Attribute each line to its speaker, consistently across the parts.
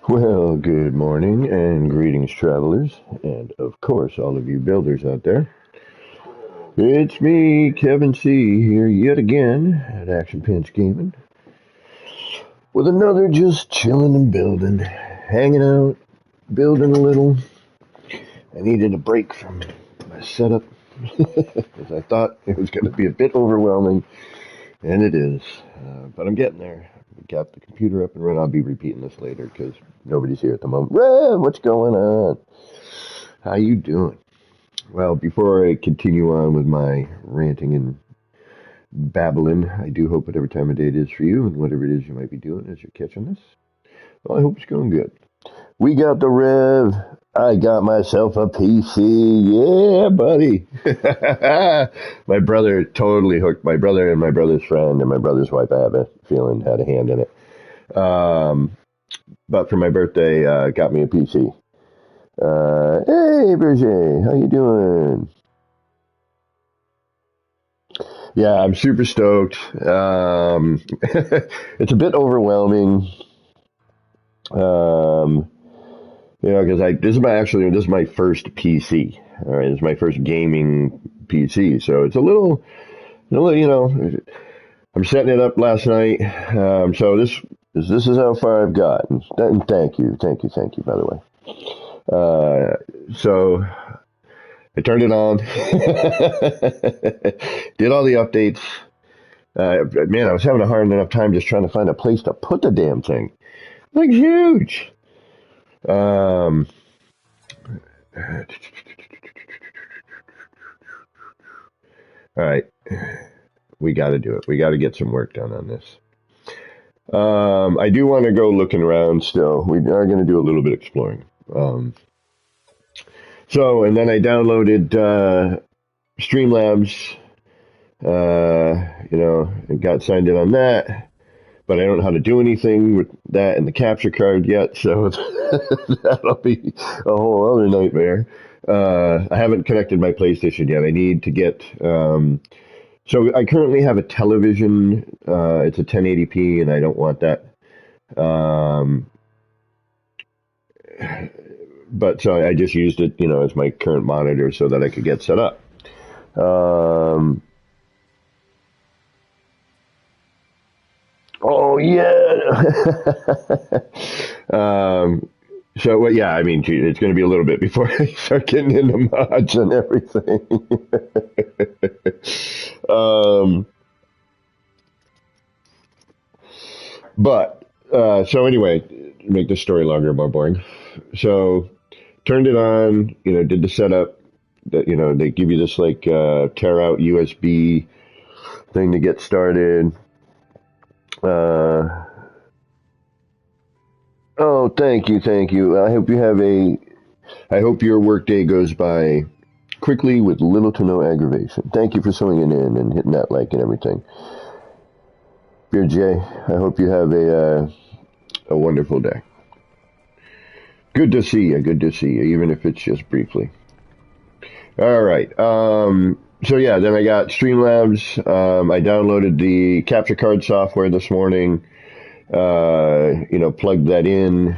Speaker 1: Well, good morning and greetings, travelers, and of course, all of you builders out there. It's me, Kevin C, here yet again at Action Pinch Gaming with another just chilling and building, hanging out, building a little. I needed a break from my setup because I thought it was going to be a bit overwhelming, and it is. But I'm getting there. We got the computer up and running. I'll be repeating this later because nobody's here at the moment. Rev, what's going on? How you doing? Well, before I continue on with my ranting and babbling, I do hope whatever time of day it is for you and whatever it is you might be doing as you're catching this, well, I hope it's going good. We got the Rev. I got myself a PC. Yeah, buddy. My brother totally hooked. My brother and my brother's friend and my brother's wife, I have a feeling, had a hand in it. But for my birthday, got me a PC. Hey, Berger, how you doing? Yeah, I'm super stoked. It's a bit overwhelming. Um, because this is my first PC. All right, this is my first gaming PC, so it's I'm setting it up last night. So this is how far I've gotten. And thank you, by the way. So I turned it on, did all the updates. Man, I was having a hard enough time just trying to find a place to put the damn thing. Like huge. Um, all right, we got to do it. We got to get some work done on this. I do want to go looking around still. We are going to do a little bit of exploring. And then I downloaded Streamlabs, and got signed in on that. But I don't know how to do anything with that and the capture card yet, so that'll be a whole other nightmare. I haven't connected my PlayStation yet. I need to get. So I currently have a television. It's a 1080p, and I don't want that. But so I just used it, as my current monitor so that I could get set up. Oh yeah. So well, yeah, I mean, it's going to be a little bit before I start getting into mods and everything. um, so anyway, to make this story longer, more boring. So turned it on, did the setup. That they give you this like tear out USB thing to get started. Oh, thank you, thank you. I hope your workday goes by quickly with little to no aggravation. Thank you for swinging in and hitting that like and everything. Dear Jay, I hope you have a wonderful day. Good to see you. Good to see you, even if it's just briefly. All right. So yeah, then I got Streamlabs. I downloaded the capture card software this morning. Plugged that in.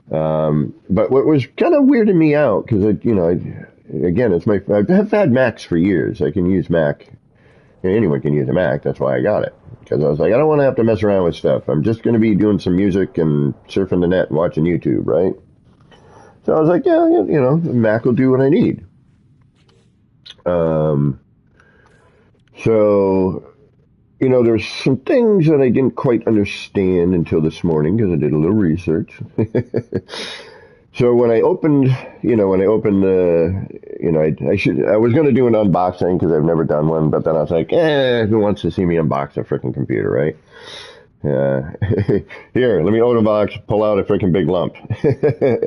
Speaker 1: But what was kind of weirding me out, because again, I've had Macs for years. I can use Mac. Anyone can use a Mac. That's why I got it. Because I was like, I don't want to have to mess around with stuff. I'm just going to be doing some music and surfing the net and watching YouTube, right? So I was like, yeah, Mac will do what I need. So, there's some things that I didn't quite understand until this morning because I did a little research. So when I opened the, I was going to do an unboxing because I've never done one, but then I was like, who wants to see me unbox a freaking computer, right? Here, let me open a box, pull out a freaking big lump,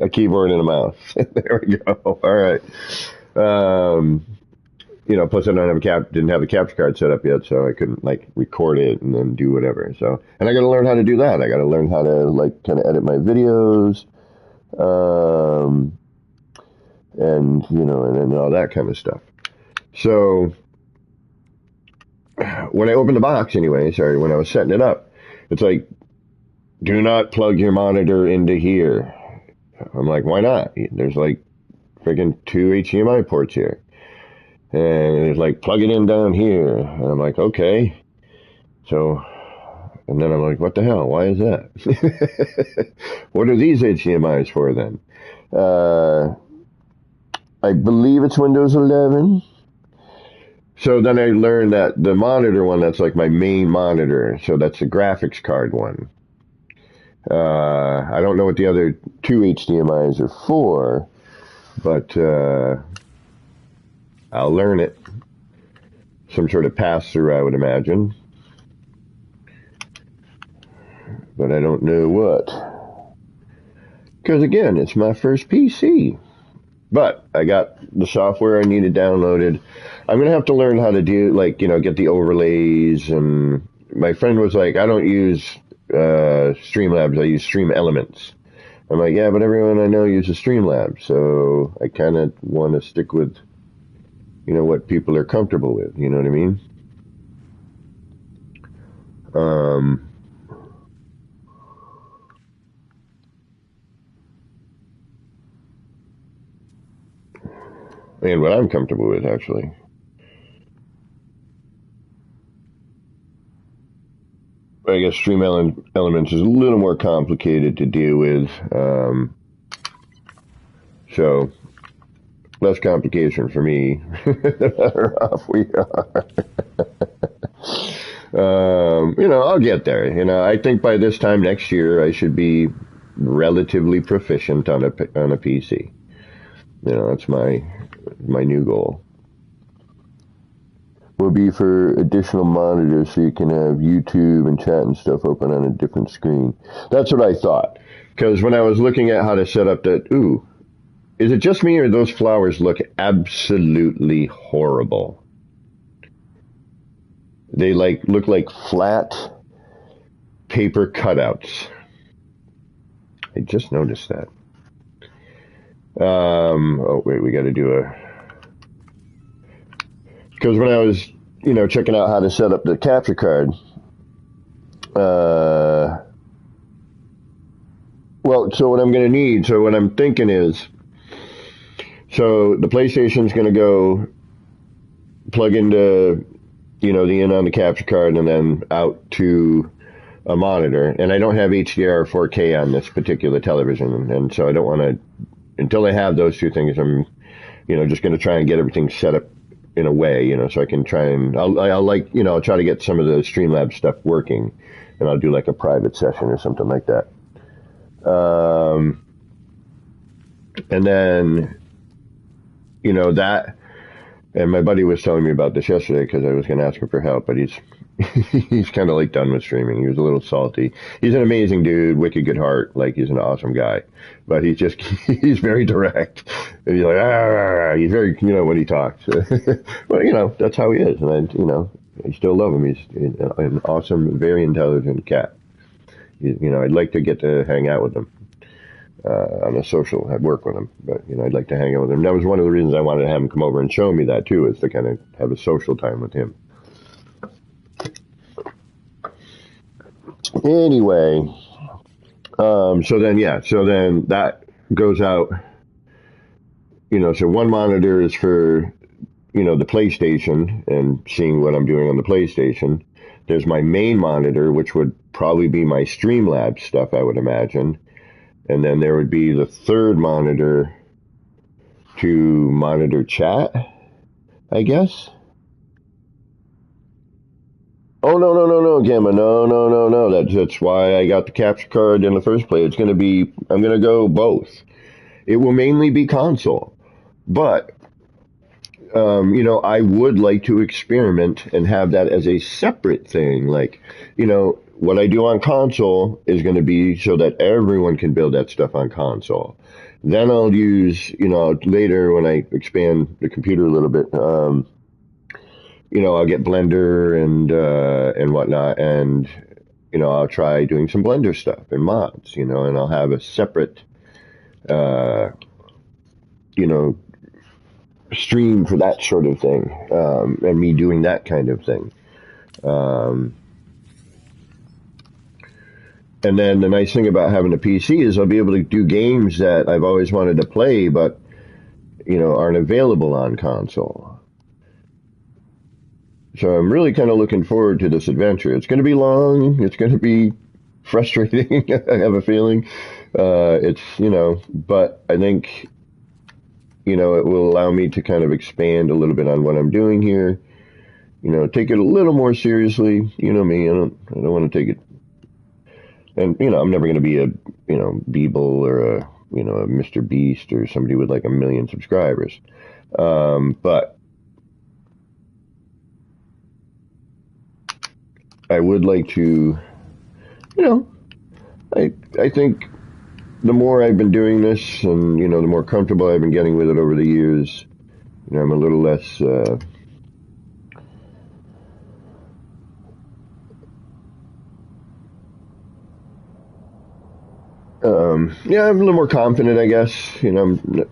Speaker 1: a keyboard and a mouse. There we go. All right. Plus I didn't have a capture card set up yet, so I couldn't record it and then do whatever. So, and I got to learn how to do that. I got to learn how to kind of edit my videos, and and all that kind of stuff. So when I opened the box, when I was setting it up, it's like do not plug your monitor into here. I'm like, why not? There's like freaking 2 HDMI ports here. And it's like, plug it in down here. And I'm like, okay. So, and then I'm like, what the hell? Why is that? What are these HDMIs for then? I believe it's Windows 11. So then I learned that the monitor one, that's like my main monitor. So that's the graphics card one. I don't know what the other 2 HDMIs are for, but I'll learn it. Some sort of pass-through, I would imagine. But I don't know what. Because again, it's my first PC. But I got the software I needed downloaded. I'm going to have to learn how to do, like, get the overlays. And my friend was like, I don't use Streamlabs, I use Stream Elements. I'm like, yeah, but everyone I know uses Streamlabs. So I kind of want to stick with, what people are comfortable with. You know what I mean? And what I'm comfortable with, actually. But I guess Stream Elements is a little more complicated to deal with. So, less complication for me. The better off we are. I'll get there. I think by this time next year, I should be relatively proficient on a PC. That's my new goal. Will be for additional monitors so you can have YouTube and chat and stuff open on a different screen. That's what I thought. Because when I was looking at how to set up that, is it just me or those flowers look absolutely horrible? They look like flat paper cutouts. I just noticed that. Oh wait, we got to do because when I was, checking out how to set up the capture card, so what I'm going to need, so what I'm thinking is, so the PlayStation's going to go plug into, the in on the capture card and then out to a monitor. And I don't have HDR or 4K on this particular television. And so I don't want to, until I have those two things, I'm, just going to try and get everything set up in a way, so I can try and, I'll try to get some of the Streamlabs stuff working, and I'll do like a private session or something like that. And then, that, and my buddy was telling me about this yesterday because I was going to ask him for help, but he's kind of like done with streaming. He was a little salty. He's an amazing dude, wicked good heart, like he's an awesome guy, but he's very direct, and he's like, he's very, when he talks. But that's how he is, and I still love him. He's an awesome, very intelligent cat. I'd like to get to hang out with him. On a social, I'd work with him, but I'd like to hang out with him. That was one of the reasons I wanted to have him come over and show me that too, is to kind of have a social time with him. Anyway, so then that goes out. So one monitor is for the PlayStation and seeing what I'm doing on the PlayStation. There's my main monitor, which would probably be my Streamlabs stuff, I would imagine. And then there would be the third monitor to monitor chat, I guess. Oh, no, Gamma. No. That's why I got the capture card in the first place. I'm going to go both. It will mainly be console. But, I would like to experiment and have that as a separate thing. Like, what I do on console is going to be so that everyone can build that stuff on console. Then I'll use, later when I expand the computer a little bit, I'll get Blender and whatnot, and, I'll try doing some Blender stuff and mods, and I'll have a separate, stream for that sort of thing, and me doing that kind of thing. And then the nice thing about having a PC is I'll be able to do games that I've always wanted to play, but, aren't available on console. So I'm really kind of looking forward to this adventure. It's going to be long. It's going to be frustrating. I have a feeling. But I think, it will allow me to kind of expand a little bit on what I'm doing here. Take it a little more seriously. You know me. I don't want to take it. And, I'm never going to be a, Beeble or a Mr. Beast or somebody with like 1 million subscribers. But I would like to, I think the more I've been doing this and, the more comfortable I've been getting with it over the years, I'm a little less, I'm a little more confident, I guess, and,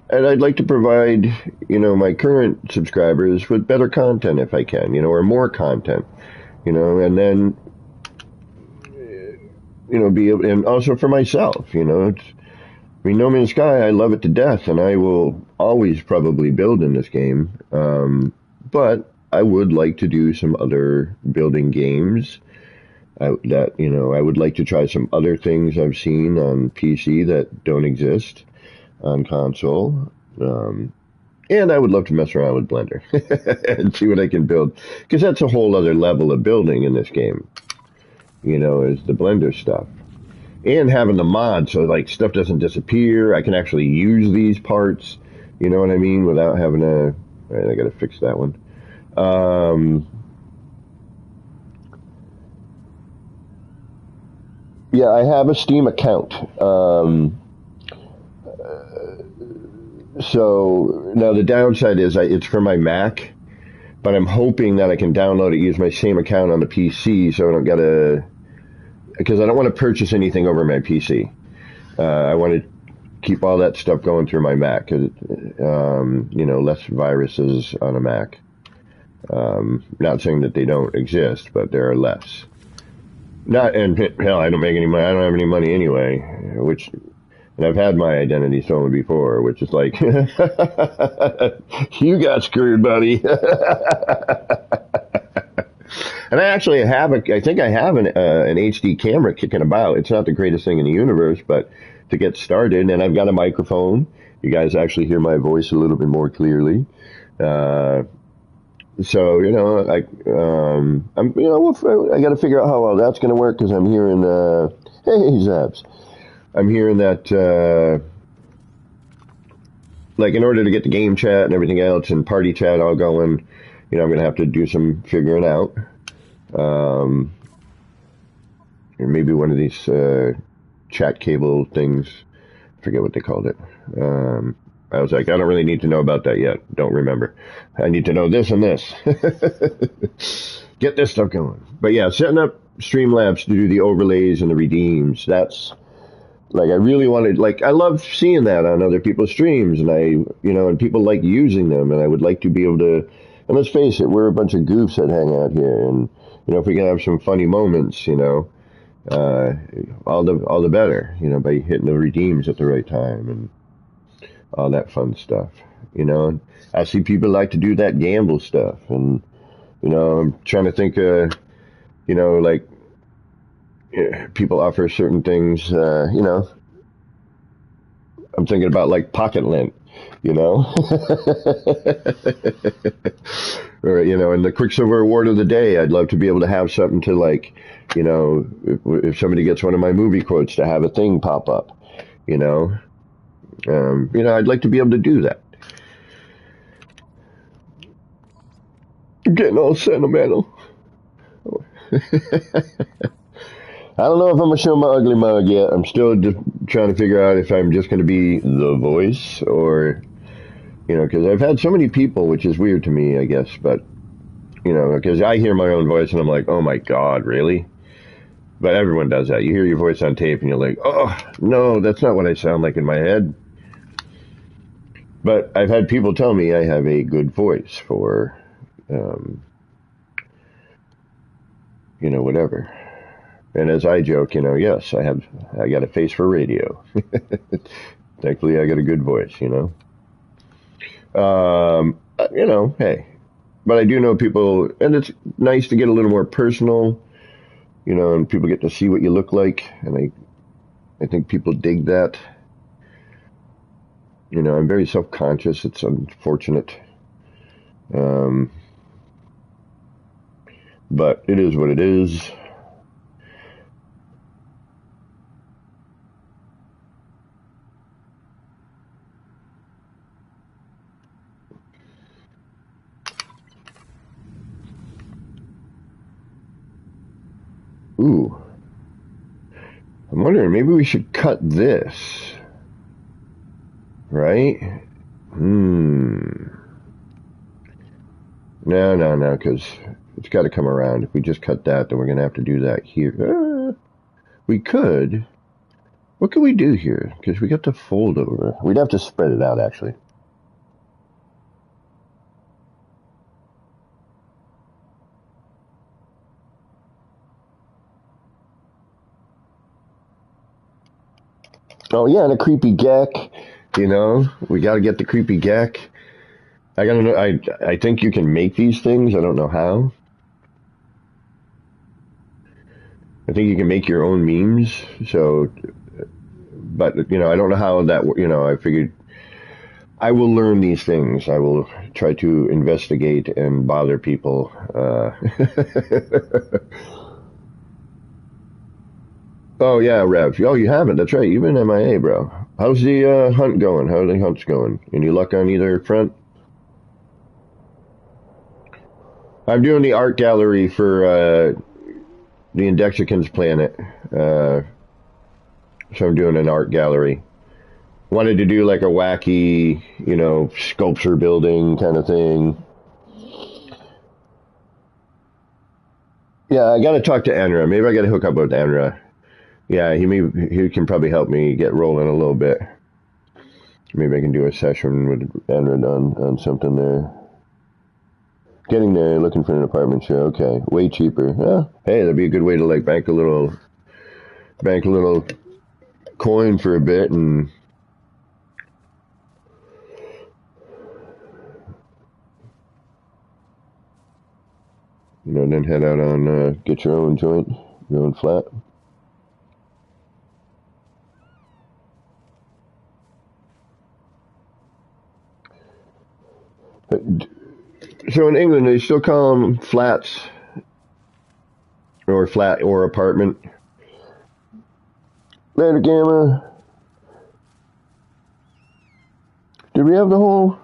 Speaker 1: I'd like to provide, my current subscribers with better content if I can, or more content, and then, be able, and also for myself, No Man's Sky, I love it to death, and I will always probably build in this game, but I would like to do some other building games. I would like to try some other things I've seen on PC that don't exist on console. And I would love to mess around with Blender and see what I can build. Because that's a whole other level of building in this game, is the Blender stuff. And having the mod, so like stuff doesn't disappear. I can actually use these parts, you know what I mean, without having to, I gotta fix that one. Yeah, I have a Steam account. So now the downside is it's for my Mac, but I'm hoping that I can download it, use my same account on the PC, so I don't gotta, because I don't want to purchase anything over my PC. I want to keep all that stuff going through my Mac, less viruses on a Mac. Not saying that they don't exist, but there are less. And hell, I don't make any money. I don't have any money anyway, and I've had my identity stolen before, which is like, you got screwed, buddy. And I actually I think I have an HD camera kicking about. It's not the greatest thing in the universe, but to get started, and I've got a microphone. You guys actually hear my voice a little bit more clearly. So, I got to figure out how well that's going to work, because I'm hearing, hey, Zabs. I'm hearing that, like, in order to get the game chat and everything else and party chat all going, I'm going to have to do some figuring out. Or maybe one of these chat cable things. I forget what they called it. I was like, I don't really need to know about that yet. Don't remember. I need to know this and this. Get this stuff going. But yeah, setting up Streamlabs to do the overlays and the redeems. That's like, I really wanted, like, I love seeing that on other people's streams, and and people like using them, and I would like to be able to, and let's face it, we're a bunch of goofs that hang out here, and, if we can have some funny moments, all the better, by hitting the redeems at the right time and all that fun stuff, and I see people like to do that gamble stuff, and, I'm trying to think, like, people offer certain things, I'm thinking about like Pocket Lint, or, and the Quicksilver Award of the day, I'd love to be able to have something to, like, if somebody gets one of my movie quotes, to have a thing pop up, I'd like to be able to do that. I'm getting all sentimental. I don't know if I'm going to show my ugly mug yet. I'm still just trying to figure out if I'm just going to be the voice, or, because I've had so many people, which is weird to me, I guess, but, because I hear my own voice and I'm like, oh my God, really? But everyone does that. You hear your voice on tape and you're like, oh, no, that's not what I sound like in my head. But I've had people tell me I have a good voice for, you know, whatever. And as I joke, you know, yes, I got a face for radio. Thankfully, I got a good voice, you know. You know, hey, but I do know people, and it's nice to get a little more personal, you know, and people get to see what you look like, and I think people dig that. You know, I'm very self-conscious. It's unfortunate. Um, but it is what it is. Ooh, I'm wondering, maybe we should cut this, right? No, because it's got to come around. If we just cut that, then we're going to have to do that here. We could. What can we do here? Because we got to fold over. We'd have to spread it out, actually. Oh, yeah, and a creepy geck. You know, we got to get the creepy geck. I gotta know. I think you can make these things. I don't know how. I think you can make your own memes. So, but you know, I don't know how that. You know, I figured I will learn these things. I will try to investigate and bother people. Oh yeah, Rev. Oh, you haven't. That's right. You've been MIA, bro. How's the hunt going? How are the hunts going? Any luck on either front? I'm doing the art gallery for the Indexicans planet. So I'm doing an art gallery. Wanted to do like a wacky, you know, sculpture building kind of thing. Yeah, I got to talk to Enra. Maybe I got to hook up with Enra. Yeah, he can probably help me get rolling a little bit. Maybe I can do a session with Enra on something there. Getting there, looking for an apartment. Sure, okay, way cheaper. Yeah, hey, that'd be a good way to like bank a little coin for a bit and. You know, then head out on get your own joint, your own flat. But, so in England, they still call them flats or flat or apartment. Later, Gamma. Did we have the whole?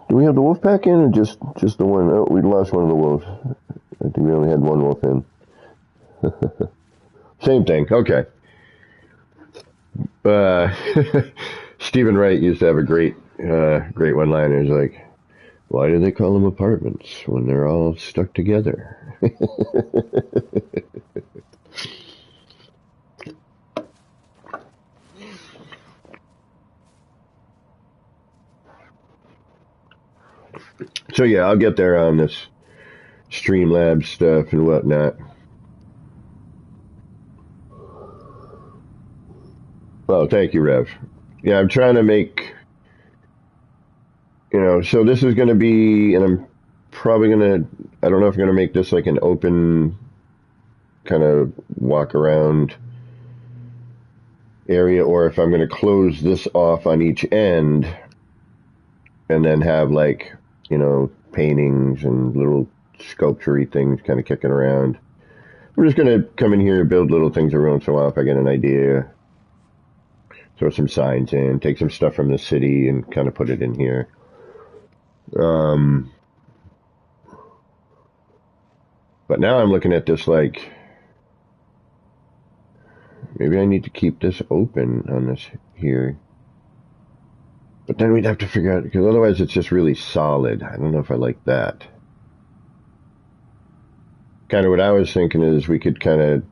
Speaker 1: Do we have the wolf pack in, or just the one? Oh, we lost one of the wolves. I think we only had one wolf in. Same thing. Okay. Stephen Wright used to have a great one-liner. He's like, "Why do they call them apartments when they're all stuck together?" So yeah, I'll get there on this Streamlabs stuff and whatnot. Oh, thank you, Rev. Yeah, I'm trying to make, you know, so this is going to be, and I'm probably going to, I don't know if I'm going to make this like an open kind of walk around area or if I'm going to close this off on each end and then have like, you know, paintings and little sculpture-y things kind of kicking around. I'm just going to come in here and build little things every once in a while if I get an idea. Throw some signs in, take some stuff from the city and kind of put it in here. But now I'm looking at this like, maybe I need to keep this open on this here. But then we'd have to figure out, because otherwise it's just really solid. I don't know if I like that. Kind of what I was thinking is we could kind of,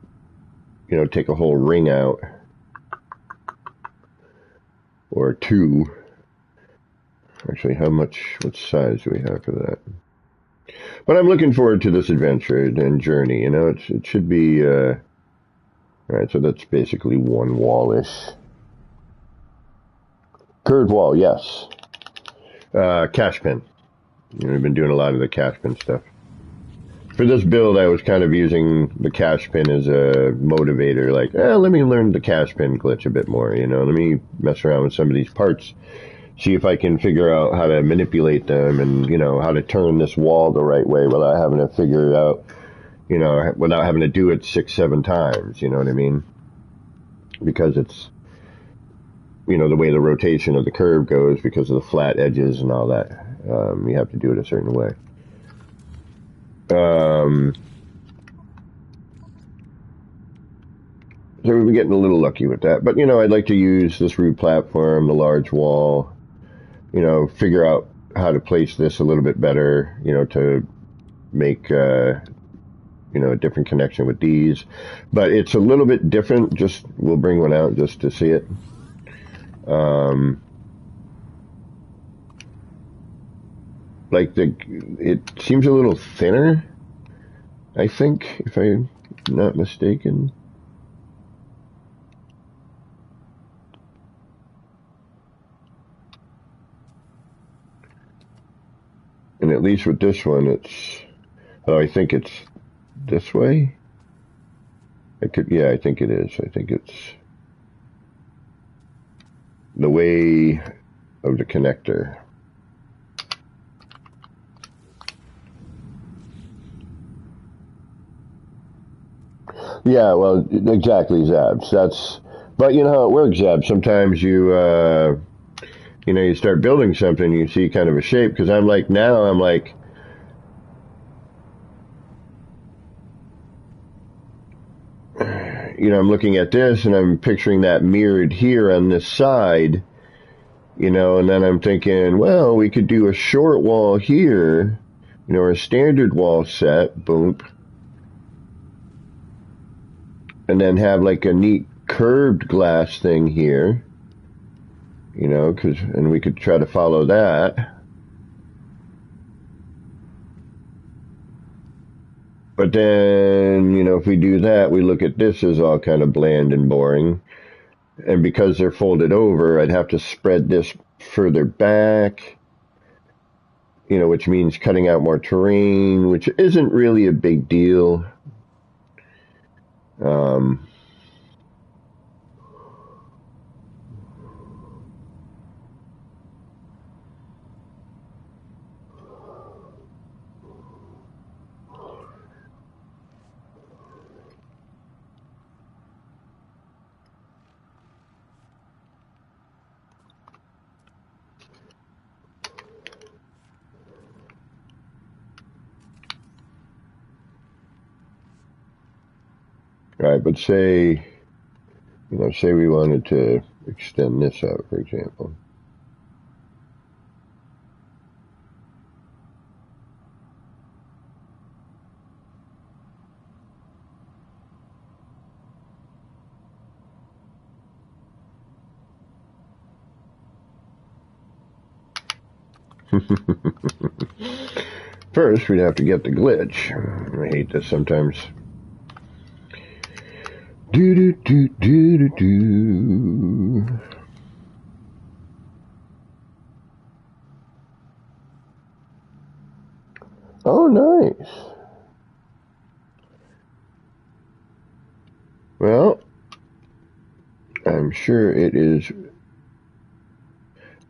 Speaker 1: you know, take a whole ring out. Or two. Actually, what size do we have for that? But I'm looking forward to this adventure and journey. You know, it should be. All right, so that's basically one wall-ish. Curved wall, yes. Cash pin. You know, I've been doing a lot of the cash pin stuff. For this build, I was kind of using the cash pin as a motivator. Like, let me learn the cash pin glitch a bit more. You know, let me mess around with some of these parts. See if I can figure out how to manipulate them and, you know, how to turn this wall the right way without having to figure it out, you know, without having to do it 6-7 times, you know what I mean? Because it's, you know, the way the rotation of the curve goes because of the flat edges and all that. You have to do it a certain way. So we've been getting a little lucky with that. But, you know, I'd like to use this roof platform, the large wall, you know, figure out how to place this a little bit better, you know, to make, you know, a different connection with these. But it's a little bit different. Just, we'll bring one out just to see it. Like it seems a little thinner, I think, if I'm not mistaken. And at least with this one, I think it's this way. Yeah, I think it is. I think it's the way of the connector. Yeah, well, exactly, Zabs. But you know how it works, Zabs. Sometimes you know, you start building something, you see kind of a shape. Because I'm like, you know, I'm looking at this and I'm picturing that mirrored here on this side, you know, and then I'm thinking, well, we could do a short wall here, you know, or a standard wall set, boom. And then have like a neat curved glass thing here, you know, and we could try to follow that. But then, you know, if we do that, we look at this as all kind of bland and boring. And because they're folded over, I'd have to spread this further back, you know, which means cutting out more terrain, which isn't really a big deal. Right, but say we wanted to extend this out, for example. First, we'd have to get the glitch. I hate this sometimes. Do. Oh, nice. Well, I'm sure it is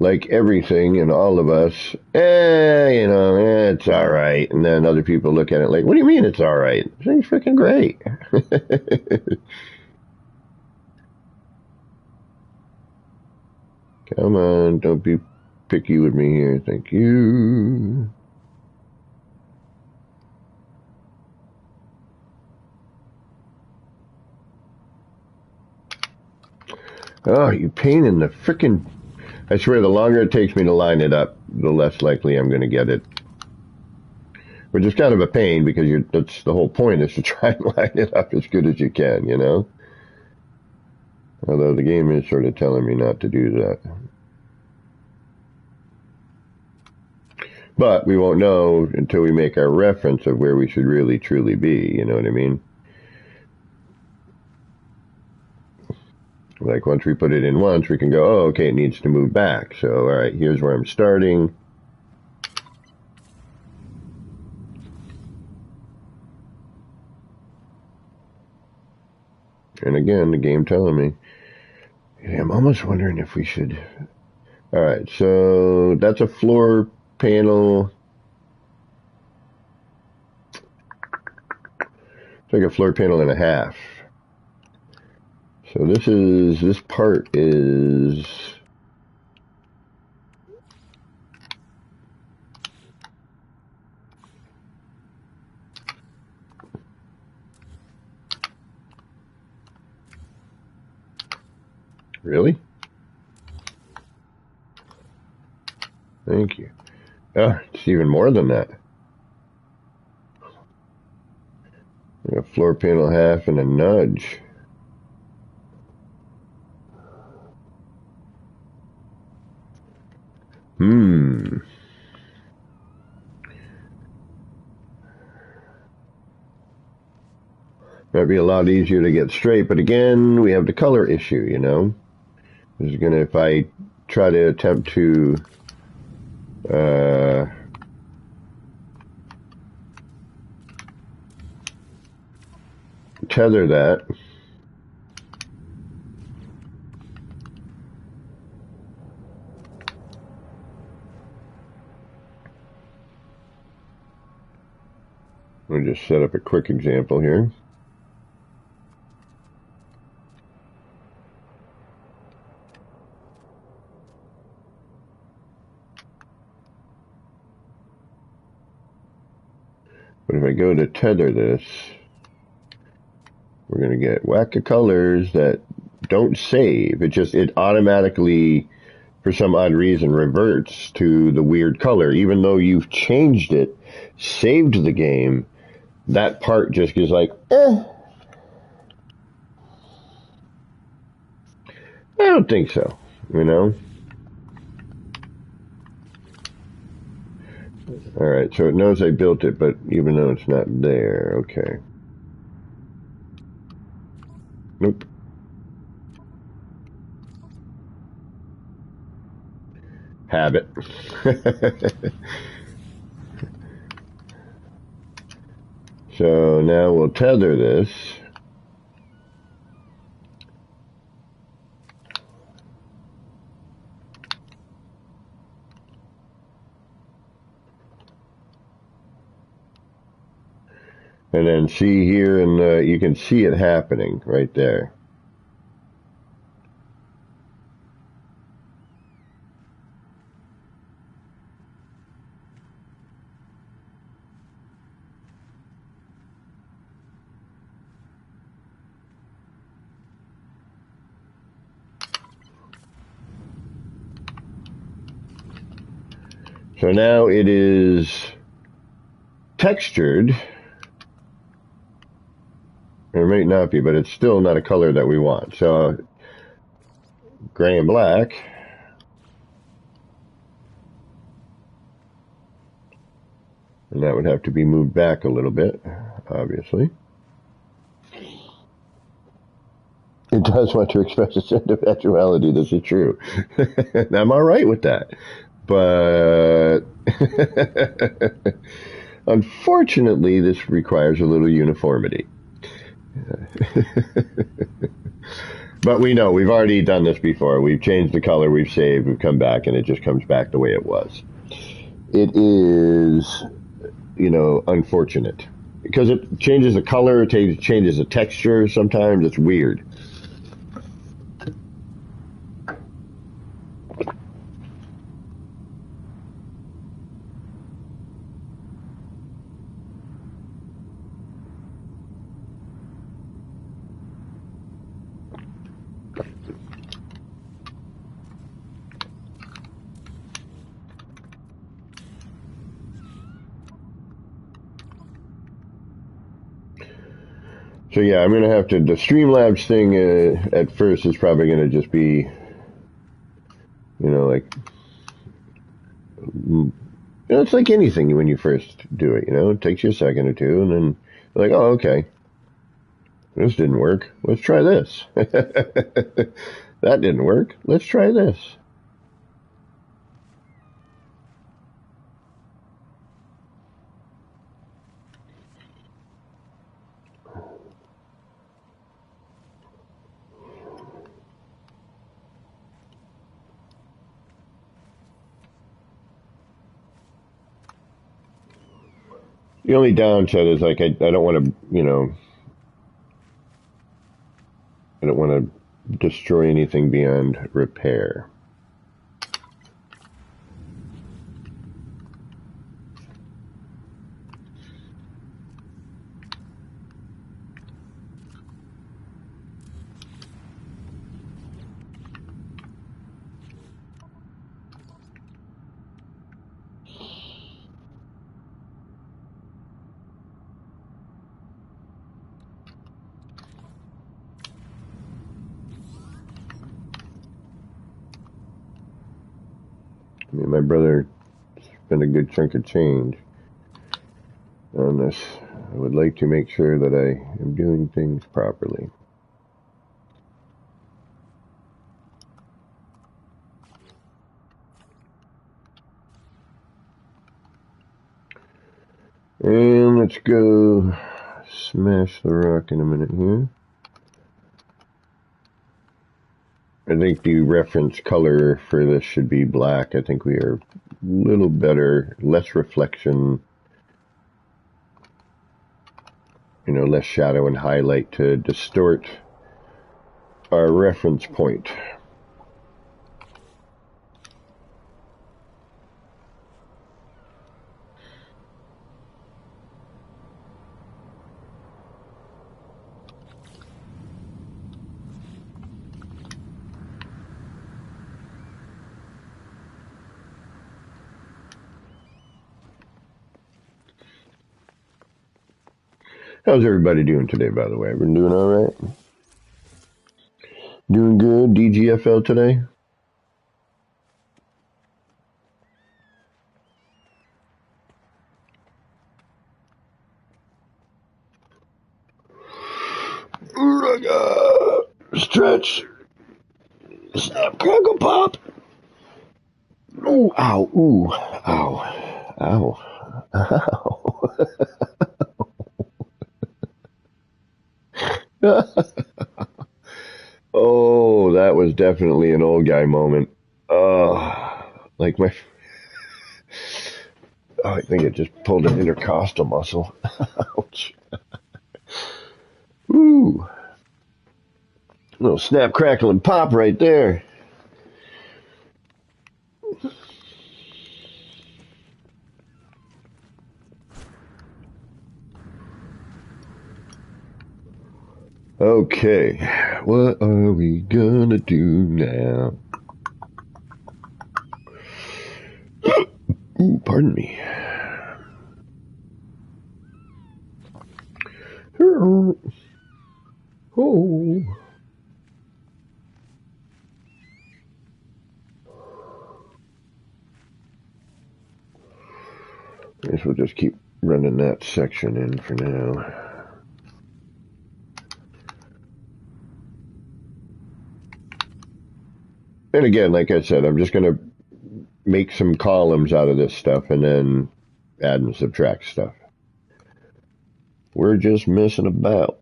Speaker 1: like everything in all of us. You know, it's all right. And then other people look at it like, what do you mean it's all right? This thing's freaking great. Come on, don't be picky with me here. Thank you. Oh, you pain in the frickin'... I swear, the longer it takes me to line it up, the less likely I'm going to get it. Which is kind of a pain, because that's the whole point, is to try and line it up as good as you can, you know? Although the game is sort of telling me not to do that. But we won't know until we make our reference of where we should really truly be, you know what I mean? Like once we put it in once, we can go, oh, okay, it needs to move back. So, all right, here's where I'm starting. And again, the game telling me, yeah, I'm almost wondering if we should. All right, so that's a floor panel. It's like a floor panel and a half. So this part is really? Thank you. Oh, it's even more than that. A floor panel half and a nudge. Might be a lot easier to get straight, but again, we have the color issue, you know? This is gonna, if I try to attempt to tether that. Let me just set up a quick example here. But if I go to tether this, we're going to get whack of colors that don't save. It automatically, for some odd reason, reverts to the weird color. Even though you've changed it, saved the game, that part just is like, I don't think so, you know? Alright, so it knows I built it, but even though it's not there, okay. Nope. Habit. So now we'll tether this. And then see here, and you can see it happening right there. So now it is textured. It may not be, but it's still not a color that we want. So gray and black. And that would have to be moved back a little bit, obviously. It does want to express its individuality, this is true. And I'm all right with that. But unfortunately, this requires a little uniformity. But we know, we've already done this before. We've changed the color, we've saved, we've come back, and it just comes back the way it was. It is, you know, unfortunate. Because it changes the color, it changes the texture, sometimes it's weird. So yeah, I'm going to have to, the Streamlabs thing at first is probably going to just be, you know, like You know, it's like anything when you first do it, you know, it takes you a second or two, and then you're like, oh, okay, this didn't work. Let's try this. That didn't work. Let's try this. The only downside is like I don't want to, you know, I don't want to destroy anything beyond repair. I mean, my brother spent a good chunk of change on this. I would like to make sure that I am doing things properly. And let's go smash the rock in a minute here. I think the reference color for this should be black. I think we are a little better, less reflection, you know, less shadow and highlight to distort our reference point. How's everybody doing today, by the way? Everyone doing all right? Doing good? DGFL today? Stretch. Snap, crackle, pop. Ooh, ow, ooh, ow, ow, ow. Oh, that was definitely an old guy moment. Like my, oh, I think it just pulled an intercostal muscle. Ouch. Ooh. A little snap, crackle, and pop right there. Okay, what are we gonna do now? Ooh, pardon me. Oh. I guess we'll just keep running that section in for now. And again, like I said, I'm just going to make some columns out of this stuff and then add and subtract stuff. We're just messing about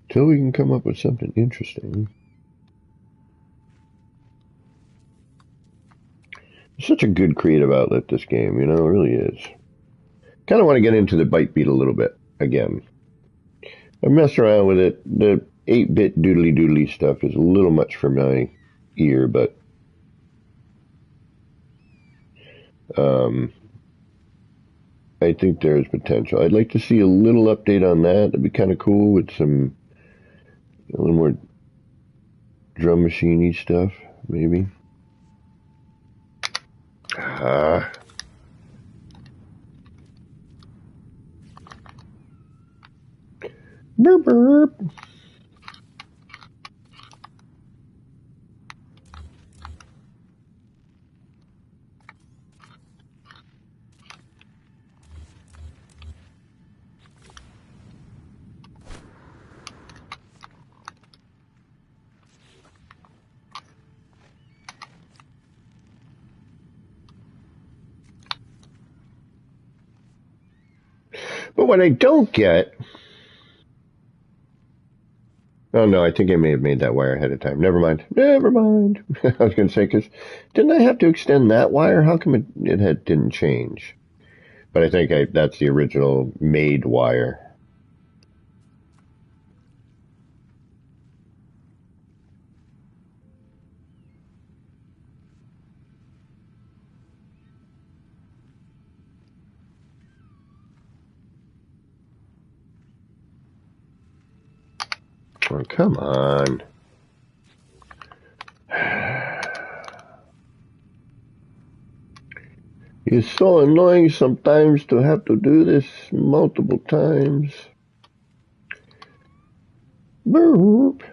Speaker 1: till we can come up with something interesting. It's such a good creative outlet, this game, you know, it really is. Kind of want to get into the byte beat a little bit again. I messed around with it. The 8-bit doodly stuff is a little much for my ear, but I think there's potential. I'd like to see a little update on that. That'd be kind of cool with some a little more drum machine-y stuff, maybe. Burp, burp. But what I don't get... Oh, no, I think I may have made that wire ahead of time. Never mind. Never mind. I was going to say, because didn't I have to extend that wire? How come it didn't change? But I think that's the original made wire. Oh, come on. It's so annoying sometimes to have to do this multiple times. Burp.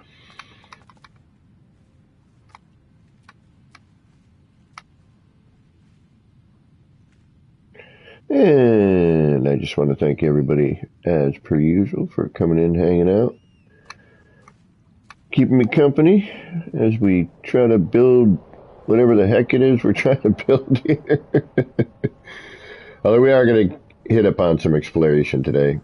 Speaker 1: And I just want to thank everybody, as per usual, for coming in, hanging out, keeping me company as we try to build whatever the heck it is we're trying to build here. Although we are going to hit upon some exploration today.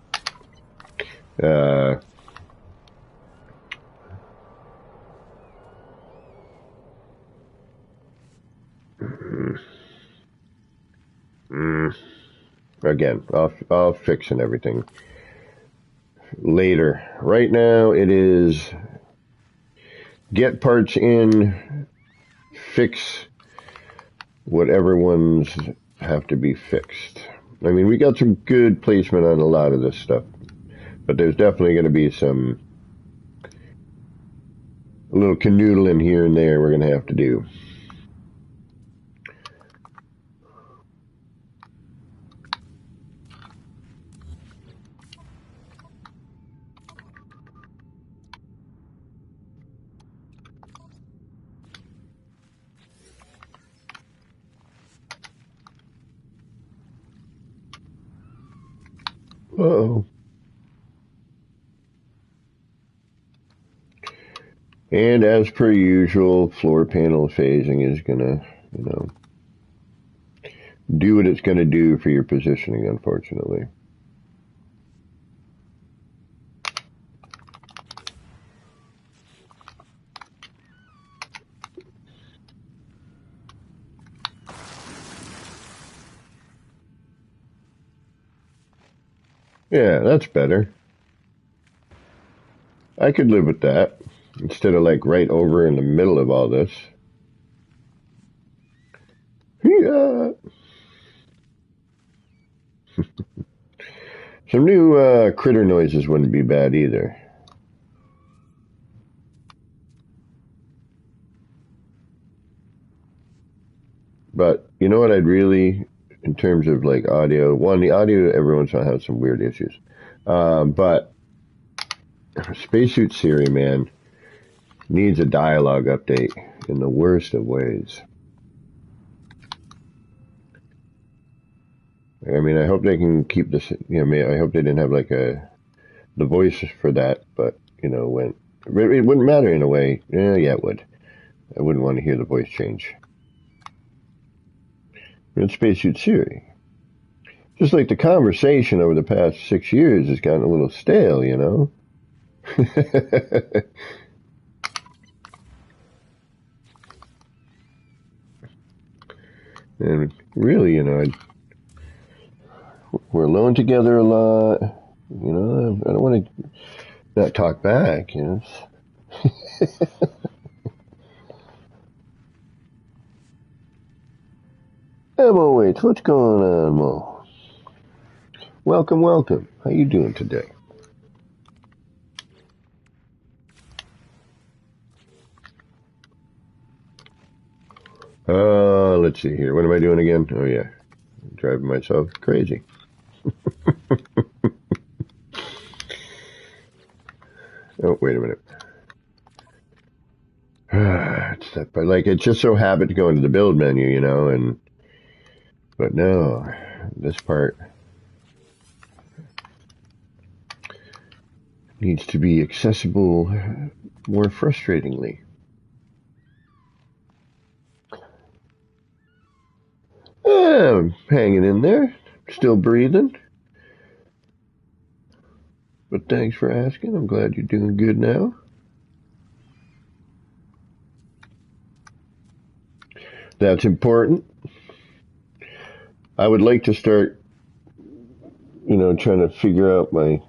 Speaker 1: Again, I'll fix and everything later. Right now, it is get parts in, fix whatever ones have to be fixed. I mean, we got some good placement on a lot of this stuff, but there's definitely going to be some a little canoodling here and there we're going to have to do. Uh-oh. And as per usual, floor panel phasing is going to, do what it's going to do for your positioning, unfortunately. Yeah, that's better. I could live with that, instead of like right over in the middle of all this. Yeah. Some new critter noises wouldn't be bad either. But you know what I'd really, in terms of like audio, one, the audio every once in a while has some weird issues. But Spacesuit Siri, man, needs a dialogue update in the worst of ways. I mean, I hope they can keep this, I hope they didn't have like the voice for that, but, when, it wouldn't matter in a way. Yeah, it would. I wouldn't want to hear the voice change. But Spacesuit Siri. Just like the conversation over the past 6 years has gotten a little stale, And really, we're alone together a lot. I don't want to not talk back, Emma, wait, what's going on, Mo? Welcome, welcome. How you doing today? Let's see here. What am I doing again? Oh, yeah. I'm driving myself crazy. Oh, wait a minute. It's that, but like, it just so happened to go into the build menu, but no, this part needs to be accessible more frustratingly. I'm hanging in there, still breathing. But thanks for asking. I'm glad you're doing good now. That's important. I would like to start, trying to figure out my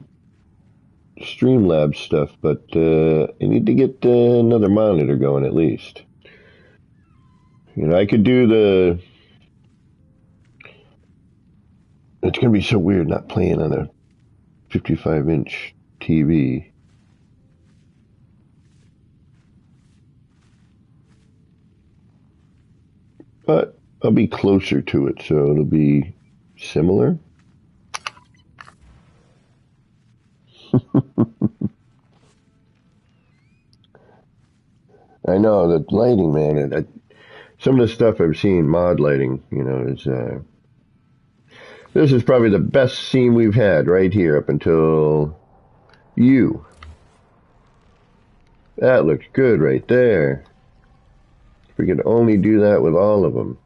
Speaker 1: Streamlabs stuff, but I need to get another monitor going at least. I could do the... It's going to be so weird not playing on a 55-inch TV. But I'll be closer to it, so it'll be similar. I know, the lighting, man, some of the stuff I've seen, mod lighting, is... This is probably the best scene we've had right here up until you. That looks good right there. If we could only do that with all of them.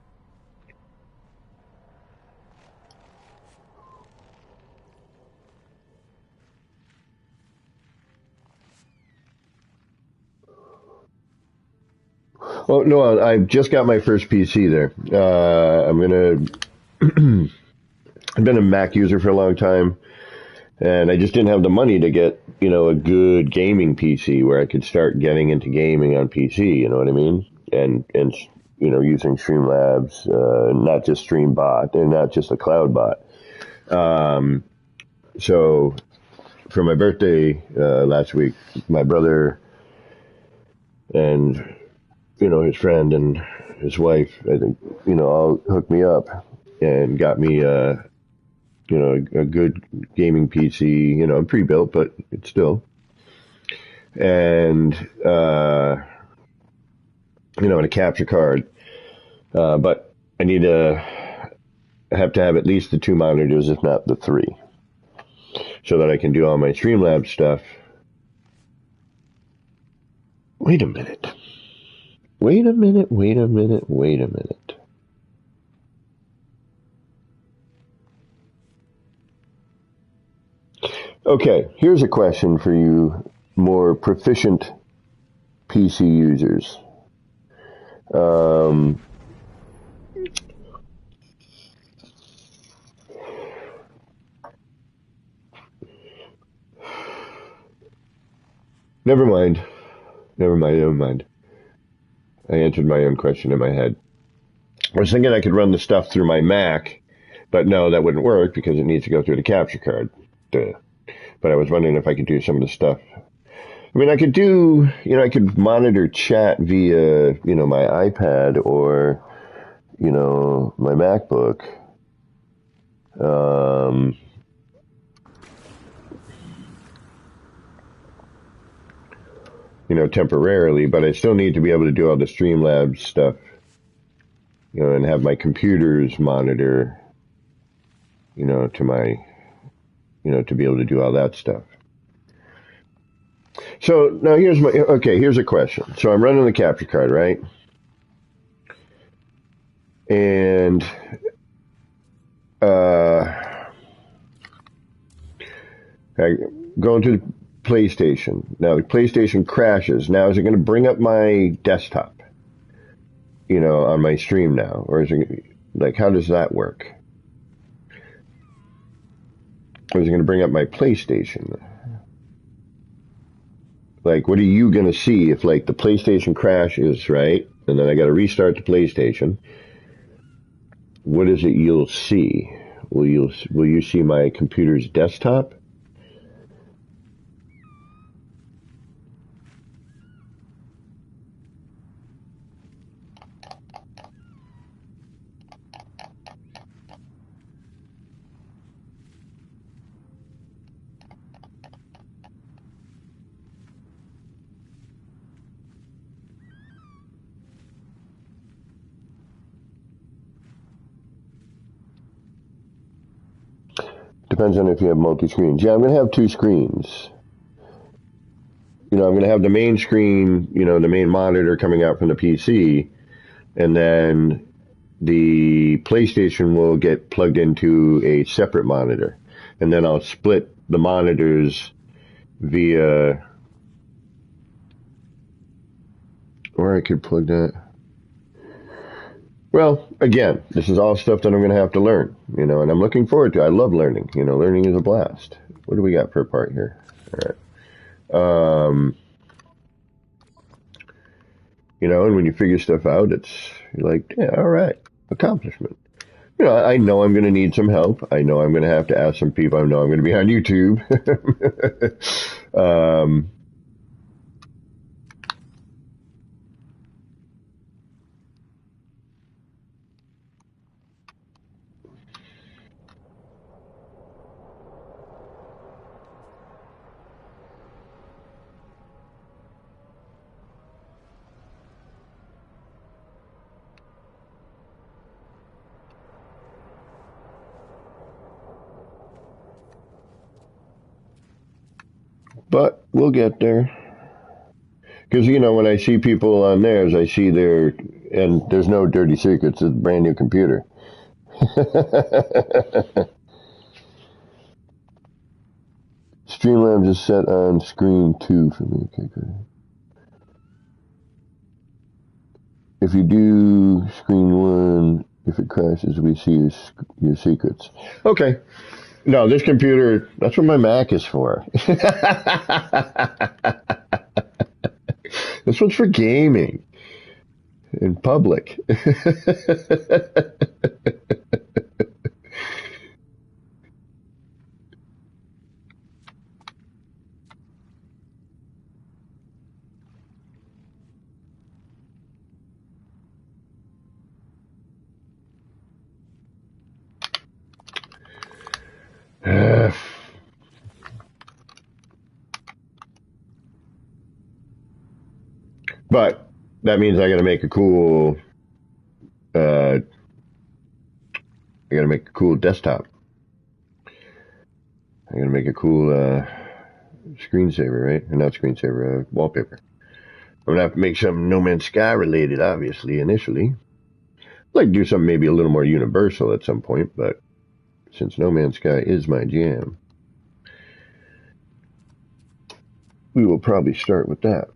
Speaker 1: Oh, no, I've just got my first PC there. I've been a Mac user for a long time, and I just didn't have the money to get, a good gaming PC where I could start getting into gaming on PC, you know what I mean? And using Streamlabs, not just StreamBot, and not just a CloudBot. So for my birthday last week, my brother and, his friend and his wife, I think, all hooked me up and got me a good gaming PC, pre-built, but it's still. And, and a capture card. But I have to have at least the 2 monitors, if not the 3, so that I can do all my Streamlabs stuff. Wait a minute. Okay, here's a question for you more proficient PC users. Never mind. I answered my own question in my head. I was thinking I could run the stuff through my Mac, but no, that wouldn't work because it needs to go through the capture card. Duh. But I was wondering if I could do some of the stuff. I mean, I could do, I could monitor chat via, my iPad or, my MacBook. Temporarily, but I still need to be able to do all the Streamlabs stuff, and have my computers monitor, to my, to be able to do all that stuff. So now here's a question. So I'm running the capture card, right? And, I go into the PlayStation. Now the PlayStation crashes. Now is it going to bring up my desktop, on my stream now? Or is it, how does that work? Or is it going to bring up my PlayStation? What are you going to see if, the PlayStation crashes, right? And then I got to restart the PlayStation. What is it you'll see? Will you see my computer's desktop? Depends on if you have multi-screens. Yeah, I'm going to have 2 screens. I'm going to have the main screen, the main monitor coming out from the PC, and then the PlayStation will get plugged into a separate monitor. And then I'll split the monitors via, or I could plug that. Well, again, this is all stuff that I'm going to have to learn, and I'm looking forward to it. I love learning. Learning is a blast. What do we got per part here? All right. And when you figure stuff out, you're like, yeah, all right, accomplishment. I know I'm going to need some help. I know I'm going to have to ask some people. I know I'm going to be on YouTube. But we'll get there. Because, when I see people on theirs, I see and there's no dirty secrets. It's a brand new computer. Streamlabs is set on screen 2 for me. Okay, good. If you do screen 1, if it crashes, we see your secrets. Okay. No, this computer, that's what my Mac is for. This one's for gaming in public. But that means I got to make a cool. I got to make a cool desktop. I got to make a cool screensaver, right? Or not screensaver, wallpaper. I'm gonna have to make something No Man's Sky related, obviously, initially. I'd like to do something maybe a little more universal at some point, but since No Man's Sky is my jam, we will probably start with that.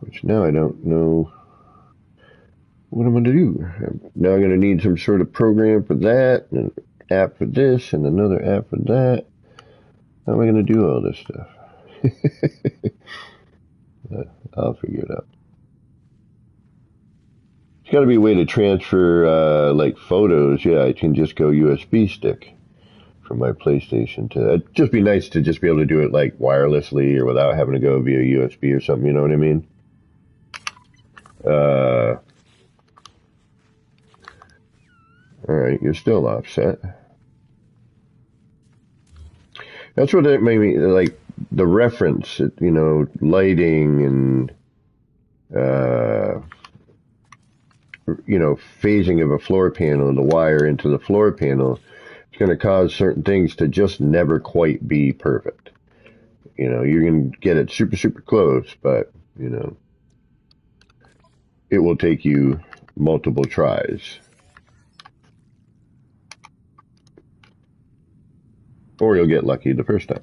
Speaker 1: Which now I don't know what I'm going to do. Now I'm going to need some sort of program for that, and an app for this, and another app for that. How am I going to do all this stuff? I'll figure it out. There's got to be a way to transfer, like photos. Yeah, I can just go USB stick from my PlayStation to. It'd just be nice to just be able to do it like wirelessly or without having to go via USB or something. You know what I mean? All right, you're still offset. That's what it made me like. The reference, lighting and phasing of a floor panel and the wire into the floor panel. It's going to cause certain things to just never quite be perfect. You can get it super, super close, but, it will take you multiple tries. Or you'll get lucky the first time.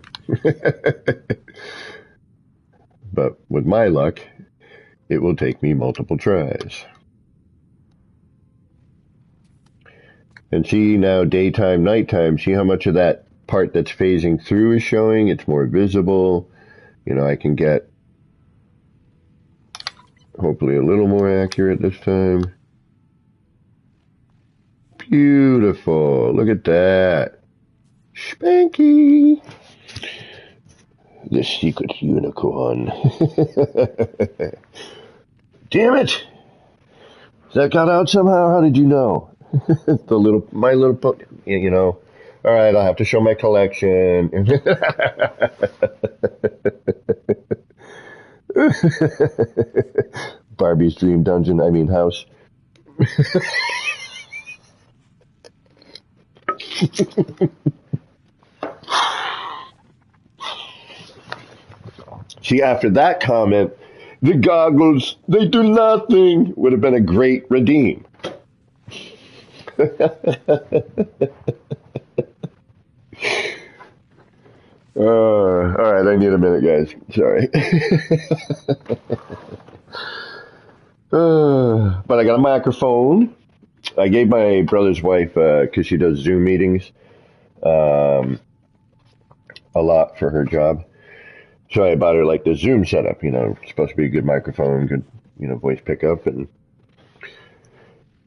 Speaker 1: But with my luck, it will take me multiple tries. And see now, daytime, nighttime, see how much of that part that's phasing through is showing? It's more visible. I can get hopefully a little more accurate this time. Beautiful. Look at that. Spanky. The secret unicorn. Damn it! That got out somehow? How did you know? My little, all right, I'll have to show my collection. Barbie's dream house. See, after that comment, the goggles, they do nothing, would have been a great redeem. All right, I need a minute, guys. Sorry. But I got a microphone. I gave my brother's wife, because she does Zoom meetings, um, a lot for her job. So I bought her like the Zoom setup, it's supposed to be a good microphone, good, voice pickup and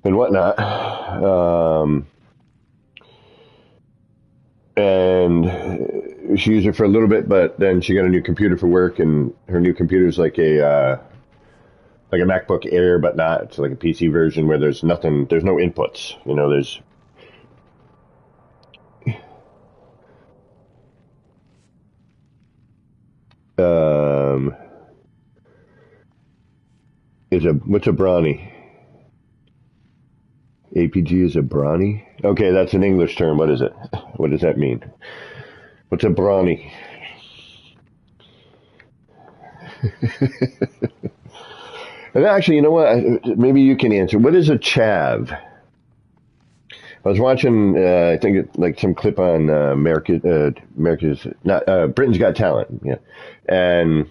Speaker 1: whatnot. And she used it for a little bit, but then she got a new computer for work, and her new computer is like a MacBook Air, but not. It's like a PC version where there's no inputs. There's what's a brawny? APG is a brawny? Okay, that's an English term. What is it? What does that mean? What's a brawny? And actually, you know what? Maybe you can answer. What is a chav? I was watching, I think, like some clip on America's not Britain's Got Talent, yeah, and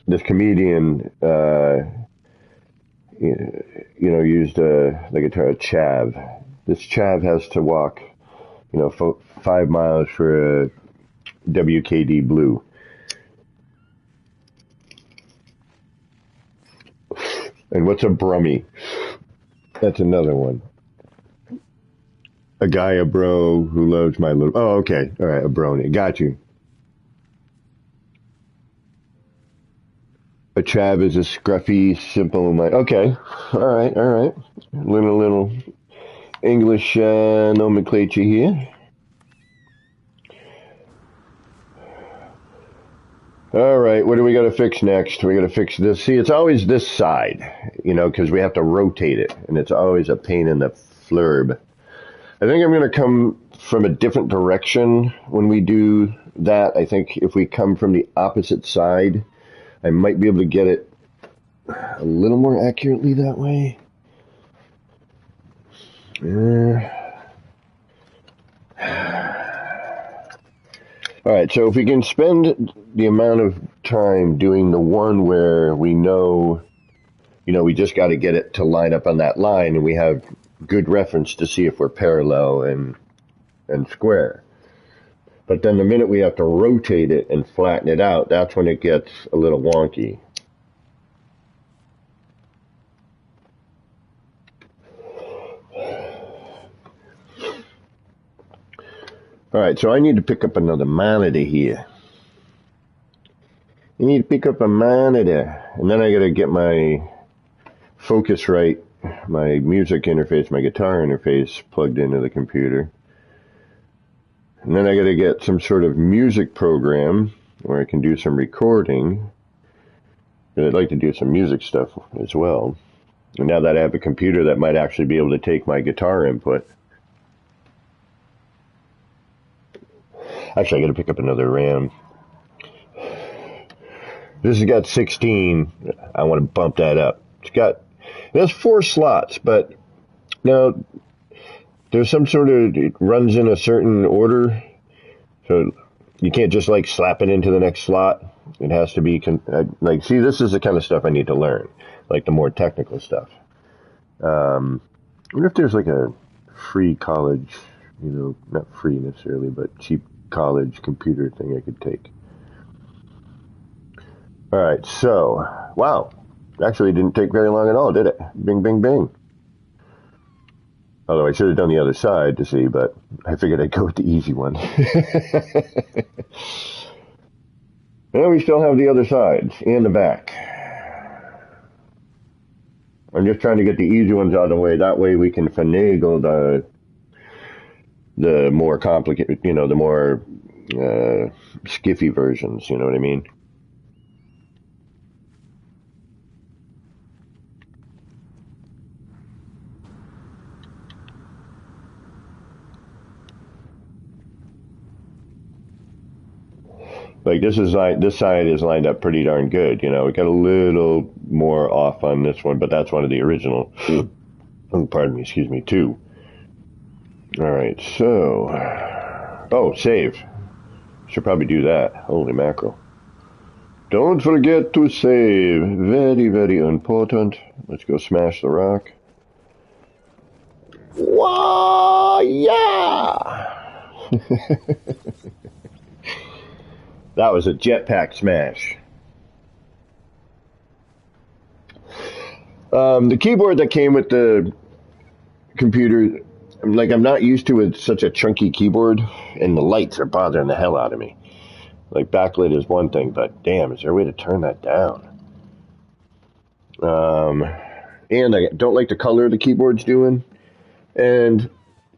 Speaker 1: this comedian, used like a term, chav. This chav has to walk, 5 miles for a WKD blue. And what's a brummy? That's another one. A guy, a bro who loves my little. Oh, okay. All right, a brony. Got you. A chav is a scruffy, simple, okay. All right. Little English nomenclature here. All right, what do we got to fix next? We got to fix this. See, it's always this side, because we have to rotate it, and it's always a pain in the flurb. I think I'm going to come from a different direction when we do that. I think if we come from the opposite side, I might be able to get it a little more accurately that way. All right, so if we can spend the amount of time doing the one where we know, we just got to get it to line up on that line, and we have good reference to see if we're parallel and square. But then the minute we have to rotate it and flatten it out, that's when it gets a little wonky. All right, so I need to pick up another monitor here. I need to pick up a monitor, and then I got to get my Focusrite, my music interface, my guitar interface plugged into the computer. And then I got to get some sort of music program where I can do some recording. And I'd like to do some music stuff as well. And now that I have a computer that might actually be able to take my guitar input. Actually, I got to pick up another RAM. This has got 16. I want to bump that up. It has 4 slots, but now there's some sort of, it runs in a certain order. So you can't just like slap it into the next slot. It has to be, see, this is the kind of stuff I need to learn, like the more technical stuff. I wonder if there's like a free college, not free necessarily, but cheap college computer thing I could take. All right, so, wow. Actually, it didn't take very long at all, did it? Bing, bing, bing. Although I should have done the other side to see, but I figured I'd go with the easy one. And we still have the other sides and the back. I'm just trying to get the easy ones out of the way. That way we can finagle the more complicated, the more skiffy versions, you know what I mean? Like this side is lined up pretty darn good, We got a little more off on this one, but that's one of the original. Pardon me, excuse me, 2. All right, so, save. Should probably do that. Holy mackerel. Don't forget to save. Very, very important. Let's go smash the rock. Wah, yeah! That was a jetpack smash. The keyboard that came with the computer, like, I'm not used to it, such a chunky keyboard, and the lights are bothering the hell out of me. Like, backlit is one thing, but damn, is there a way to turn that down? And I don't like the color the keyboard's doing. And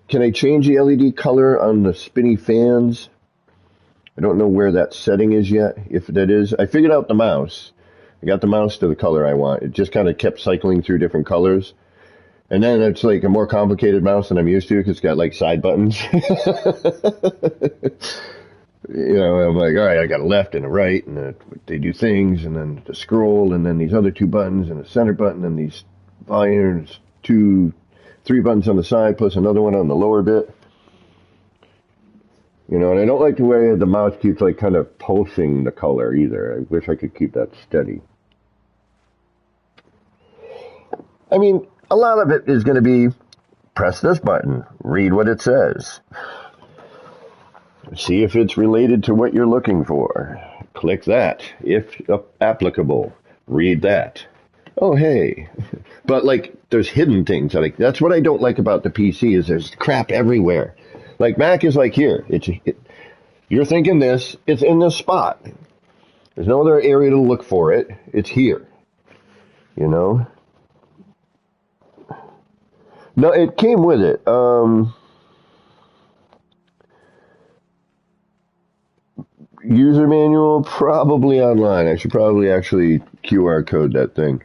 Speaker 1: can I change the LED color on the spinny fans? I don't know where that setting is yet, if that is. I figured out the mouse. I got the mouse to the color I want. It just kind of kept cycling through different colors. And then it's like a more complicated mouse than I'm used to because it's got like side buttons. You know, I'm like, all right, I got a left and a right, and they do things, and then the scroll, and then these other two buttons, and a center button, and these volumes, three buttons on the side, plus another one on the lower bit. You know, and I don't like the way the mouse keeps like kind of pulsing the color either. I wish I could keep that steady. I mean, a lot of it is going to be press this button, read what it says. See if it's related to what you're looking for. Click that, if applicable. Read that. Oh, hey. But, like, there's hidden things. Like, that's what I don't like about the PC is there's crap everywhere. Like, Mac is like here. You're thinking this. It's in this spot. There's no other area to look for it. It's here. You know? No, it came with it. User manual, probably online. I should probably actually QR code that thing.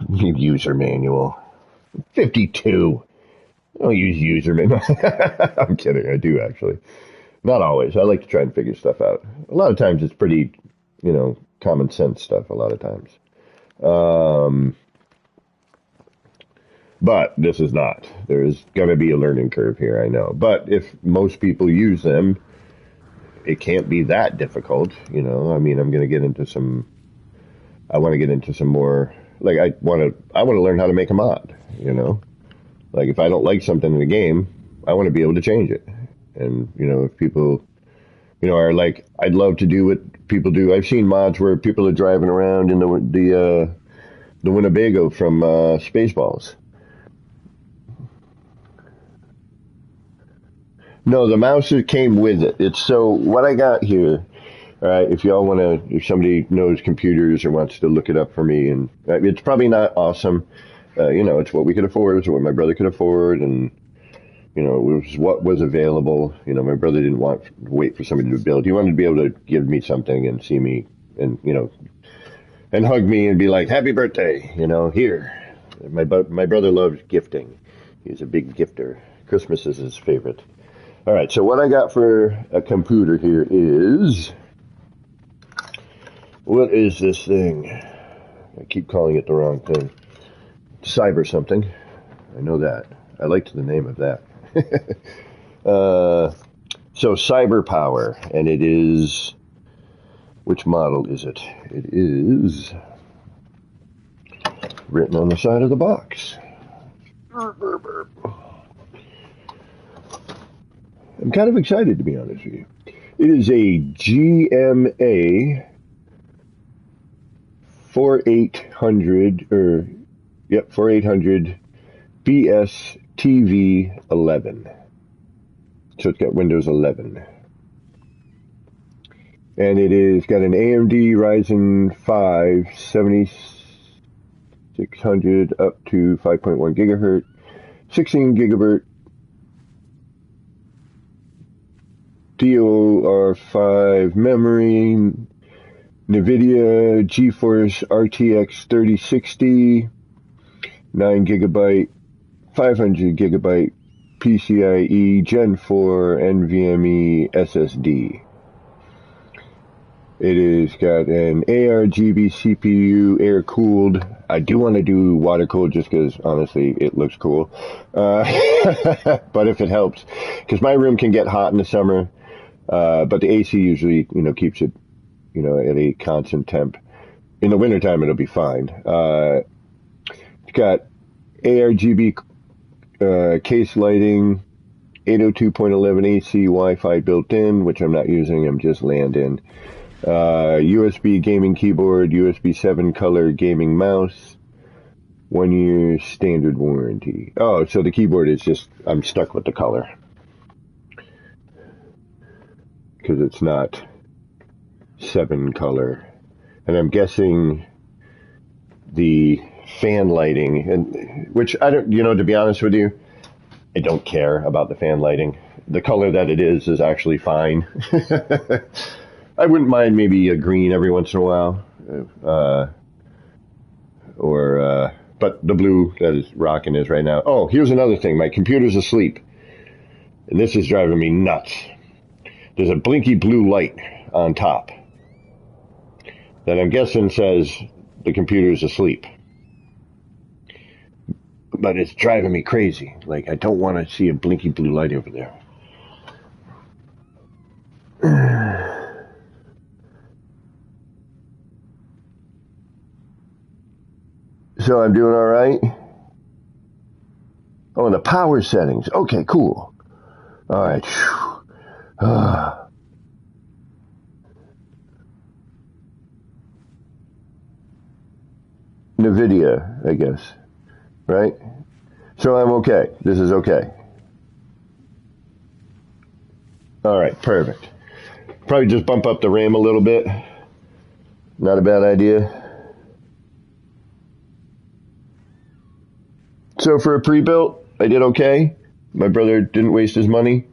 Speaker 1: User manual. 52. I don't use user manual. I'm kidding. I do, actually. Not always. I like to try and figure stuff out. A lot of times it's pretty, common sense stuff a lot of times. But this is not. There's going to be a learning curve here, I know. But if most people use them, it can't be that difficult, I mean, I want to get into some more, like, I want to learn how to make a mod, Like, if I don't like something in the game, I want to be able to change it. And, if people, are like, I'd love to do what people do. I've seen mods where people are driving around in the Winnebago from Spaceballs. No, the mouse came with it. It's so what I got here. All right, if somebody knows computers or wants to look it up for me, and it's probably not awesome. It's what we could afford. It's what my brother could afford, and it was what was available. My brother didn't want to wait for somebody to build. He wanted to be able to give me something and see me, and and hug me and be like, "Happy birthday!" Here. My brother loves gifting. He's a big gifter. Christmas is his favorite. All right, so what I got for a computer here is, what is this thing? I keep calling it the wrong thing. Cyber something. I know that. I liked the name of that. So Cyber Power, and it is, which model is it? It is written on the side of the box. I'm kind of excited, to be honest with you. It is a GMA 4800 BS TV 11. So it's got Windows 11. And it is got an AMD Ryzen 5 7600 up to 5.1 gigahertz, 16 gigabyte DDR5 memory, NVIDIA GeForce RTX 3060, 9 gigabyte, 500 gigabyte PCIe Gen 4 NVMe SSD. It has got an ARGB CPU, air-cooled. I do want to do water-cooled just because, honestly, it looks cool. But if it helps, because my room can get hot in the summer. But the AC usually, keeps it, at a constant temp. In the wintertime, it'll be fine. It's got ARGB case lighting, 802.11 AC Wi-Fi built in, which I'm not using. I'm just landing. USB gaming keyboard, USB 7 color gaming mouse, 1 year standard warranty. Oh, so the keyboard is just, I'm stuck with the color. Because it's not 7 color. And I'm guessing the fan lighting, and which I don't, to be honest with you, I don't care about the fan lighting. The color that it is actually fine. I wouldn't mind maybe a green every once in a while. But the blue that is rocking is right now. Oh, here's another thing. My computer's asleep. And this is driving me nuts. There's a blinky blue light on top that I'm guessing says the computer's asleep. But it's driving me crazy. Like, I don't want to see a blinky blue light over there. So I'm doing all right. Oh, and the power settings. Okay, cool. All right. NVIDIA, I guess. Right? So I'm okay. This is okay. All right, perfect. Probably just bump up the RAM a little bit. Not a bad idea. So for a pre-built, I did okay. My brother didn't waste his money.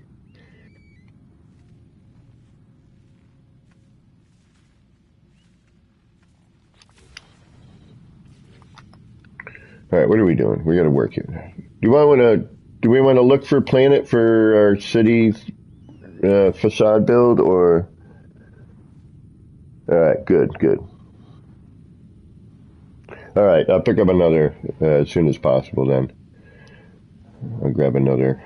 Speaker 1: All right, what are we doing? We got to work here. Do we want to look for planet for our city facade build, or? All right, good. All right, I'll pick up another as soon as possible. Then I'll grab another.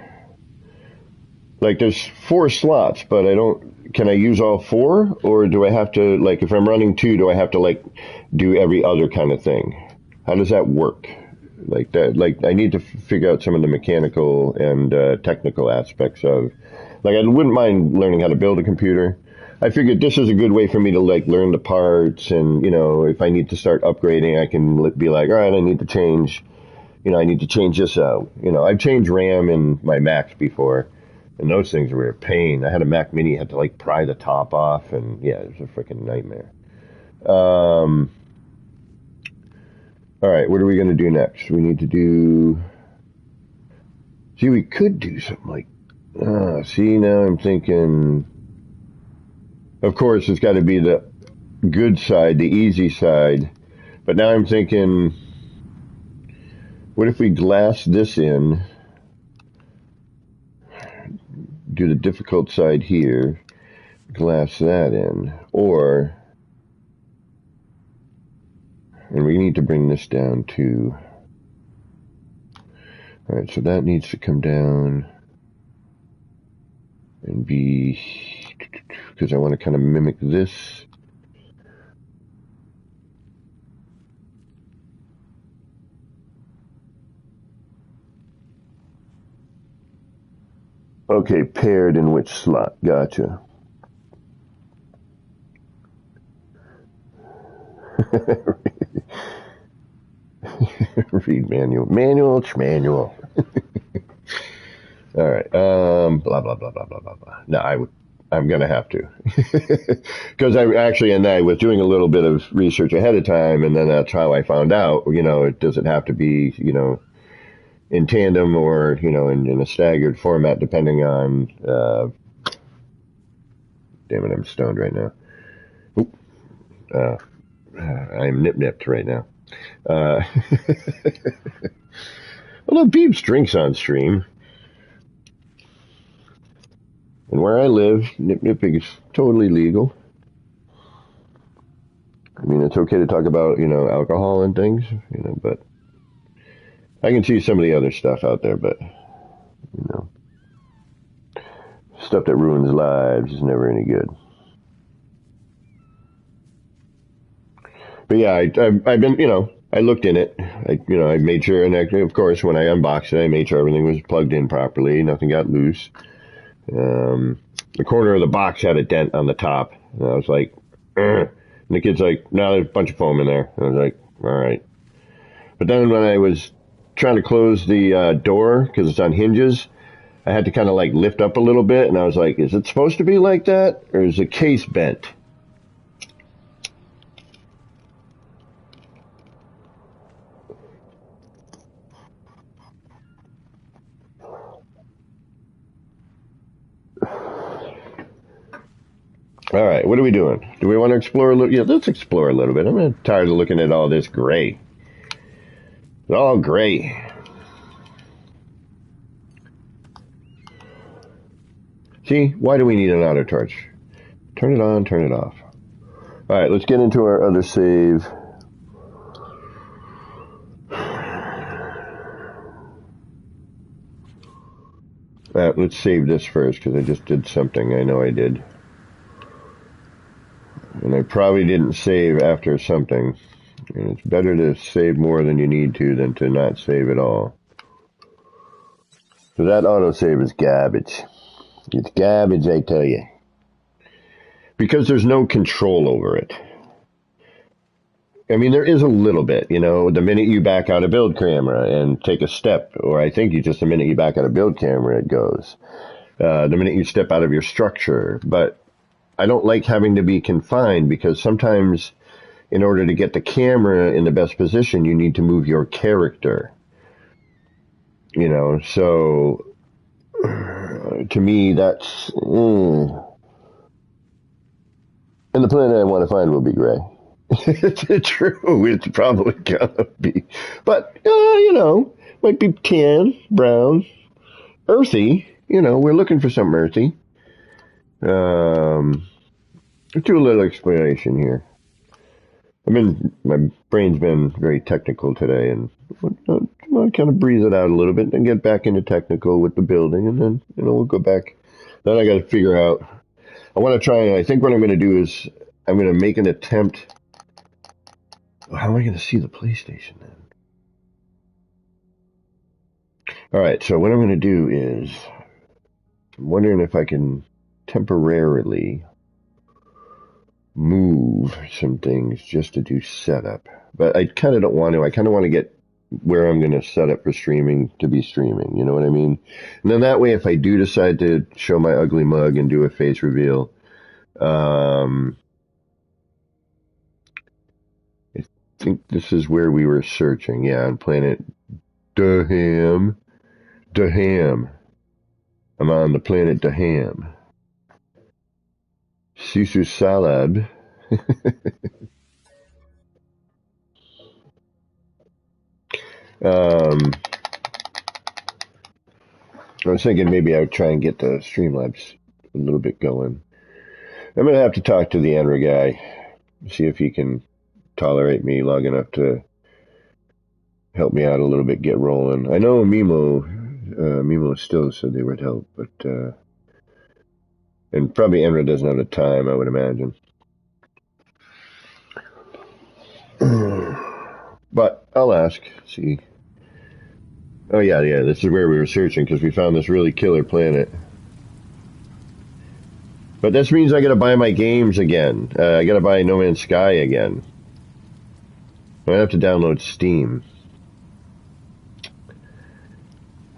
Speaker 1: Like, there's 4 slots, but I don't. Can I use all 4, or do I have to, like, if I'm running 2, do I have to, like, do every other kind of thing? How does that work? Like that, like I need to figure out some of the mechanical and technical aspects of, like, I wouldn't mind learning how to build a computer. I figured this is a good way for me to, like, learn the parts, and if I need to start upgrading, I can be like, all right, I need to change this out. I've changed RAM in my Macs before, and those things were a pain. I had a Mac Mini, had to, like, pry the top off, and yeah, it was a freaking nightmare. All right, what are we going to do next? We need to do... See, we could do something like... see, now I'm thinking... Of course, it's got to be the good side, the easy side. But now I'm thinking... What if we glass this in? Do the difficult side here. Glass that in. Or... And we need to bring this down to... All right, so that needs to come down and be... Because I want to kind of mimic this. Okay, paired in which slot? Gotcha. Read manual. Manual. All right. Blah, blah, blah, blah, blah, blah, blah. No, I'm going to have to. Because I was doing a little bit of research ahead of time, and then that's how I found out, it doesn't have to be, in tandem or, in a staggered format, depending on, damn it, I'm stoned right now. I'm nip-nipped right now. Although Beebs drinks on stream. And where I live, nip-nipping is totally legal. I mean, it's okay to talk about, alcohol and things, but I can see some of the other stuff out there, but, Stuff that ruins lives is never any good. But yeah, I've been, I looked in it. I made sure, and actually, of course, when I unboxed it, I made sure everything was plugged in properly. Nothing got loose. The corner of the box had a dent on the top. And I was like, and the kid's like, no, there's a bunch of foam in there. And I was like, all right. But then when I was trying to close the door, because it's on hinges, I had to kind of like lift up a little bit. And I was like, is it supposed to be like that? Or is the case bent? All right, what are we doing? Do we want to explore a little? Yeah, let's explore a little bit. I'm tired of looking at all this gray. It's all gray. See, why do we need an auto torch? Turn it on, turn it off. All right, let's get into our other save. Let's save this first, because I just did something. I know I did. And I probably didn't save after something. And it's better to save more than you need to than to not save at all. So that autosave is garbage. It's garbage, I tell you. Because there's no control over it. I mean, there is a little bit, the minute you back out of build camera and take a step, or I think just the minute you back out of build camera, it goes. The minute you step out of your structure. But I don't like having to be confined, because sometimes in order to get the camera in the best position, you need to move your character. So to me, that's... And the planet I want to find will be gray. It's true, it's probably gonna be. But, might be tan, brown, earthy. We're looking for something earthy. Let's do a little explanation here. My brain's been very technical today, and I'll kind of breathe it out a little bit and get back into technical with the building, and then, we'll go back. Then I got to figure out, I want to try, I think what I'm going to do is, I'm going to make an attempt. How am I going to see the PlayStation then? All right, so what I'm going to do is, I'm wondering if I can temporarily move some things just to do setup. But I kind of don't want to. I kind of want to get where I'm going to set up for streaming to be streaming. You know what I mean? And then that way, if I do decide to show my ugly mug and do a face reveal, I think this is where we were searching. Yeah, on planet Daham. I'm on the planet Daham. Sisu Salad. I was thinking maybe I would try and get the Streamlabs a little bit going. I'm going to have to talk to the Android guy, see if he can tolerate me long enough to help me out a little bit, get rolling. I know Mimo still said they would help, but and probably Enra doesn't have the time, I would imagine. But I'll ask, see. Oh yeah, this is where we were searching, because we found this really killer planet. But this means I gotta buy my games again. I gotta buy No Man's Sky again. I have to download Steam.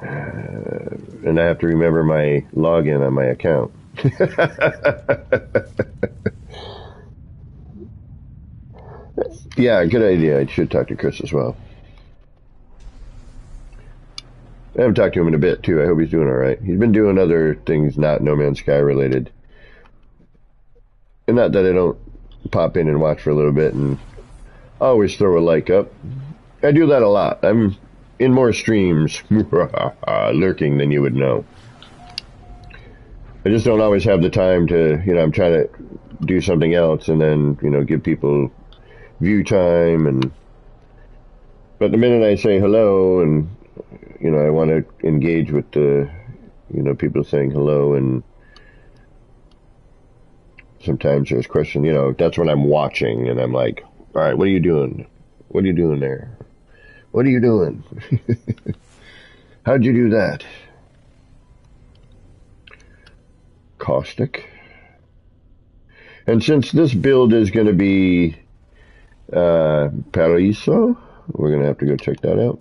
Speaker 1: And I have to remember my login on my account. Yeah, good idea. I should talk to Chris as well. I haven't talked to him in a bit, too. I hope he's doing all right. He's been doing other things not No Man's Sky related. And not that I don't pop in and watch for a little bit and always throw a like up. I do that a lot. I'm in more streams lurking than you would know. I just don't always have the time to, I'm trying to do something else and then, give people view time. But the minute I say hello and, I want to engage with the, people saying hello and sometimes there's question, that's when I'm watching and I'm like, all right, what are you doing? What are you doing there? What are you doing? How'd you do that? Caustic. And since this build is going to be Paraiso, we're going to have to go check that out.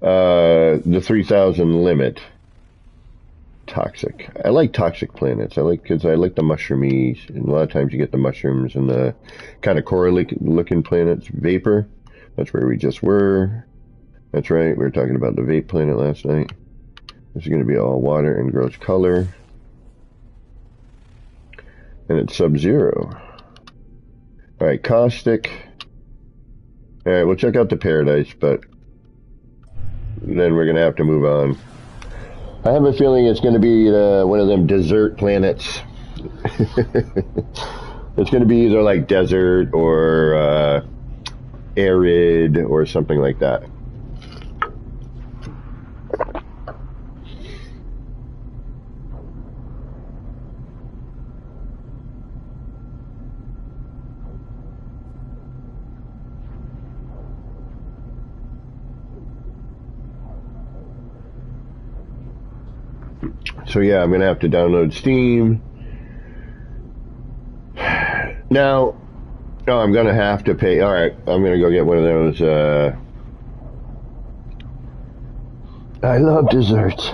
Speaker 1: The 3,000 limit. Toxic. I like toxic planets. Because I like the mushroomy, and a lot of times you get the mushrooms and the kind of coral-looking planets. Vapor. That's where we just were. That's right. We were talking about the vape planet last night. This is going to be all water and gross color. And it's Sub-Zero. Alright, caustic. Alright, we'll check out the Paradise, but then we're going to have to move on. I have a feeling it's going to be one of them desert planets. It's going to be either like desert or arid or something like that. So yeah, I'm going to have to download Steam. Now, I'm going to have to pay. Alright, I'm going to go get one of those. I love desserts.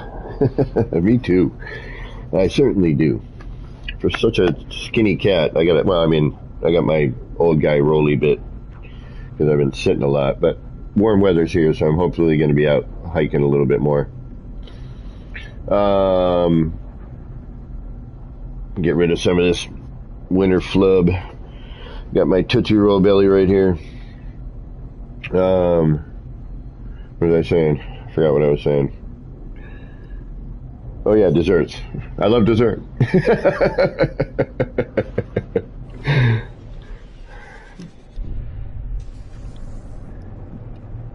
Speaker 1: Me too. I certainly do. For such a skinny cat, I got my old guy Rolly bit. Because I've been sitting a lot. But warm weather's here, so I'm hopefully going to be out hiking a little bit more. Get rid of some of this winter flub. Got my Tootsie Roll belly right here. What was I saying? I forgot what I was saying. Oh yeah, desserts. I love dessert.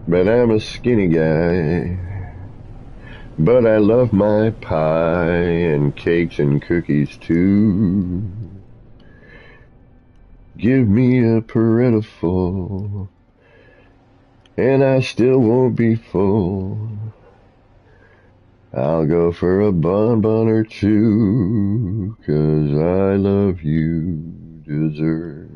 Speaker 1: But I'm a skinny guy. But I love my pie and cakes and cookies too. Give me a Parental and I still won't be full. I'll go for a bonbon or two, 'cause I love you, dessert.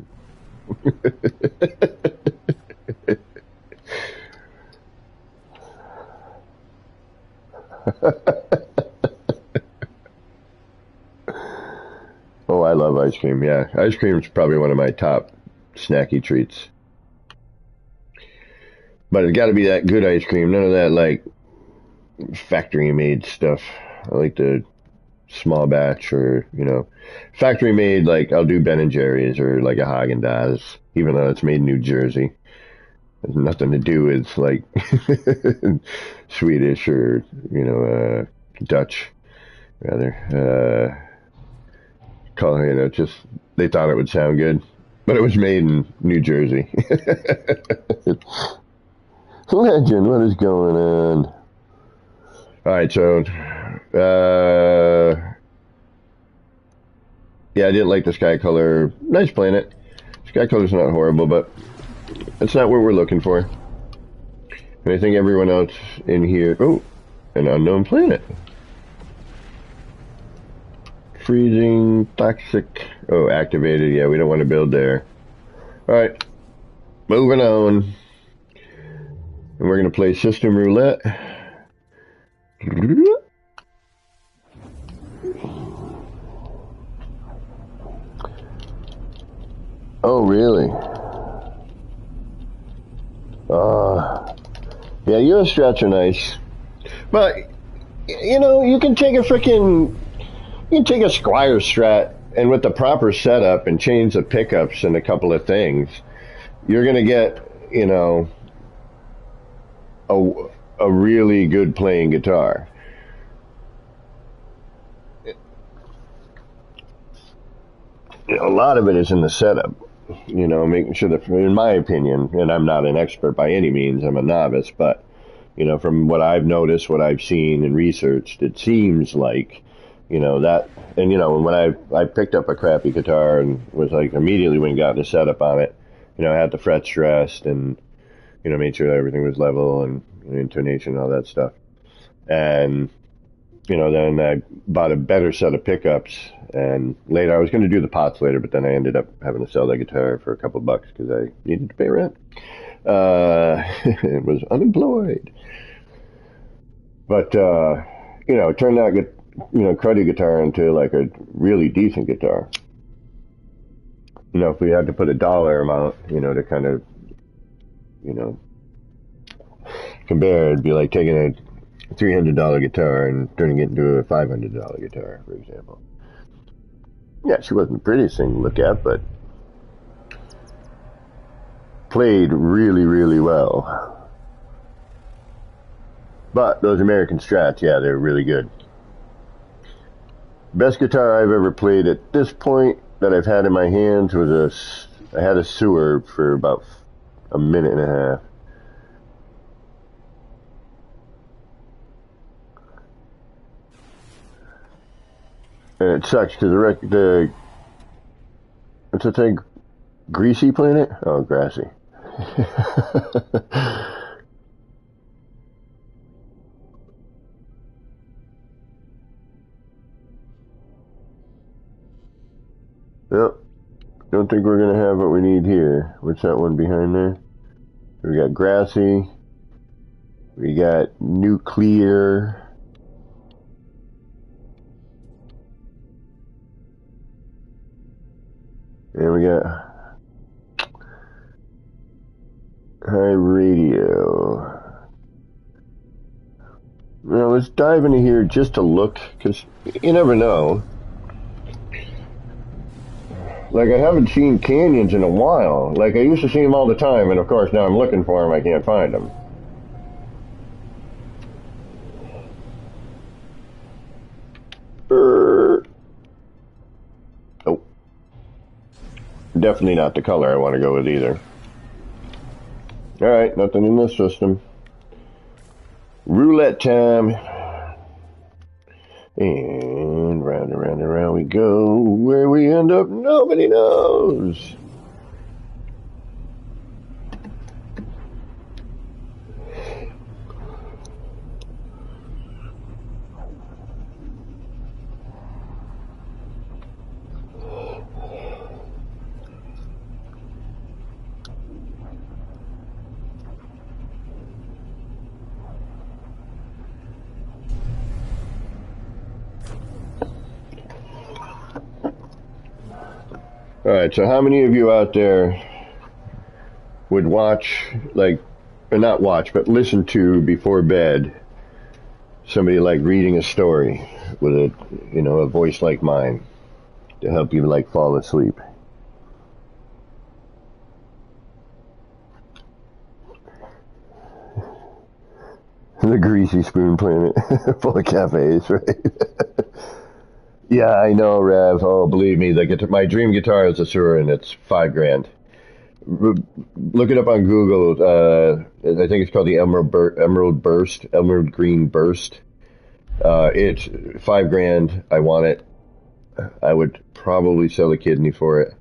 Speaker 1: Oh, I love ice cream. Yeah, ice cream is probably one of my top snacky treats. But it's got to be that good ice cream. None of that like factory made stuff. I like the small batch or factory made. Like I'll do Ben and Jerry's or like a Haagen-Dazs, even though it's made in New Jersey. Has nothing to do with like Swedish or Dutch rather. Just they thought it would sound good, but it was made in New Jersey. Legend, what is going on? All right, so yeah, I didn't like the sky color. Nice planet. Sky color's not horrible, but that's not what we're looking for. And I think everyone else in here... Oh, an unknown planet. Freezing, toxic... Oh, activated. Yeah, we don't want to build there. Alright. Moving on. And we're going to play System Roulette. Oh, really? Yeah, US strats are nice. But, you can take a Squire strat and with the proper setup and change the pickups and a couple of things, you're going to get, a really good playing guitar. A lot of it is in the setup. Making sure that, in my opinion, and I'm not an expert by any means, I'm a novice, but, from what I've noticed, what I've seen and researched, it seems like you know, that, and, you know, when I picked up a crappy guitar and was like, immediately when got the setup on it, you know, I had the frets stressed and, you know, made sure that everything was level and intonation and all that stuff. And, you know, then I bought a better set of pickups, and later I was going to do the pots later, but then I ended up having to sell that guitar for a couple bucks because I needed to pay rent. It was unemployed. But, you know, it turned out, you know, cruddy guitar into like a really decent guitar. You know, if we had to put a dollar amount, you know, to kind of, you know, compare, it'd be like taking a $300 guitar and turning it into a $500 guitar, for example. Yeah, she wasn't the prettiest thing to look at, but played really, really well. But those American Strats, yeah, they're really good. Best guitar I've ever played at this point that I've had in my hands was I had a Sewer for about a minute and a half. And it sucks because what's the thing? Greasy Planet? Oh, Grassy. Yep. Don't think we're going to have what we need here. What's that one behind there? We got Grassy. We got Nuclear. And we got High Radio. Now let's dive into here just to look, because you never know. Like, I haven't seen Canyons in a while. Like, I used to see them all the time, and of course now I'm looking for them, I can't find them. Oh. Definitely not the color I want to go with either. Alright, nothing in this system. Roulette time. And round and round and round we go. Where we end up, nobody knows. Alright, so how many of you out there would watch, like, or not watch, but listen to before bed somebody like reading a story with a, you know, a voice like mine to help you like fall asleep? The Greasy Spoon Planet, full of cafes, right? Yeah, I know, Rev. Oh, believe me, my dream guitar is a Sewer, and it's $5,000. Look it up on Google. I think it's called the Emerald Green Burst. It's $5,000. I want it. I would probably sell a kidney for it.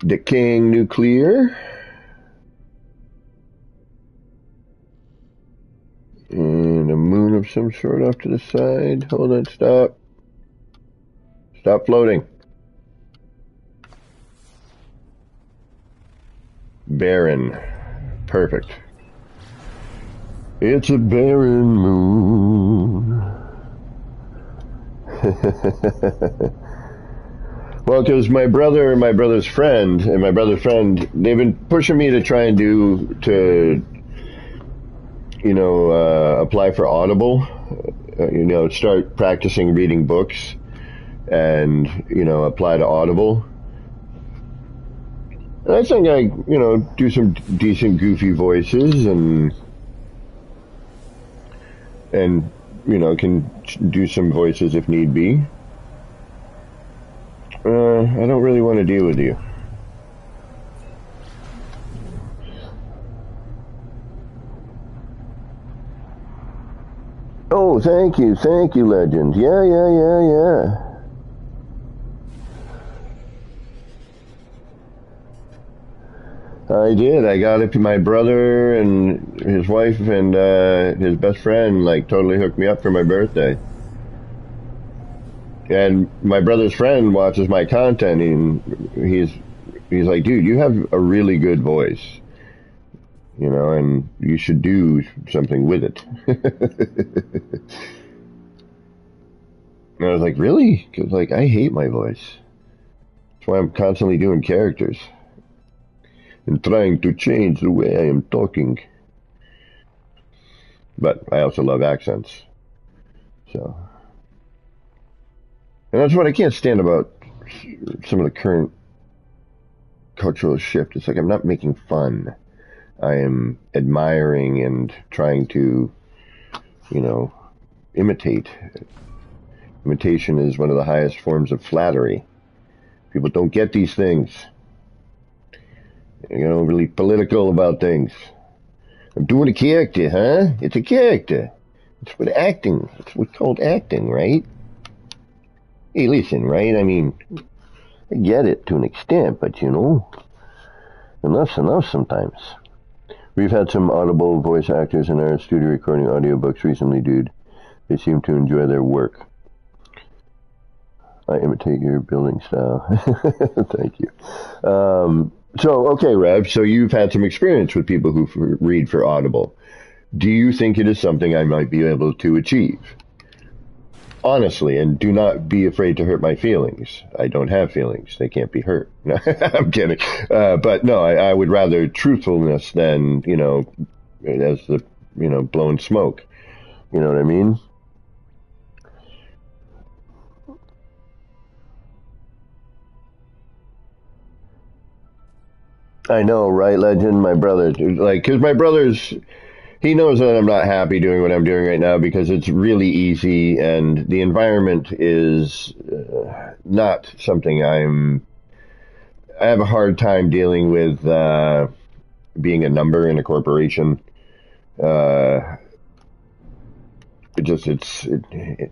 Speaker 1: The King Nuclear. And a moon of some sort off to the side. Hold on, stop. Stop floating. Barren. Perfect. It's a barren moon. Well, because my brother's friend, they've been pushing me to try and apply for Audible, start practicing reading books and, apply to Audible. And I think I, do some decent goofy voices and can do some voices if need be. I don't really want to deal with you. thank you, legend. Yeah. I did. I got it to my brother and his wife and his best friend, like, totally hooked me up for my birthday. And my brother's friend watches my content, and he's like, dude, you have a really good voice, you know, and you should do something with it. And I was like, really? Because, like, I hate my voice. That's why I'm constantly doing characters and trying to change the way I am talking. But I also love accents. So, and that's what I can't stand about some of the current cultural shift. It's like I'm not making fun. I am admiring and trying to, you know, imitate. Imitation is one of the highest forms of flattery. People don't get these things. You know, really political about things. I'm doing a character, huh? It's a character. It's what acting. It's what's called acting, right? Hey, listen, right? I mean, I get it to an extent, but you know, enough's enough sometimes. We've had some Audible voice actors in our studio recording audiobooks recently, dude. They seem to enjoy their work. I imitate your building style. Thank you. So, okay, Rev, so you've had some experience with people who read for Audible. Do you think it is something I might be able to achieve? Honestly, and do not be afraid to hurt my feelings. I don't have feelings. They can't be hurt. I'm kidding. But no, I would rather truthfulness than, you know, as the, you know, blown smoke. You know what I mean? I know, right, legend? My brother, like, because my brother's, he knows that I'm not happy doing what I'm doing right now because it's really easy and the environment is not something I have a hard time dealing with being a number in a corporation. It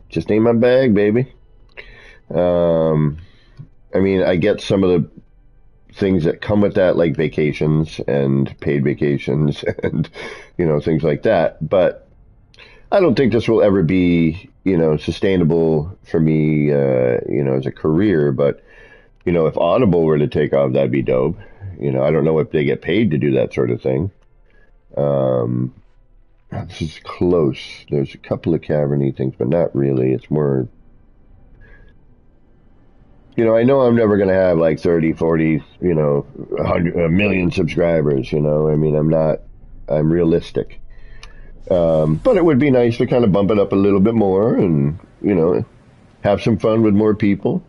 Speaker 1: just ain't my bag, baby. I mean, I get some of the things that come with that, like vacations and paid vacations and, you know, things like that. But I don't think this will ever be, you know, sustainable for me, you know, as a career. But, you know, if Audible were to take off, that'd be dope. You know, I don't know if they get paid to do that sort of thing. This is close. There's a couple of caverny things, but not really. It's more, you know, I know I'm never going to have like 30, 40, you know, 100, a million subscribers, you know. I mean, I'm realistic. But it would be nice to kind of bump it up a little bit more and, you know, have some fun with more people.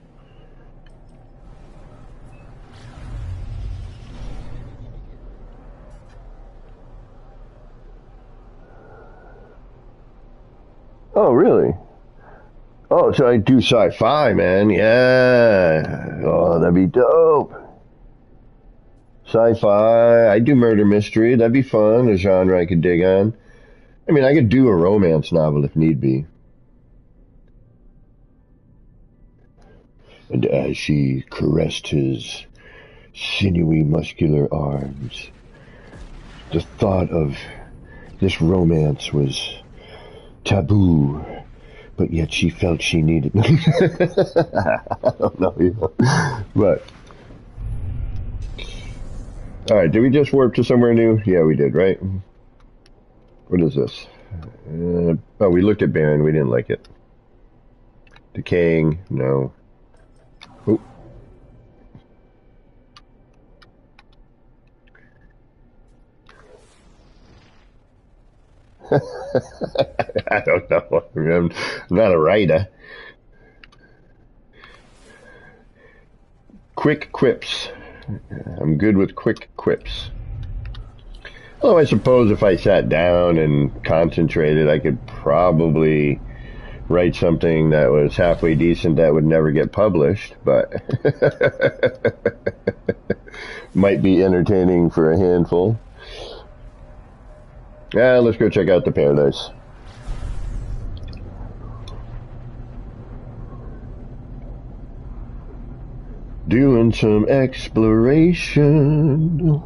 Speaker 1: Oh, really? Oh, so I do sci-fi, man. Yeah. Oh, that'd be dope. Sci-fi. I do murder mystery. That'd be fun. A genre I could dig on. I mean, I could do a romance novel if need be. And as she caressed his sinewy, muscular arms, the thought of this romance was taboo, but yet she felt she needed. I don't know, you know. But all right, did we just warp to somewhere new? Yeah, we did, right? What is this? Oh, we looked at Baron. We didn't like it. Decaying. No. Oh. I don't know. I'm not a writer. Quick quips. I'm good with quick quips. Although I suppose if I sat down and concentrated, I could probably write something that was halfway decent that would never get published, but might be entertaining for a handful. Yeah, let's go check out the paradise. Doing some exploration.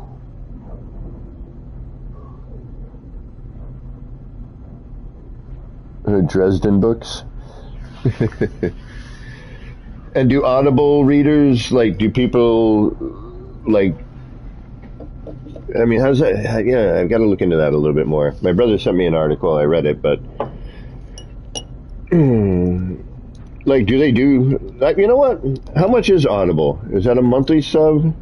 Speaker 1: Dresden books. And do Audible readers, like, do people, like, I mean, how's that? Yeah, I've got to look into that a little bit more. My brother sent me an article, I read it, but, like, do they do, like, you know what? How much is Audible? Is that a monthly sub?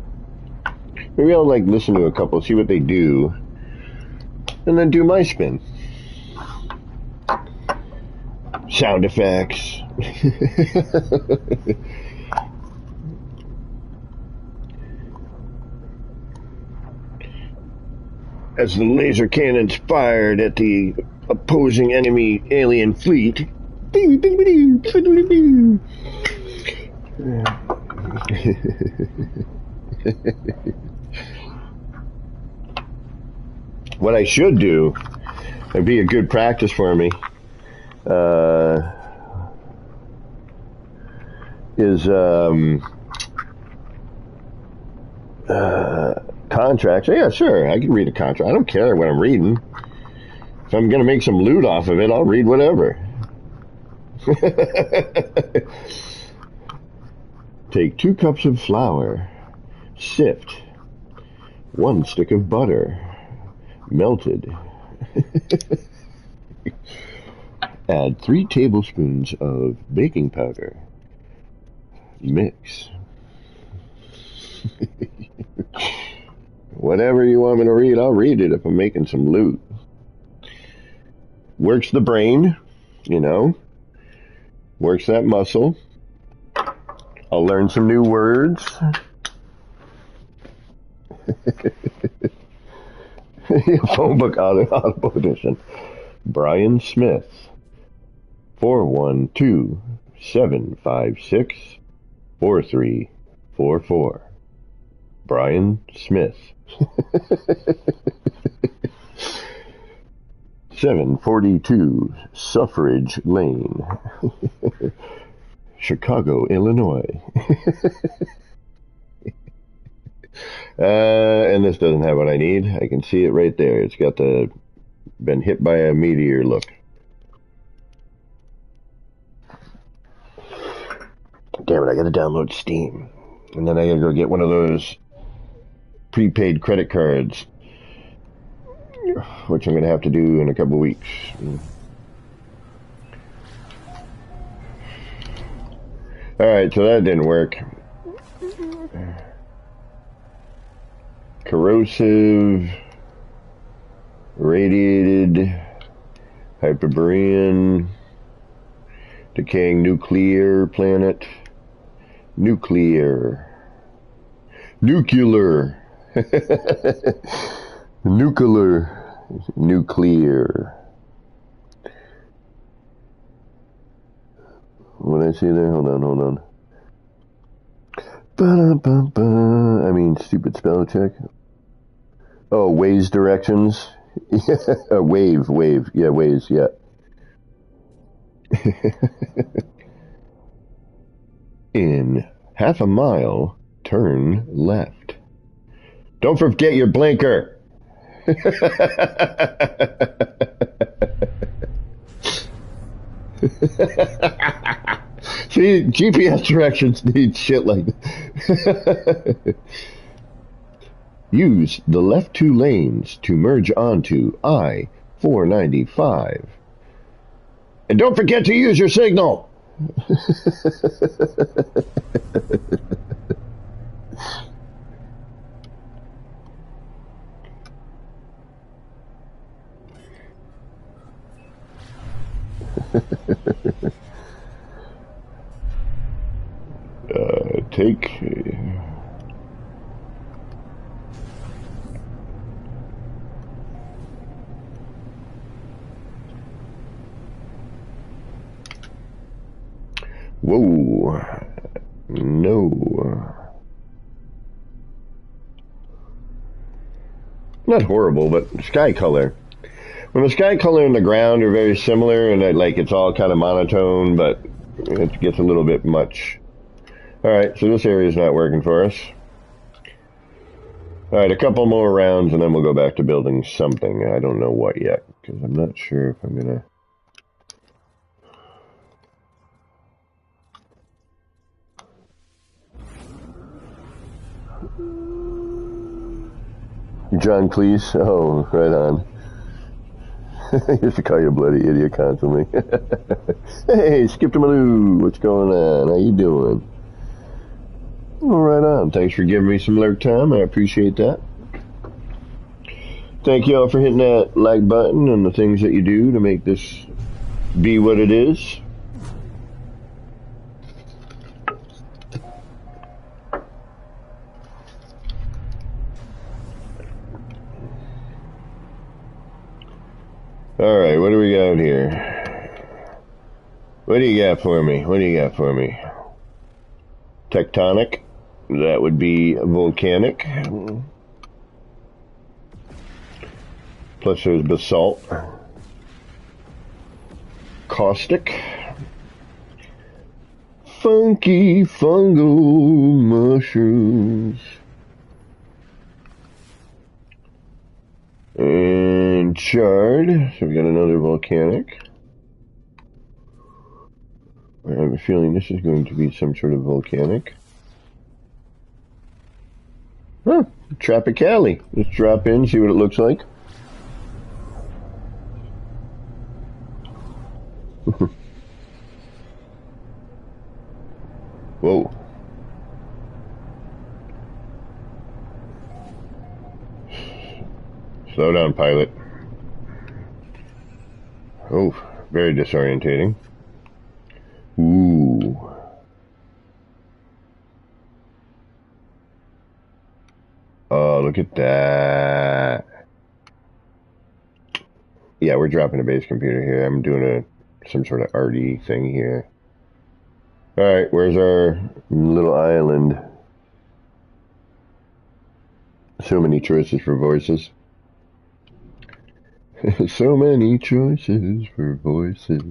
Speaker 1: Maybe I'll, like, listen to a couple, see what they do, and then do my spin. Sound effects. As the laser cannons fired at the opposing enemy alien fleet. What I should do, it'd be a good practice for me, is contracts. Yeah, sure, I can read a contract. I don't care what I'm reading. If I'm gonna make some loot off of it, I'll read whatever. Take 2 cups of flour, sift 1 stick of butter, melted. Add 3 tablespoons of baking powder. Mix. Whatever you want me to read, I'll read it if I'm making some loot. Works the brain, you know. Works that muscle. I'll learn some new words. Phone book Audible edition. Brian Smith. 412-756-4344. Brian Smith. 742 Suffrage Lane, Chicago, Illinois. And this doesn't have what I need. I can see it right there. It's got the been hit by a meteor look. Damn it, I gotta download Steam. And then I gotta go get one of those prepaid credit cards, which I'm gonna have to do in a couple of weeks. Alright, so that didn't work. Corrosive, radiated, Hyperborean, decaying nuclear planet, nuclear, nuclear, nuclear. What did I see there? Hold on. I mean, stupid spell check. Oh, Waze directions. Wave. Yeah, Waze, yeah. In half a mile, turn left. Don't forget your blinker. See, GPS directions need shit like that. Use the left 2 lanes to merge onto I-495. And don't forget to use your signal. Take whoa, no, not horrible, but sky color. When the sky color and the ground are very similar, and like it's all kind of monotone, but it gets a little bit much. Alright, so this area is not working for us. Alright, a couple more rounds and then we'll go back to building something. I don't know what yet, because I'm not sure if I'm gonna... John Cleese? Oh, right on. I used to call you a bloody idiot constantly. Hey, Skip to Maloo, what's going on? How you doing? Well, right on. Thanks for giving me some lurk time. I appreciate that. Thank you all for hitting that like button and the things that you do to make this be what it is. Alright, what do we got here? What do you got for me? What do you got for me? Tectonic. That would be volcanic. Plus there's basalt. Caustic. Funky fungal mushrooms. And charred. So we got another volcanic. I have a feeling this is going to be some sort of volcanic. Huh, Tropicali. Let's drop in, see what it looks like. Whoa. Slow down, pilot. Oh, very disorientating. Ooh. Oh, look at that. Yeah, we're dropping a base computer here. I'm doing some sort of arty thing here. Alright, where's our little island? So many choices for voices. So many choices for voices.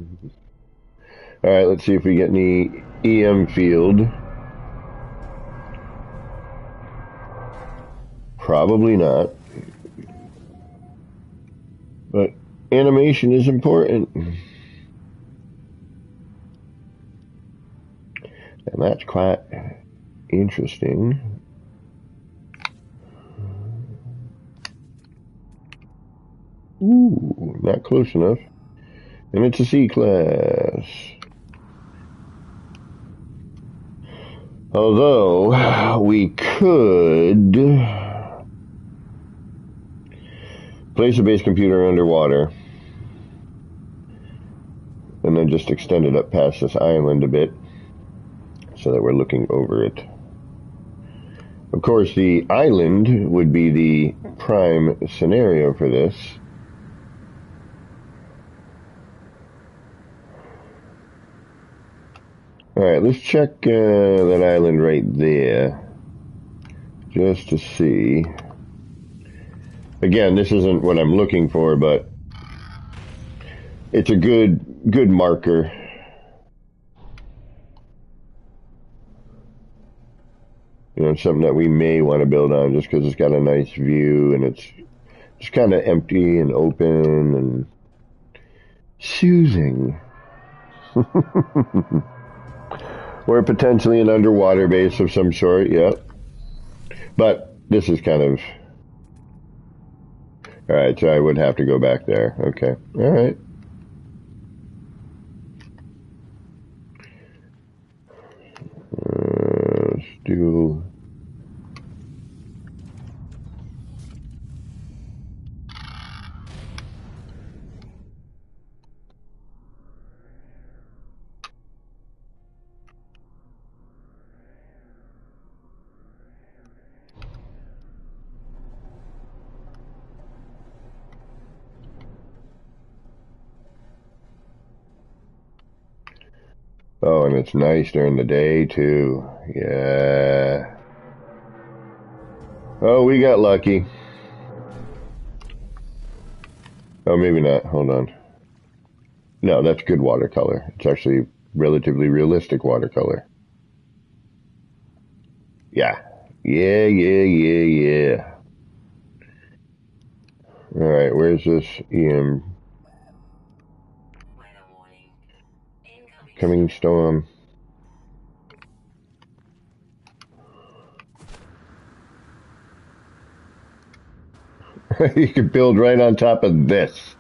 Speaker 1: Alright, let's see if we get any EM field. Probably not. But animation is important. And that's quite interesting. Ooh, not close enough. And it's a C-class. Although, we could place a base computer underwater and then just extend it up past this island a bit so that we're looking over it. Of course, the island would be the prime scenario for this. Alright, let's check that island right there, just to see. Again, this isn't what I'm looking for, but it's a good marker. You know, something that we may want to build on just because it's got a nice view and it's just kind of empty and open and soothing. Or potentially an underwater base of some sort, yep. But this is kind of... Alright, so I would have to go back there. Okay, alright. Let's do... Oh, and it's nice during the day, too. Yeah. Oh, we got lucky. Oh, maybe not. Hold on. No, that's good watercolor. It's actually relatively realistic watercolor. Yeah. Yeah, yeah, yeah, yeah. Alright, where's this EM? Coming storm. You could build right on top of this.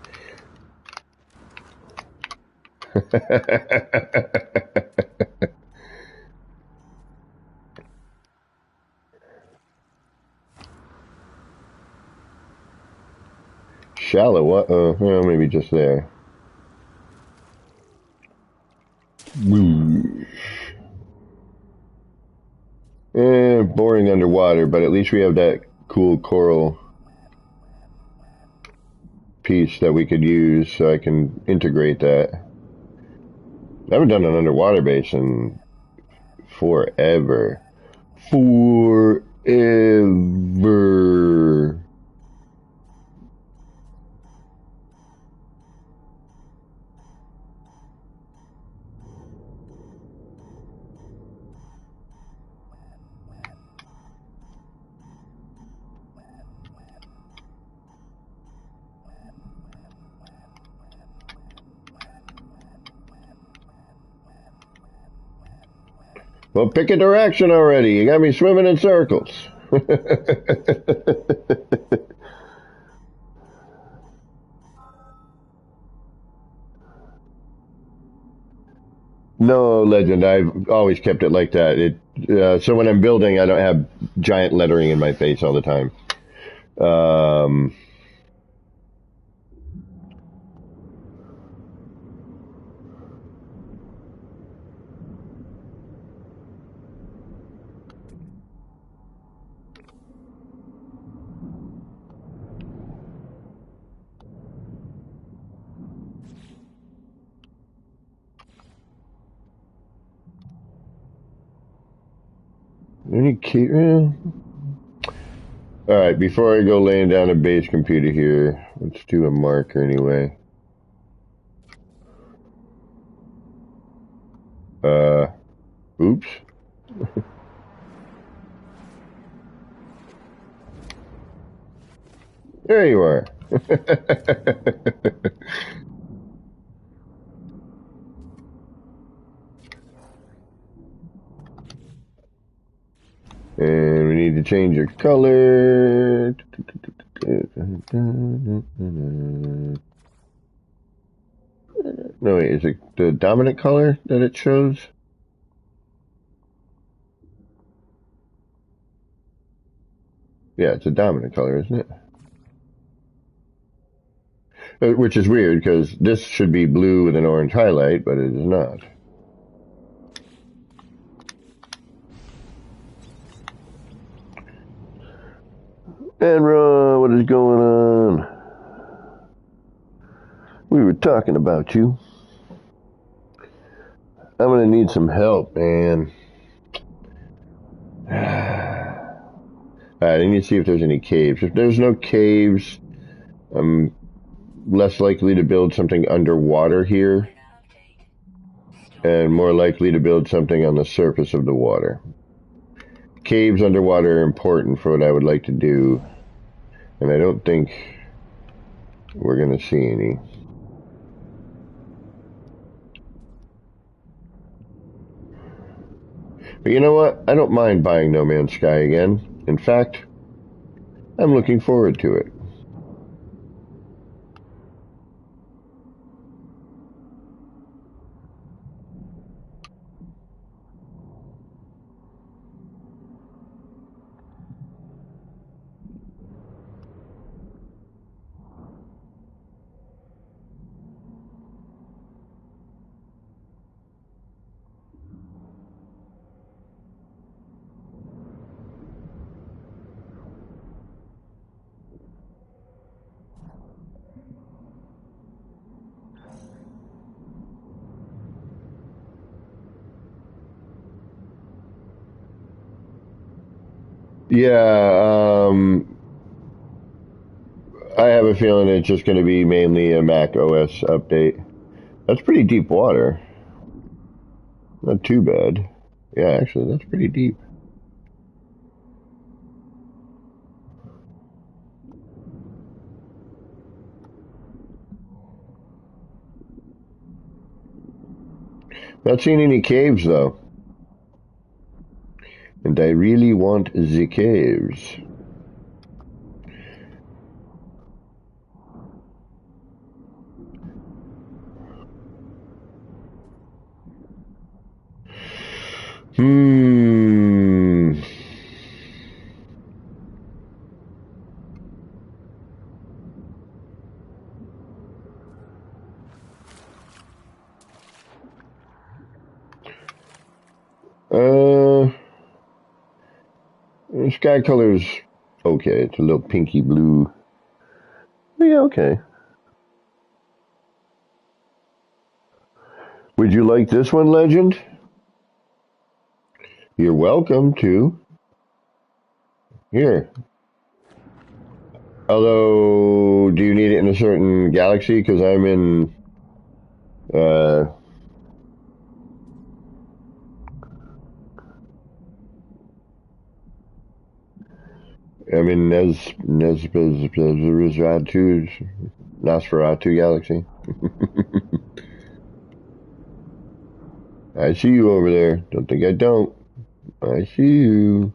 Speaker 1: Shallow, what? Well, maybe just there. Boring underwater, but at least we have that cool coral piece that we could use, so I can integrate that. I haven't done an underwater base in forever. Forever. Well, pick a direction already. You got me swimming in circles. No, Legend. I've always kept it like that. So when I'm building, I don't have giant lettering in my face all the time. Um, any key? All right, before I go laying down a base computer here, let's do a marker anyway. Oops. There you are. And we need to change your color. No, wait, is it the dominant color that it shows? Yeah, it's a dominant color, isn't it? Which is weird, because this should be blue with an orange highlight, but it is not. Enra, what is going on? We were talking about you. I'm gonna need some help, man. Alright, I need to see if there's any caves. If there's no caves, I'm less likely to build something underwater here, and more likely to build something on the surface of the water. Caves underwater are important for what I would like to do, and I don't think we're gonna see any. But you know what? I don't mind buying No Man's Sky again. In fact, I'm looking forward to it. Yeah, I have a feeling it's just going to be mainly a Mac OS update. That's pretty deep water. Not too bad. Yeah, actually, that's pretty deep. Not seen any caves, though. And I really want the caves. The sky color's okay. It's a little pinky blue. Yeah, okay. Would you like this one, Legend? You're welcome to. Here. Although, do you need it in a certain galaxy? Because I'm in, I'm in Nosferatu galaxy. I see you over there. Don't think I don't. I see you.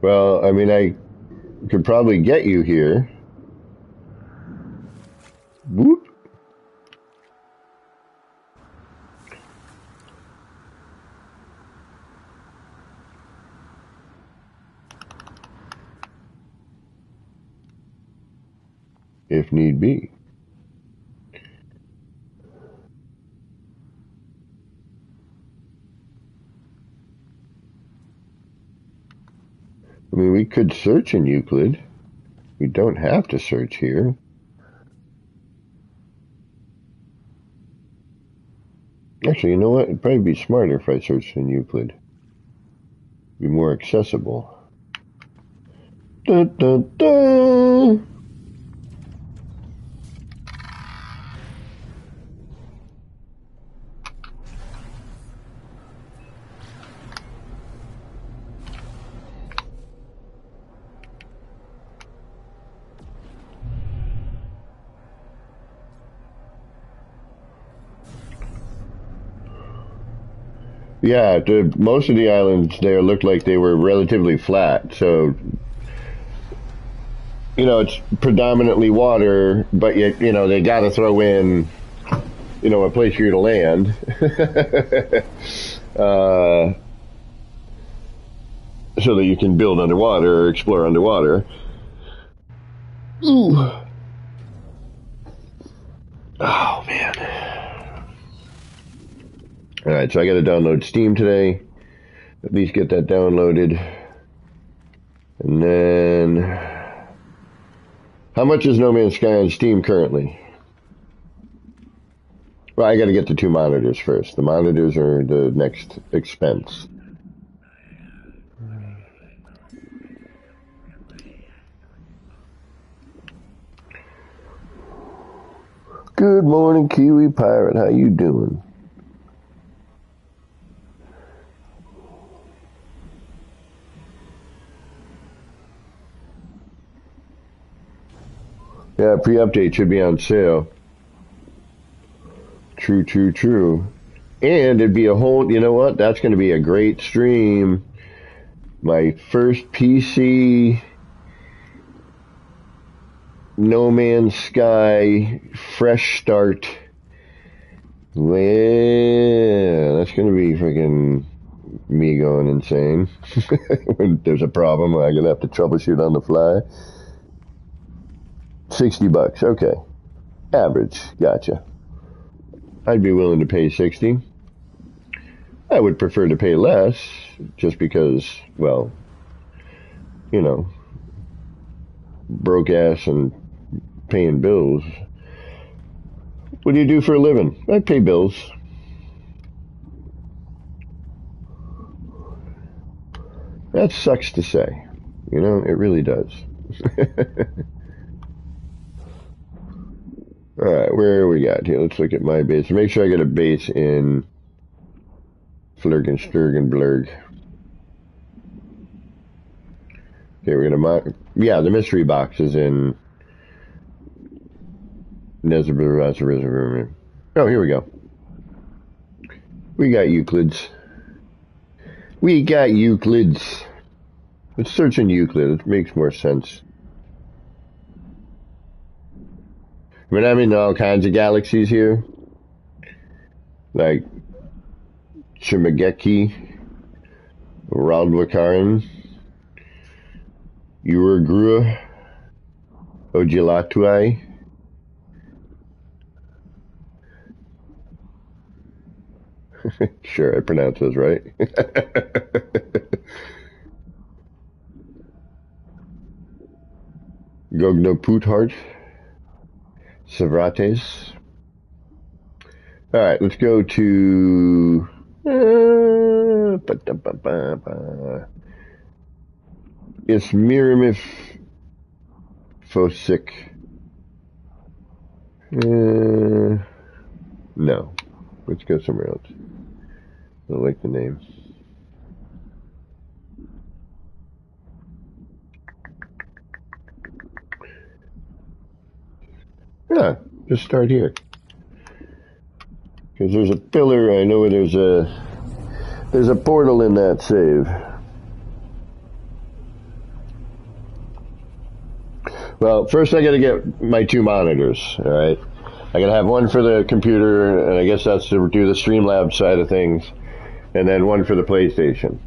Speaker 1: Well, I mean, I could probably get you here. Whoop. If need be. I mean, we could search in Euclid. We don't have to search here. Actually, you know what? It'd probably be smarter if I searched in Euclid. Be more accessible. Dun, dun, dun. Yeah, most of the islands there looked like they were relatively flat. So, you know, it's predominantly water, but yet, you know, they got to throw in, you know, a place for you to land. So that you can build underwater or explore underwater. Ooh. Oh, man. All right, so I got to download Steam today. At least get that downloaded. And then, how much is No Man's Sky on Steam currently? Well, I got to get the 2 monitors first. The monitors are the next expense. Good morning, Kiwi Pirate. How you doing? Yeah, pre-update should be on sale. True, true, true. And it'd be a whole, you know what? That's going to be a great stream. My first PC No Man's Sky fresh start. Yeah, that's going to be freaking me going insane. When there's a problem, I'm going to have to troubleshoot on the fly. $60, okay. Average, gotcha. I'd be willing to pay 60. I would prefer to pay less, just because, well, you know, broke ass and paying bills. What do you do for a living? I pay bills. That sucks to say. You know, it really does. Alright, where we got here? Let's look at my base. Make sure I get a base in Flurgen, Sturgen, Blurg. Okay, we're gonna yeah, the mystery box is in Nezabur. Oh, here we go. We got Euclids. We got Euclids. Let's search in Euclid. It makes more sense. I mean, I'm in all kinds of galaxies here. Like Chimageki, Raldwakaran, Urugrua, Ojilatuai. Sure, I pronounced those right. Gognoputhart, Savrates. Alright, let's go to... Ismirimif Fosik. No. Let's go somewhere else. I don't like the name. Yeah, just start here. Because there's a pillar, I know there's a portal in that save. Well, first I gotta get my 2 monitors, alright? I gotta have one for the computer, and I guess that's to do the Streamlabs side of things, and then one for the PlayStation.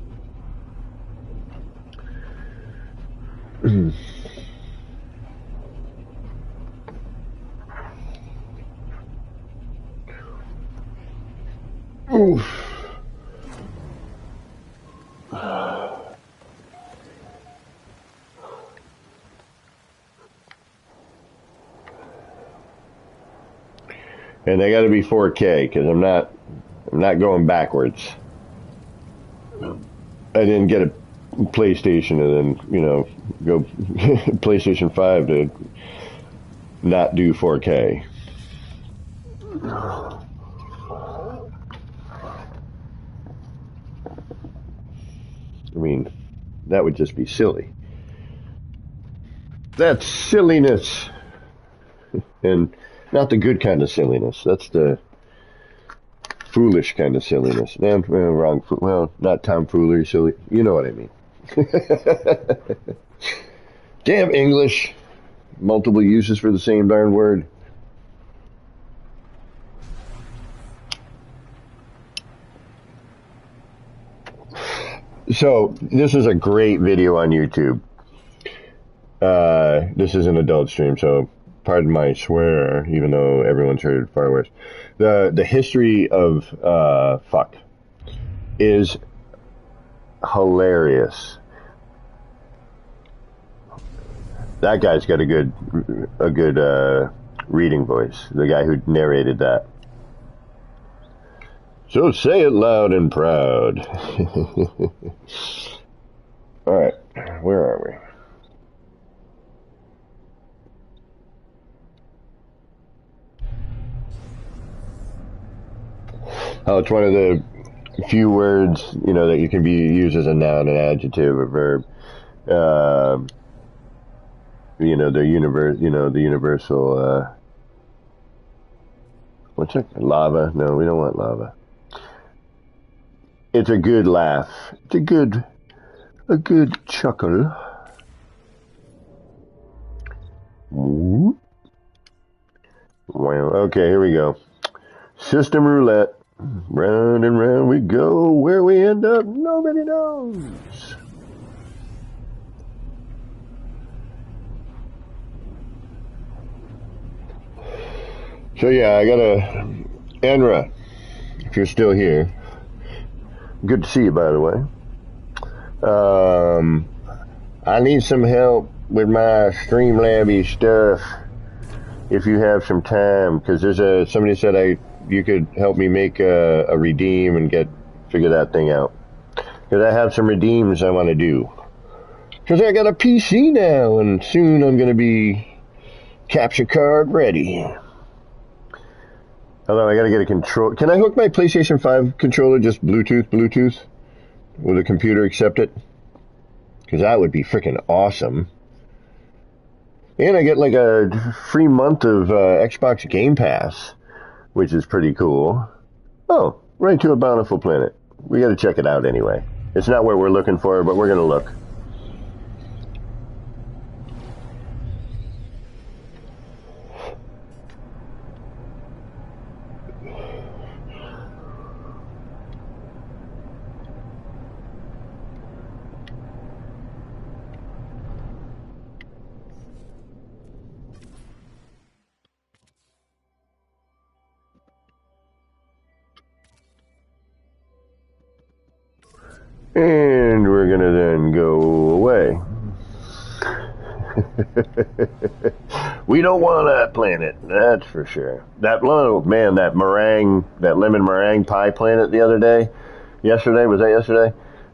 Speaker 1: Oof. And they got to be 4K because I'm not going backwards. I didn't get a PlayStation and then go PlayStation 5 to not do 4K. I mean, that would just be silly. That's silliness. And not the good kind of silliness. That's the foolish kind of silliness. Wrong. Well, not tomfoolery, silly. You know what I mean. Damn English. Multiple uses for the same darn word. So, this is a great video on YouTube. This is an adult stream, so pardon my swear, even though everyone's heard it far worse. The history of fuck is hilarious. That guy's got a good reading voice. The guy who narrated that. So say it loud and proud. All right, where are we? Oh, it's one of the few words, that you can be used as a noun, an adjective, a verb. The universal, what's it? Lava? No, we don't want lava. It's a good laugh. It's a good chuckle. Well, okay, here we go. System roulette. Round and round we go. Where we end up, nobody knows. So yeah, I got a Enra. If you're still here, good to see you, by the way. I need some help with my Streamlabby stuff. If you have some time, because there's somebody said you could help me make a redeem and figure that thing out. Because I have some redeems I want to do. Because I got a PC now, and soon I'm going to be capture card ready. Although I gotta get a control. Can I hook my PlayStation 5 controller just Bluetooth? Will the computer accept it? Because that would be freaking awesome. And I get like a free month of Xbox Game Pass, which is pretty cool. Oh, right to a bountiful planet. We gotta check it out anyway. It's not what we're looking for, but we're gonna look. And we're gonna then go away. We don't want that planet, that's for sure. That man, that lemon meringue pie planet the other day. Was that yesterday?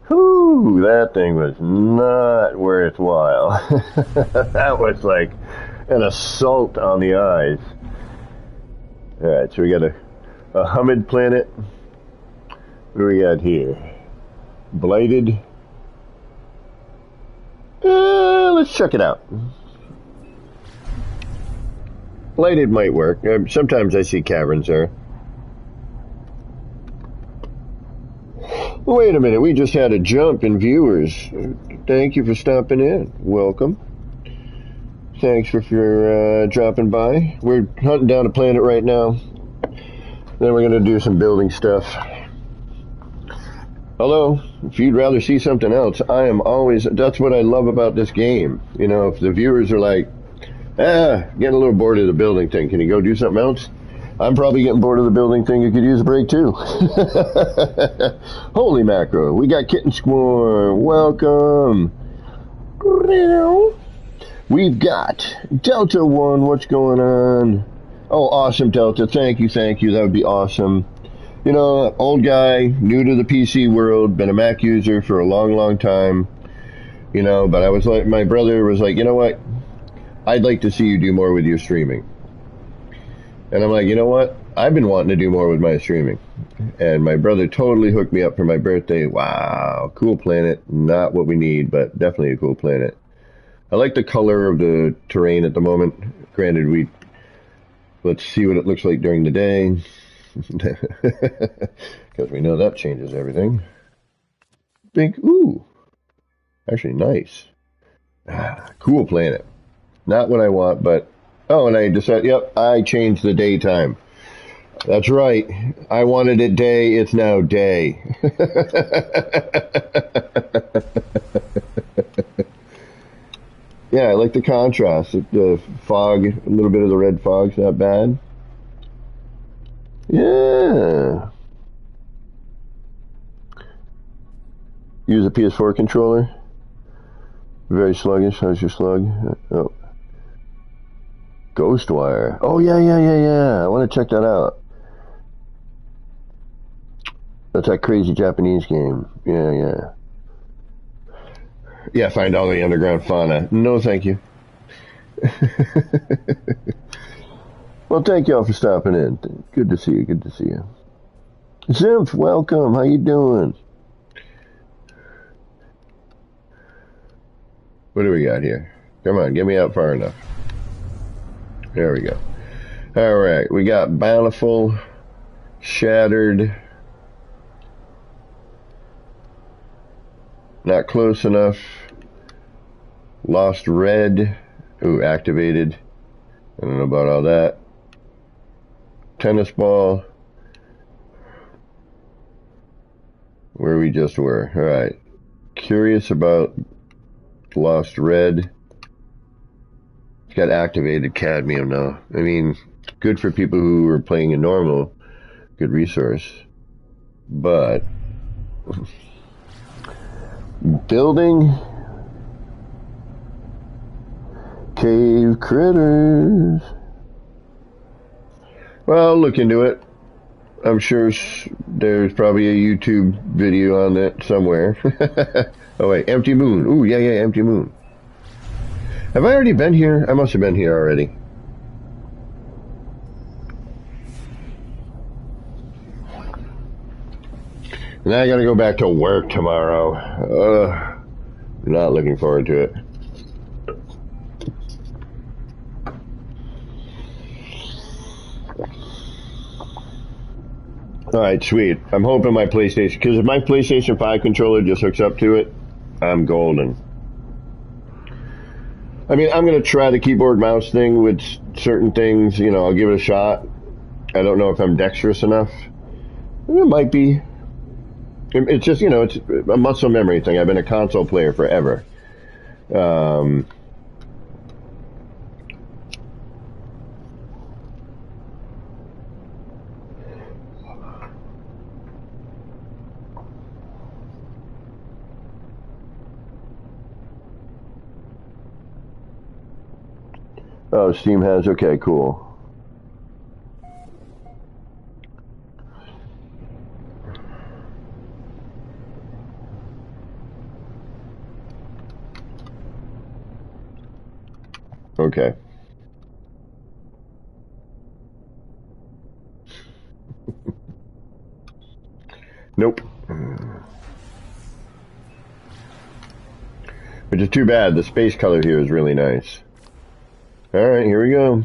Speaker 1: Whew, that thing was not worthwhile. That was like an assault on the eyes. Alright, so we got a humid planet. What do we got here? Blighted. Let's check it out. Blighted might work. Sometimes I see caverns there. Wait a minute, we just had a jump in viewers. Thank you for stopping in. Welcome. Thanks for dropping by. We're hunting down a planet right now. Then we're going to do some building stuff. Although, if you'd rather see something else, that's what I love about this game. You know, if the viewers are like, getting a little bored of the building thing, can you go do something else? I'm probably getting bored of the building thing. You could use a break too. Holy macro. We got Kitten Squirm. Welcome. We've got Delta 1. What's going on? Oh, awesome, Delta. Thank you. That would be awesome. You know, old guy, new to the PC world, been a Mac user for a long, long time. You know, but I was like, my brother was like, you know what? I'd like to see you do more with your streaming. And I'm like, you know what? I've been wanting to do more with my streaming. And my brother totally hooked me up for my birthday. Wow, cool planet. Not what we need, but definitely a cool planet. I like the color of the terrain at the moment. Granted, let's see what it looks like during the day. Because we know that changes everything. Ooh, actually nice. Cool planet. Not what I want, but, and I decided, I changed the daytime. That's right. I wanted it day, it's now day. Yeah, I like the contrast. The fog, a little bit of the red fog's not bad. Yeah. Use a PS4 controller. Very sluggish. How's your slug? Oh. Ghostwire. Oh, yeah. I want to check that out. That's that crazy Japanese game. Yeah. Yeah, find all the underground fauna. No, thank you. Well, thank y'all for stopping in. Good to see you. Zimph, welcome. How you doing? What do we got here? Come on, get me out far enough. There we go. All right, we got Bountiful, Shattered, Not Close Enough, Lost Red, ooh, Activated, I don't know about all that, Tennis Ball, where we just were. All right, curious about Lost Red. It's got Activated Cadmium now. I mean, good for people who are playing in normal, good resource, but building cave critters. Well, look into it. I'm sure there's probably a YouTube video on that somewhere. Oh wait, Empty Moon. Ooh, yeah, Empty Moon. Have I already been here? I must have been here already. And then I gotta go back to work tomorrow. Not looking forward to it. Alright, sweet. I'm hoping my PlayStation, because if my PlayStation 5 controller just hooks up to it, I'm golden. I mean, I'm going to try the keyboard mouse thing with certain things. You know, I'll give it a shot. I don't know if I'm dexterous enough. It might be. It's just, you know, it's a muscle memory thing. I've been a console player forever. Oh, Steam has, okay, cool. Okay. Nope. Which is too bad. The space color here is really nice. Alright, here we go.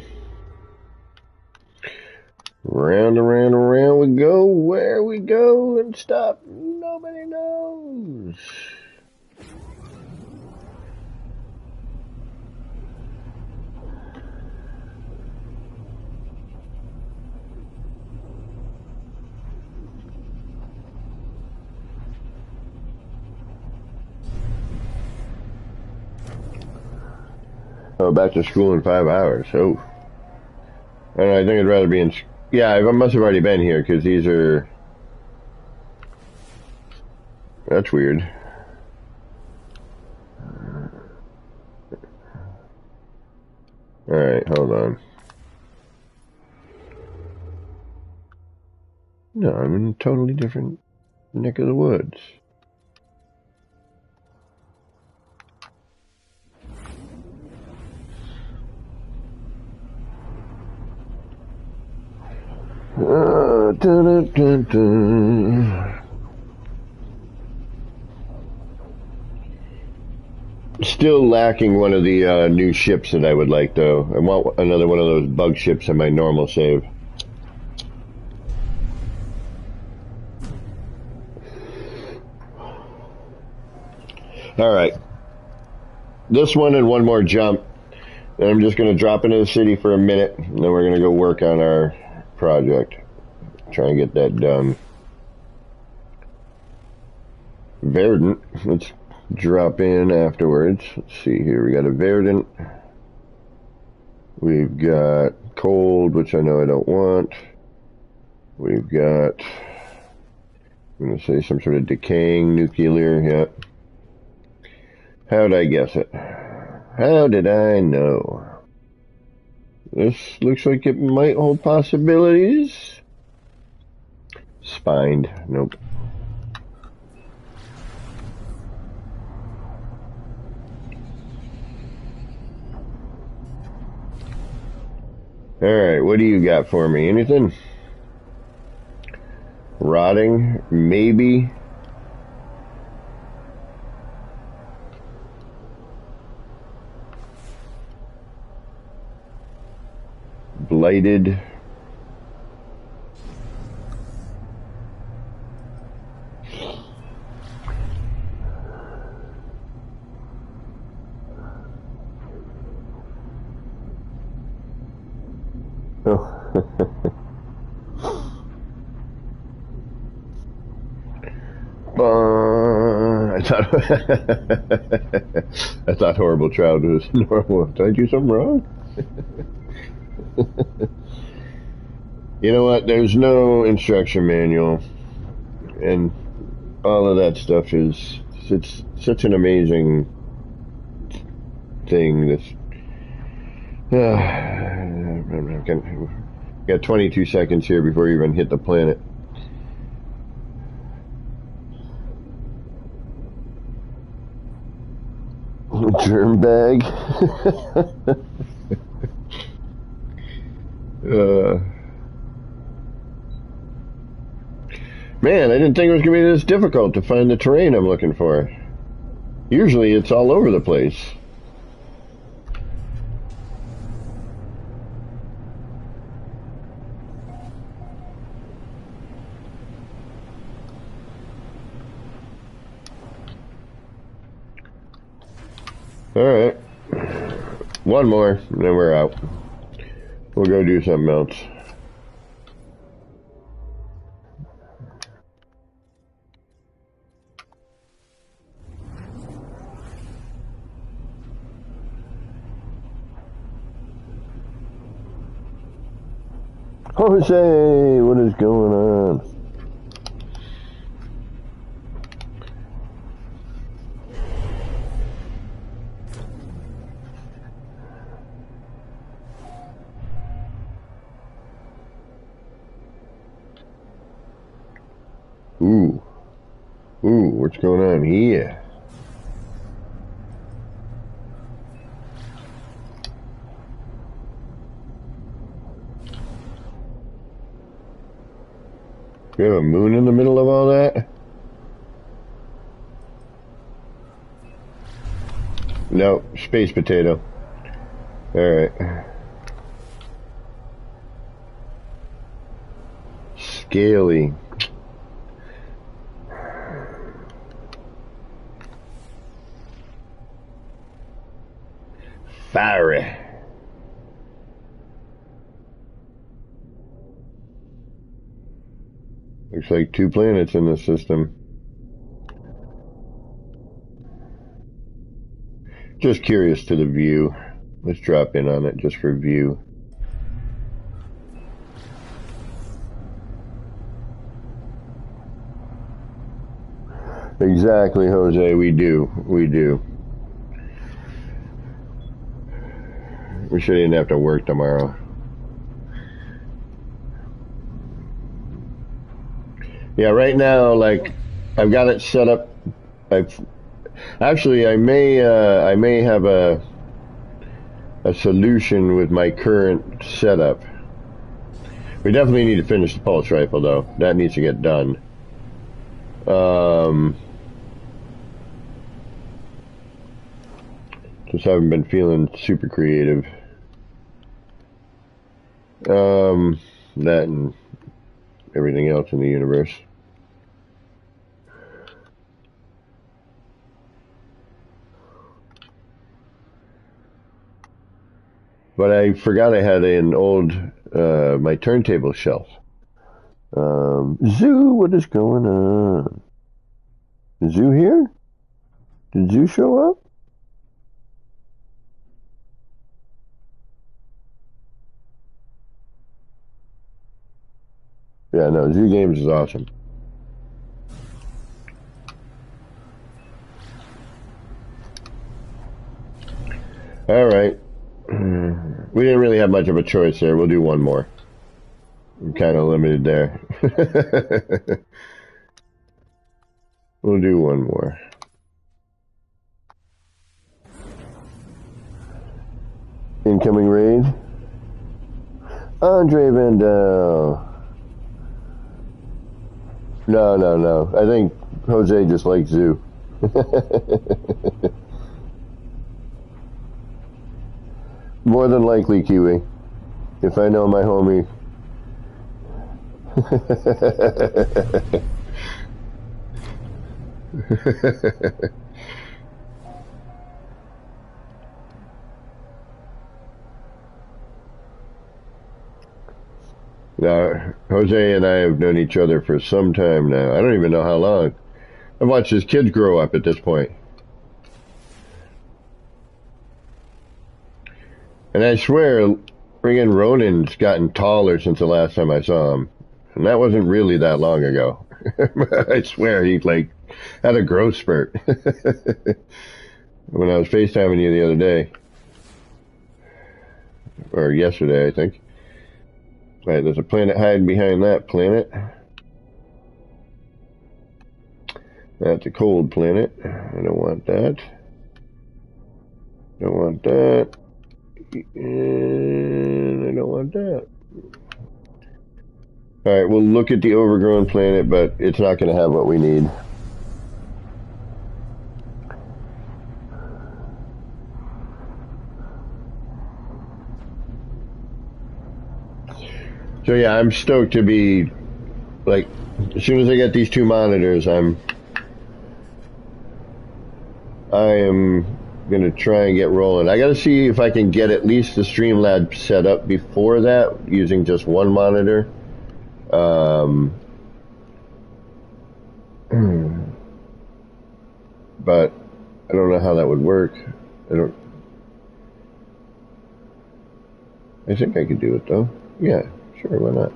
Speaker 1: Round and round and round we go. Where we go and stop, nobody knows. Oh, back to school in 5 hours. Oh. And I think I'd rather be in... Yeah, I must have already been here, because these are... That's weird. Alright, hold on. No, I'm in a totally different neck of the woods. Dun, dun, dun. Still lacking one of the new ships that I would like, though. I want another one of those bug ships in my normal save. Alright. This one and one more jump. And I'm just going to drop into the city for a minute. And then we're going to go work on our project. Try and get that done. Verdant. Let's drop in afterwards. Let's see here. We got a Verdant. We've got Cold, which I know I don't want. We've got... I'm going to say some sort of decaying nuclear. Yep. How'd I guess it? How did I know? This looks like it might hold possibilities. Spined. Nope. Alright, what do you got for me? Anything? Rotting? Maybe? Blighted? Oh. I thought horrible child was normal. Did I do something wrong? You know what? There's no instruction manual, and all of that stuff is it's such an amazing thing. This got 22 seconds here before you even hit the planet. Germ bag. Man, I didn't think it was going to be this difficult to find the terrain I'm looking for. Usually it's all over the place. Alright. One more, and then we're out. We'll go do something else. Jose, what is going on? Ooh, what's going on here? You have a moon in the middle of all that? No, space potato. Alright. Scaly. Fiery. Looks like 2 planets in the system. Just curious to the view. Let's drop in on it just for view. Exactly, Jose, we do. We do. We sure didn't have to work tomorrow. Yeah, right now, like, I've got it set up. Actually, I may have a solution with my current setup. We definitely need to finish the pulse rifle, though. That needs to get done. Just haven't been feeling super creative. That and everything else in the universe. But I forgot I had an old, my turntable shelf. Zoo, what is going on? Is Zoo here? Did Zoo show up? Yeah, no, Zoo Games is awesome. Alright. We didn't really have much of a choice there. We'll do one more. I'm kind of limited there. We'll do one more. Incoming raid. Andre Vandal. No. I think Jose just likes Zoo. More than likely, Kiwi. If I know my homie. Now, Jose and I have known each other for some time now. I don't even know how long. I've watched his kids grow up at this point. And I swear, friggin' Ronan's gotten taller since the last time I saw him. And that wasn't really that long ago. I swear, he, like, had a growth spurt. When I was FaceTiming you the other day. Or yesterday, I think. Right, there's a planet hiding behind that planet. That's a cold planet. I don't want that. Don't want that. And I don't want that. Alright, we'll look at the overgrown planet, but it's not going to have what we need. So yeah, I'm stoked to be, like, as soon as I get these two monitors, I am gonna try and get rolling. I gotta see if I can get at least the Streamlabs set up before that, using just one monitor. But I don't know how that would work. I think I could do it though. Yeah, sure, why not?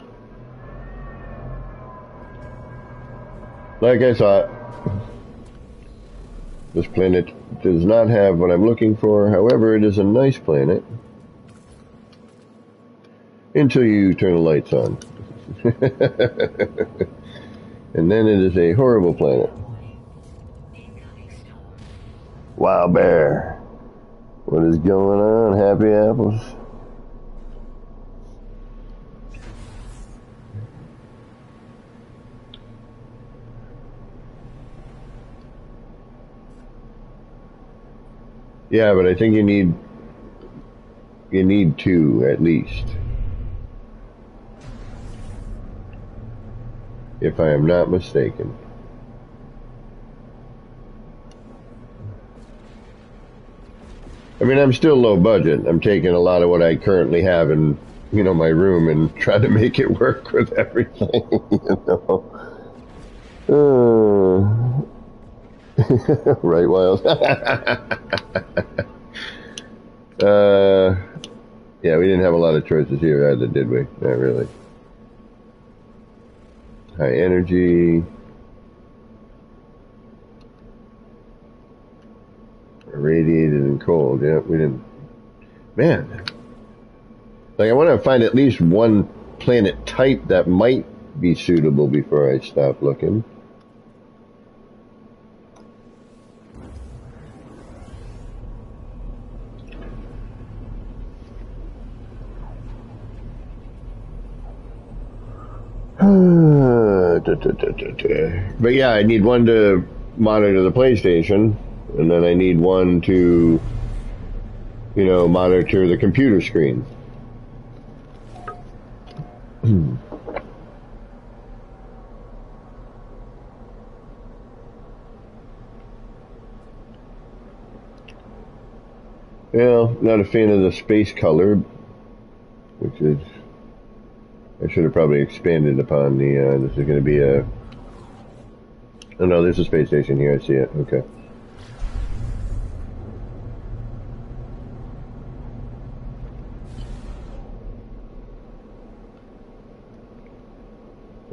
Speaker 1: Like I thought, this planet does not have what I'm looking for. However, it is a nice planet. Until you turn the lights on. And then it is a horrible planet. Wow, bear. What is going on, Happy Apples? Yeah, but I think you need two at least. If I am not mistaken. I mean, I'm still low budget. I'm taking a lot of what I currently have in, my room and trying to make it work with everything, Right, Wiles? Yeah, we didn't have a lot of choices here either, did we? Not really. High energy. Radiated and cold. Yeah, we didn't. Man. Like, I want to find at least one planet type that might be suitable before I stop looking. But yeah, I need one to monitor the PlayStation, and then I need one to, monitor the computer screen. Well, not a fan of the space color, which is, I should have probably expanded upon the, this is going to be a, oh no, there's a space station here, I see it, okay.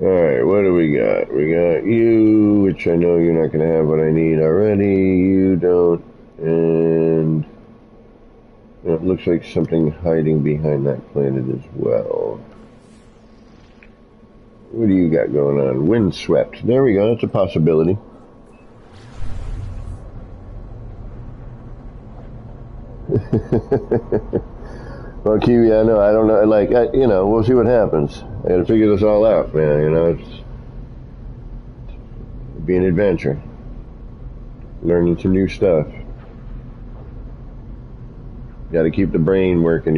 Speaker 1: Alright, what do we got? We got you, which I know you're not going to have what I need already, you don't, and it looks like something hiding behind that planet as well. What do you got going on? Windswept. There we go. That's a possibility. Well, Kiwi, I know. I don't know. Like, we'll see what happens. I got to figure this all out, man. It'll be an adventure. Learning some new stuff. Got to keep the brain working,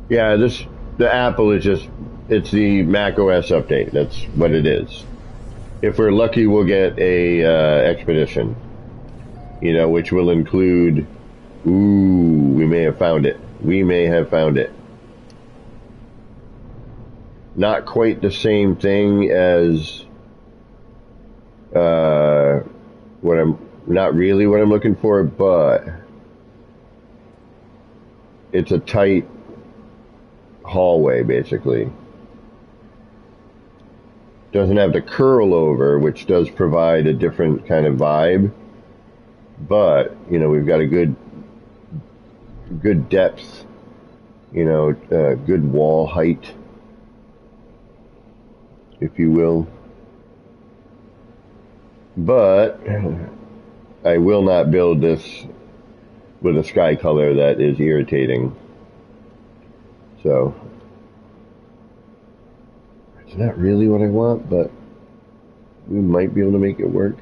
Speaker 1: Yeah, the Apple is just, it's the Mac OS update. That's what it is. If we're lucky, we'll get a Expedition, which will include, we may have found it. We may have found it. Not quite the same thing as not really what I'm looking for, but it's a tight hallway, basically. Doesn't have the curl over, which does provide a different kind of vibe, but we've got a good depth, good wall height, if you will. But I will not build this with a sky color that is irritating. So, it's not really what I want, but we might be able to make it work.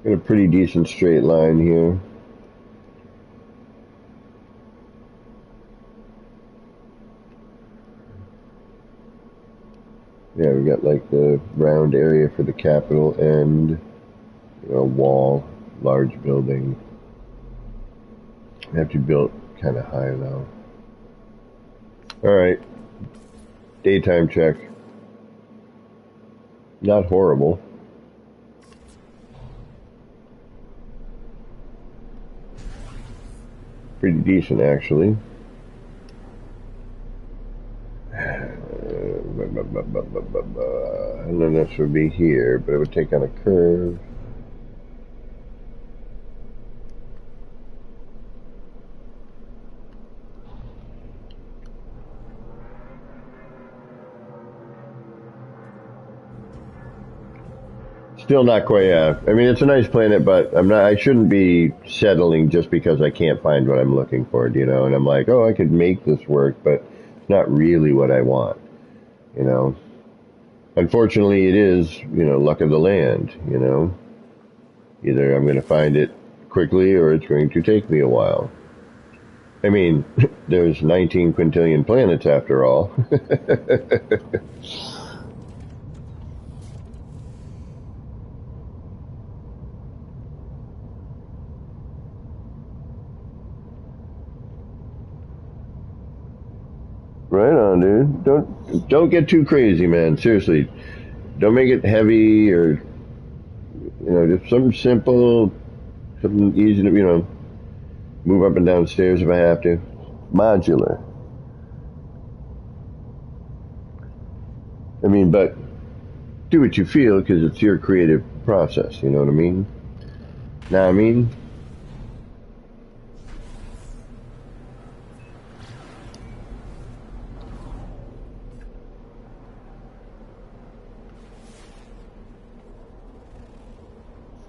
Speaker 1: Got a pretty decent straight line here. Yeah, we got like the round area for the Capitol and wall, large building. I have to build kind of high though. All right, daytime check. Not horrible. Pretty decent actually. And then this would be here, but it would take on a curve. Still not quite. I mean, it's a nice planet, but I shouldn't be settling just because I can't find what I'm looking for, And I'm like, oh, I could make this work, but it's not really what I want, Unfortunately, it is, luck of the land, Either I'm going to find it quickly or it's going to take me a while. I mean, there's 19 quintillion planets after all. Right on, dude. Don't get too crazy, man. Seriously. Don't make it heavy or just something simple, something easy to, move up and down stairs if I have to. Modular. I mean, but do what you feel because it's your creative process, you know what I mean? Know what I mean?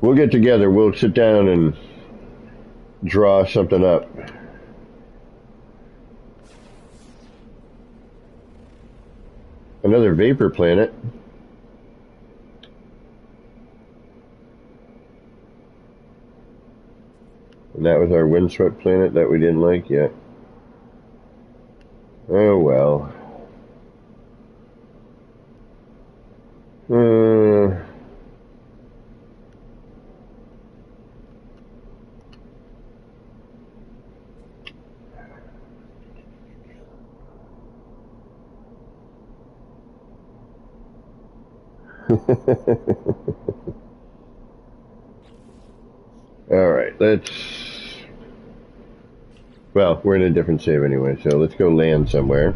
Speaker 1: We'll get together. We'll sit down and draw something up. Another vapor planet. And that was our windswept planet that we didn't like yet. Oh well. Alright, well, we're in a different save anyway, so let's go land somewhere.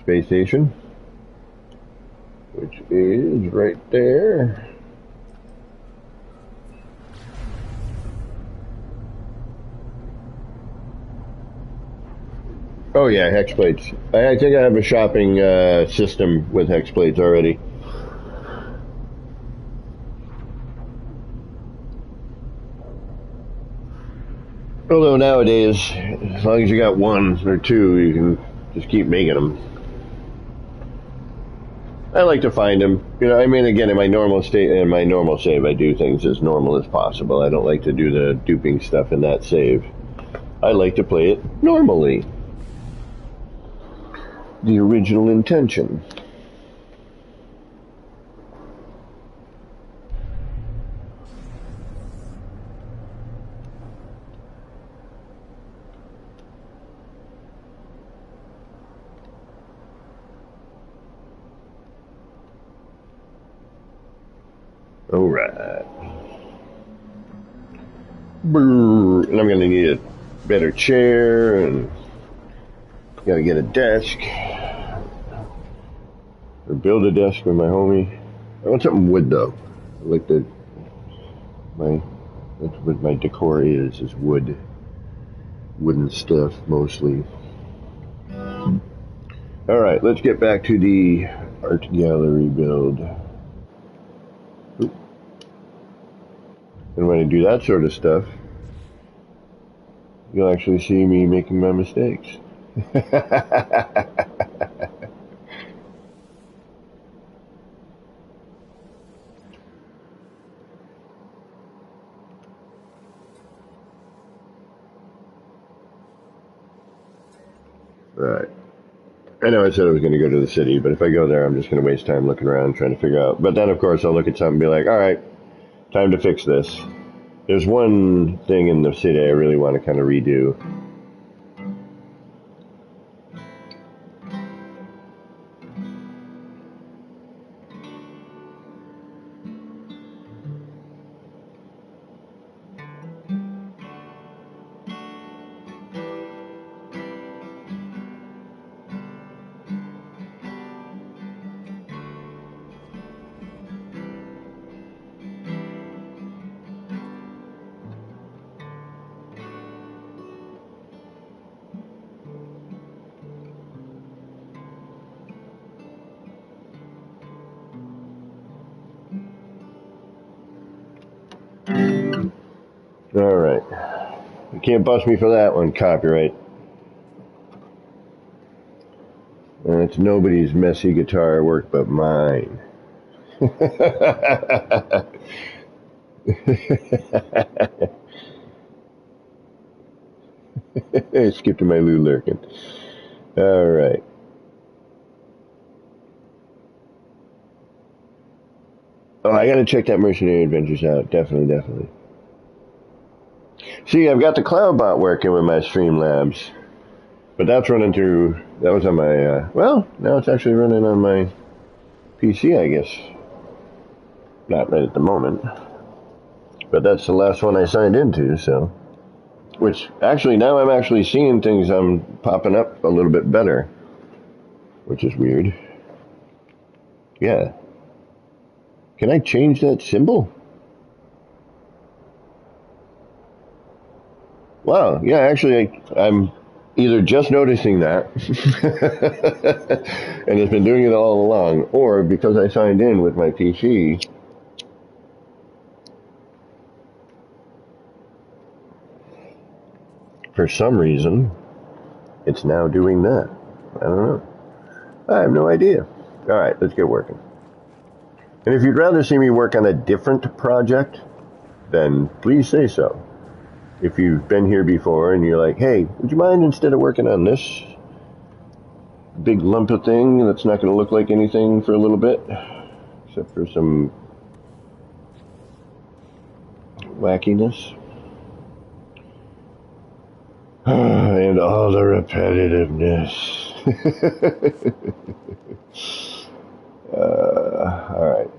Speaker 1: Space station, which is right there. Oh yeah, hex plates. I think I have a shopping system with hex plates already. Although nowadays, as long as you got one or two, you can just keep making them. I like to find them. I mean, again, in my normal save, I do things as normal as possible. I don't like to do the duping stuff in that save. I like to play it normally. The original intention. All right. And I'm going to need a better chair and got to get a desk or build a desk with my homie. I want something wood though. I like my That's what my decor is wood. Wooden stuff, mostly. Alright, let's get back to the art gallery build. Oop. And when I do that sort of stuff, you'll actually see me making my mistakes. Right. I know I said I was going to go to the city, but if I go there, I'm just going to waste time looking around trying to figure out. But then, of course, I'll look at something and be like, all right, time to fix this. There's one thing in the city I really want to kind of redo. Alright. You can't bust me for that one, copyright. And it's nobody's messy guitar work but mine. I skipped to my Lou Lurkin. Alright. Oh, I gotta check that Mercenary Adventures out. Definitely. See, I've got the CloudBot working with my Streamlabs. But that's running through... That was on my... well, now it's actually running on my PC, I guess. Not right at the moment. But that's the last one I signed into, so... Which, actually, now I'm actually seeing things popping up a little bit better. Which is weird. Yeah. Can I change that symbol? Wow, yeah, actually, I'm either just noticing that, and it's been doing it all along, or because I signed in with my PC, for some reason, it's now doing that. I don't know. I have no idea. Alright, let's get working. And if you'd rather see me work on a different project, then please say so. If you've been here before and you're like, hey, would you mind instead of working on this big lump of thing that's not going to look like anything for a little bit, except for some wackiness. And all the repetitiveness. Alright.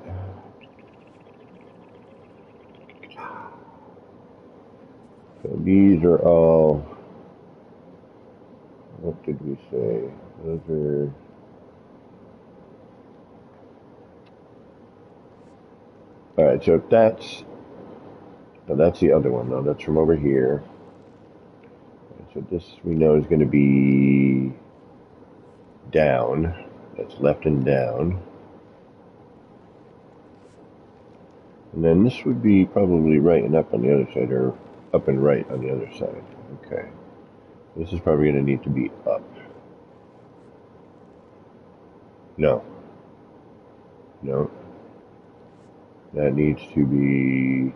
Speaker 1: So these are all, what did we say? Those are, alright, so if that's, no, that's the other one, though. That's from over here. So this we know is going to be down. That's left and down. And then this would be probably right and up on the other side, or up and right on the other side. Okay. This is probably going to need to be up. No. No. That needs to be...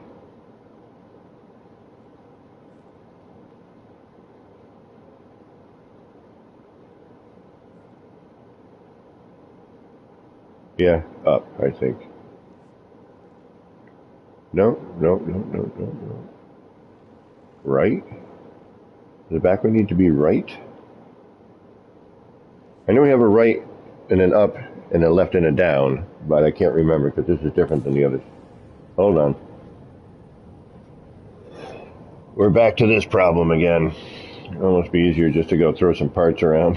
Speaker 1: yeah, up, I think. No. Right? Does the back one need to be right? I know we have a right and an up and a left and a down, but I can't remember because this is different than the others. Hold on. We're back to this problem again. It'd almost be easier just to go throw some parts around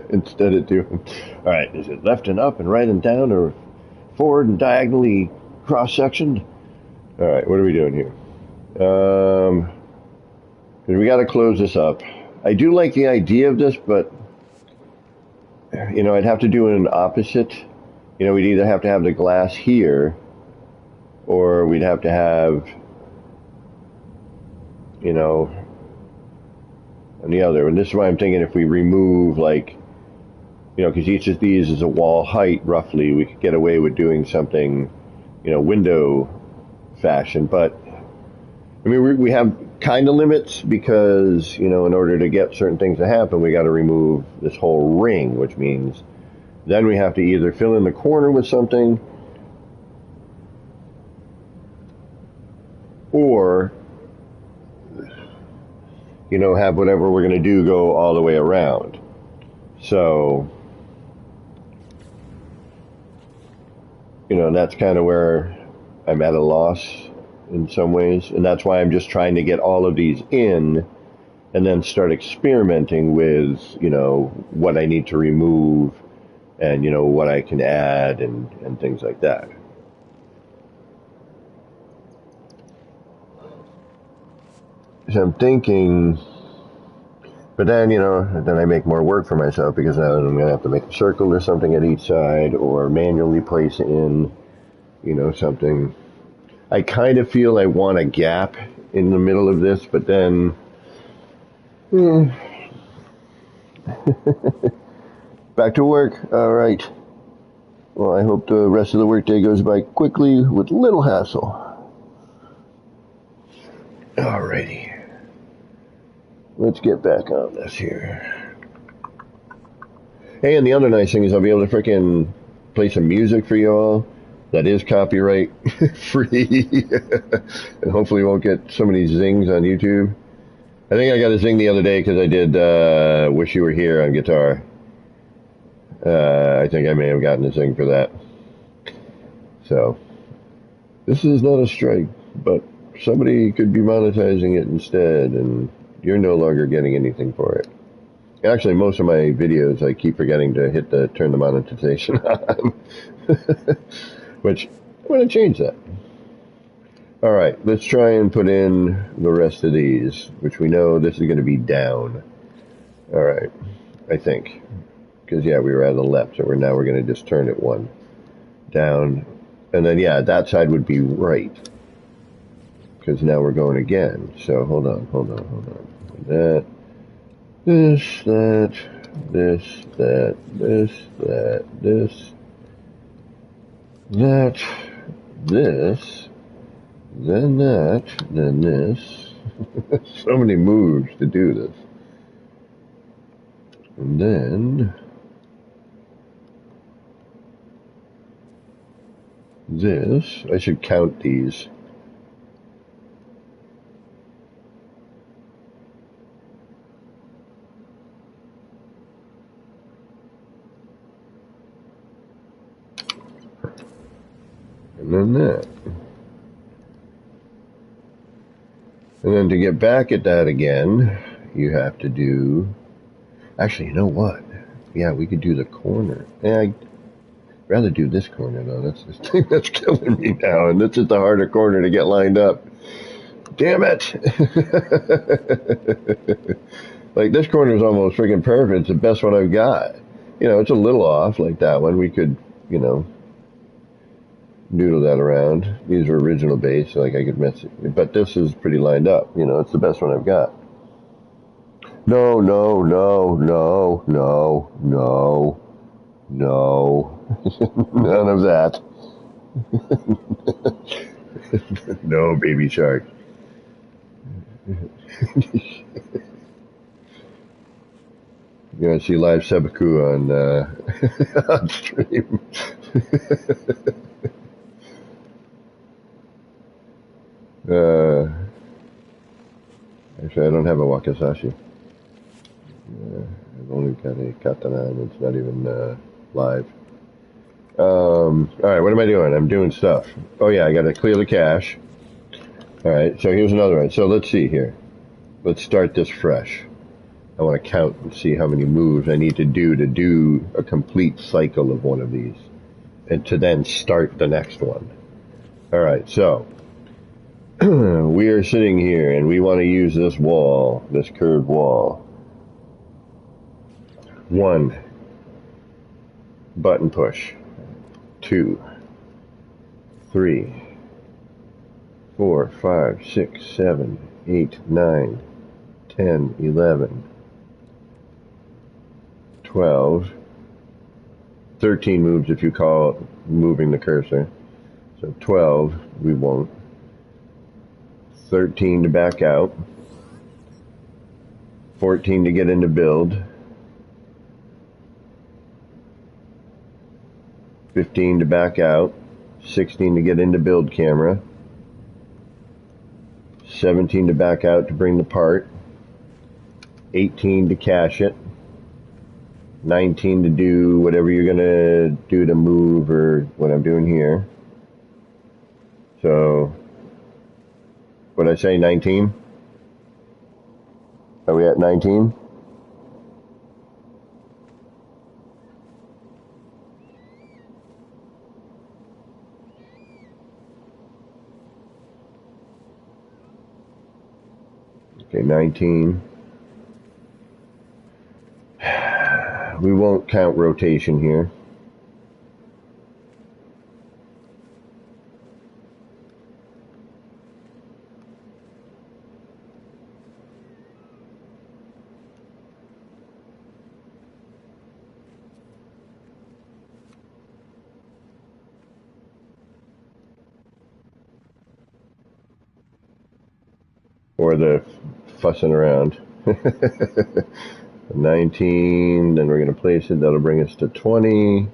Speaker 1: instead of doing... Alright, is it left and up and right and down, or forward and diagonally cross-sectioned? Alright, what are we doing here? 'Cause we got to close this up. I do like the idea of this, but I'd have to do an opposite. We'd either have to have the glass here, or we'd have to have, on the other. And this is why I'm thinking if we remove, like, because each of these is a wall height roughly, we could get away with doing something, window fashion. But I mean, we have kind of limits because, in order to get certain things to happen, we got to remove this whole ring, which means then we have to either fill in the corner with something or, have whatever we're going to do go all the way around. So, that's kind of where I'm at a loss in some ways. And that's why I'm just trying to get all of these in and then start experimenting with, what I need to remove and, what I can add and things like that. So I'm thinking, but then, then I make more work for myself because now I'm going to have to make a circle or something at each side or manually place in, something. I kind of feel I want a gap in the middle of this, but then, back to work. All right. Well, I hope the rest of the workday goes by quickly with little hassle. Alrighty. Let's get back on this here. Hey, and the other nice thing is I'll be able to frickin' play some music for you all that is copyright free and hopefully won't get so many zings on YouTube. I think I got a zing the other day because I did Wish You Were Here on guitar. I think I may have gotten a zing for that. So, this is not a strike, but somebody could be monetizing it instead, and you're no longer getting anything for it. Actually, most of my videos, I keep forgetting to turn the monetization on. Which, I'm going to change that. Alright, let's try and put in the rest of these, which we know this is going to be down. Alright, I think. Because, yeah, we were at the left, so now we're going to just turn it one. Down. And then, yeah, that side would be right. Because now we're going again. So, hold on. That. This, that, this, then that, then this. So many moves to do this. And then this. I should count these. And then that. And then to get back at that again, you have to do... Actually, you know what? Yeah, we could do the corner. Yeah, I'd rather do this corner, though. That's the thing that's killing me now. And this is the harder corner to get lined up. Damn it! Like, this corner is almost freaking perfect. It's the best one I've got. It's a little off, like that one. We could, noodle that around. These are original base, so like I could mess it. But this is pretty lined up. It's the best one I've got. No. None of that. No, baby shark. You're going to see live seppuku on stream. Actually, I don't have a wakizashi. I've only got a katana, and it's not even live. Alright, what am I doing? I'm doing stuff. Oh yeah, I gotta clear the cache. Alright, so here's another one. So let's see here. Let's start this fresh. I want to count and see how many moves I need to do a complete cycle of one of these. And to then start the next one. Alright, so We are sitting here and we want to use this wall, this curved wall. 1, button push. 2, 3, 4, 5, 6, 7, 8, 9, 10, 11, 12, 13 moves if you call moving the cursor. So 12, we won't. 13 to back out. 14 to get into build. 15 to back out. 16 to get into build camera. 17 to back out to bring the part. 18 to cache it. 19 to do whatever you're going to do to move, or what I'm doing here. So, what did I say, 19? Are we at 19? Okay, 19. We won't count rotation here. Or the fussing around. 19, then we're going to place it. That'll bring us to 20.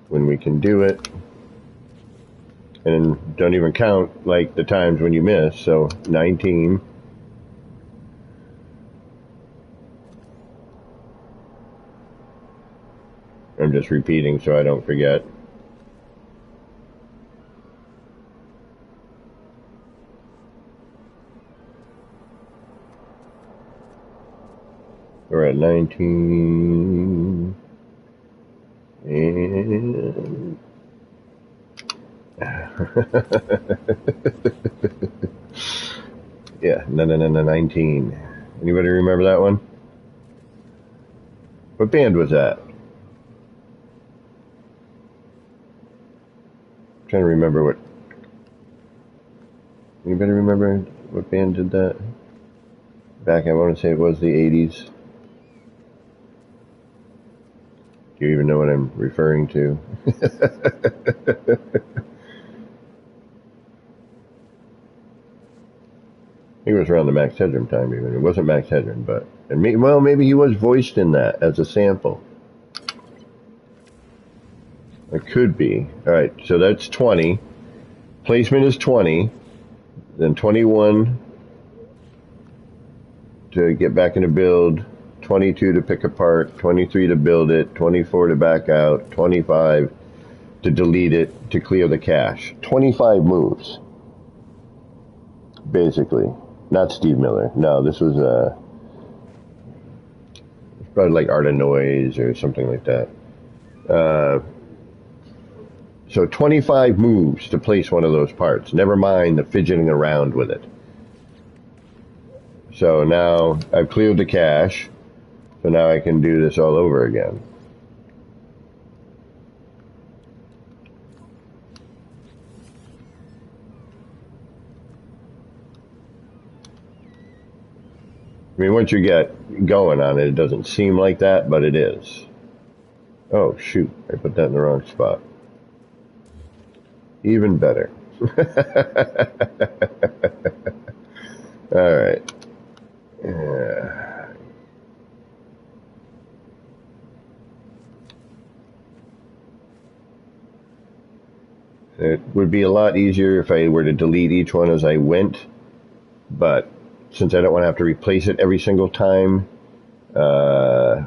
Speaker 1: When we can do it. And don't even count like the times when you miss. So 19. I'm just repeating so I don't forget. We're at 19. And yeah, no, 19. Anybody remember that one? What band was that? I'm trying to remember what. Anybody remember what band did that? Back, I want to say it was the 80s. Do you even know what I'm referring to? I think it was around the Max Headroom time even. It wasn't Max Headroom, but maybe he was voiced in that as a sample. It could be. Alright, so that's 20. Placement is 20. Then 21 to get back into build. 22 to pick apart, 23 to build it, 24 to back out, 25 to delete it to clear the cache. 25 moves, basically. Not Steve Miller. No, this was probably like Art of Noise or something like that. So 25 moves to place one of those parts. Never mind the fidgeting around with it. So now I've cleared the cache. So now I can do this all over again. I mean, once you get going on it, it doesn't seem like that, but it is. Oh, shoot. I put that in the wrong spot. Even better. All right. Yeah. It would be a lot easier if I were to delete each one as I went, but since I don't want to have to replace it every single time, and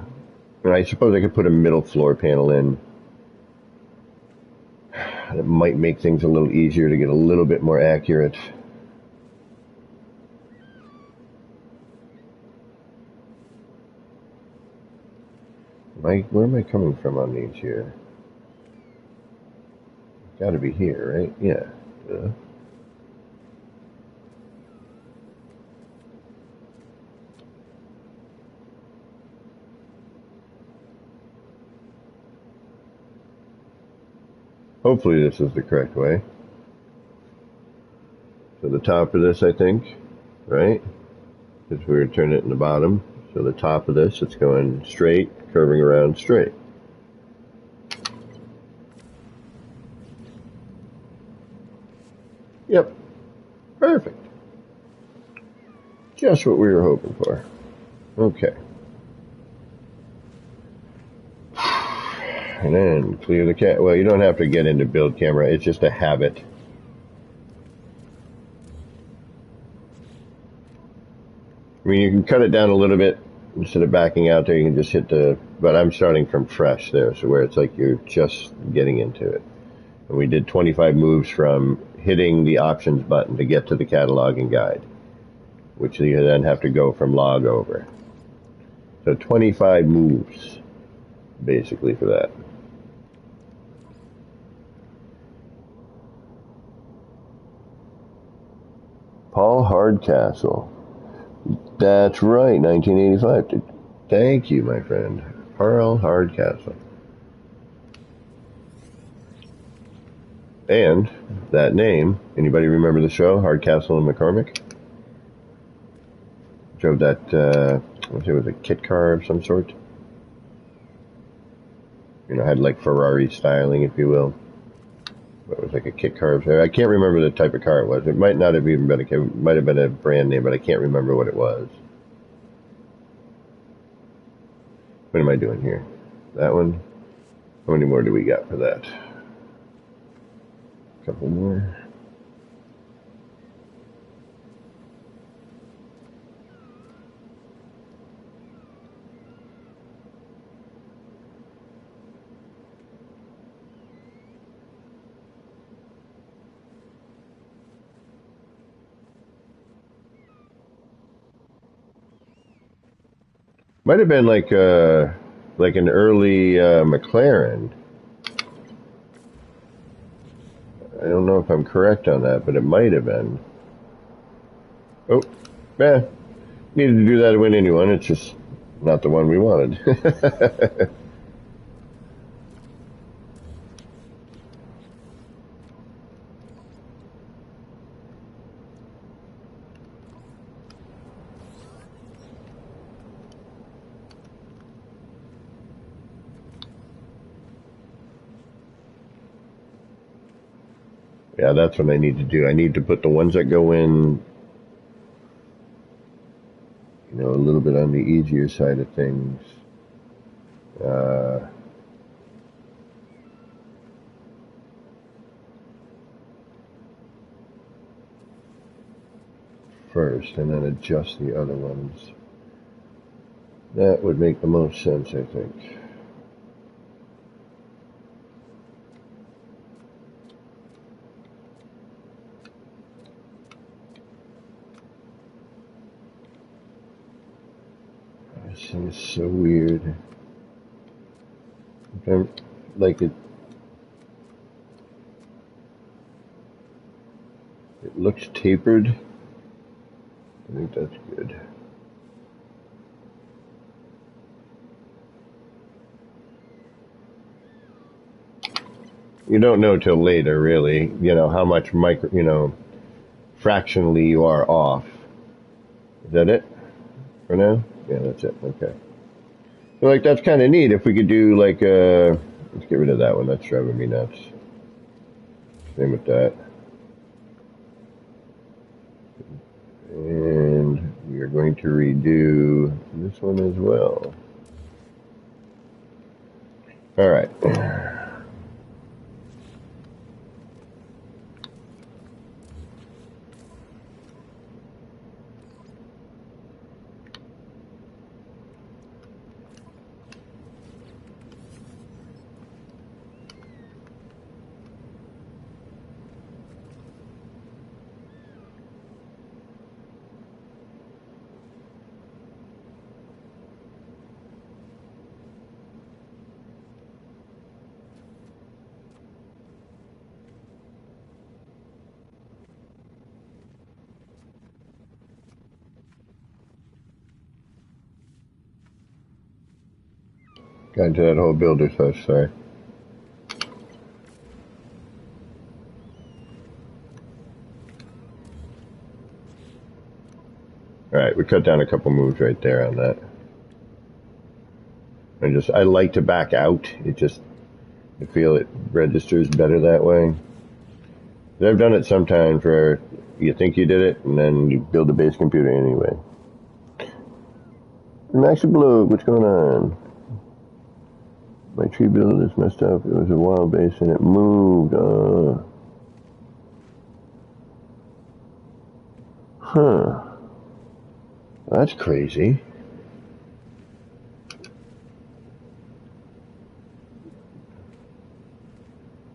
Speaker 1: I suppose I could put a middle floor panel in. It might make things a little easier to get a little bit more accurate. Where am I coming from on these here? Got to be here, right? Yeah. Hopefully this is the correct way. So the top of this, I think, right? Because we're going to turn it in the bottom. So the top of this, it's going straight, curving around straight. Yep. Perfect. Just what we were hoping for. Okay. And then clear the cat. Well, you don't have to get into build camera. It's just a habit. I mean, you can cut it down a little bit instead of backing out there. You can just hit the. But I'm starting from fresh there, so where it's like you're just getting into it. And we did 25 moves from hitting the options button to get to the cataloging guide, which you then have to go from log over. So 25 moves, basically, for that. Paul Hardcastle. That's right, 1985. Thank you, my friend. Paul Hardcastle. And that name, anybody remember the show, Hardcastle and McCormick? Drove that, I think it was a kit car of some sort. You know, had like Ferrari styling, if you will. But it was like a kit car. I can't remember the type of car it was. It might not have even been it might have been a brand name, but I can't remember what it was. What am I doing here? That one? How many more do we got for that? A couple more. Might have been like an early McLaren. I don't know if I'm correct on that, but it might have been. Oh, yeah. Needed to do that to win anyone. It's just not the one we wanted. Yeah, that's what I need to do. I need to put the ones that go in, you know, a little bit on the easier side of things. First, and then adjust the other ones. That would make the most sense, I think. This thing is so weird. Like it looks tapered. I think that's good. You don't know till later, really, you know, how much fractionally you are off. Is that it for now? Yeah, that's it. Okay. So, like, that's kind of neat. If we could do, like, let's get rid of that one. That's driving me nuts. Same with that. And we are going to redo this one as well. All right. Got into that whole builder's hush, sorry. Alright, we cut down a couple moves right there on that. I like to back out. I feel it registers better that way. I've done it sometimes where you think you did it, and then you build a base computer anyway. Max Blue, what's going on? My tree build is messed up. It was a wild base and it moved. Huh. That's crazy.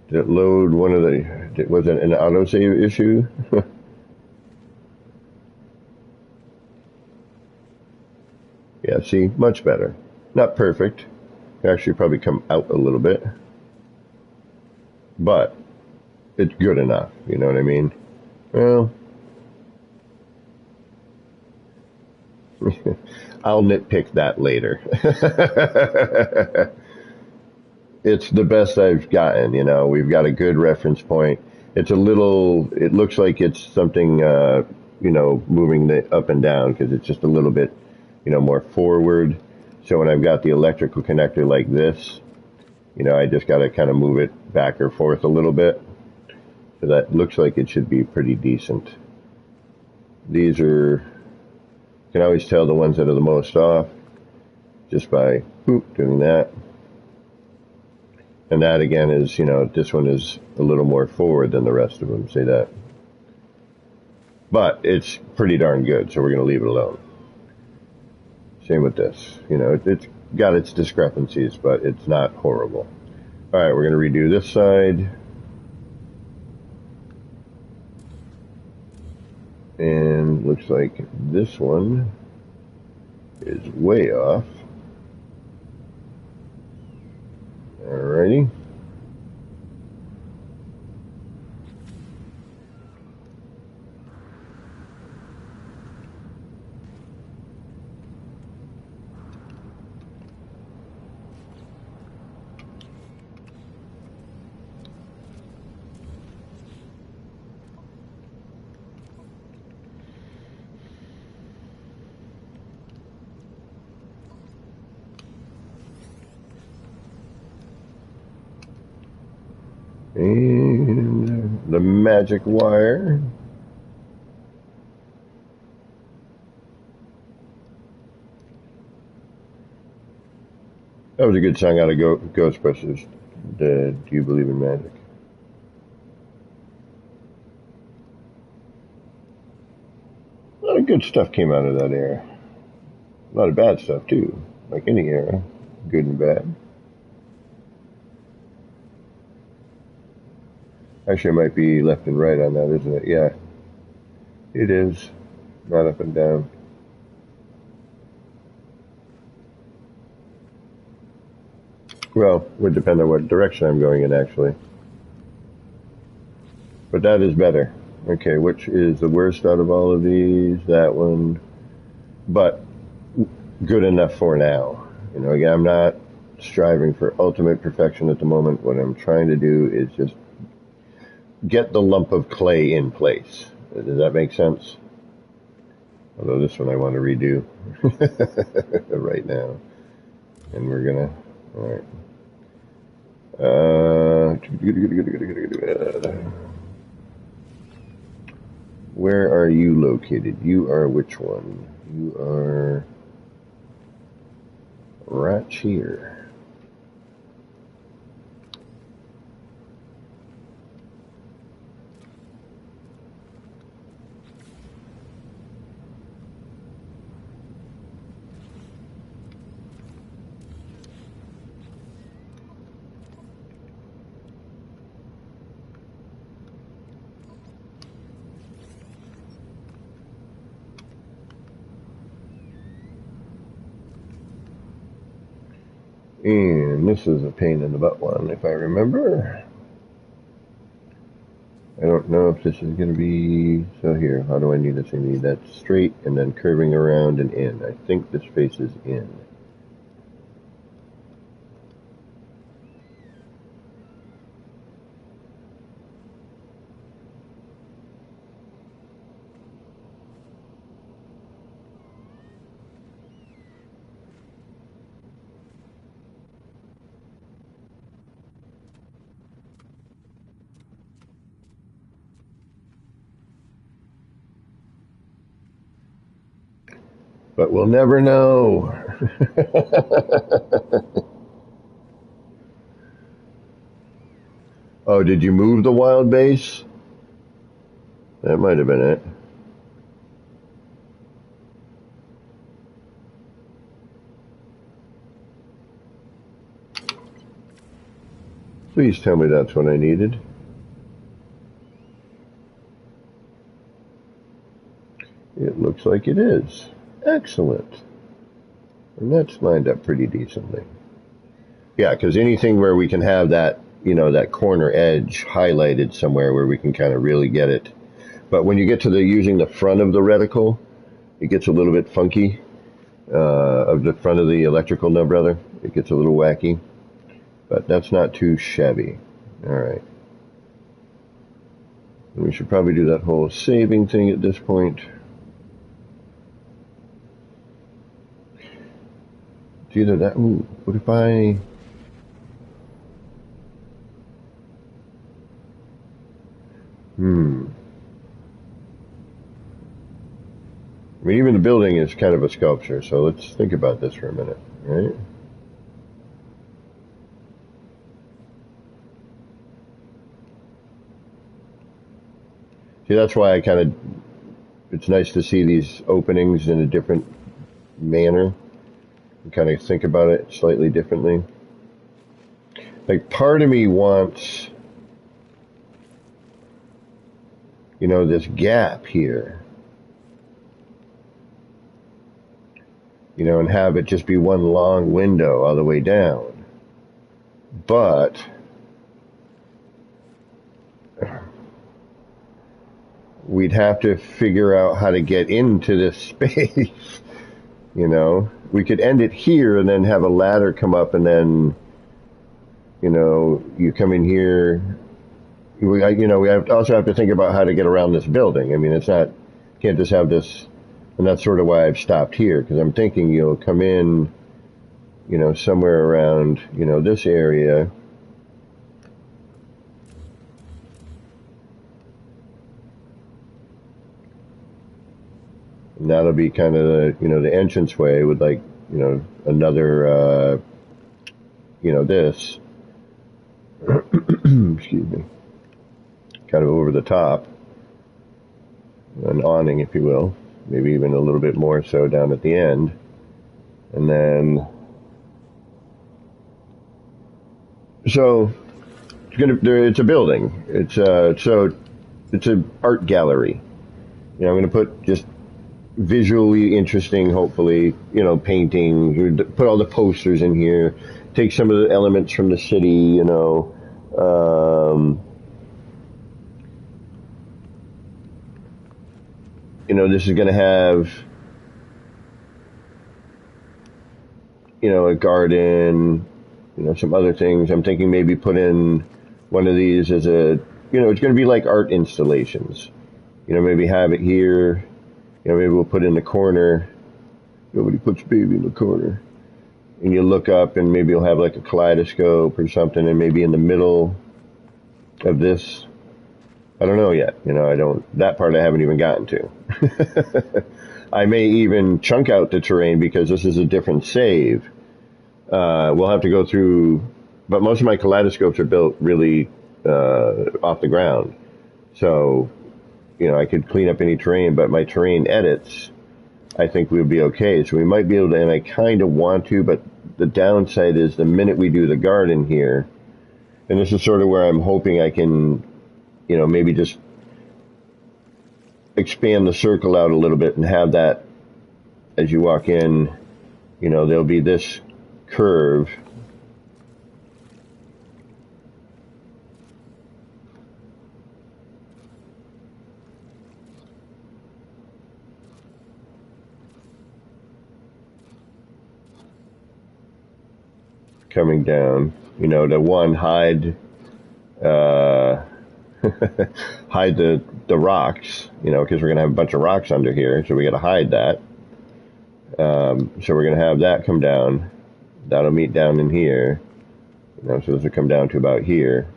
Speaker 1: Did it load one of the... Was it an autosave issue? Yeah, see, much better. Not perfect. Actually probably come out a little bit. But it's good enough, you know what I mean? Well, I'll nitpick that later. It's the best I've gotten, you know. We've got a good reference point. It looks like it's something, you know, moving up and down because it's just a little bit, you know, more forward. So when I've got the electrical connector like this, you know, I just got to kind of move it back or forth a little bit. So that looks like it should be pretty decent. These are, you can always tell the ones that are the most off just by doing that. And that again is, you know, this one is a little more forward than the rest of them, say that. But it's pretty darn good, so we're going to leave it alone. Same with this. You know, it's got its discrepancies, but it's not horrible. All right, we're going to redo this side. And looks like this one is way off. Alrighty. And the magic wire. That was a good song out of Ghostbusters. Do you believe in magic? A lot of good stuff came out of that era. A lot of bad stuff too, like any era, good and bad. Actually, it might be left and right on that, isn't it? Yeah, it is. Not up and down. Well, would depend on what direction I'm going in, actually. But that is better. Okay, which is the worst out of all of these? That one. But good enough for now. You know, again, I'm not striving for ultimate perfection at the moment. What I'm trying to do is just get the lump of clay in place. Does that make sense? Although this one I want to redo right now. And we're gonna, alright. Where are you located? You are which one? You are right here. And this is a pain in the butt one, if I remember. I don't know if this is going to be... So here, how do I need this? I need that straight and then curving around and in. I think this faces in. But we'll never know. Oh, did you move the wild base? That might have been it. Please tell me that's what I needed. It looks like it is. Excellent. And that's lined up pretty decently. Yeah, because anything where we can have that, that corner edge highlighted somewhere where we can kind of really get it. But when you get to using the front of the reticle, it gets a little bit funky. Of the front of the electrical nub, rather. It gets a little wacky. But that's not too shabby. Alright. We should probably do that whole saving thing at this point. It's either that... Ooh, what if I... I mean, even the building is kind of a sculpture, so let's think about this for a minute, right? See, that's why it's nice to see these openings in a different manner and kind of think about it slightly differently. Like, part of me wants, this gap here. And have it just be one long window all the way down. But we'd have to figure out how to get into this space. We could end it here and then have a ladder come up and then, you come in here. We also have to think about how to get around this building. I mean, can't just have this. And that's sort of why I've stopped here, because I'm thinking you'll come in, somewhere around, this area. And that'll be kind of the entranceway with another, this. Excuse me. Kind of over the top. An awning, if you will. Maybe even a little bit more so down at the end. And then, so it's a building. It's an art gallery. I'm going to put just visually interesting, hopefully, painting, put all the posters in here, take some of the elements from the city, this is going to have, a garden, some other things. I'm thinking maybe put in one of these as it's going to be like art installations. Maybe have it here. Maybe we'll put in the corner. Nobody puts baby in the corner. And you look up and maybe you'll have like a kaleidoscope or something, and maybe in the middle of this. I don't know yet. That part I haven't even gotten to. I may even chunk out the terrain because this is a different save. We'll have to go through, but most of my kaleidoscopes are built really off the ground. So, I could clean up any terrain, but my terrain edits, I think we'll be okay. So we might be able to, and I kind of want to, but the downside is the minute we do the garden here, and this is sort of where I'm hoping I can, maybe just expand the circle out a little bit and have that as you walk in, there'll be this curve. Coming down, to one, hide hide the rocks, because we're going to have a bunch of rocks under here, so we got to hide that. So we're going to have that come down. That'll meet down in here. So this will come down to about here.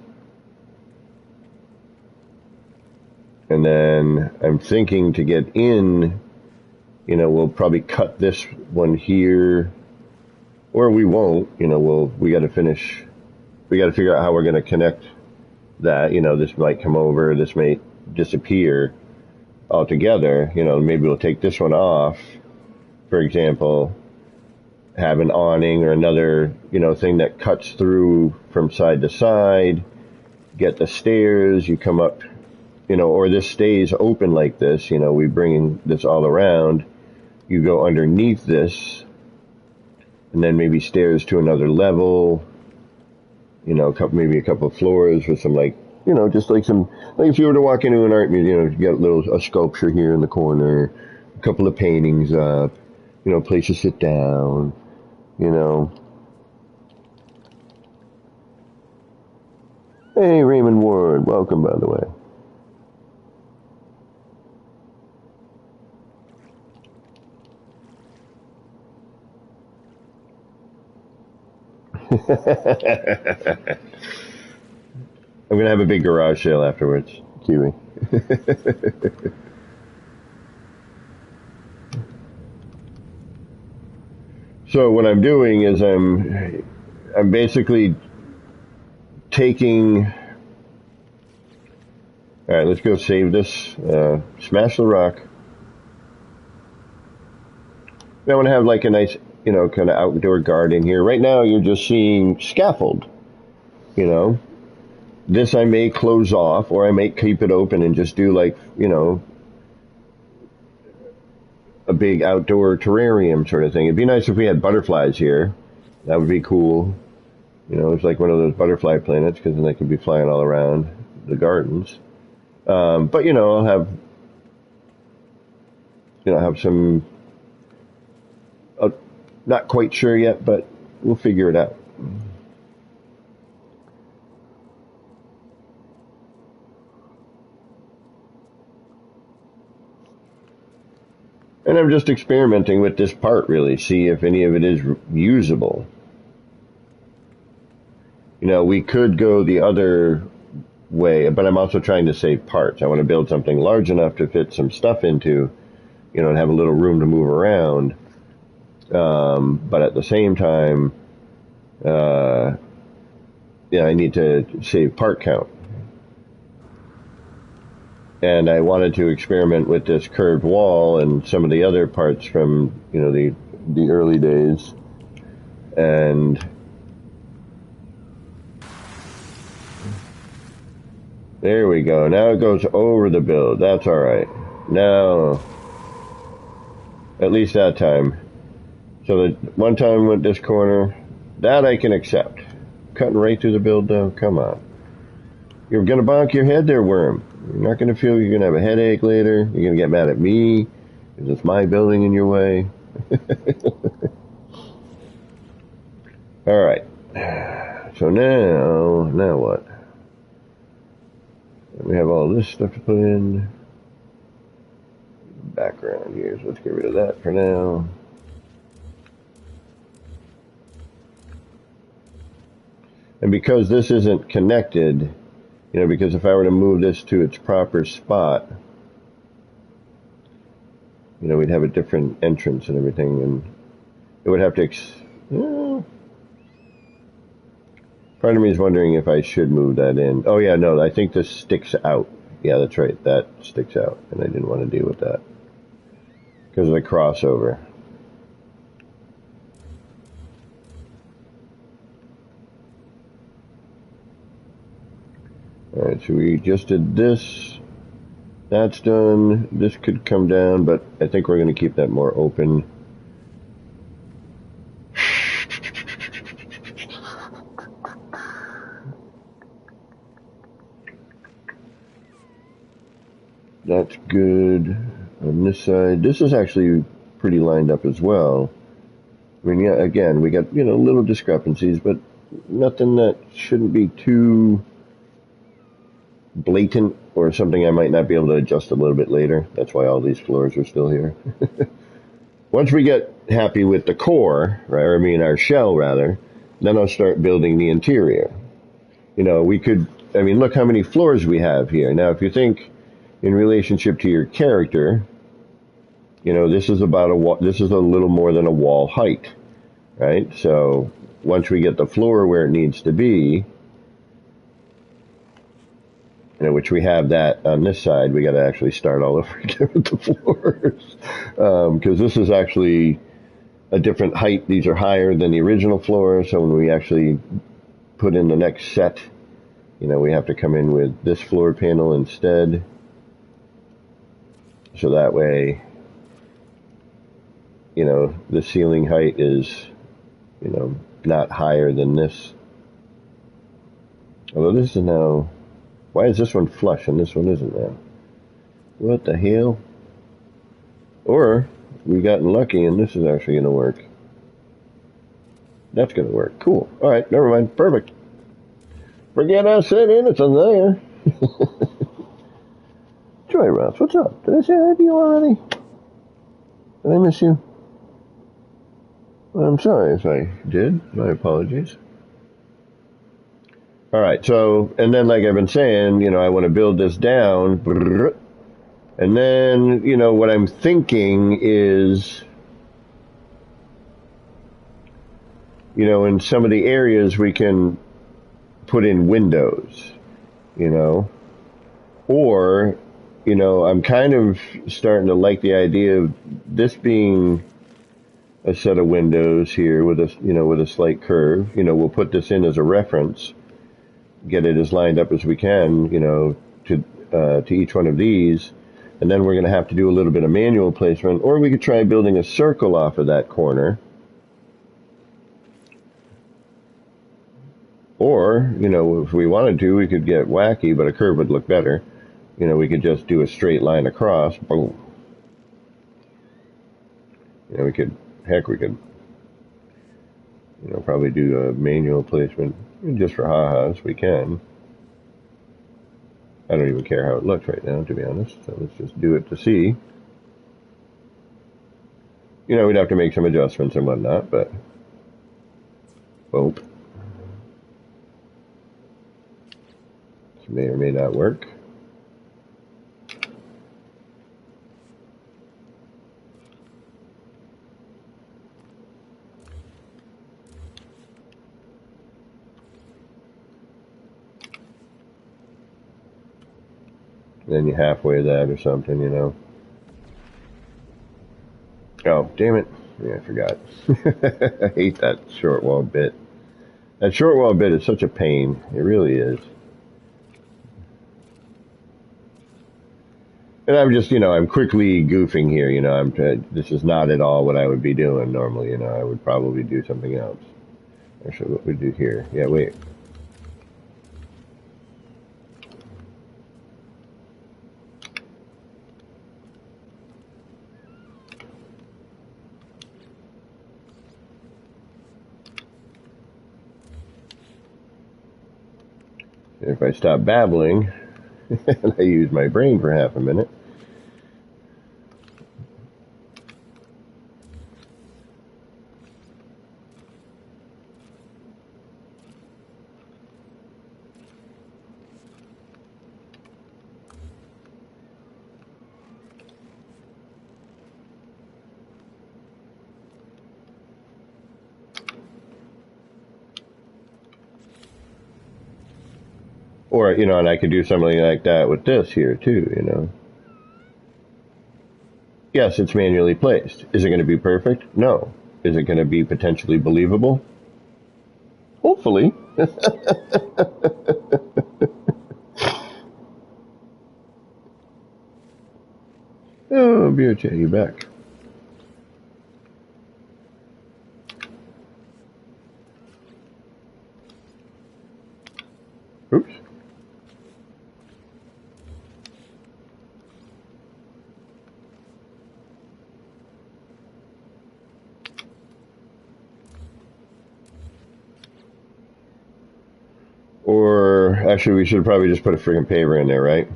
Speaker 1: And then I'm thinking to get in, You know, we'll probably cut this one here, or we won't. You know, we got to figure out how we're going to connect that. You know, this might come over, this may disappear altogether. You know, maybe we'll take this one off, for example, have an awning or another, you know, thing that cuts through from side to side, get the stairs, you come up, you know, or this stays open like this, you know, we bring this all around, you go underneath this, and then maybe stairs to another level, you know, maybe a couple of floors with some, like, you know, just like some, like if you were to walk into an art museum, you get a sculpture here in the corner, a couple of paintings up, you know, place to sit down, you know. Hey, Raymond Ward, welcome, by the way. I'm going to have a big garage sale afterwards, Kiwi. So what I'm doing is I'm basically taking... Alright, let's go save this. Smash the rock. I want to have like a nice, you know, kind of outdoor garden here. Right now you're just seeing scaffold, you know. This I may close off, or I may keep it open and just do, like, you know, a big outdoor terrarium sort of thing. It'd be nice if we had butterflies here. That would be cool. You know, it's like one of those butterfly planets, because then they could be flying all around the gardens. But, you know, I'll have some, not quite sure yet, but we'll figure it out. And I'm just experimenting with this part, really, see if any of it is usable. You know, we could go the other way, but I'm also trying to save parts. I want to build something large enough to fit some stuff into, you know, and have a little room to move around. But at the same time, I need to save part count. And I wanted to experiment with this curved wall and some of the other parts from, you know, the early days. And there we go. Now it goes over the build. That's all right. Now, at least that time. So the one time with this corner, that I can accept. Cutting right through the build, though? Come on. You're going to bonk your head there, worm. You're not going to feel you're going to have a headache later. You're going to get mad at me because it's my building in your way. All right. So now what? We have all this stuff to put in. Background here, so let's get rid of that for now. And because this isn't connected, you know, because if I were to move this to its proper spot, you know, we'd have a different entrance and everything, and it would have to, part of me is wondering if I should move that in. Oh yeah, no, I think this sticks out. Yeah, that's right, that sticks out, and I didn't want to deal with that because of the crossover. Alright, so we just did this. That's done. This could come down, but I think we're going to keep that more open. That's good. On this side, this is actually pretty lined up as well. I mean, yeah, again, we got, you know, little discrepancies, but nothing that shouldn't be too blatant or something I might not be able to adjust a little bit later. That's why all these floors are still here. Once we get happy with the core, right, or I mean our shell rather, then I'll start building the interior. You know, we could, I mean, look how many floors we have here. Now, if you think in relationship to your character, You know, this is about a wall, this is a little more than a wall height, right? So once we get the floor where it needs to be, you know, which we have that on this side, we got to actually start all over again with the floors, because this is actually a different height. These are higher than the original floor, so when we actually put in the next set, you know, we have to come in with this floor panel instead, so that way, you know, the ceiling height is, you know, not higher than this. Although this is now, why is this one flush and this one isn't now? What the hell? Or we've gotten lucky and this is actually going to work. That's going to work. Cool. All right, never mind. Perfect. Forget I said it. It's in there. Joy Ross, what's up? Did I say hi to you already? Did I miss you? I'm sorry if I did. My apologies. All right, so, and then like I've been saying, you know, I want to build this down. And then, you know, what I'm thinking is, you know, in some of the areas we can put in windows, you know, or, you know, I'm kind of starting to like the idea of this being a set of windows here with a, you know, with a slight curve. You know, we'll put this in as a reference, get it as lined up as we can, you know, to each one of these. And then we're going to have to do a little bit of manual placement, or we could try building a circle off of that corner. Or, you know, if we wanted to, we could get wacky, but a curve would look better. You know, we could just do a straight line across. Boom. You know, we could, heck, we could, you know, probably do a manual placement just for ha-has. We can. I don't even care how it looks right now, to be honest. So let's just do it to see. You know, we'd have to make some adjustments and whatnot, but boom. This may or may not work. Then you halfway that or something, you know. Oh, damn it. Yeah, I forgot. I hate that short wall bit. That short wall bit is such a pain. It really is. And I'm just, you know, I'm quickly goofing here, you know. This is not at all what I would be doing normally, you know. I would probably do something else. Actually, what we do here? Yeah, wait. If I stop babbling and I use my brain for half a minute. Or, you know, and I could do something like that with this here too, you know. Yes, it's manually placed. Is it going to be perfect? No. Is it going to be potentially believable? Hopefully. Oh, BOJ, you back. Oops. Or, actually, we should probably just put a friggin' paver in there, right?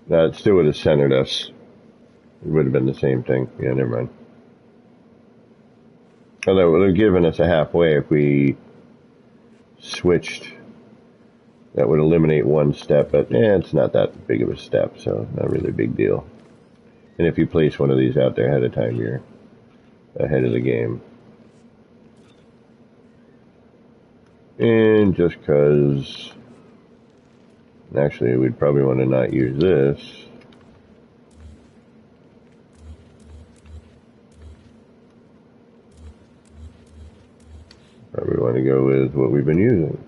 Speaker 1: That still would have centered us. would have been the same thing. Yeah, never mind. Although it would have given us a halfway if we switched. That would eliminate one step, but it's not that big of a step, so not really a big deal. And if you place one of these out there ahead of time, you're ahead of the game. And just because, actually, we'd probably want to not use this. Probably want to go with what we've been using.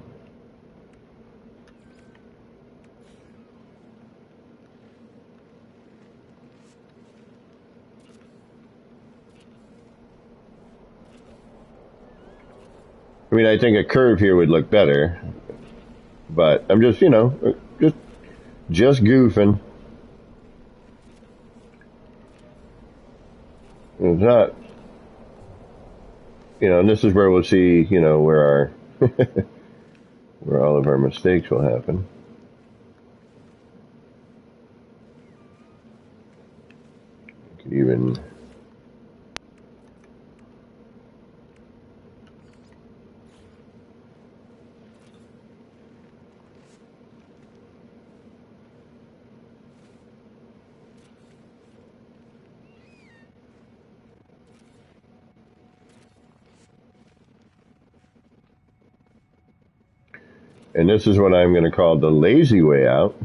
Speaker 1: I mean, I think a curve here would look better, but I'm just, just goofing. It's not, and this is where we'll see, where our, where all of our mistakes will happen. You could even and this is what I'm going to call the lazy way out.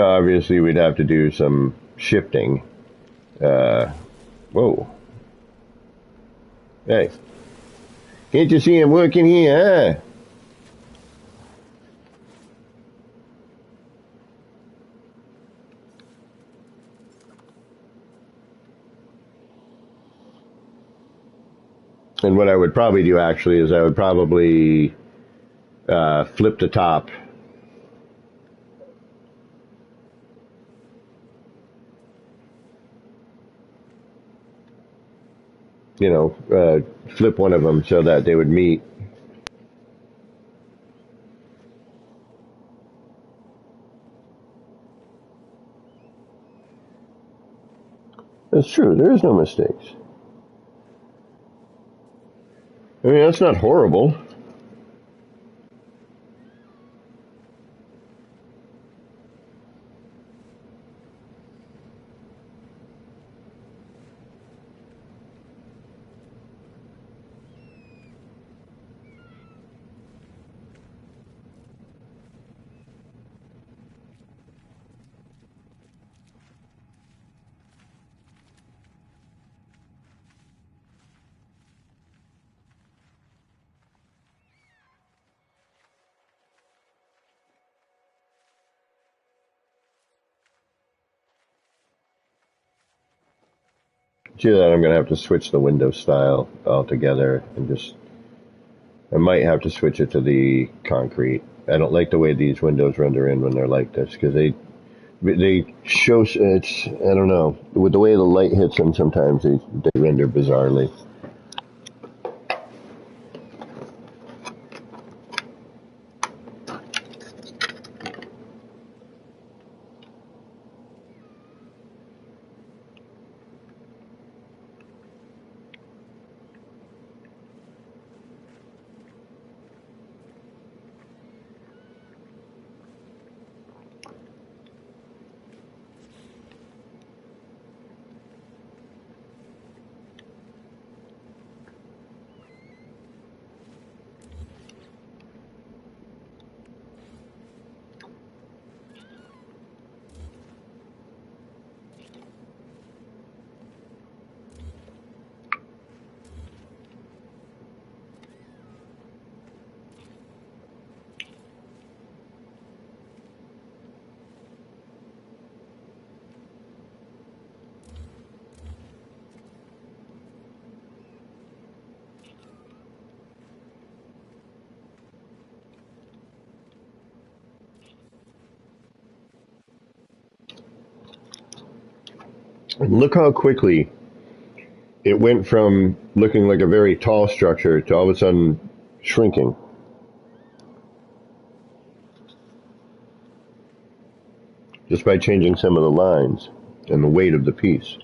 Speaker 1: Obviously we'd have to do some shifting. Whoa. Hey. Can't you see him working here, huh? And what I would probably do actually is I would probably flip the top. Flip one of them so that they would meet. That's true. There is no mistakes. I mean, that's not horrible. To that, I'm going to have to switch the window style altogether and I might have to switch it to the concrete. I don't like the way these windows render in when they're like this because they show, I don't know, with the way the light hits them sometimes they render bizarrely. And look how quickly it went from looking like a very tall structure to all of a sudden shrinking. Just by changing some of the lines and the weight of the piece.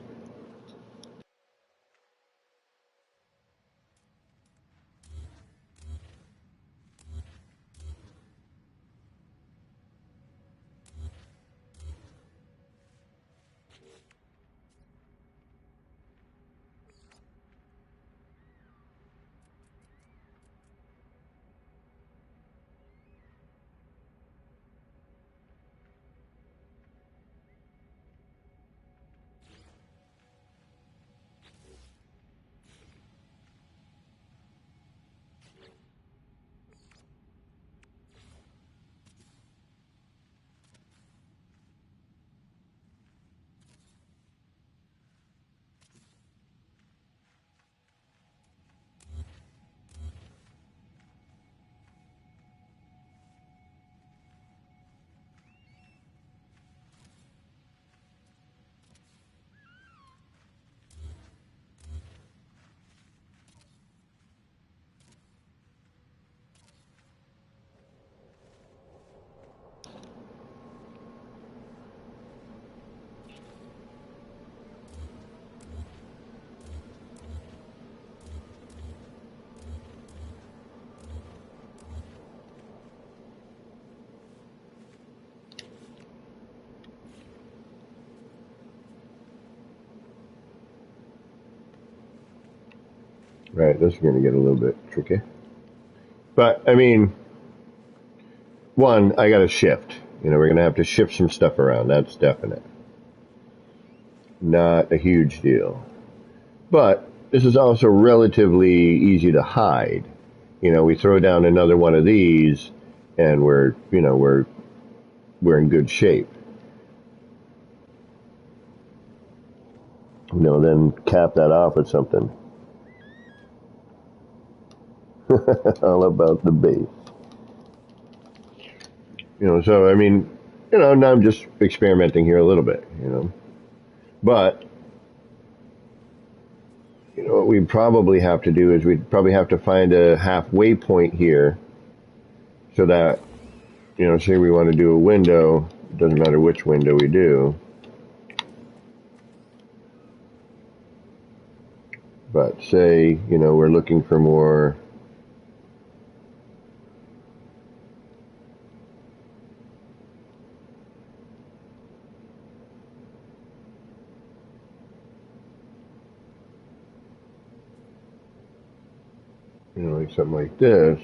Speaker 1: Right, this is going to get a little bit tricky. But, I mean, one, I got to shift. You know, we're going to have to shift some stuff around. That's definite. Not a huge deal. But this is also relatively easy to hide. You know, we throw down another one of these and we're in good shape. You know, then cap that off with something. All about the base. You know, so, I mean, you know, now I'm just experimenting here a little bit, you know. But, you know, what we'd probably have to do is we'd probably have to find a halfway point here so that, you know, say we want to do a window, it doesn't matter which window we do. But say, you know, we're looking for more you know, like something like this.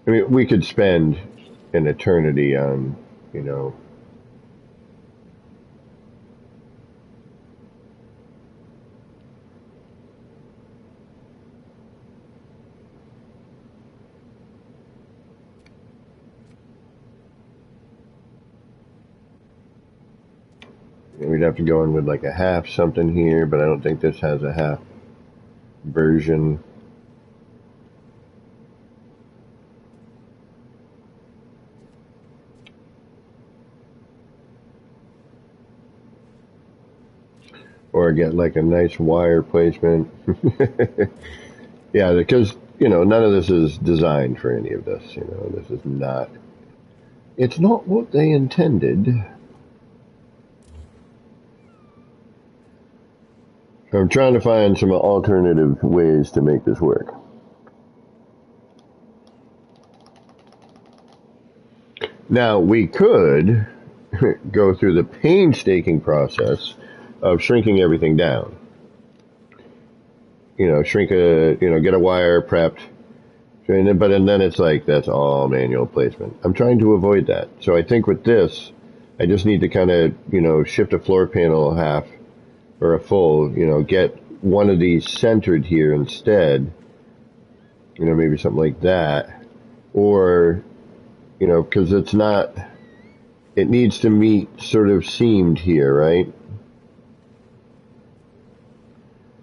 Speaker 1: I mean, we could spend an eternity on, you know, we'd have to go in with like a half something here, but I don't think this has a half version. Or get like a nice wire placement. Yeah, because, you know, none of this is designed for any of this. You know, this is not, it's not what they intended. So I'm trying to find some alternative ways to make this work. Now, we could go through the painstaking process of shrinking everything down. You know, get a wire prepped, but then it's like, that's all manual placement. I'm trying to avoid that. So I think with this, I just need to kind of, you know, shift a floor panel half or a full, you know, get one of these centered here instead, you know, maybe something like that. Or, you know, because it's not, it needs to meet sort of seamed here, right?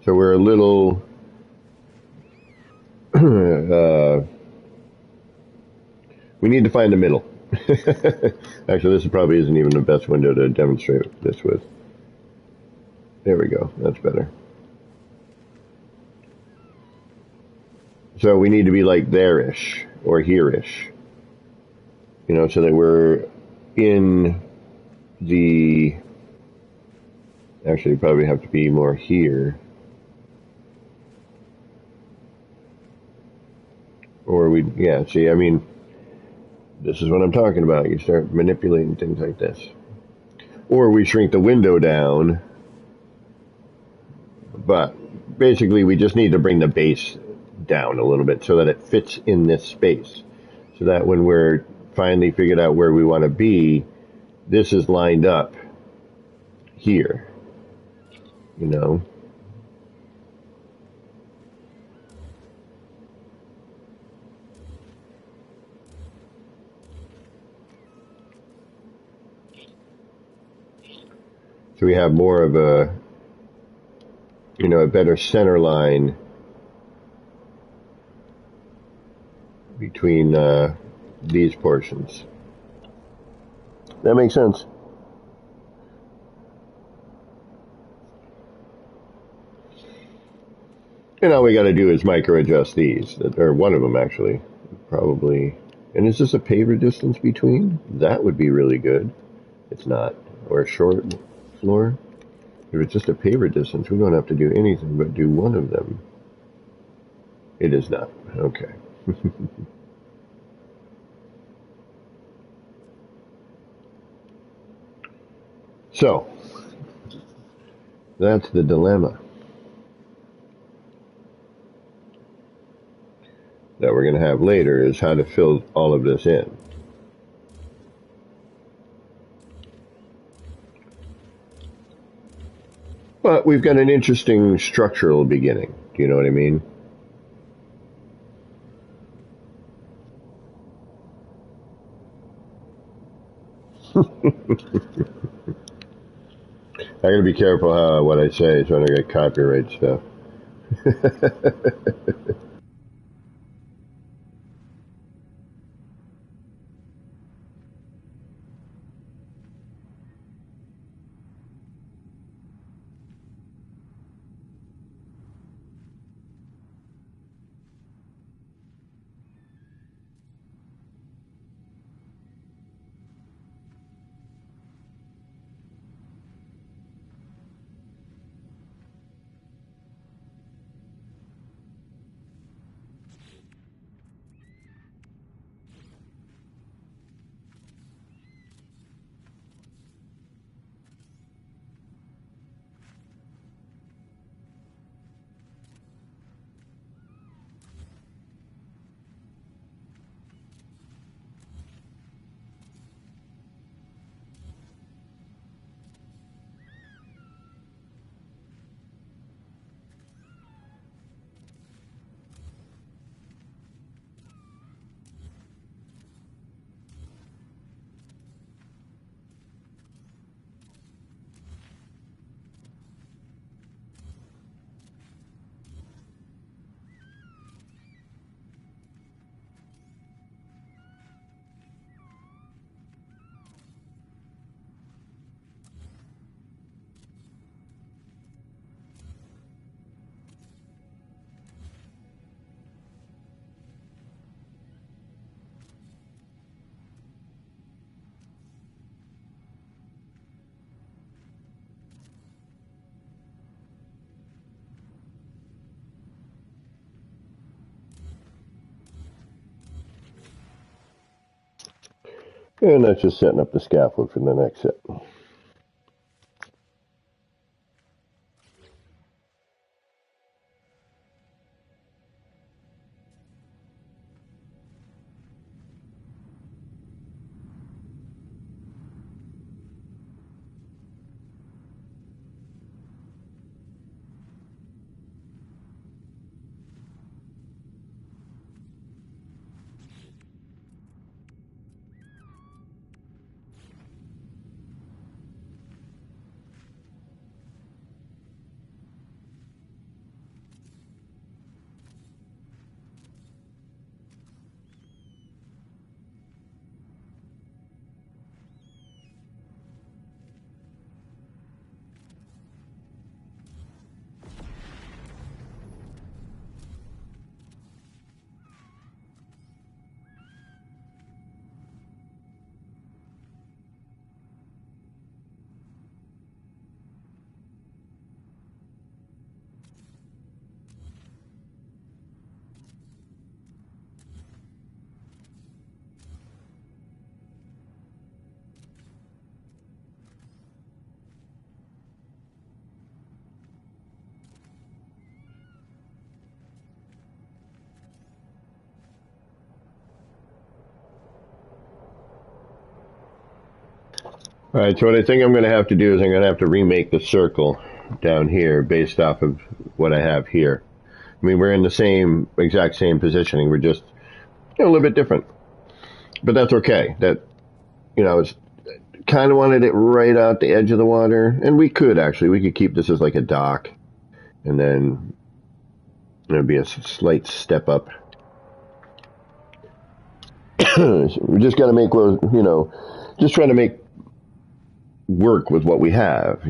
Speaker 1: So we're a little, we need to find the middle. Actually, this probably isn't even the best window to demonstrate this with. There we go. That's better. So we need to be like there-ish or here-ish, you know, so that we're in the, actually probably have to be more here. Or we, yeah, see, I mean, this is what I'm talking about. You start manipulating things like this. Or we shrink the window down, but basically we just need to bring the base down a little bit so that it fits in this space. So that when we're finally figured out where we want to be, this is lined up here, you know. So we have more of a, you know, a better center line between these portions. That makes sense. And all we got to do is micro adjust these, or one of them actually, probably. And is this a paver distance between? That would be really good. It's not. Or a short floor. If it's just a paver distance, we don't have to do anything but do one of them. It is not. Okay. So, that's the dilemma that we're going to have later, is how to fill all of this in. But we've got an interesting structural beginning. Do you know what I mean? I gotta be careful what I say, so I don't get copyright stuff. And that's just setting up the scaffold for the next set. All right, so what I think I'm going to have to do is I'm going to have to remake the circle down here based off of what I have here. I mean, we're in the exact same positioning. We're just a little bit different, but that's okay. That, it's kind of wanted it right out the edge of the water, and we could keep this as like a dock, and then there'd be a slight step up. We just got to make, just trying to make work with what we have,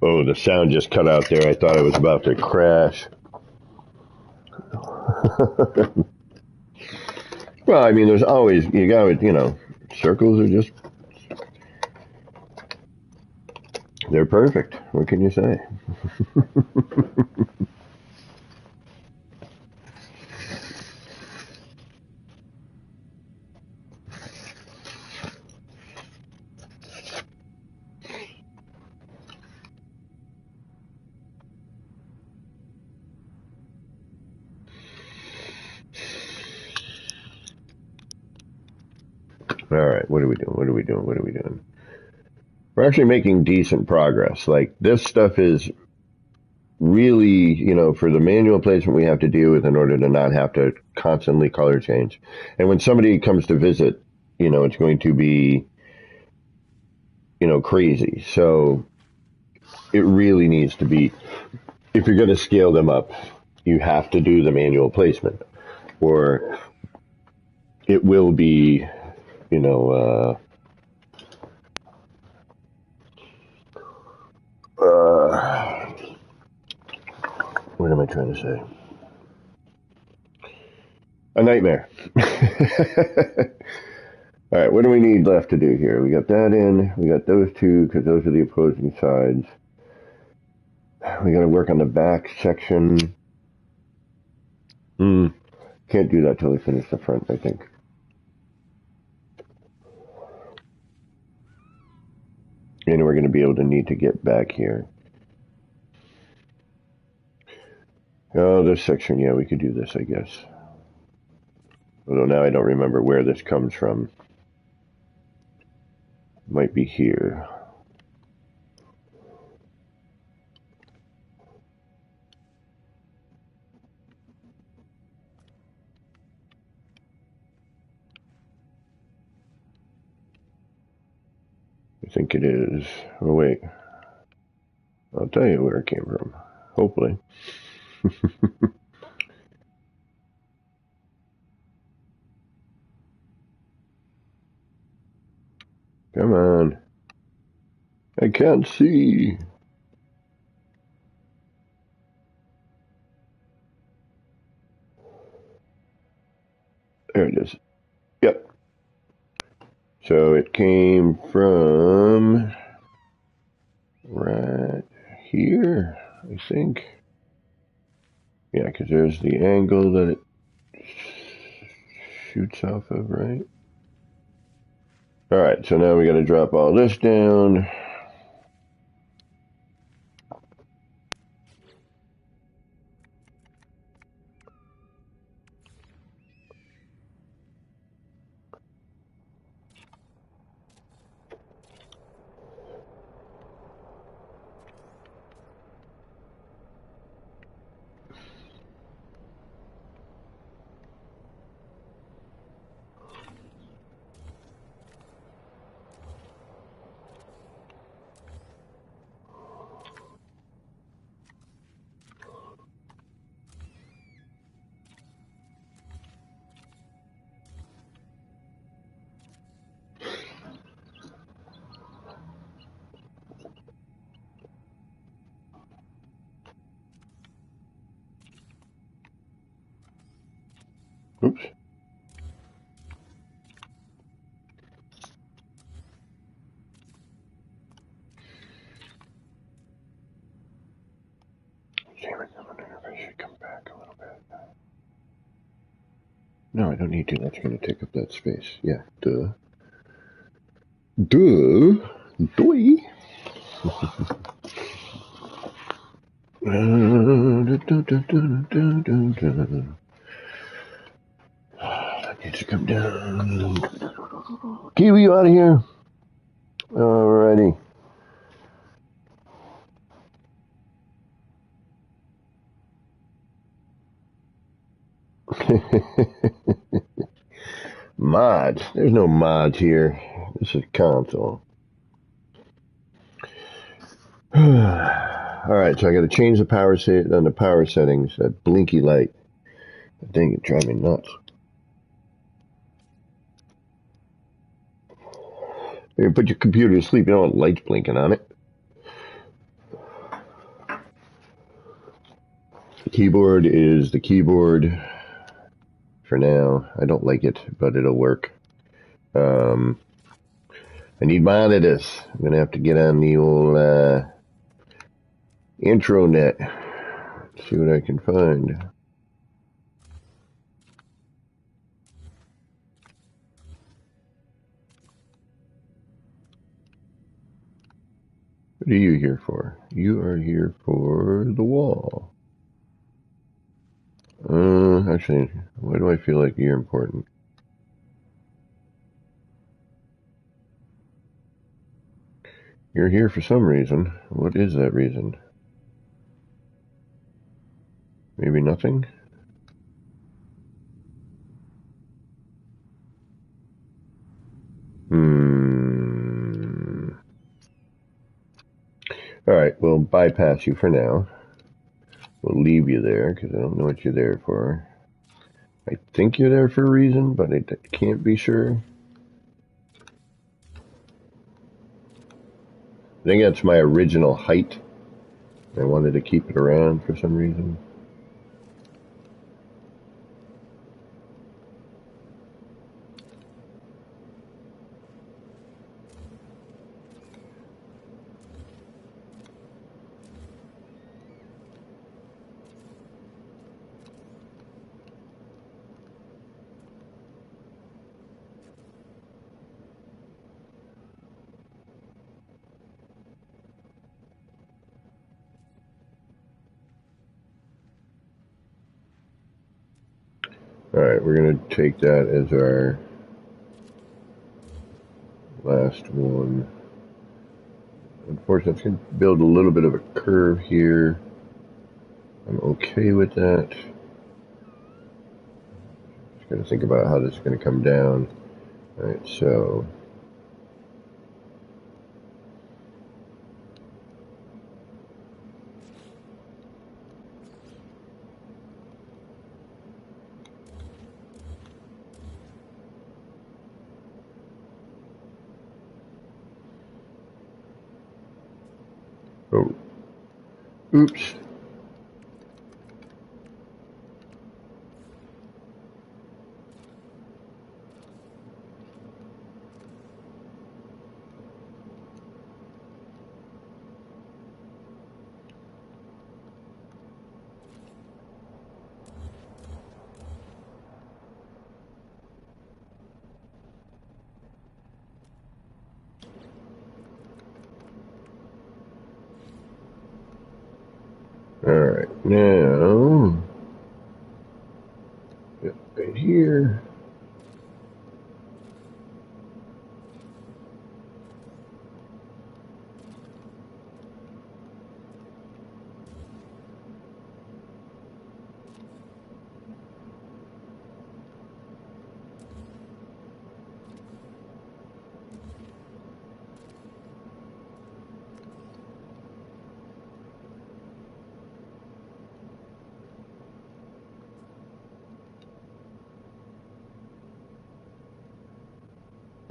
Speaker 1: Oh, the sound just cut out there. I thought I was about to crash. Well, I mean, there's always, circles are just, they're perfect. What can you say? All right, what are we doing? We're actually making decent progress. Like, this stuff is really, for the manual placement we have to deal with in order to not have to constantly color change. And when somebody comes to visit, it's going to be, crazy. So it really needs to be, if you're going to scale them up, you have to do the manual placement, or it will be, what am I trying to say? A nightmare. All right, what do we need left to do here? We got that in. We got those two because those are the opposing sides. We got to work on the back section. Can't do that till we finish the front, I think. And we're going to be able to need to get back here. Oh, this section, yeah, we could do this, I guess. Although now I don't remember where this comes from. Might be here. I think it is. Oh, wait. I'll tell you where it came from. Hopefully. Come on. I can't see. There it is. Yep. So it came from right here, I think. Yeah, because there's the angle that it shoots off of, right? All right, so now we got to drop all this down. Oops. Damn it, I wonder if I should come back a little bit. No, I don't need to. That's going to take up that space. Yeah, duh. Duh. Doy. That needs to come down. Kiwi, you out of here? Alrighty. Mods. There's no mods here. This is console. Alright, so I gotta change the power on the power settings, that blinky light. That thing is driving me nuts. You put your computer to sleep, you don't want lights blinking on it. The keyboard is the keyboard for now. I don't like it, but it'll work. I need monitors. I'm gonna have to get on the old intranet. See what I can find. What are you here for? You are here for the wall. Actually, why do I feel like you're important? You're here for some reason. What is that reason? Maybe nothing? Alright, we'll bypass you for now. We'll leave you there, because I don't know what you're there for. I think you're there for a reason, but I can't be sure. I think that's my original height. I wanted to keep it around for some reason. Alright, we're going to take that as our last one. Unfortunately, it's going to build a little bit of a curve here. I'm okay with that. Just got to think about how this is going to come down. Alright, so... Oh. Oops. Alright, now... right here...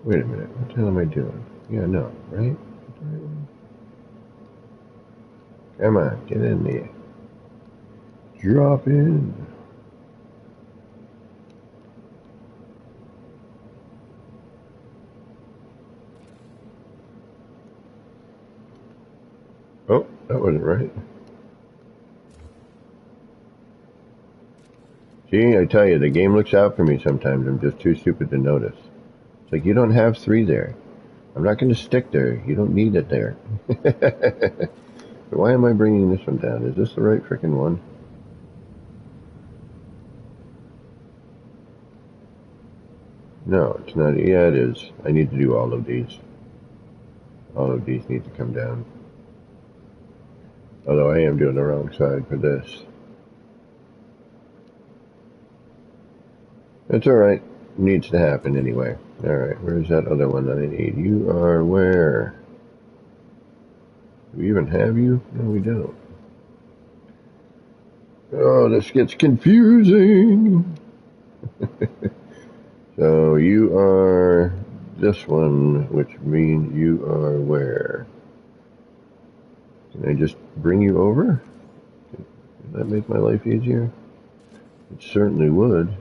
Speaker 1: Wait a minute, what the hell am I doing? Yeah, no, right? Come on, get in there. Drop in. Oh, that wasn't right. See, I tell you, the game looks out for me sometimes. I'm just too stupid to notice. It's like, you don't have 3 there. I'm not going to stick there. You don't need it there. Why am I bringing this one down? Is this the right frickin' one? No, it's not. Yeah, it is. I need to do all of these. All of these need to come down. Although I am doing the wrong side for this. It's alright. Needs to happen anyway. Alright, where's that other one that I need? You are where? Do we even have you? No, we don't. Oh, this gets confusing. So you are this one, which means you are where? Can I just bring you over? Would that make my life easier? It certainly would.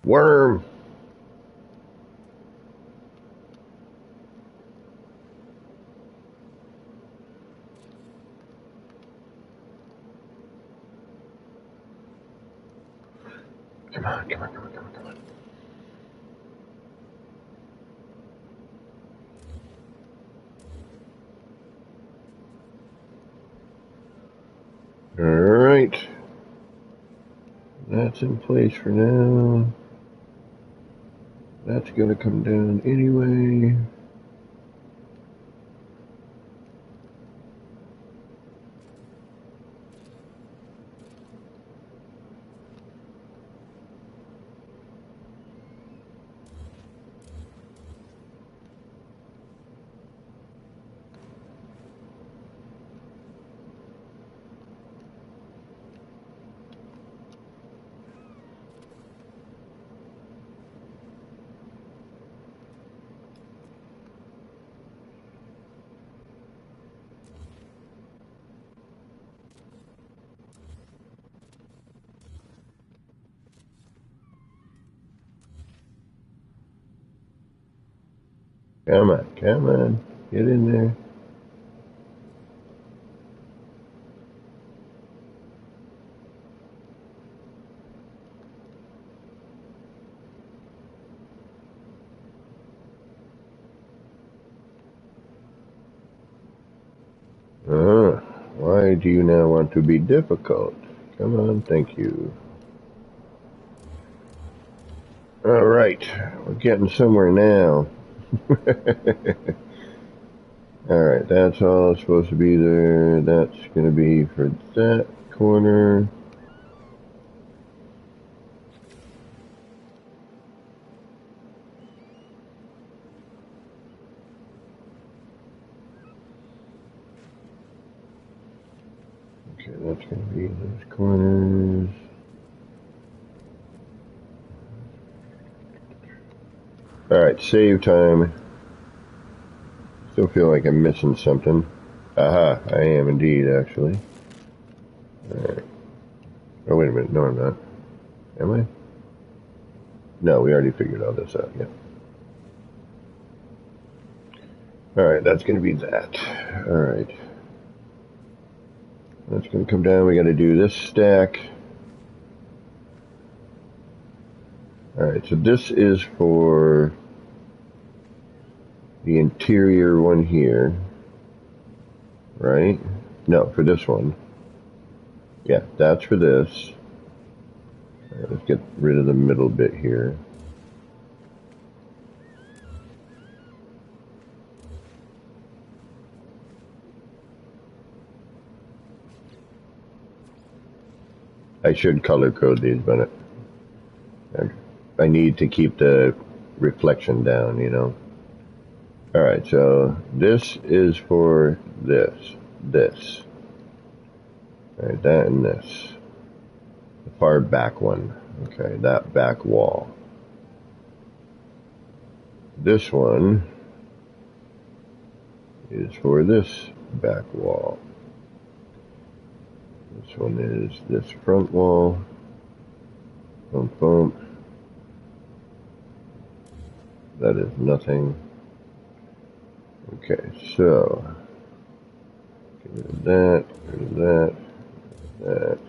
Speaker 1: Worm! Come on, come on, come on, come on, come on. Alright. That's in place for now. That's gonna come down anyway. Come on, come on. Get in there. Why do you now want to be difficult? Come on, thank you. Alright, we're getting somewhere now. Alright, that's all supposed to be there. That's going to be for that corner. Okay, that's going to be those corners. Alright, save time. Still feel like I'm missing something. Aha, I am indeed, actually. Alright. Oh, wait a minute. No, I'm not. Am I? No, we already figured all this out, yeah. Alright, that's going to be that. Alright. That's going to come down. We got to do this stack. Alright, so this is for the interior one here. Right? No, for this one. Yeah, that's for this. Alright, let's get rid of the middle bit here. I should color code these, but I need to keep the reflection down, you know. Alright, so this is for this. Alright, that and this. The far back one. Okay, that back wall. This one is for this back wall. This one is this front wall. Bump, bump. That is nothing. Okay, so get rid of that, rid of that, that.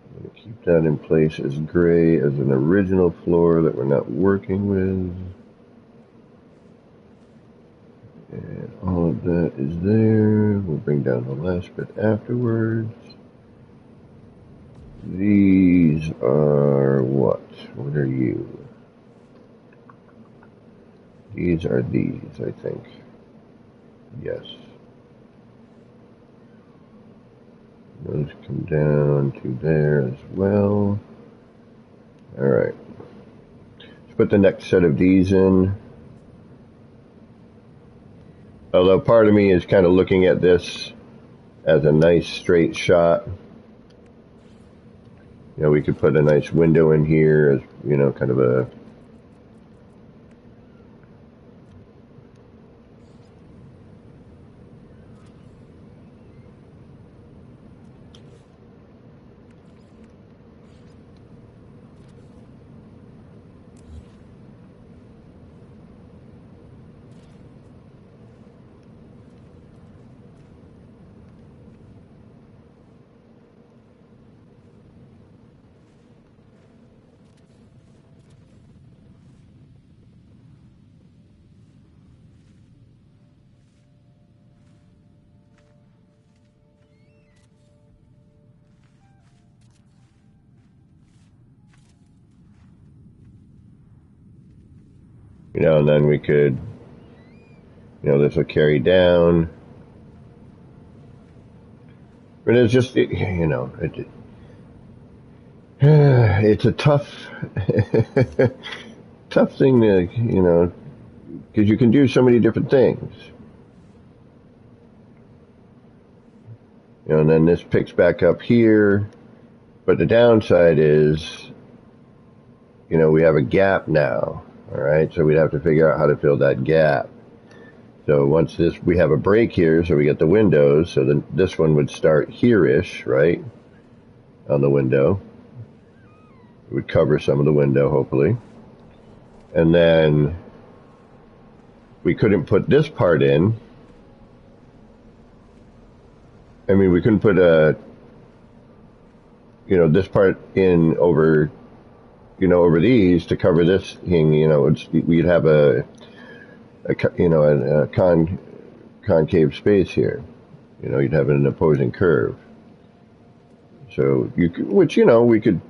Speaker 1: I'm going to keep that in place as gray as an original floor that we're not working with. And all of that is there. We'll bring down the last bit afterwards. These are what? What are you? These are these, I think. Yes. Those come down to there as well. Alright. Let's put the next set of these in. Although part of me is kind of looking at this as a nice straight shot. You know, we could put a nice window in here as, you know, kind of a you know, and then we could, you know, this will carry down. But it's just, you know, it's a tough, tough thing to, you know, because you can do so many different things. You know, and then this picks back up here. But the downside is, you know, we have a gap now. All right, so we'd have to figure out how to fill that gap. So once we have a break here, so we get the windows, so then this one would start here-ish, right, on the window. It would cover some of the window, hopefully. And then we couldn't put this part in. I mean, we couldn't put you know, this part in over, you know, over these to cover this thing. You know, we'd have a concave space here. You know, you'd have an opposing curve. So you could, which, you know, we could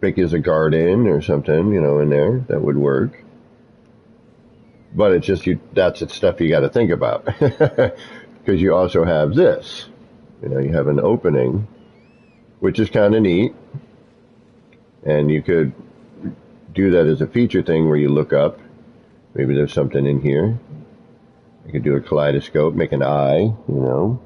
Speaker 1: make as a garden or something, you know, in there. That would work. But it's just, that's the stuff you got to think about. Because you also have this. You know, you have an opening, which is kind of neat. And you could do that as a feature thing where you look up. Maybe there's something in here. You could do a kaleidoscope, make an eye, you know.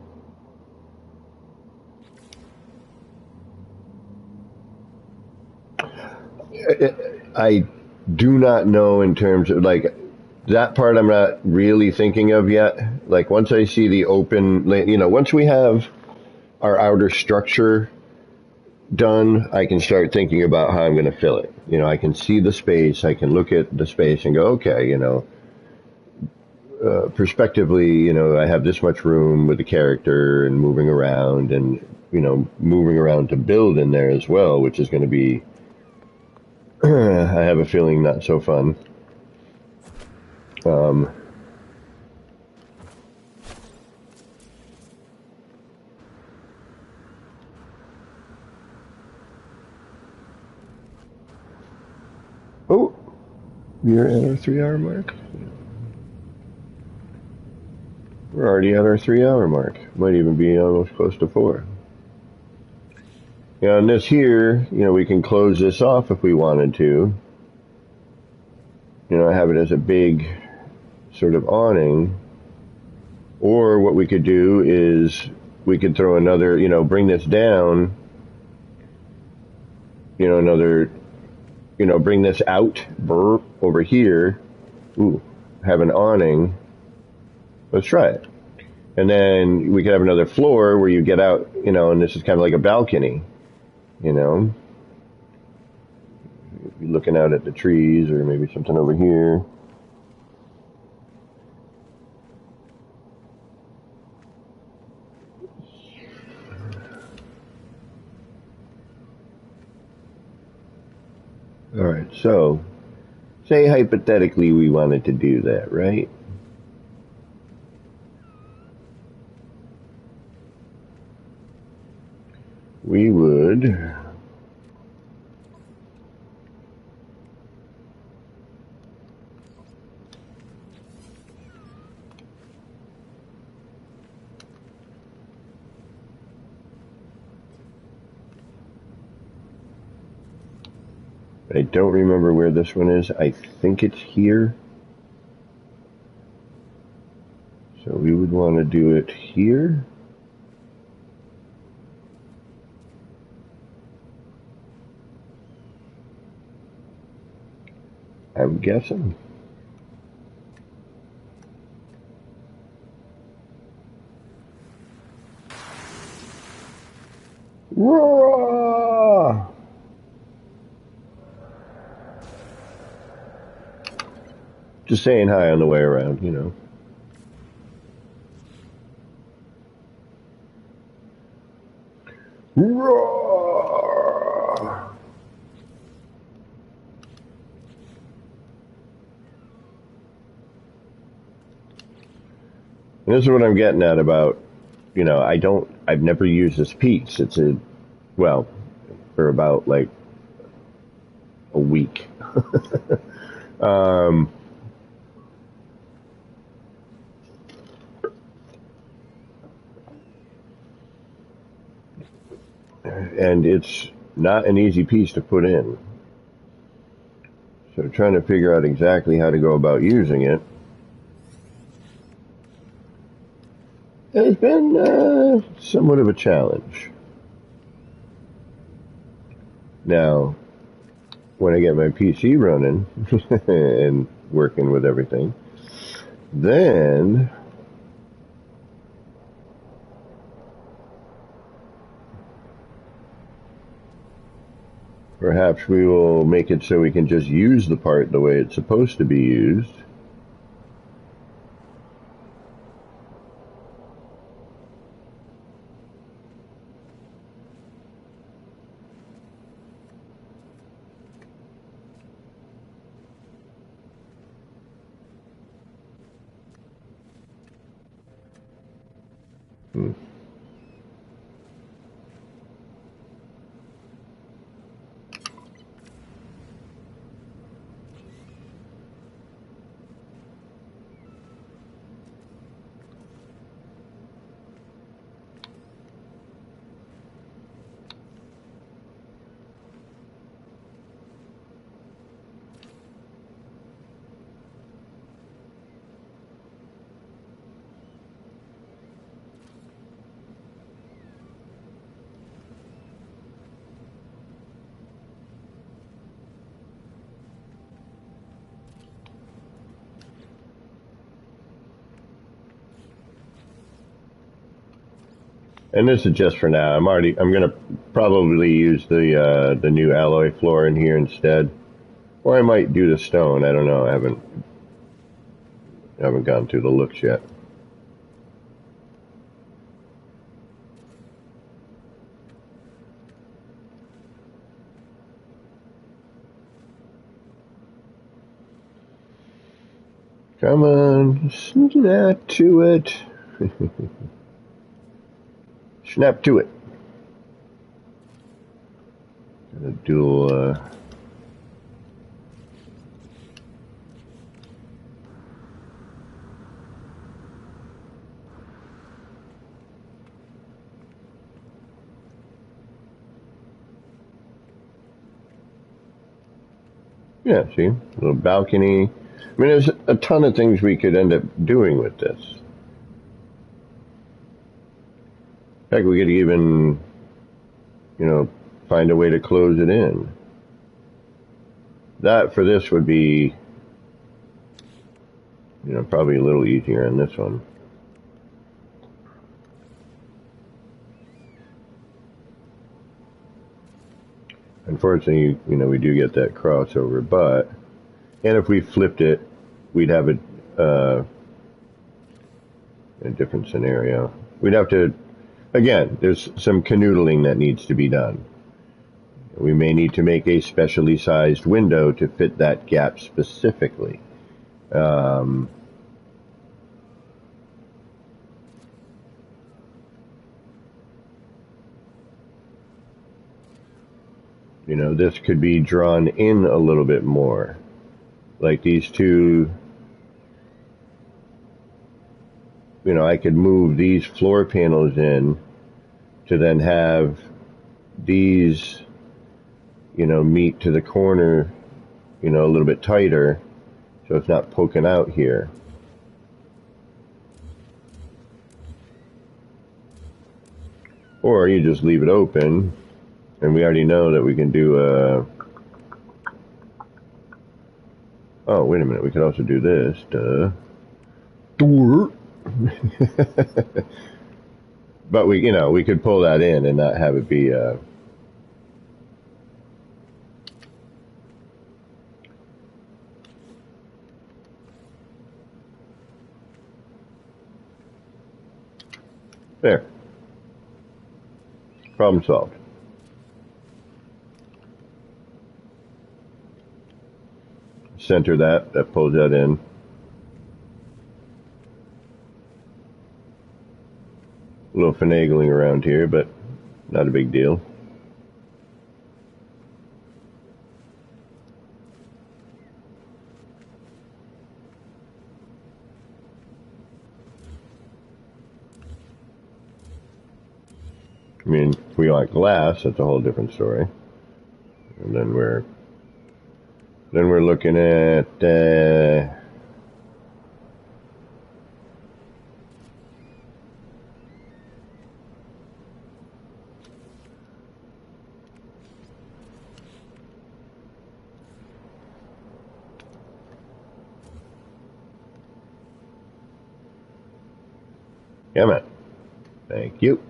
Speaker 1: I do not know in terms of, like, that part I'm not really thinking of yet. Like, once I see the open, you know, once we have our outer structure done, I can start thinking about how I'm going to fill it. You know, I can see the space, I can look at the space and go, okay, you know, perspectively, you know, I have this much room with the character and moving around and, you know, moving around to build in there as well, which is going to be, I have a feeling, not so fun. Oh, we're at our 3-hour mark. We're already at our 3-hour mark. Might even be almost close to 4. And this here, we can close this off if we wanted to. Have it as a big sort of awning. Or what we could do is we could throw another, bring this down, bring this out over here. Ooh, have an awning. Let's try it. And then we could have another floor where you get out, and this is kind of like a balcony, You're looking out at the trees or maybe something over here. All right, so say hypothetically we wanted to do that, right? We would I don't remember where this one is. I think it's here. So we would want to do it here. I'm guessing. Roar! Just saying hi on the way around, Roar! And this is what I'm getting at about, I've never used this piece. It's for about like a week. And it's not an easy piece to put in. So trying to figure out exactly how to go about using it has been somewhat of a challenge. Now, when I get my PC running and working with everything, then perhaps we will make it so we can just use the part the way it's supposed to be used. And this is just for now. I'm gonna probably use the new alloy floor in here instead, or I might do the stone. I don't know. I haven't gone through the looks yet. Come on, snap to it. Snap to it. Got a dual. Yeah, see? A little balcony. I mean, there's a ton of things we could end up doing with this. In fact, we could even, find a way to close it in. That for this would be, probably a little easier on this one. Unfortunately, we do get that crossover, but, and if we flipped it, we'd have a different scenario. We'd have to, again, there's some canoodling that needs to be done. We may need to make a specially sized window to fit that gap specifically. This could be drawn in a little bit more. Like these two, I could move these floor panels in to then have these, meet to the corner, a little bit tighter, so it's not poking out here. Or you just leave it open, and we already know that we can do a... Oh, wait a minute, we could also do this. But we could pull that in and not have it be there. Problem solved. Center that pulls that in. A little finagling around here, but not a big deal. I mean, if we want glass, that's a whole different story. And then we're looking at come on. Thank you.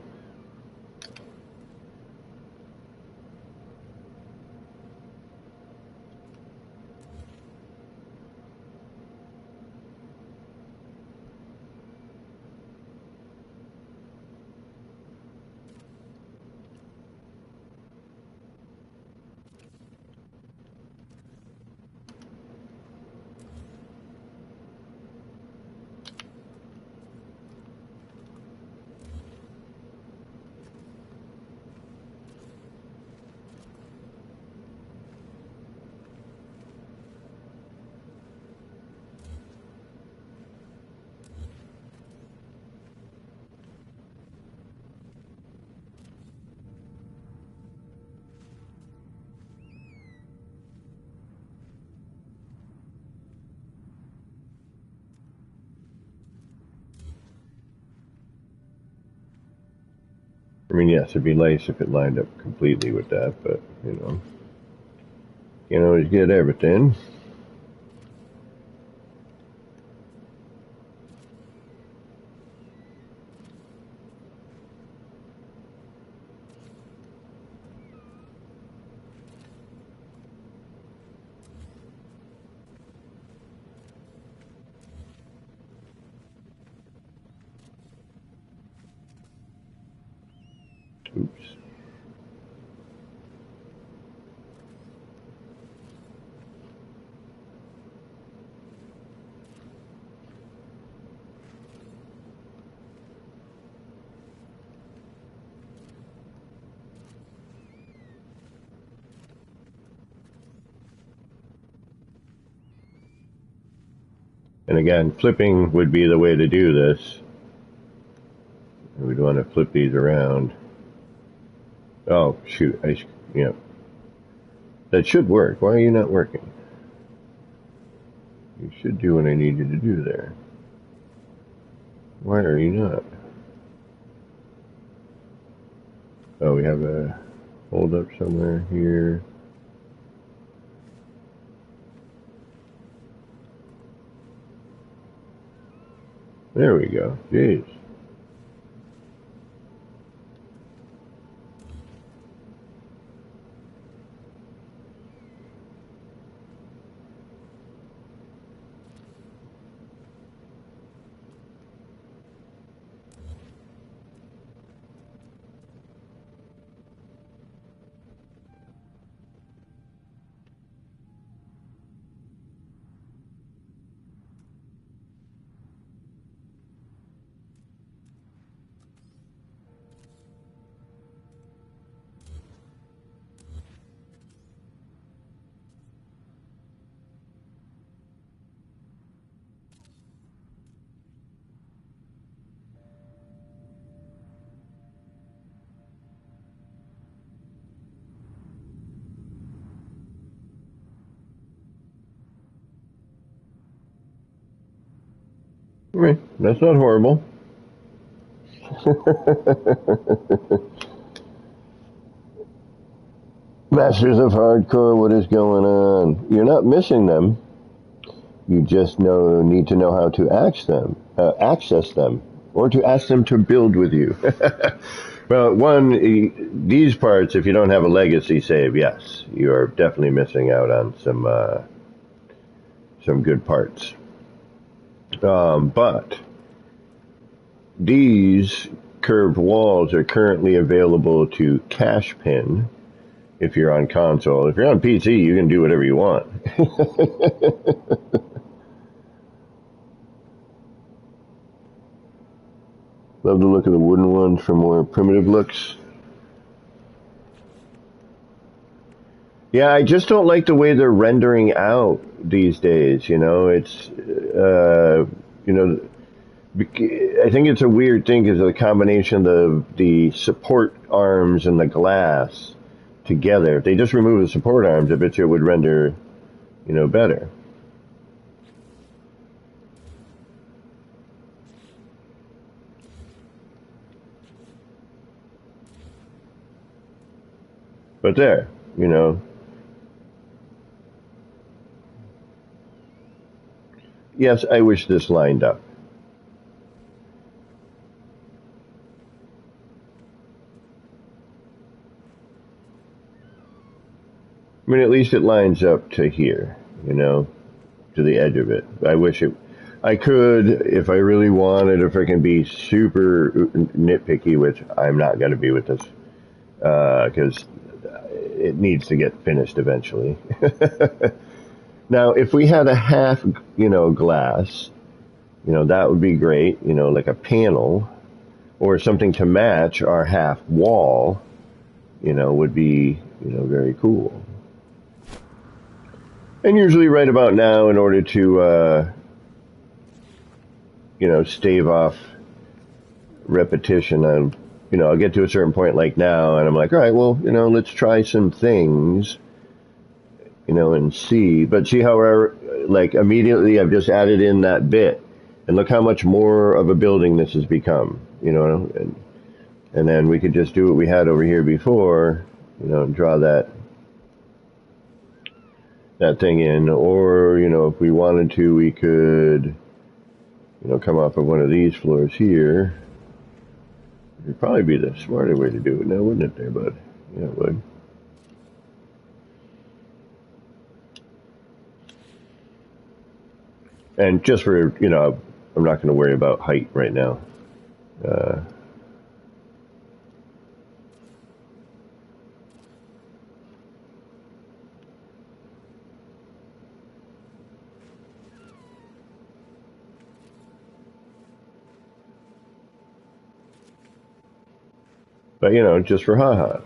Speaker 1: I mean, yes, it'd be nice if it lined up completely with that, but, can't always get everything. Oops. And again, flipping would be the way to do this. We'd want to flip these around. Oh, shoot. That should work. Why are you not working? You should do what I need you to do there. Why are you not? Oh, we have a hold up somewhere here. There we go. Jeez. I mean, that's not horrible. Masters of Hardcore, what is going on? You're not missing them. You just need to know how to access them, or to ask them to build with you. Well, these parts, if you don't have a legacy save, yes, you are definitely missing out on some good parts. But these curved walls are currently available to cash pin if you're on console. If you're on PC, you can do whatever you want. Love the look of the wooden ones for more primitive looks. Yeah, I just don't like the way they're rendering out these days. It's, I think it's a weird thing because of the combination of the support arms and the glass together. If they just remove the support arms, I bet you it would render, better. But there, yes, I wish this lined up. I mean, at least it lines up to here, to the edge of it. I could, if I really wanted, if I can be super nitpicky, which I'm not going to be with this, because it needs to get finished eventually. Now, if we had a half, glass, that would be great, like a panel, or something to match our half wall, would be, very cool. And usually right about now, in order to, stave off repetition, I'll get to a certain point like now, and I'm like, all right, well, let's try some things, and see. But see how, like, immediately I've just added in that bit, and look how much more of a building this has become, and then we could just do what we had over here before, and draw that thing in, or, if we wanted to, we could, come off of one of these floors here. It would probably be the smarter way to do it now, wouldn't it there, bud? Yeah, it would. And just for, I'm not going to worry about height right now. But, just for ha-has.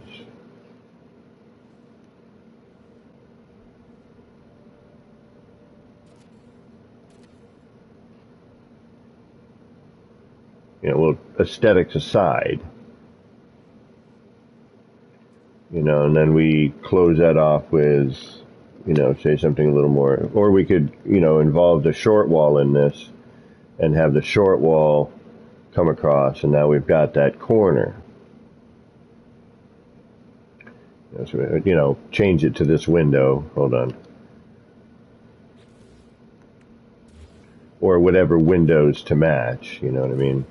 Speaker 1: Well, aesthetics aside, and then we close that off with you know, say something a little more, or we could, you know, involve the short wall in this and have the short wall come across, and now we've got that corner. So, you know, change it to this window. Hold on. Or whatever windows to match, you know what I mean?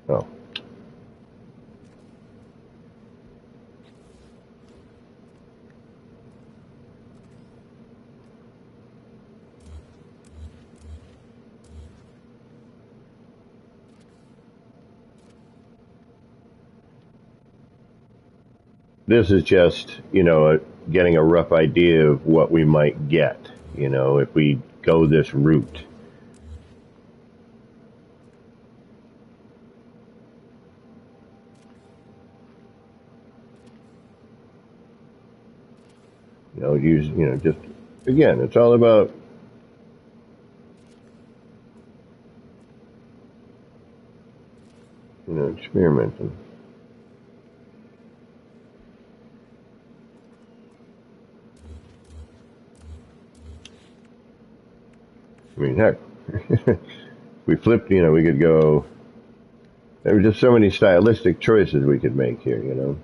Speaker 1: Oh. This is just, you know, getting a rough idea of what we might get, you know, if we go this route. You know, use, you know, just, again, it's all about, you know, experimenting. I mean, heck, we flipped, you know, we could go, there were just so many stylistic choices we could make here, you know.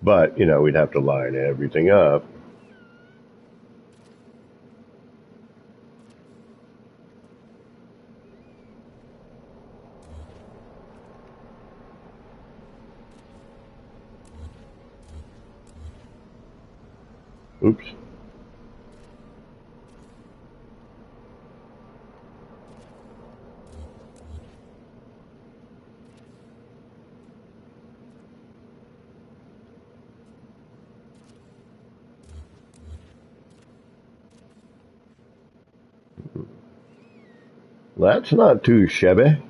Speaker 1: But, you know, we'd have to line everything up. Oops. That's not too shabby.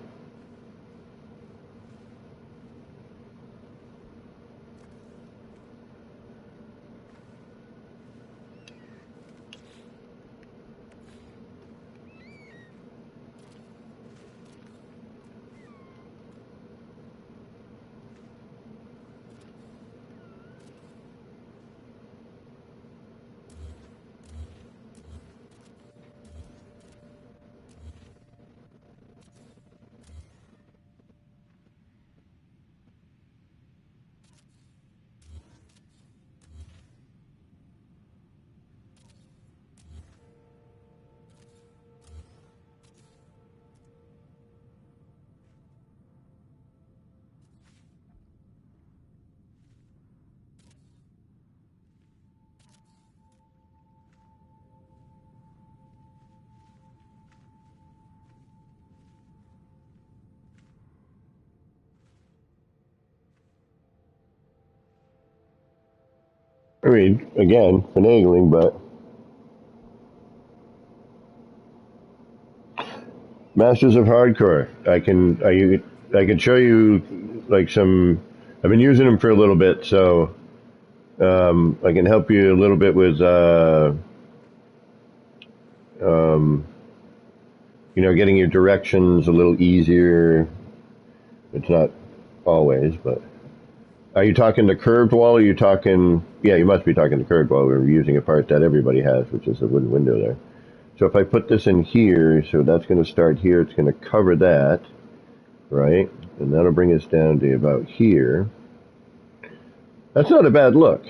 Speaker 1: I mean, again, finagling, but Masters of Hardcore. I can show you like some. I've been using them for a little bit, so I can help you a little bit with um, you know, getting your directions a little easier. It's not always, but are you talking the curved wall? Or are you talking? Yeah, you must be talking the curved wall. We're using a part that everybody has, which is the wooden window there. So if I put this in here, so that's going to start here. It's going to cover that, right? And that'll bring us down to about here. That's not a bad look.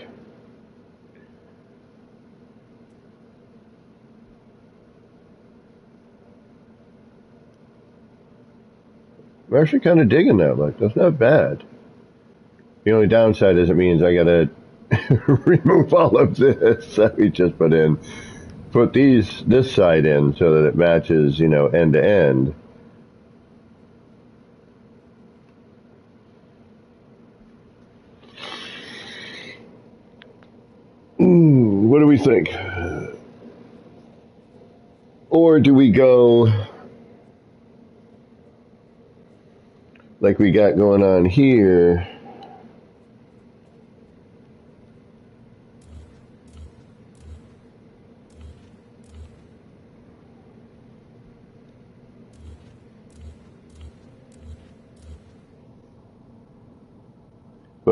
Speaker 1: I'm actually kind of digging that look. That's not bad. The only downside is it means I got to remove all of this that we just put in. Put this side in so that it matches, you know, end to end. What do we think? Or do we go like we got going on here?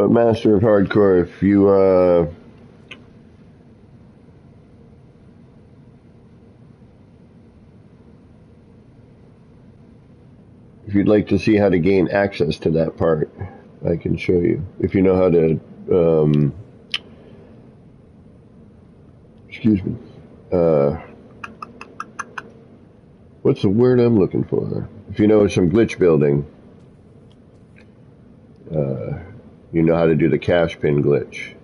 Speaker 1: But Master of Hardcore, if you'd like to see how to gain access to that part, I can show you. If you know how to, excuse me, what's the word I'm looking for? If you know some glitch building, you know how to do the cash pin glitch.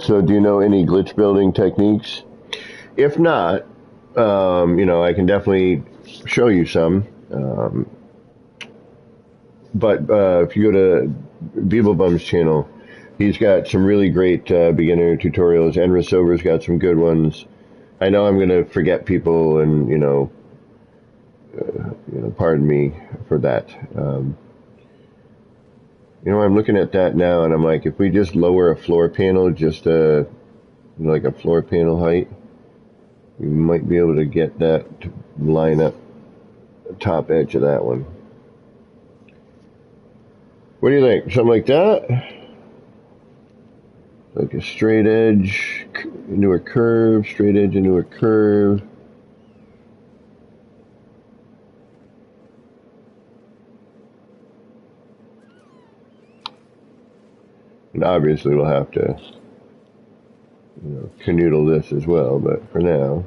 Speaker 1: So do you know any glitch building techniques? If not, I can definitely show you some. But if you go to Beeblebum's channel, he's got some really great beginner tutorials, and Rasover's got some good ones. I know I'm going to forget people, and pardon me for that. I'm looking at that now, and I'm like, if we just lower a floor panel, just like a floor panel height, we might be able to get that to line up the top edge of that one. What do you think? Something like that? Like a straight edge into a curve, straight edge into a curve. And obviously we'll have to, canoodle this as well, but for now.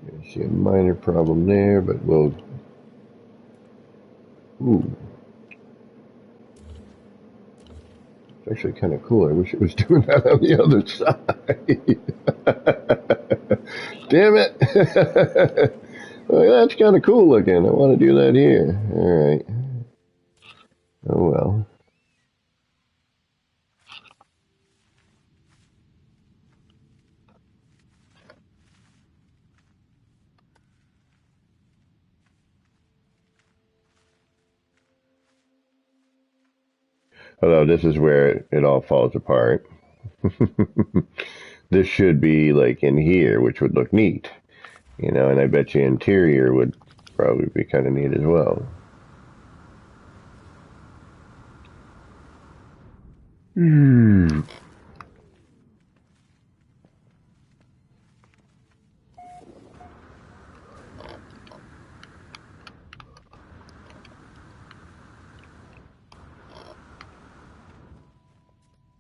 Speaker 1: I see a minor problem there, but we'll... Ooh. It's actually kind of cool. I wish it was doing that on the other side. Damn it! Well, that's kind of cool looking. I want to do that here. Alright. Oh well. Although this is where it all falls apart. This should be like in here, which would look neat. And I bet you interior would probably be kind of neat as well.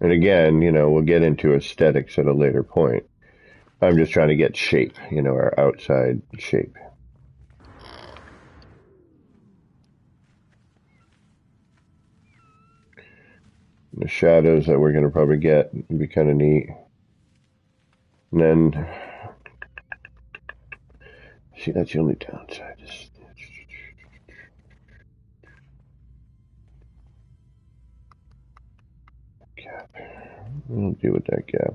Speaker 1: And again, we'll get into aesthetics at a later point. I'm just trying to get shape, our outside shape. The shadows that we're going to probably get would be kind of neat. And then, see, that's the only downside. Gap. We'll deal with that gap.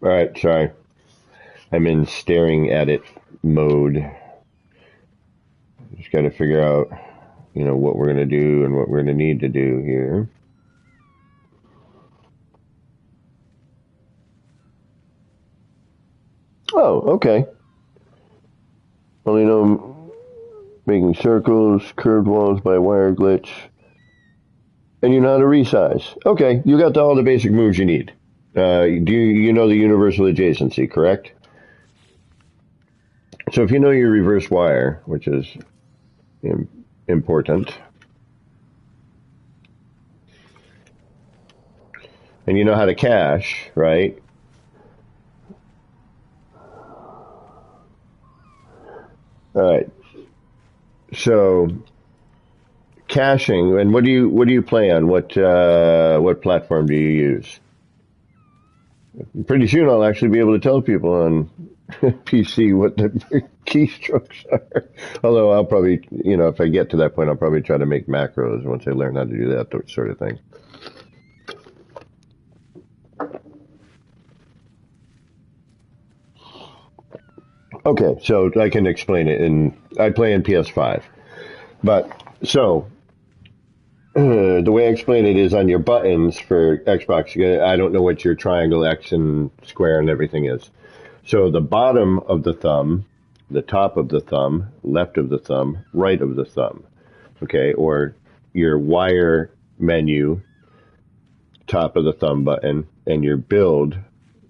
Speaker 1: All right, sorry. I'm in staring at it mode. Just got to figure out, what we're going to do and what we're going to need to do here. Oh, okay. Well, making circles, curved walls by wire glitch. And you know how to resize. Okay, you got all the basic moves you need. Do you know the universal adjacency, correct? So if you know your reverse wire, which is important, and you know how to cache, right? All right. So caching, and what do you play on? What platform do you use? Pretty soon I'll actually be able to tell people on PC what the keystrokes are. Although I'll probably, if I get to that point, I'll probably try to make macros once I learn how to do that sort of thing. Okay, so I can explain it. And I play in PS5. But, so, the way I explain it is on your buttons for Xbox. I don't know what your triangle, X, and square and everything is. So the bottom of the thumb, the top of the thumb, left of the thumb, right of the thumb. Okay, or your wire menu, top of the thumb button, and your build,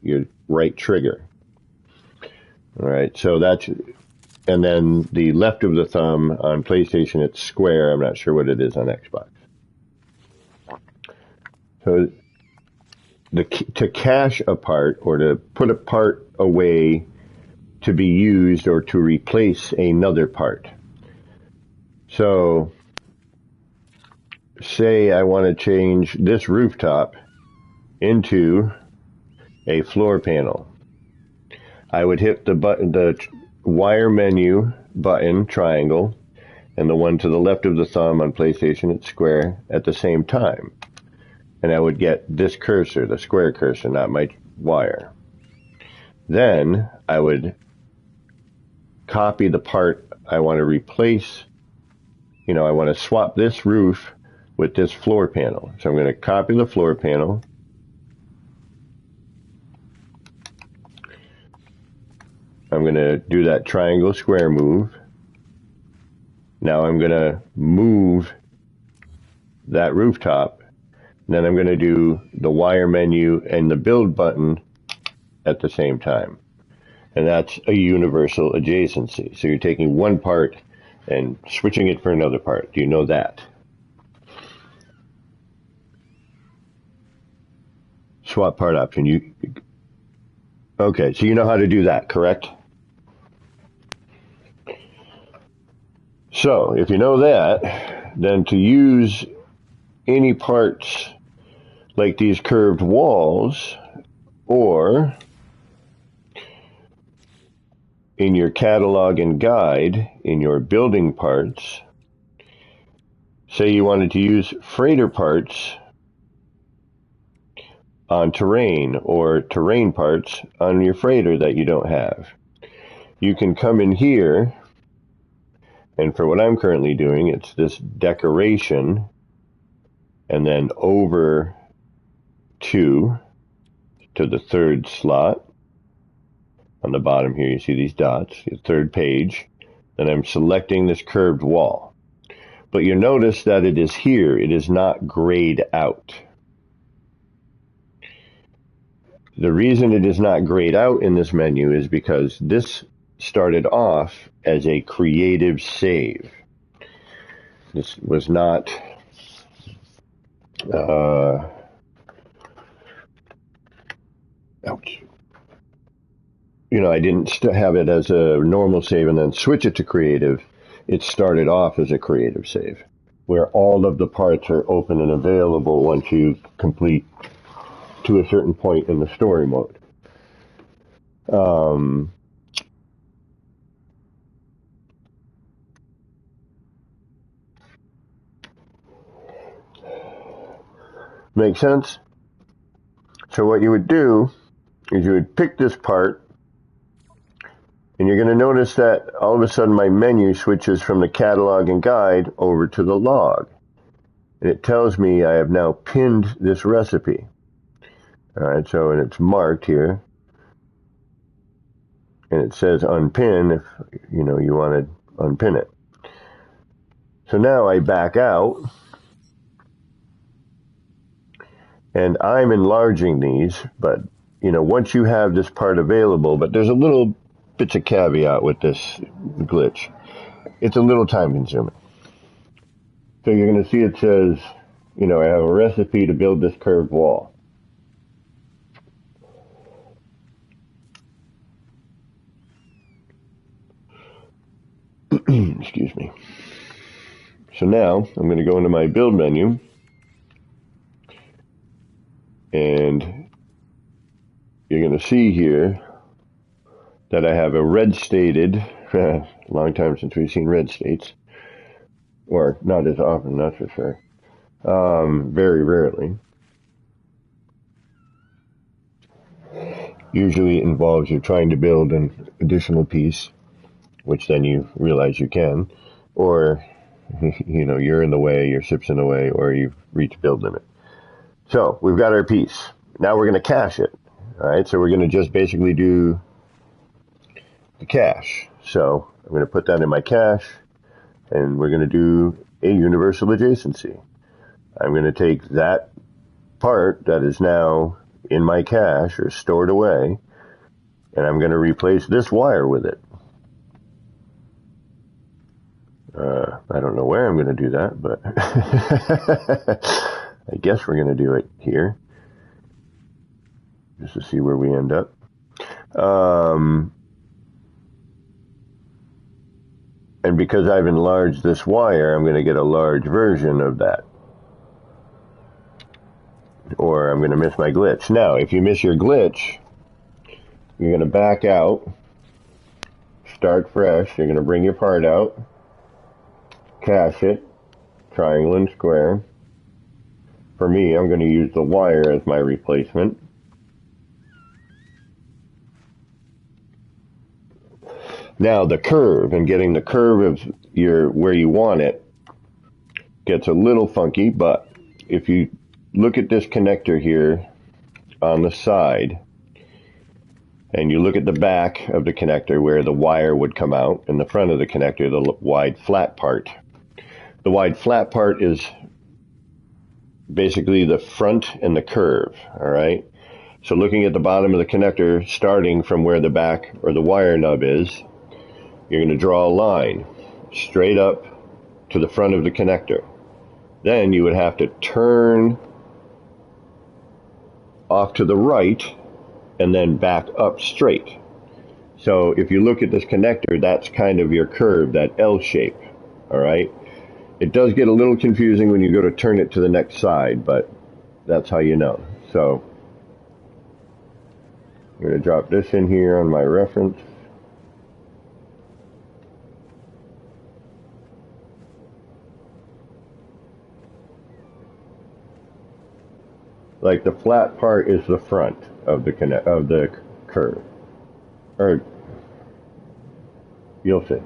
Speaker 1: your right trigger. All right, so that's, and then the left of the thumb on PlayStation, it's square. I'm not sure what it is on Xbox. So to cache a part or to put a part away to be used or to replace another part. So say I want to change this rooftop into a floor panel. I would hit the wire menu button, triangle, and the one to the left of the thumb on PlayStation, it's square, at the same time. And I would get this cursor, the square cursor, not my wire. Then I would copy the part I want to replace. I want to swap this roof with this floor panel. So I'm going to copy the floor panel. I'm going to do that triangle square move. Now I'm going to move that rooftop. And then I'm going to do the wire menu and the build button at the same time. And that's a universal adjacency. So you're taking one part and switching it for another part. Do you know that? Swap part option. Okay, so you know how to do that, correct? So if you know that, then to use any parts like these curved walls, or in your catalog and guide, in your building parts, say you wanted to use freighter parts on terrain or terrain parts on your freighter that you don't have. You can come in here, and for what I'm currently doing, it's this decoration, and then over to the third slot. On the bottom here, you see these dots, the third page. Then I'm selecting this curved wall. But you notice that it is here. It is not grayed out. The reason it is not grayed out in this menu is because this started off as a creative save. This was not ouch. I didn't have it as a normal save and then switch it to creative. It started off as a creative save, where all of the parts are open and available once you complete to a certain point in the story mode. Make sense? So what you would do is you would pick this part, and you're going to notice that all of a sudden my menu switches from the catalog and guide over to the log. And it tells me I have now pinned this recipe. Alright, so and it's marked here. And it says unpin if you want to unpin it. So now I back out, and I'm enlarging these, but once you have this part available, but there's a little bits of caveat with this glitch. It's a little time consuming. So you're going to see it says, I have a recipe to build this curved wall. Excuse me. So now I'm going to go into my build menu, and you're going to see here that I have a red stated, long time since we've seen red states, or not as often, that's for sure, very rarely. Usually it involves you trying to build an additional piece, which then you realize you can, or you're in the way, your ship's in the way, or you've reached build limit. So we've got our piece. Now we're going to cache it. All right, so we're going to just basically do the cache. So I'm going to put that in my cache, and we're going to do a universal adjacency. I'm going to take that part that is now in my cache or stored away, and I'm going to replace this wire with it. I don't know where I'm going to do that, but I guess we're going to do it here, just to see where we end up. And because I've enlarged this wire, I'm going to get a large version of that. Or I'm going to miss my glitch. Now, if you miss your glitch, you're going to back out, start fresh, you're going to bring your part out, cache it, triangle and square. For me, I'm going to use the wire as my replacement. Now the curve, and getting the curve of where you want it gets a little funky, but if you look at this connector here on the side, and you look at the back of the connector where the wire would come out, and the front of the connector, the wide flat part. The wide flat part is basically the front and the curve, all right? So looking at the bottom of the connector, starting from where the back or the wire nub is, you're going to draw a line straight up to the front of the connector. Then you would have to turn off to the right and then back up straight. So if you look at this connector, that's kind of your curve, that L shape, all right? It does get a little confusing when you go to turn it to the next side, but that's how you know. So I'm going to drop this in here on my reference. Like the flat part is the front of the curve, or you'll see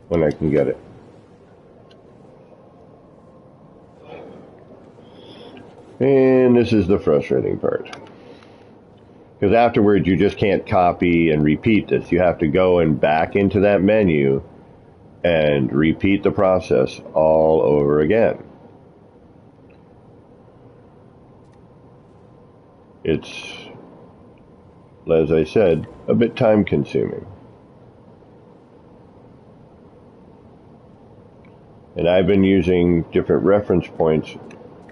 Speaker 1: when I can get it. And this is the frustrating part, because afterwards you just can't copy and repeat this. You have to go and back into that menu and repeat the process all over again. It's, as I said, a bit time consuming. And I've been using different reference points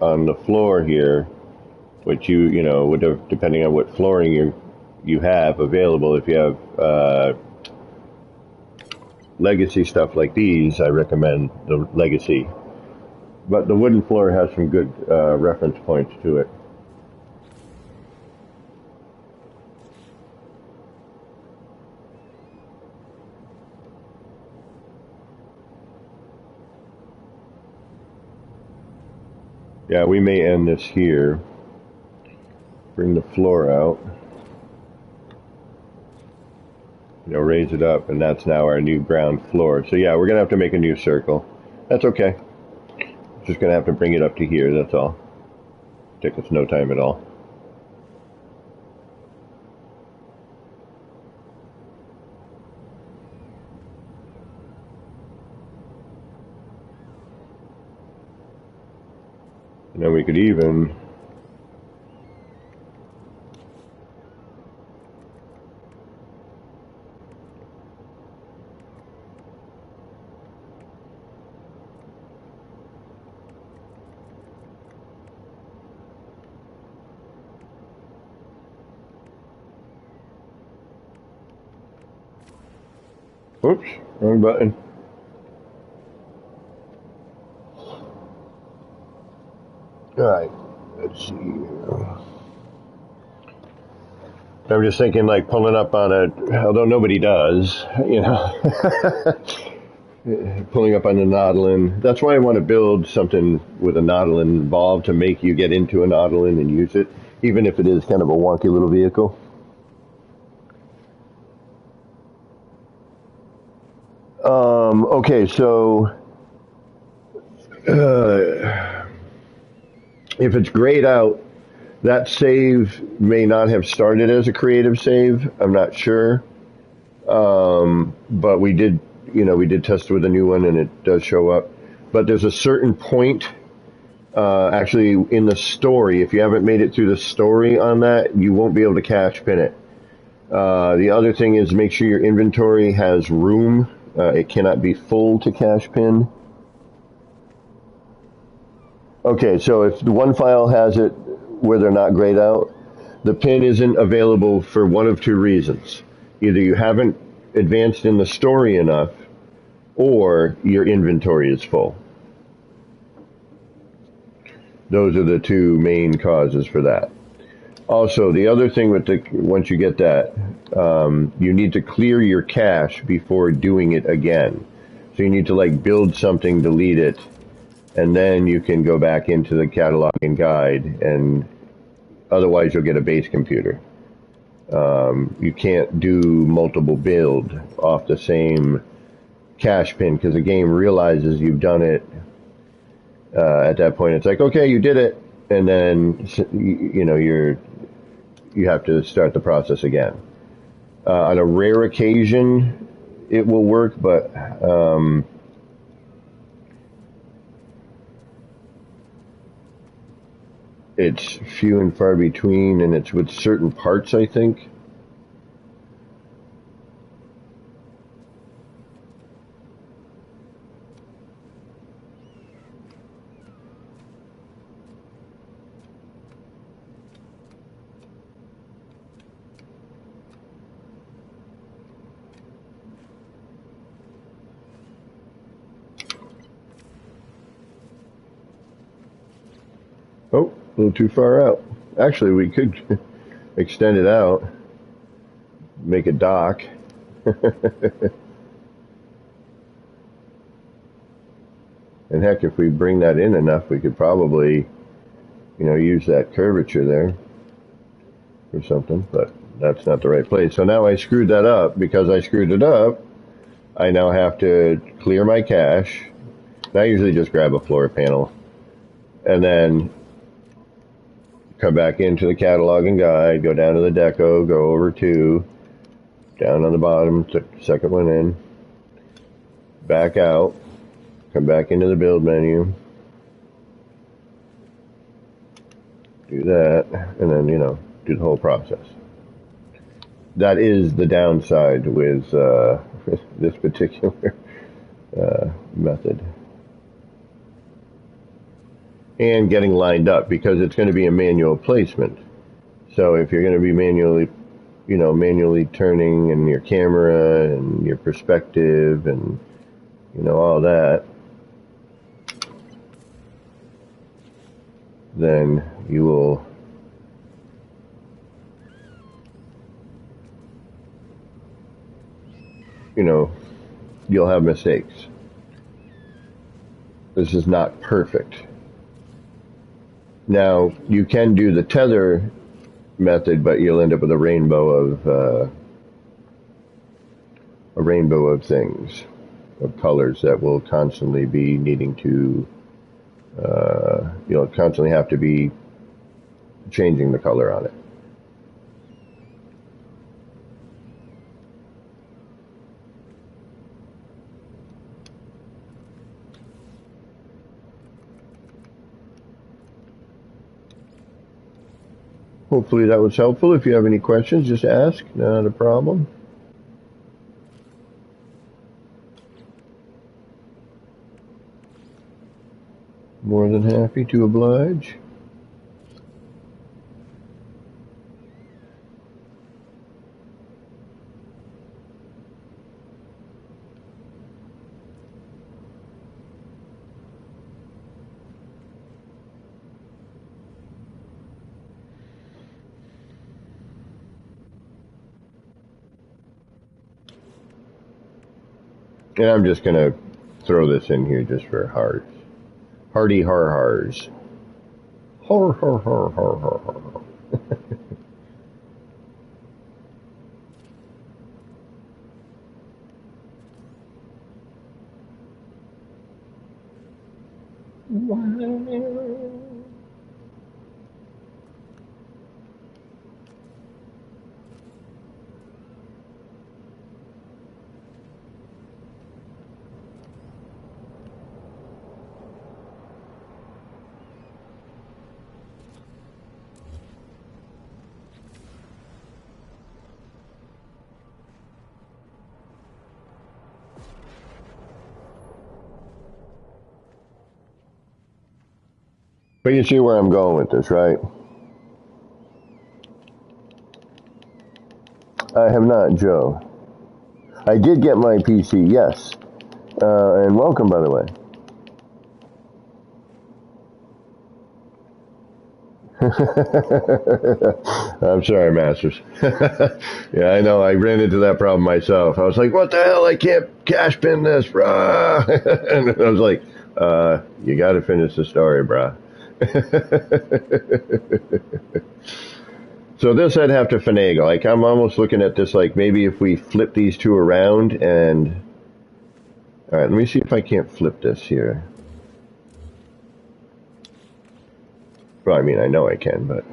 Speaker 1: on the floor here, which would have, depending on what flooring you have available. If you have legacy stuff like these, I recommend the legacy. But the wooden floor has some good reference points to it. Yeah, we may end this here. bring the floor out. Raise it up, and that's now our new ground floor. So yeah, we're gonna have to make a new circle. That's okay. Just gonna have to bring it up to here, that's all. Take us no time at all. And then we could even oops, wrong button. Alright, let's see here. I'm just thinking like pulling up on a, although nobody does, pulling up on the Nautilin. That's why I want to build something with a Nautilin involved to make you get into a Nautilin and use it, even if it is kind of a wonky little vehicle. Okay, so if it's grayed out, that save may not have started as a creative save. I'm not sure, but we did test with a new one, and it does show up. But there's a certain point, actually in the story. If you haven't made it through the story on that, you won't be able to cache pin it. The other thing is make sure your inventory has room. It cannot be full to cache pin. Okay, so if the one file has it where they're not grayed out, the pin isn't available for one of two reasons. Either you haven't advanced in the story enough, or your inventory is full. Those are the two main causes for that. Also, the other thing with once you get that, you need to clear your cache before doing it again. So you need to like build something, delete it, and then you can go back into the catalog and guide, and otherwise you'll get a base computer. You can't do multiple build off the same cache pin because the game realizes you've done it. At that point, it's like, okay, you did it, and then you have to start the process again. On a rare occasion, it will work, but it's few and far between, and it's with certain parts, I think. Oh, a little too far out. Actually, we could extend it out, make a dock. And heck, if we bring that in enough, we could probably, use that curvature there or something, but that's not the right place. So now I screwed that up. Because I screwed it up, I now have to clear my cache. And I usually just grab a floor panel and then come back into the catalog and guide, go down to the deco, go over to, down on the bottom, second one in, back out, come back into the build menu, do that, and then, do the whole process. That is the downside with this particular method. And getting lined up, because it's going to be a manual placement. So if you're going to be manually turning, and your camera and your perspective and all that, then you will you'll have mistakes. This is not perfect. Now, you can do the tether method, but you'll end up with a rainbow of things, of colors that will constantly be needing to, you'll constantly have to be changing the color on it. Hopefully that was helpful. If you have any questions, just ask. Not a problem. More than happy to oblige. And I'm just going to throw this in here just for hearts. Hardy har-hars. Har har har har har har. But you see where I'm going with this, right? I have not, Joe. I did get my PC, yes. And welcome, by the way. I'm sorry, Masters. Yeah, I know. I ran into that problem myself. I was like, what the hell? I can't cash pin this, brah. And I was like, you got to finish the story, brah. So this I'd have to finagle. Like, I'm almost looking at this like maybe if we flip these two around and... Alright, let me see if I can't flip this here. Well, I mean, I know I can, but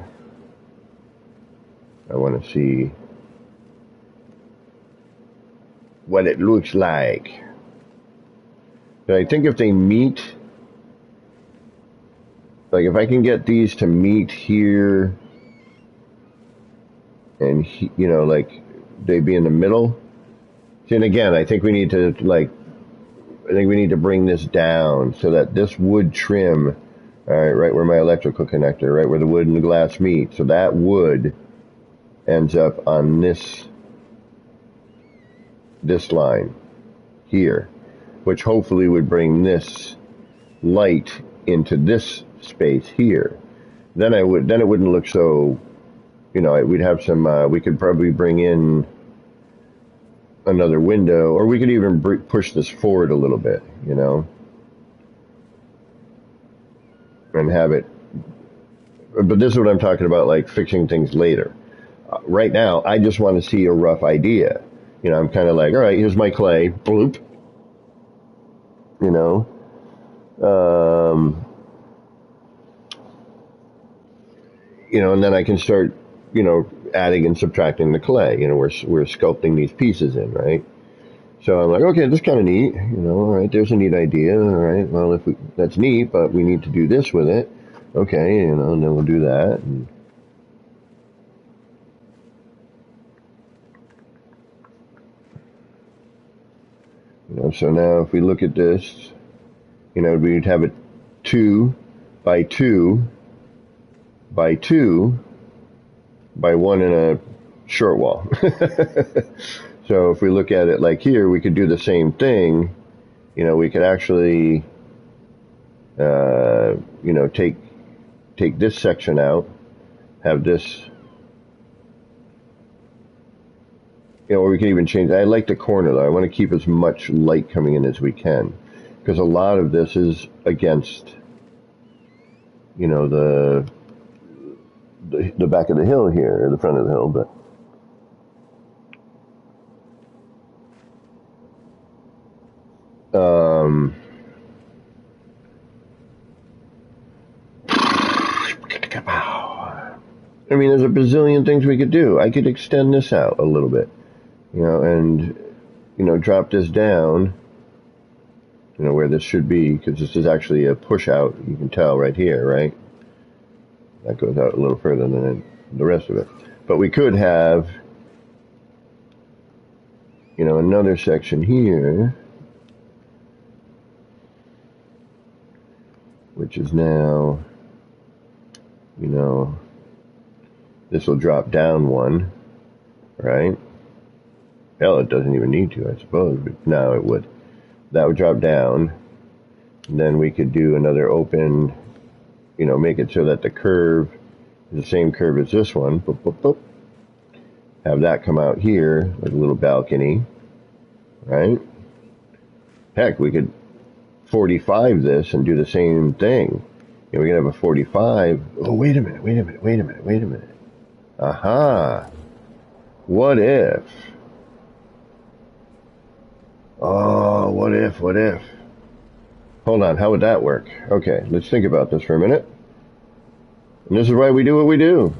Speaker 1: I want to see what it looks like. But I think if they meet, like if I can get these to meet here, and you know, like they be in the middle. And again, I think we need to bring this down so that this wood trim. All right where my electrical connector, right where the wood and the glass meet. So that wood ends up on this line here, which hopefully would bring this light into this space here. Then it wouldn't look so, you know, we'd have some, we could probably bring in another window, or we could even push this forward a little bit, you know, and have it. But this is what I'm talking about, like fixing things later. Right now, I just want to see a rough idea. You know, I'm kind of like, all right, here's my clay, bloop. You know, and then I can start, you know, adding and subtracting the clay. You know, we're sculpting these pieces in, right? So I'm like, okay, this is kind of neat. You know, all right, there's a neat idea. All right, well, that's neat, but we need to do this with it. Okay, you know, and then we'll do that. And, you know, so now if we look at this, you know, we'd have it 2 by 2 by 2 by 1 in a short wall. So if we look at it like here, we could do the same thing. You know, we could actually, you know, take this section out, have this, you know, or we can even change. I like the corner though. I want to keep as much light coming in as we can, because a lot of this is against, you know, the back of the hill here, or the front of the hill, but I mean, there's a bazillion things we could do. I could extend this out a little bit, and, drop this down, where this should be, because this is actually a push out. You can tell right here, right? That goes out a little further than the rest of it. But we could have, another section here, which is now, this will drop down one, right? Hell, it doesn't even need to, I suppose, but no, it would. That would drop down. And then we could do another open, make it so that the curve is the same curve as this one. Boop, boop, boop. Have that come out here, like a little balcony, right? Heck, we could 45 this and do the same thing. We could have a 45. Oh, wait a minute. Aha. What if? Oh, what if? Hold on, how would that work? Okay, let's think about this for a minute. And this is why we do what we do.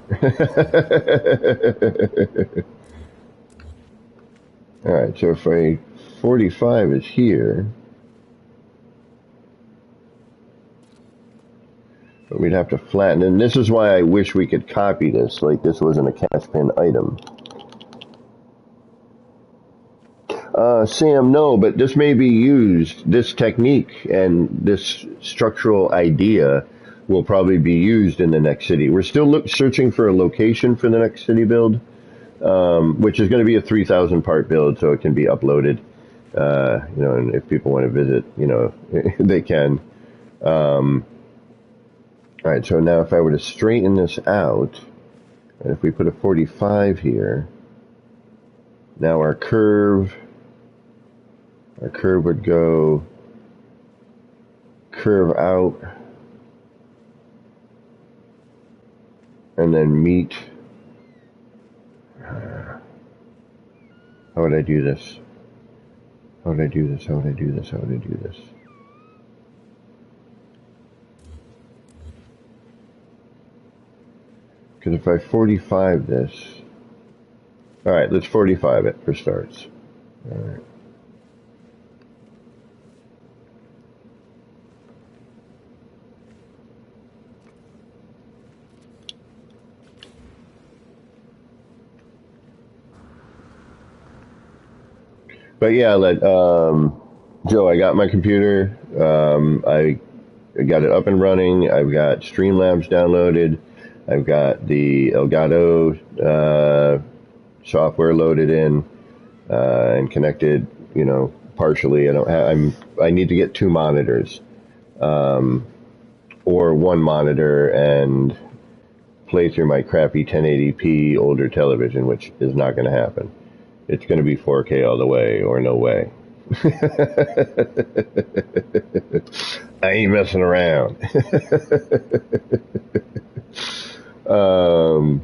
Speaker 1: Alright, so if a 45 is here, but we'd have to flatten, and this is why I wish we could copy this, like this wasn't a cash pin item. Sam, no, but this may be used, this technique and this structural idea will probably be used in the next city. We're still searching for a location for the next city build, which is going to be a 3,000 part build, so it can be uploaded, and if people want to visit, they can. Alright, so now if I were to straighten this out, and if we put a 45 here, now our curve would go curve out and then meet. How would I do this? How would I do this? Because if I 45 this, alright, let's 45 it for starts. Alright. But yeah, Joe, I got my computer. I got it up and running. I've got Streamlabs downloaded. I've got the Elgato software loaded in and connected. Partially. I need to get 2 monitors, or 1 monitor and play through my crappy 1080p older television, which is not going to happen. It's going to be 4K all the way, or no way. I ain't messing around. I'm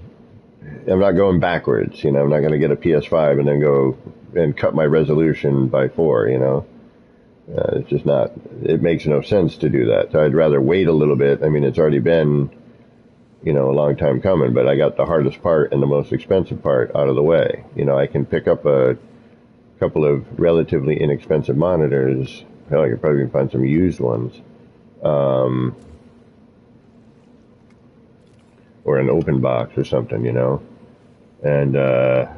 Speaker 1: not going backwards, I'm not going to get a PS5 and then go and cut my resolution by 4, It's just not, it makes no sense to do that. So I'd rather wait a little bit. I mean, it's already been, a long time coming, but I got the hardest part and the most expensive part out of the way. I can pick up a couple of relatively inexpensive monitors. Hell, I could probably find some used ones. Or an open box or something, and, a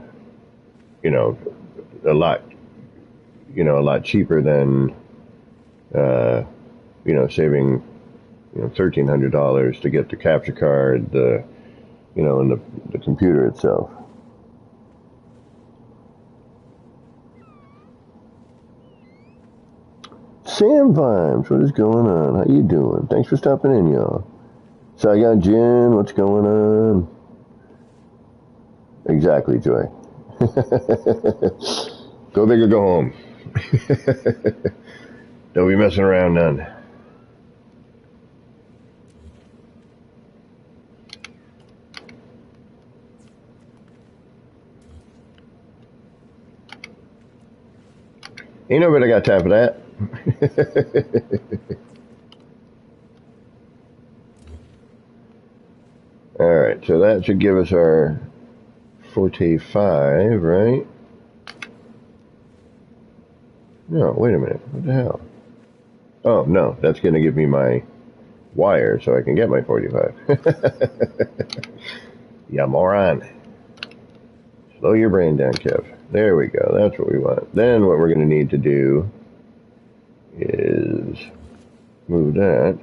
Speaker 1: lot cheaper than, saving, $1,300 to get the capture card, and the computer itself. Sam Vibes, what is going on? How you doing? Thanks for stopping in, y'all. Saigon Jin, what's going on? Exactly, Joy. Go big or go home. Don't be messing around none. Ain't nobody got time for that. Alright, so that should give us our Forte 5, right? No, wait a minute. What the hell? Oh, no, that's going to give me my wire so I can get my 45. Yeah, moron. Slow your brain down, Kev. There we go. That's what we want. Then what we're going to need to do is move that.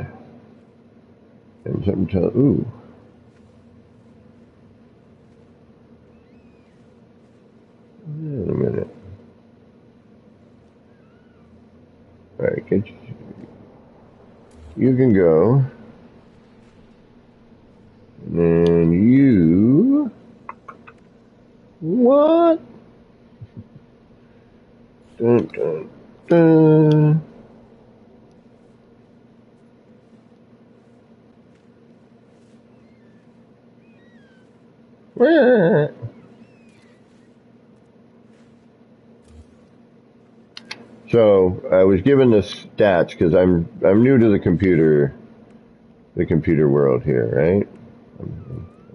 Speaker 1: And something tell... Ooh. Wait a minute. Alright, get you can go. And then you... What? Dun, dun, dun. So I was given the stats because I'm new to the computer world here, right?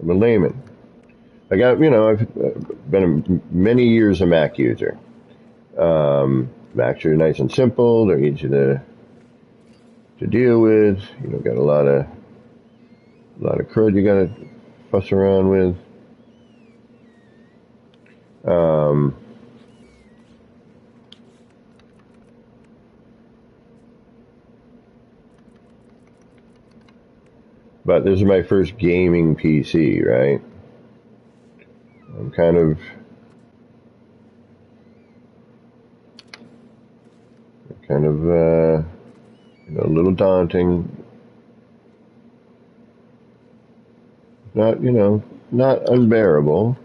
Speaker 1: I'm a layman. I got, I've been many years a Mac user. Macs are nice and simple. They're easy to deal with. Got a lot of crud you got to fuss around with. But this is my first gaming PC, right? I'm kind of a little daunting. Not, not unbearable.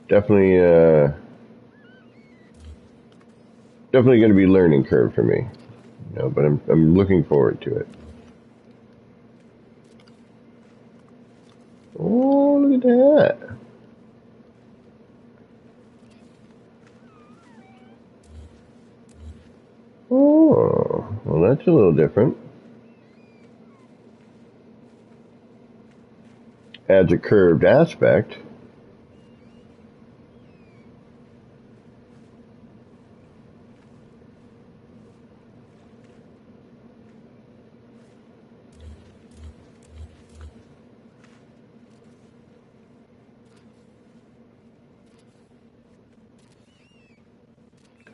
Speaker 1: Definitely going to be learning curve for me. But I'm looking forward to it. Oh, look at that. Oh, well, that's a little different. Adds a curved aspect.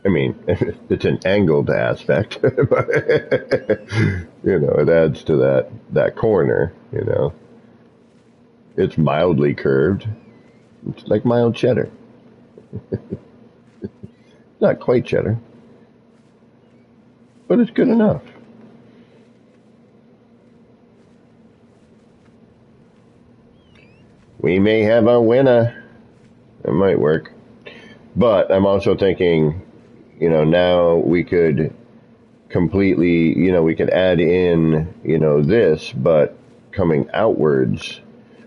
Speaker 1: I mean, it's an angled aspect, but, it adds to that corner, It's mildly curved. It's like mild cheddar. Not quite cheddar, but it's good enough. We may have a winner. It might work. But I'm also thinking, now we could completely, we could add in, this, but coming outwards.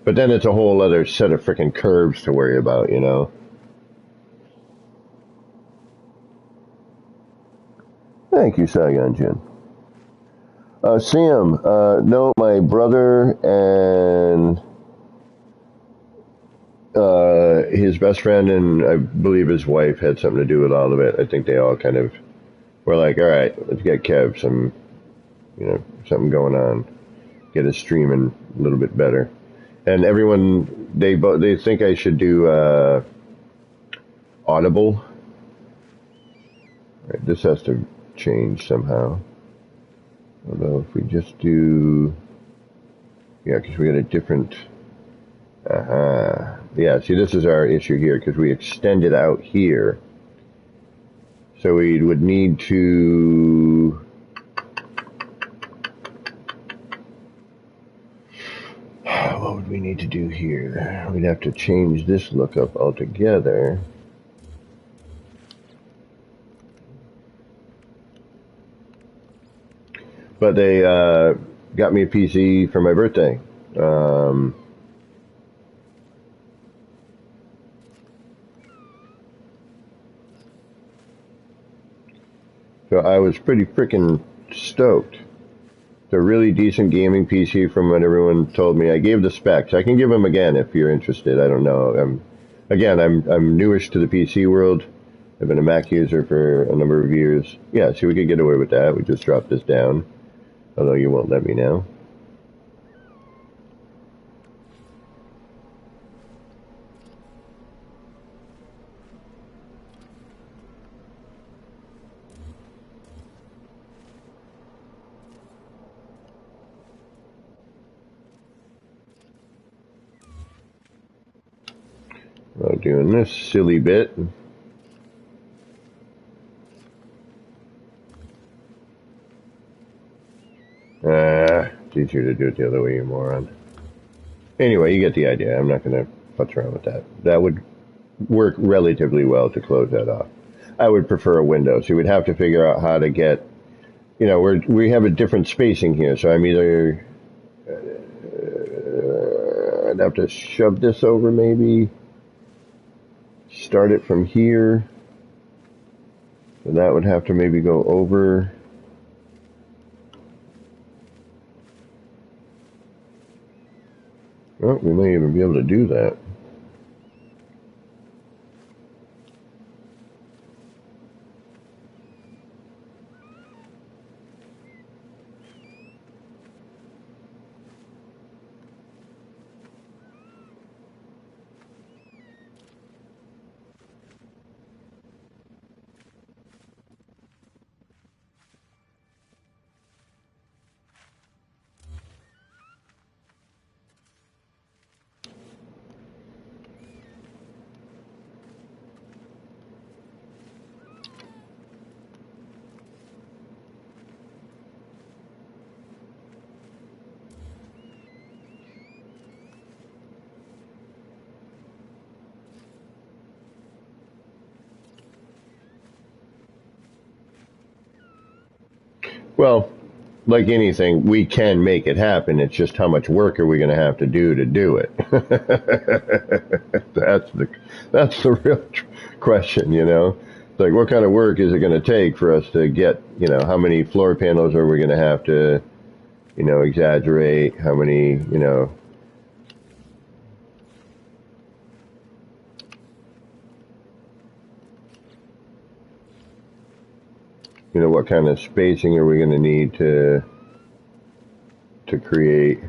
Speaker 1: But then it's a whole other set of freaking curves to worry about, Thank you, Saigon Jin. Sam, no, my brother and his best friend and I believe his wife had something to do with all of it. I think they all kind of were like, all right, let's get Kev some, something going on, get his streaming a little bit better. And everyone, they think I should do Audible. Right, this has to change somehow. Although if we just do, yeah, because we got a different. Yeah, see, this is our issue here because we extended out here. So we would need to. What would we need to do here? We'd have to change this lookup altogether. But they got me a PC for my birthday. So I was pretty freaking stoked. It's a really decent gaming PC from what everyone told me. I gave the specs. I can give them again if you're interested. I don't know. I'm newish to the PC world. I've been a Mac user for a number of years. Yeah, so we could get away with that. We just dropped this down. Although you won't let me now. Doing this silly bit. It's easier to do it the other way, you moron. Anyway, you get the idea. I'm not going to futz around with that. That would work relatively well to close that off. I would prefer a window, so we'd have to figure out how to get, we have a different spacing here, so I'm either, I'd have to shove this over maybe, start it from here, so that would have to maybe go over. Oh, we may even be able to do that. Well, like anything, we can make it happen. It's just how much work are we going to have to do it? that's the real question, It's like, what kind of work is it going to take for us to get, how many floor panels are we going to have to, exaggerate? How many, what kind of spacing are we going to need to create,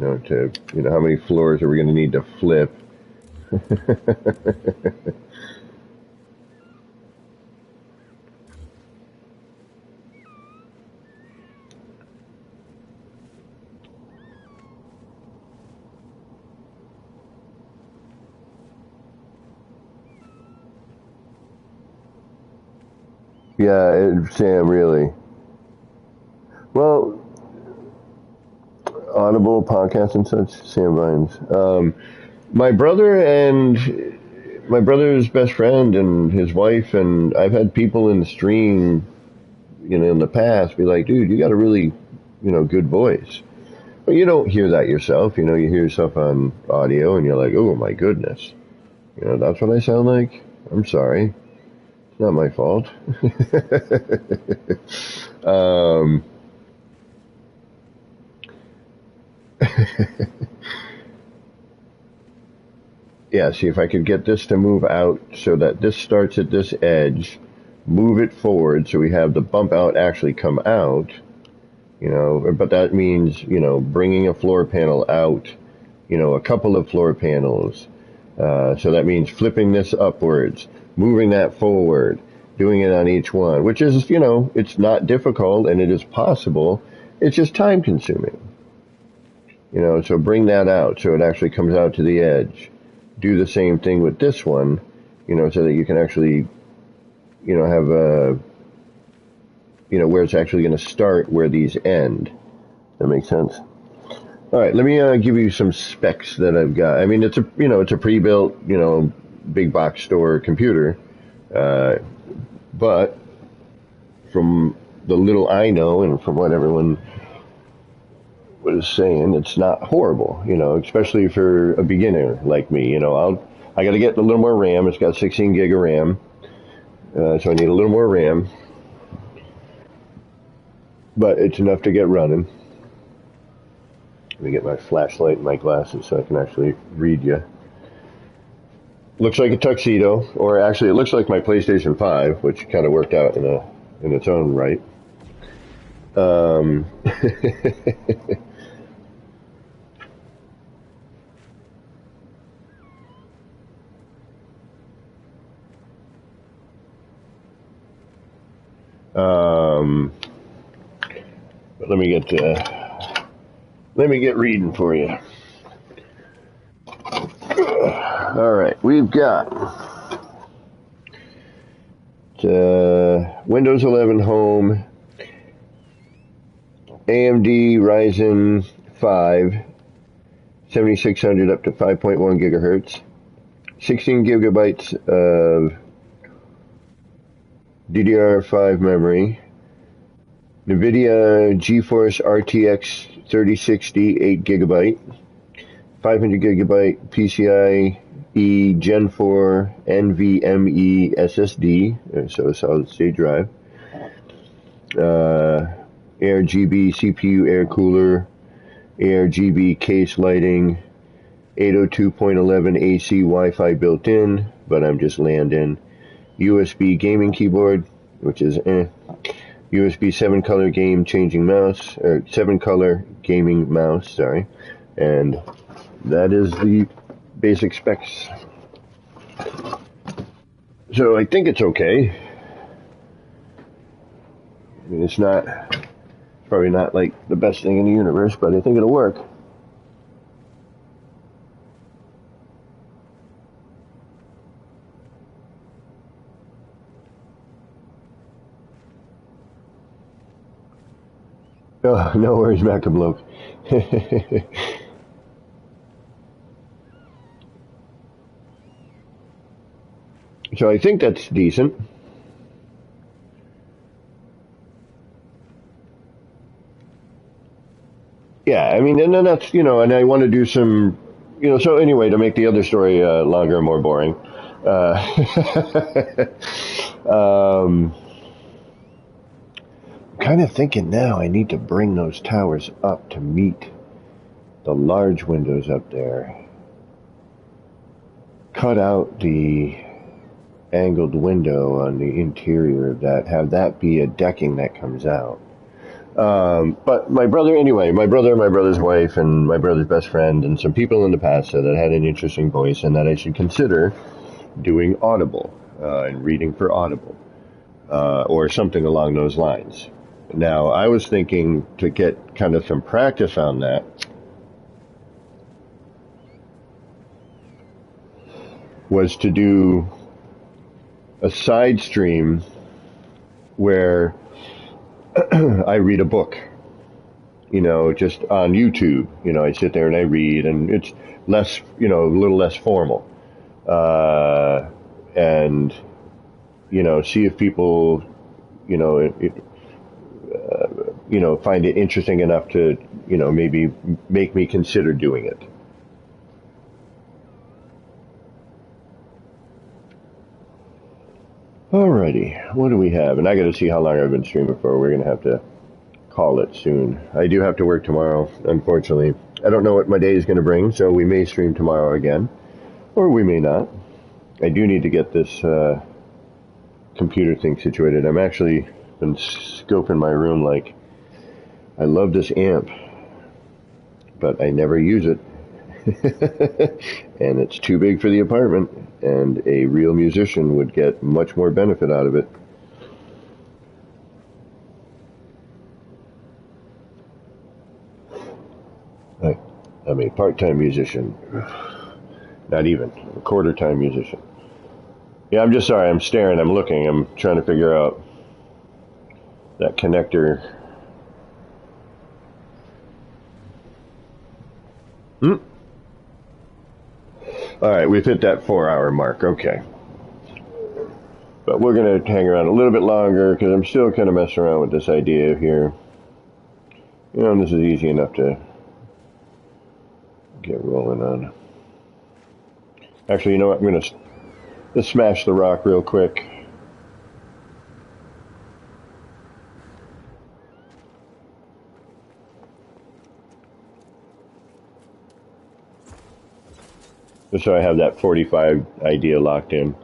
Speaker 1: how many floors are we going to need to flip? Yeah, Sam, really. Well, Audible podcast and such, Sam Vines. My brother and my brother's best friend and his wife, and I've had people in the stream, in the past be like, dude, you got a really, good voice. But you don't hear that yourself. You hear yourself on audio and you're like, oh my goodness. That's what I sound like? I'm sorry. It's not my fault. Yeah, see if I could get this to move out so that this starts at this edge, move it forward so we have the bump out actually come out, but that means, bringing a floor panel out, a couple of floor panels. So that means flipping this upwards, moving that forward, doing it on each one, which is, it's not difficult and it is possible. It's just time consuming. So bring that out so it actually comes out to the edge. Do the same thing with this one, so that you can actually, have a, where it's actually going to start, where these end. That makes sense. All right, let me give you some specs that I've got. I mean, it's a pre-built, big box store computer, but from the little I know and from what everyone was saying, it's not horrible, especially for a beginner like me. I got to get a little more RAM. It's got 16 gig of RAM. So I need a little more RAM, but it's enough to get running. Let me get my flashlight and my glasses so I can actually read you. Looks like a tuxedo, or actually it looks like my PlayStation 5, which kind of worked out in its own right. But let me get reading for you. All right, we've got Windows 11 Home, AMD Ryzen 5, 7600 up to 5.1 gigahertz, 16 gigabytes of DDR5 memory, NVIDIA GeForce RTX 3060 8 gigabyte, 500 gigabyte PCIe Gen 4 NVMe SSD, so a solid state drive, ARGB CPU air cooler, ARGB case lighting, 802.11 AC Wi-Fi built in, but I'm just landing. USB gaming keyboard, which is USB 7-color game changing mouse, or 7-color gaming mouse, sorry, and that is the basic specs. So I think it's okay. I mean, it's probably not like the best thing in the universe, but I think it'll work. Oh, no worries, Macabloke. So I think that's decent. Yeah, I mean, and then that's, and I want to do some, so anyway, to make the other story longer and more boring. I'm kind of thinking now I need to bring those towers up to meet the large windows up there. Cut out the angled window on the interior of that, have that be a decking that comes out. But my brother, my brother's wife, and my brother's best friend, and some people in the past said that I had an interesting voice and that I should consider doing Audible and reading for Audible or something along those lines. Now, I was thinking to get kind of some practice on that was to do a side stream where I read a book, just on YouTube. I sit there and I read, and it's less, a little less formal. And, see if people, find it interesting enough to, maybe make me consider doing it. Alrighty, what do we have? And I got to see how long I've been streaming for. We're going to have to call it soon. I do have to work tomorrow, unfortunately. I don't know what my day is going to bring, so we may stream tomorrow again, or we may not. I do need to get this computer thing situated. I'm actually been scoping my room like, I love this amp, but I never use it. And it's too big for the apartment, and a real musician would get much more benefit out of it. I'm a part-time musician, not even a quarter-time musician. Yeah, I'm just sorry, I'm staring, I'm looking, I'm trying to figure out that connector. Alright, we've hit that 4-hour mark, okay. But we're going to hang around a little bit longer because I'm still kind of messing around with this idea here. This is easy enough to get rolling on. Actually, I'm going to smash the rock real quick. So I have that 45 idea locked in.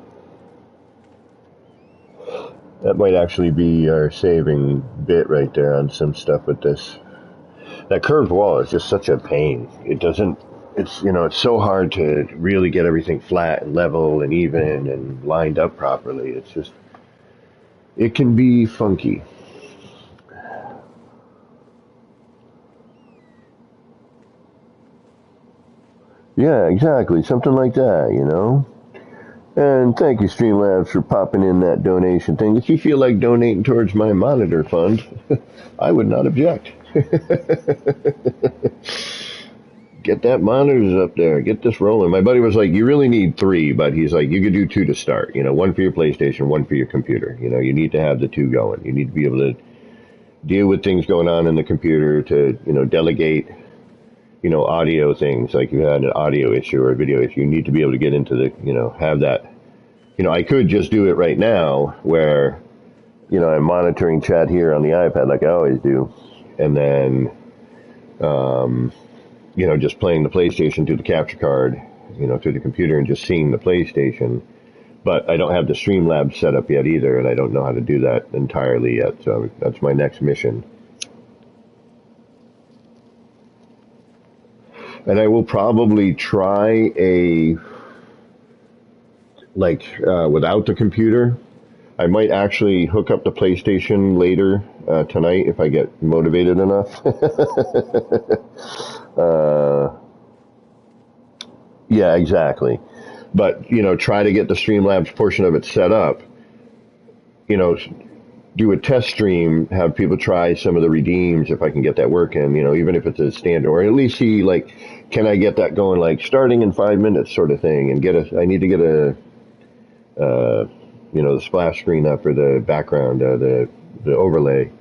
Speaker 1: That might actually be our saving bit right there on some stuff with this. That curved wall is just such a pain. It's so hard to really get everything flat and level and even and lined up properly. It can be funky. Yeah, exactly. Something like that. And thank you, Streamlabs, for popping in that donation thing. If you feel like donating towards my monitor fund, I would not object. Get that monitors up there. Get this rolling. My buddy was like, you really need 3, but he's like, you could do 2 to start. 1 for your PlayStation, 1 for your computer. You need to have the 2 going. You need to be able to deal with things going on in the computer to, delegate, audio things. Like you had an audio issue or a video issue. You need to be able to get into the, have that. I could just do it right now where, I'm monitoring chat here on the iPad like I always do. And then, just playing the PlayStation through the capture card, through the computer and just seeing the PlayStation. But I don't have the Streamlabs set up yet either, and I don't know how to do that entirely yet. So that's my next mission. And I will probably try without the computer. I might actually hook up the PlayStation later tonight if I get motivated enough. Yeah, exactly. But, try to get the Streamlabs portion of it set up. Do a test stream, have people try some of the redeems if I can get that working, even if it's a standard, or at least see, can I get that going, starting in 5 minutes sort of thing, and I need to get the splash screen up or the background, the overlay.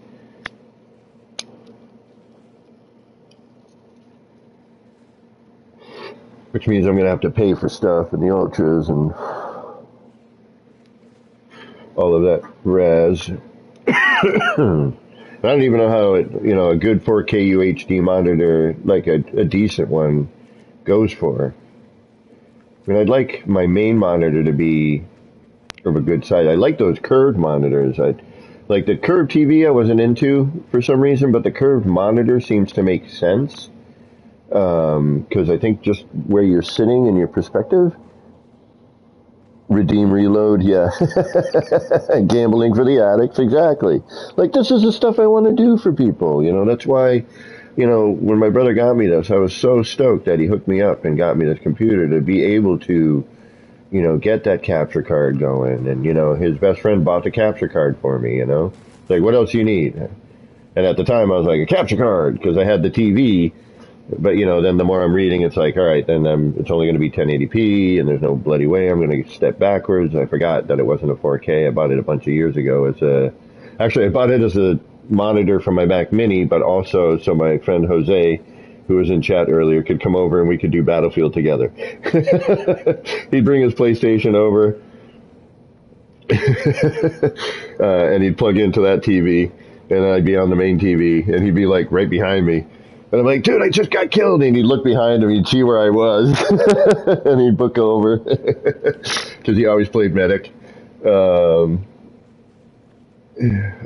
Speaker 1: Which means I'm going to have to pay for stuff and the ultras and all of that res. I don't even know how a good 4K UHD monitor, like a decent one, goes for. I mean, I'd like my main monitor to be of a good size. I like those curved monitors. Like the curved TV I wasn't into for some reason, but the curved monitor seems to make sense. Because I think just where you're sitting and your perspective. Redeem, reload, yeah. Gambling for the addicts, exactly. Like, this is the stuff I want to do for people, That's why, when my brother got me this, I was so stoked that he hooked me up and got me this computer to be able to, get that capture card going. And, his best friend bought the capture card for me, It's like, what else do you need? And at the time, I was like, a capture card, because I had the TV. But, then the more I'm reading, it's like, all right, then it's only going to be 1080p, and there's no bloody way I'm going to step backwards. I forgot that it wasn't a 4K. I bought it a bunch of years ago. Actually, I bought it as a monitor for my Mac Mini, but also so my friend Jose, who was in chat earlier, could come over and we could do Battlefield together. He'd bring his PlayStation over, and he'd plug into that TV, and I'd be on the main TV, and he'd be like right behind me. And I'm like, dude, I just got killed. And he'd look behind him, he'd see where I was, and he'd book over, because he always played medic. All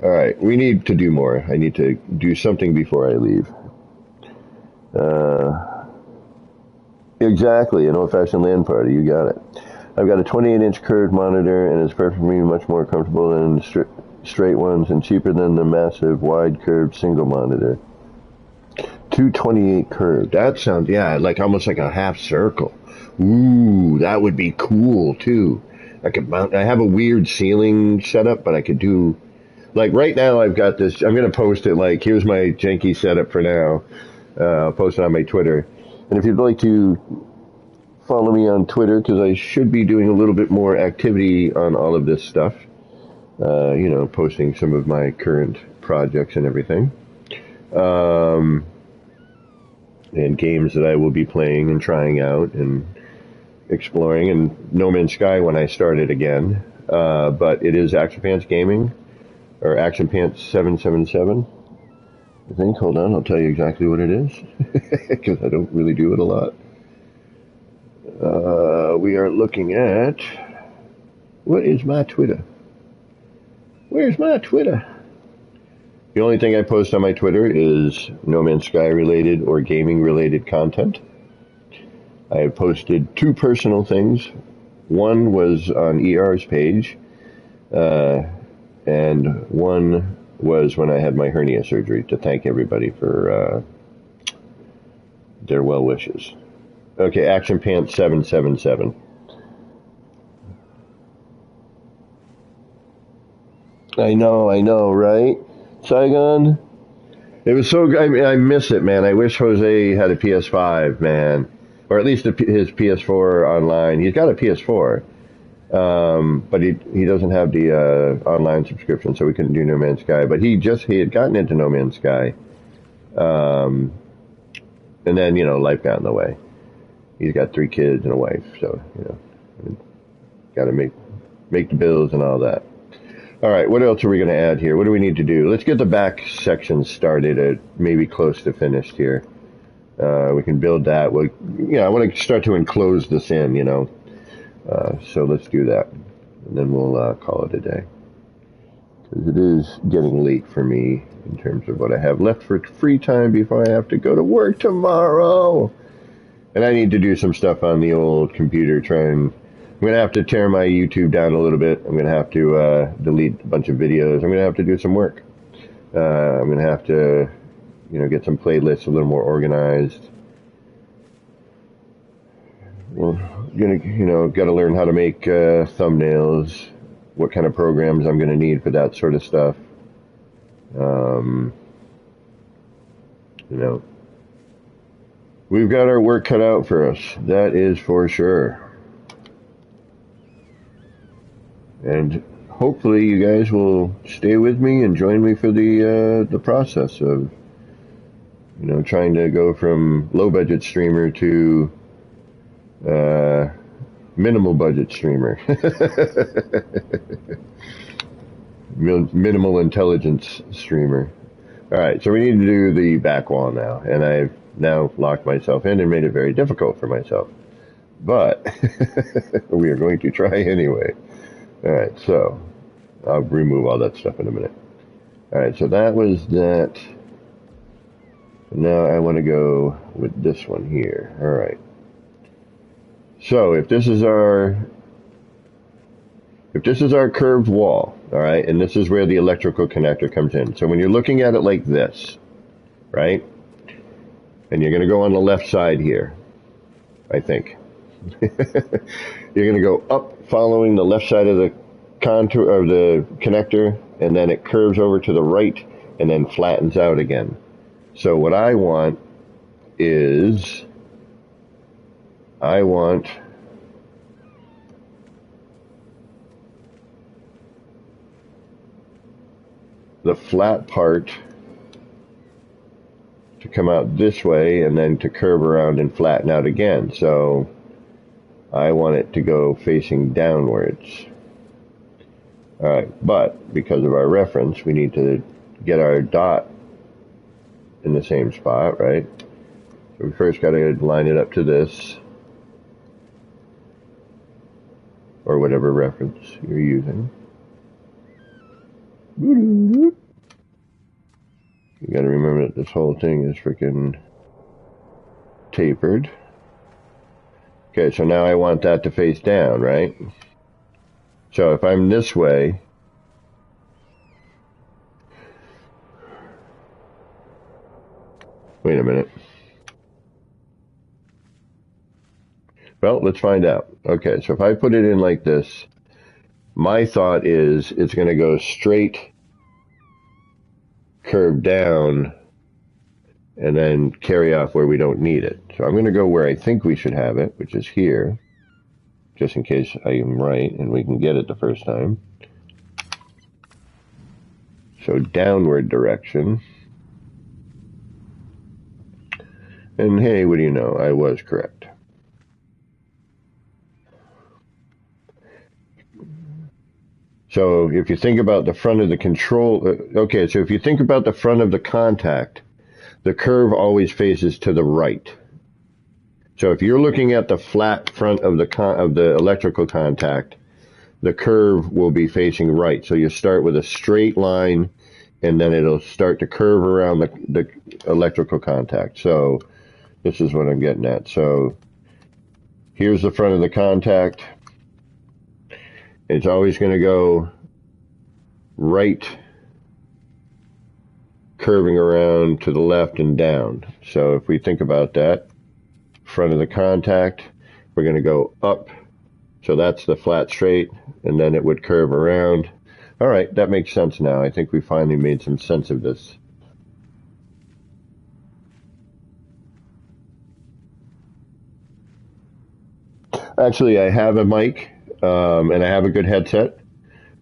Speaker 1: right, we need to do more. I need to do something before I leave. Exactly, an old-fashioned LAN party, you got it. I've got a 28-inch curved monitor, and it's perfect for me, much more comfortable than straight ones, and cheaper than the massive, wide curved single monitor. 228 curved. That sounds, like almost like a half circle. Ooh, that would be cool too. I have a weird ceiling setup, but I could do, right now I've got this, I'm going to post it, here's my janky setup for now. I'll post it on my Twitter. And if you'd like to follow me on Twitter, because I should be doing a little bit more activity on all of this stuff, posting some of my current projects and everything. And games that I will be playing and trying out and exploring, and No Man's Sky when I started again. But it is Action Pants Gaming, or Action Pants 777. I think, hold on, I'll tell you exactly what it is, because I don't really do it a lot. We are looking at, what is my Twitter? Where's my Twitter? The only thing I post on my Twitter is No Man's Sky related or gaming related content. I have posted 2 personal things. One was on ER's page, and one was when I had my hernia surgery, to thank everybody for their well wishes. Okay, Action Pants 777. I know, right? Saigon? It was so good. I miss it, man. I wish Jose had a PS5, man. Or at least his PS4 online. He's got a PS4. But he doesn't have the online subscription, so we couldn't do No Man's Sky. But he had gotten into No Man's Sky. And then, life got in the way. He's got 3 kids and a wife, so, got to make the bills and all that. All right, what else are we going to add here? What do we need to do? Let's get the back section started at maybe close to finished here. We can build that. I want to start to enclose this in, so let's do that. And then we'll call it a day. Because it is getting late for me in terms of what I have left for free time before I have to go to work tomorrow. And I need to do some stuff on the old computer, I'm going to have to tear my YouTube down a little bit. I'm going to have to delete a bunch of videos. I'm going to have to do some work. I'm going to have to, get some playlists a little more organized. Well, got to learn how to make thumbnails, what kind of programs I'm going to need for that sort of stuff. We've got our work cut out for us. That is for sure. And hopefully you guys will stay with me and join me for the process of, trying to go from low budget streamer to minimal budget streamer. Minimal intelligence streamer. All right, so we need to do the back wall now, and I've now locked myself in and made it very difficult for myself. But we are going to try anyway. All right, so I'll remove all that stuff in a minute. All right, so that was that. Now I want to go with this one here. All right. So if this is our curved wall, all right, and this is where the electrical connector comes in. So when you're looking at it like this, right, and you're going to go on the left side here, I think. You're going to go up following the left side of the contour of the connector, and then it curves over to the right and then flattens out again. So what I want is the flat part to come out this way and then to curve around and flatten out again. So I want it to go facing downwards. All right, but because of our reference, we need to get our dot in the same spot, right? So we first got to line it up to this, or whatever reference you're using. You got to remember that this whole thing is freaking tapered. Okay, so now I want that to face down, right? So if I'm this way, wait a minute. Well, let's find out. Okay, so if I put it in like this, my thought is it's going to go straight, curve down, and then carry off where we don't need it. So I'm going to go where I think we should have it, which is here, just in case I am right and we can get it the first time. So downward direction. And hey, what do you know? I was correct. So if you think about the front of the control, okay, so if you think about the front of the contact, the curve always faces to the right. So if you're looking at the flat front of the electrical contact, the curve will be facing right. So you start with a straight line, and then it'll start to curve around the electrical contact. So this is what I'm getting at. So here's the front of the contact. It's always going to go right, curving around to the left and down. So if we think about that, front of the contact, we're going to go up. So that's the flat straight, and then it would curve around. All right, that makes sense now. I think we finally made some sense of this. Actually, I have a mic, and I have a good headset.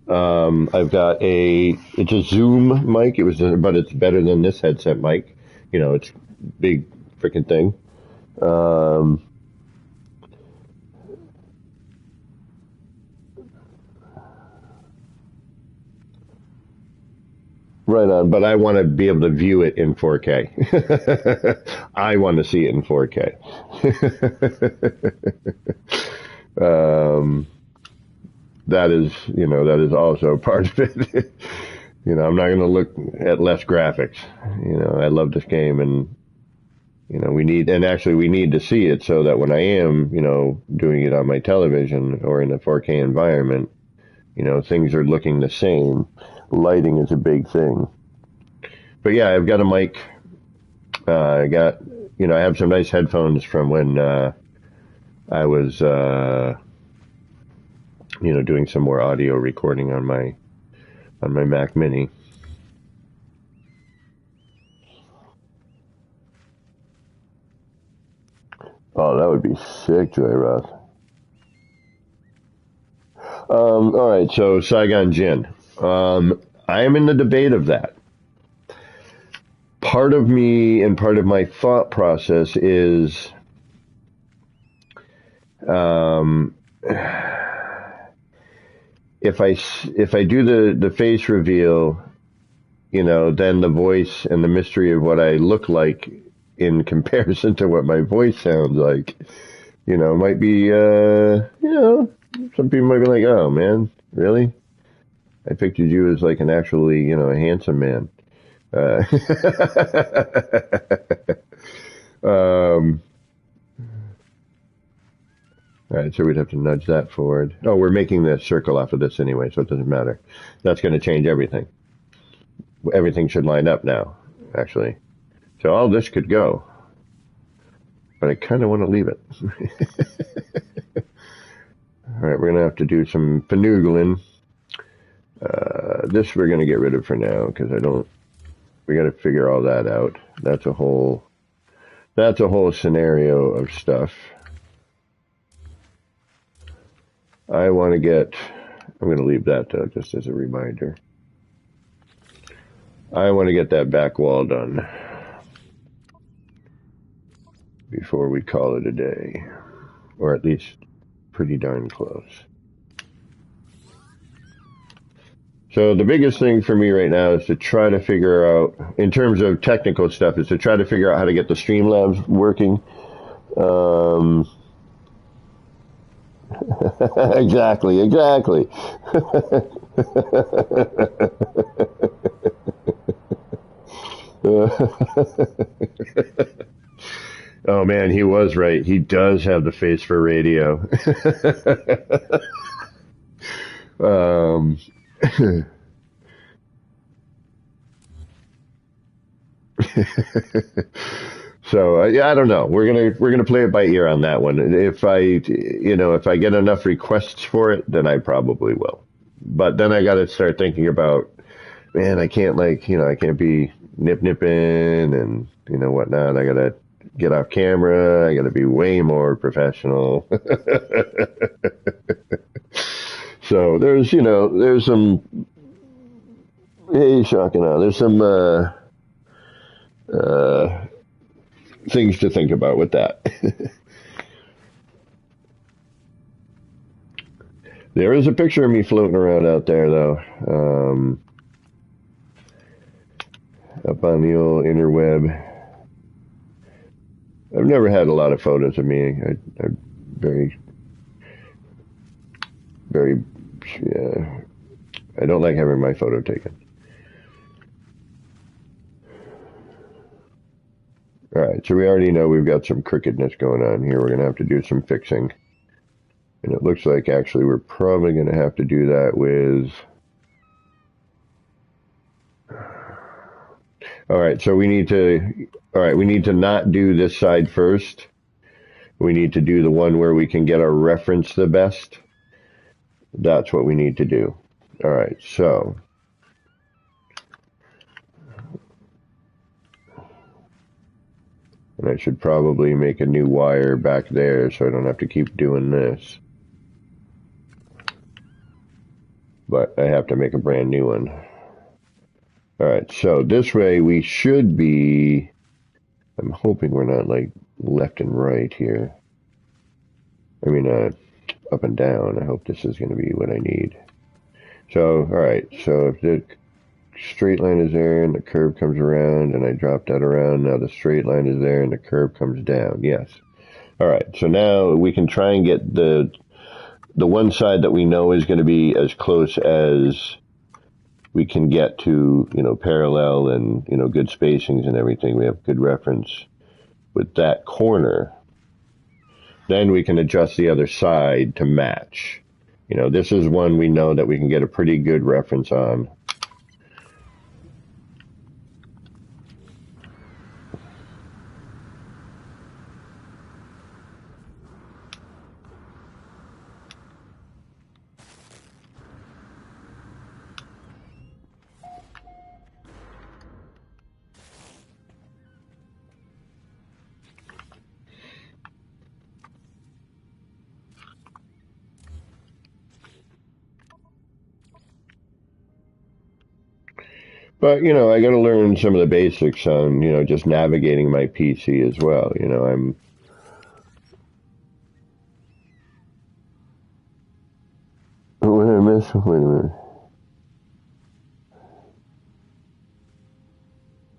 Speaker 1: I've got it's a Zoom mic. But it's better than this headset mic. You know, it's big freaking thing. Right on, but I want to be able to view it in 4K. I want to see it in 4K. That is also part of it. I'm not going to look at less graphics. I love this game, and we need to see it so that when I am, doing it on my television or in a 4K environment, things are looking the same. Lighting is a big thing. But yeah, I've got a mic. I have some nice headphones from when I was, doing some more audio recording on my Mac Mini. Oh, that would be sick, Joy Roth. All right, so Saigon Gin. I am in the debate of that. Part of me and part of my thought process is, if I do the face reveal, then the voice and the mystery of what I look like in comparison to what my voice sounds like, might be, some people might be like, oh man, really? I pictured you as like an actually, a handsome man. All right, so we'd have to nudge that forward. Oh, we're making the circle off of this anyway, so it doesn't matter. That's going to change everything. Everything should line up now, actually. So all this could go, but I kind of want to leave it. All right, we're going to have to do some finagling. This we're going to get rid of for now because we got to figure all that out. That's a whole scenario of stuff. I'm going to leave that though, just as a reminder. I want to get that back wall done before we call it a day, or at least pretty darn close. So the biggest thing for me right now is to try to figure out, in terms of technical stuff, is to try to figure out how to get the Streamlabs working. Exactly. Oh man, he was right. He does have the face for radio. So I don't know. We're gonna play it by ear on that one. If I get enough requests for it, then I probably will. But then I got to start thinking about, man, I can't I can't be nipping and whatnot. I gotta get off camera. I gotta be way more professional. So there's some, hey, shocking out. There's some things to think about with that. There is a picture of me floating around out there, though, up on the old interweb. I've never had a lot of photos of me. I'm very, very, I don't like having my photo taken. All right, so we already know we've got some crookedness going on here. We're going to have to do some fixing. And it looks like actually we're probably going to have to do that with... All right, so we need to not do this side first. We need to do the one where we can get our reference the best. That's what we need to do. All right, so... And I should probably make a new wire back there so I don't have to keep doing this. But I have to make a brand new one. Alright, so this way we should be... I'm hoping we're not like left and right here. I mean, up and down. I hope this is going to be what I need. So, alright, so if the straight line is there and the curve comes around and I drop that around, now the straight line is there and the curve comes down. Yes. Alright, so now we can try and get the one side that we know is going to be as close as we can get to, parallel and, good spacings and everything. We have good reference with that corner. Then we can adjust the other side to match. This is one we know that we can get a pretty good reference on. But, I got to learn some of the basics on, just navigating my PC as well. I'm... What did I miss? Wait a minute.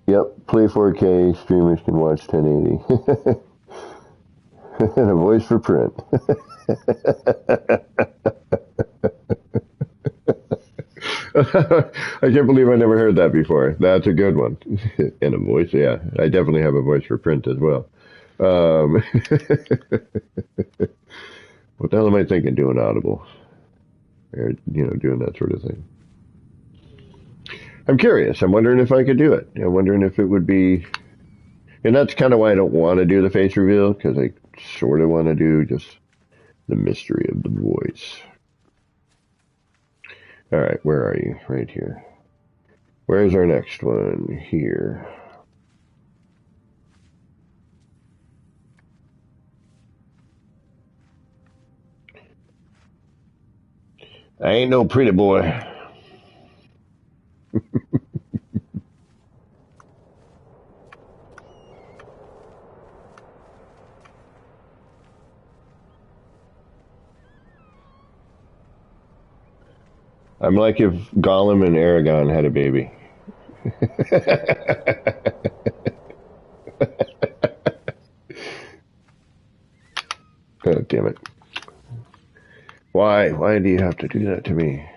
Speaker 1: Yep, play 4K, streamers can watch 1080. And a voice for print. I can't believe I never heard that before. That's a good one. And a voice, yeah. I definitely have a voice for print as well. What the hell am I thinking doing Audible? Or, doing that sort of thing. I'm curious. I'm wondering if I could do it. I'm wondering if it would be... And that's kind of why I don't want to do the face reveal, because I sort of want to do just the mystery of the voice. All right, where are you? Right here. Where's our next one? Here. I ain't no pretty boy. I'm like if Gollum and Aragorn had a baby. Oh, damn it. Why? Why do you have to do that to me?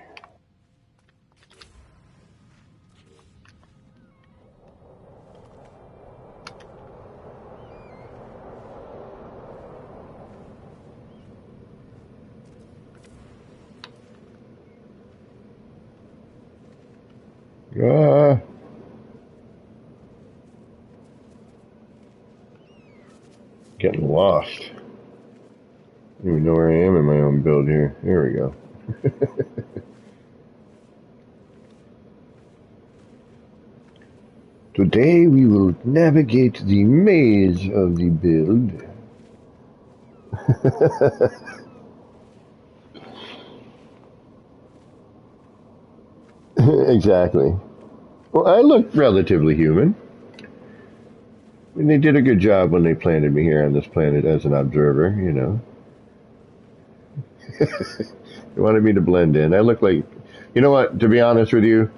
Speaker 1: Ah. Getting lost. I don't even know where I am in my own build here. There we go. Today we will navigate the maze of the build. Exactly. Well, I look relatively human. I mean, they did a good job when they planted me here on this planet as an observer, They wanted me to blend in. I look like... You know what? To be honest with you,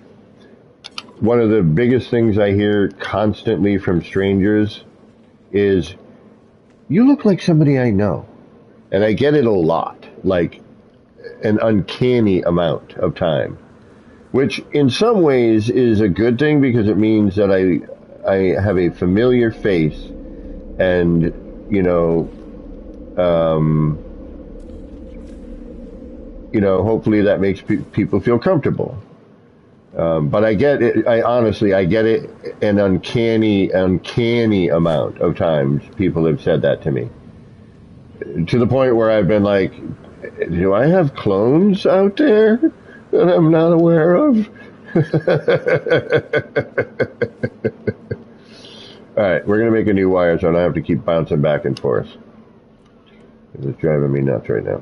Speaker 1: one of the biggest things I hear constantly from strangers is, you look like somebody I know. And I get it a lot, like an uncanny amount of time, which in some ways is a good thing because it means that I have a familiar face and, hopefully that makes people feel comfortable. But I get it. I get it an uncanny amount of times people have said that to me. To the point where I've been like, do I have clones out there that I'm not aware of? All right, we're going to make a new wire so I don't have to keep bouncing back and forth. It's driving me nuts right now.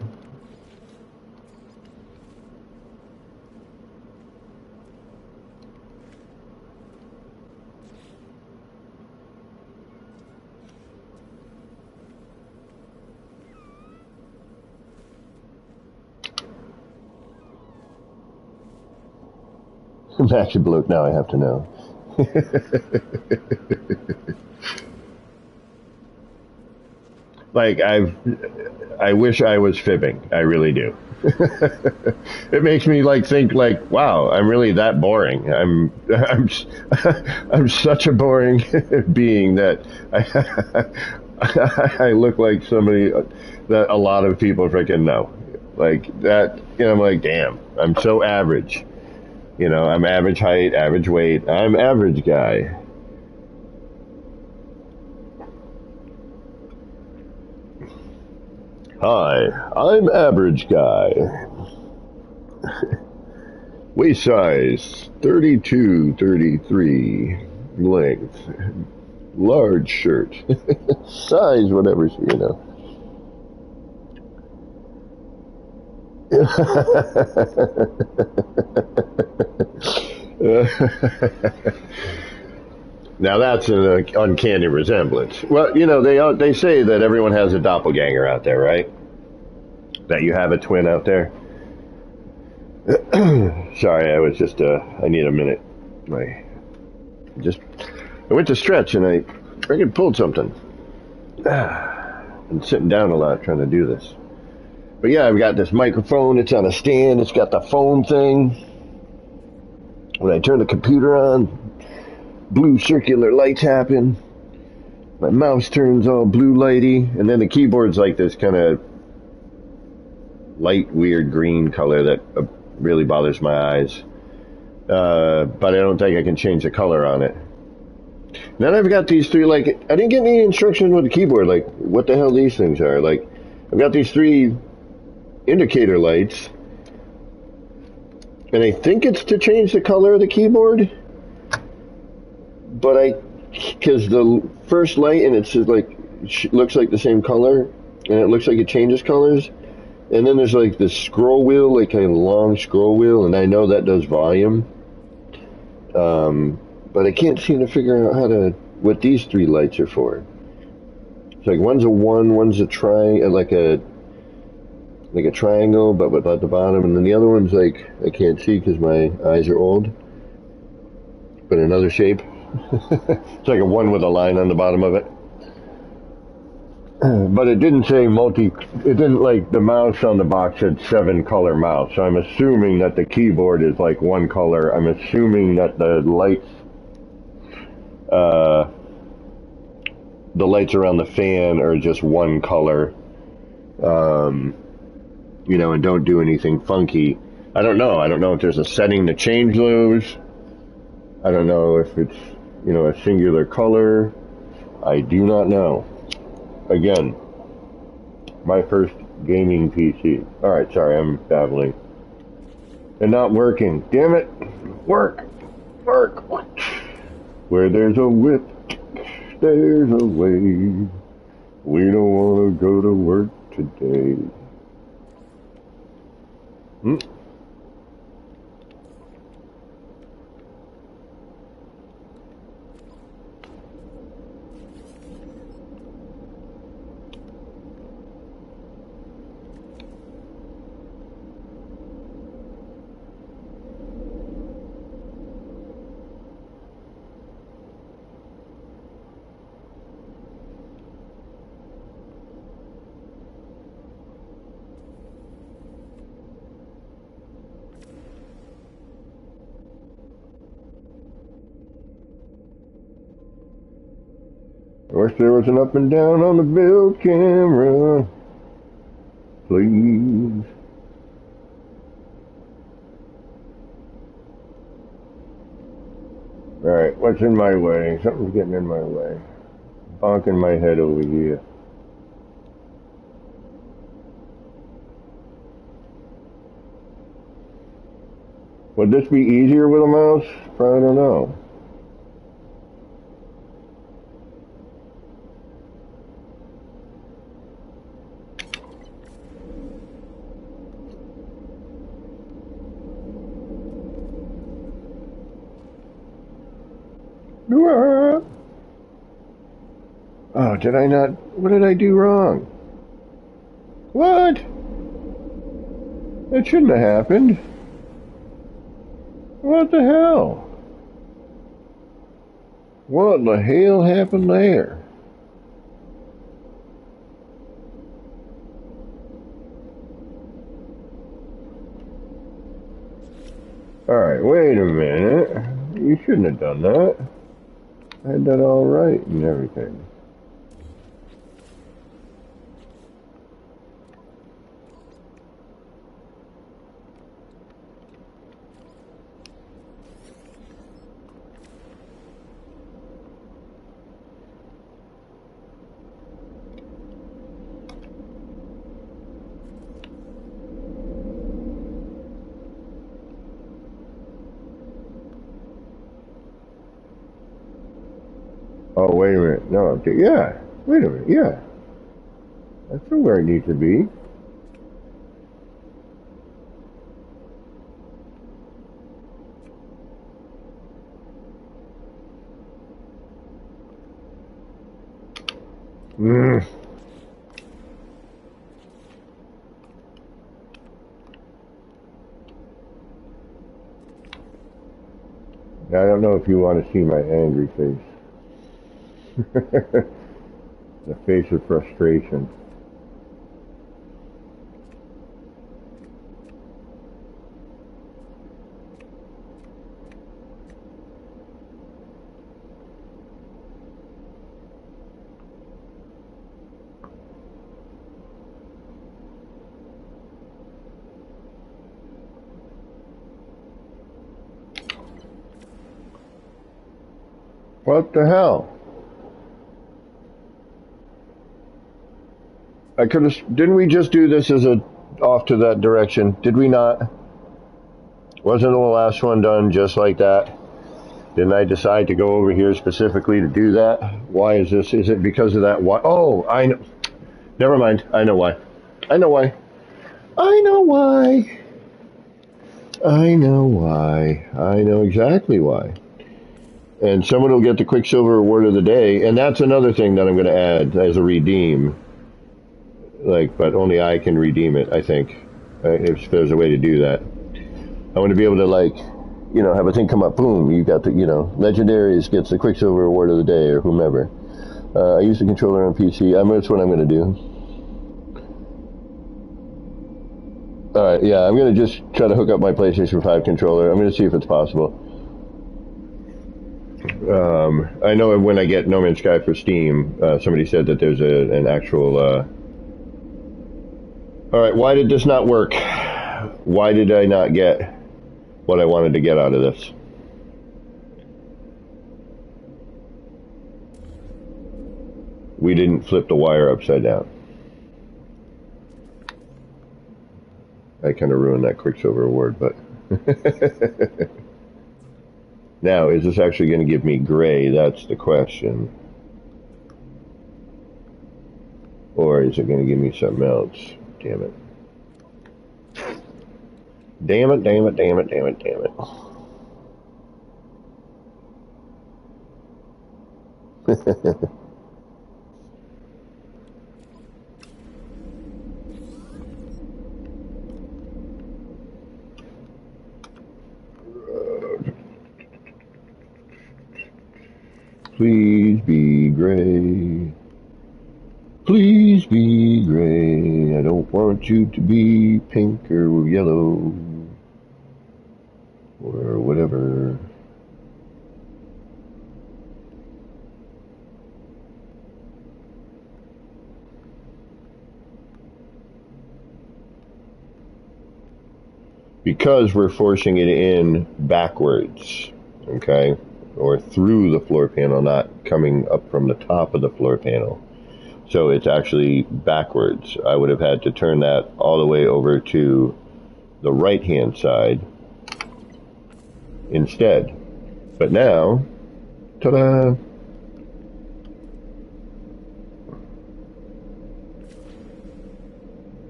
Speaker 1: Max Bloke, now I have to know. Like, I wish I was fibbing. I really do. It makes me think wow, I'm really that boring. I'm such a boring being that I look like somebody that a lot of people freaking know. Like that, I'm like, damn, I'm so average. I'm average height, average weight. I'm average guy. Hi, I'm average guy. Waist size 32, 33. Length large shirt. Size whatever, Now that's an uncanny resemblance. Well, they say that everyone has a doppelganger out there, right? That you have a twin out there. Sorry, I was just I need a minute. I went to stretch and I freaking pulled something. I'm sitting down a lot trying to do this. But yeah, I've got this microphone. It's on a stand. It's got the phone thing. When I turn the computer on, blue circular lights happen. My mouse turns all blue lighty, and then the keyboard's like this kind of light, weird green color that really bothers my eyes. But I don't think I can change the color on it. Then I've got these three, I didn't get any instruction with the keyboard, what the hell these things are. I've got these three indicator lights, and I think it's to change the color of the keyboard, but because the first light, and it's looks like the same color, and it looks like it changes colors, and then there's this scroll wheel, a long scroll wheel, and I know that does volume, but I can't seem to figure out what these three lights are for. It's one's a 1, one's a triangle, like a triangle, but without the bottom, and then the other one's I can't see because my eyes are old, but another shape. It's like a 1 with a line on the bottom of it. But it didn't say it didn't the mouse on the box said 7-color mouse, so I'm assuming that the keyboard is 1 color. I'm assuming that the lights around the fan are just 1 color. And don't do anything funky. I don't know. I don't know if there's a setting to change those. I don't know if it's, a singular color. I do not know. Again, my first gaming PC. Alright, sorry, I'm babbling. And not working. Damn it! Work! Where there's a whip, there's a way. We don't want to go to work today. I wish there was an up and down on the build camera. Please. Alright, what's in my way? Something's getting in my way. Bonking my head over here. Would this be easier with a mouse? I don't know. Oh, did I not? What did I do wrong? What? That shouldn't have happened. What the hell? What the hell happened there? Alright, wait a minute. You shouldn't have done that. I had that all right and everything. Oh, wait a minute. No, yeah. Wait a minute. Yeah. That's where I need to be. I don't know if you want to see my angry face. The face of frustration. What the hell? I could have. Didn't we just do this as a off to that direction? Did we not? Wasn't the last one done just like that? Didn't I decide to go over here specifically to do that? Why is this? Is it because of that? Why? Oh, I know. Never mind. I know why. I know why. I know why. I know why. I know exactly why. And someone will get the Quicksilver Award of the Day, and that's another thing that I'm going to add as a redeem. Like, but only I can redeem it, I think, if there's a way to do that. I want to be able to, like, you know, have a thing come up, boom, you got the, you know, Legendaries gets the Quicksilver Award of the Day, or whomever. I use the controller on PC. That's what I'm going to do. Alright, yeah, I'm going to just try to hook up my PlayStation 5 controller. I'm going to see if it's possible. I know when I get No Man's Sky for Steam, somebody said that there's an actual... Alright, why did this not work? Why did I not get what I wanted to get out of this? We didn't flip the wire upside down. I kind of ruined that Quicksilver Award, but... Now, is this actually going to give me gray? That's the question. Or is it going to give me something else? Damn it. Damn it, damn it, damn it, damn it, damn it. Please be gray. Please be gray. I don't want you to be pink or yellow or whatever. because we're forcing it in backwards, okay, or through the floor panel, not coming up from the top of the floor panel. So it's actually backwards. I would have had to turn that all the way over to the right-hand side instead. But now, ta-da!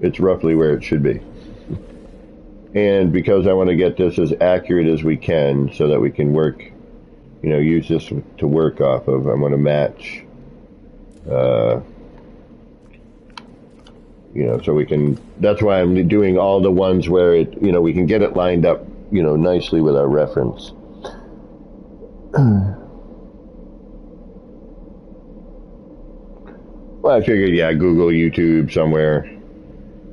Speaker 1: It's roughly where it should be. And because I want to get this as accurate as we can so that we can work, you know, use this to work off of, I want to match, you know, so we can, that's why I'm doing all the ones where it, you know, we can get it lined up, you know, nicely with our reference. Well, I figured, yeah, Google, YouTube, somewhere,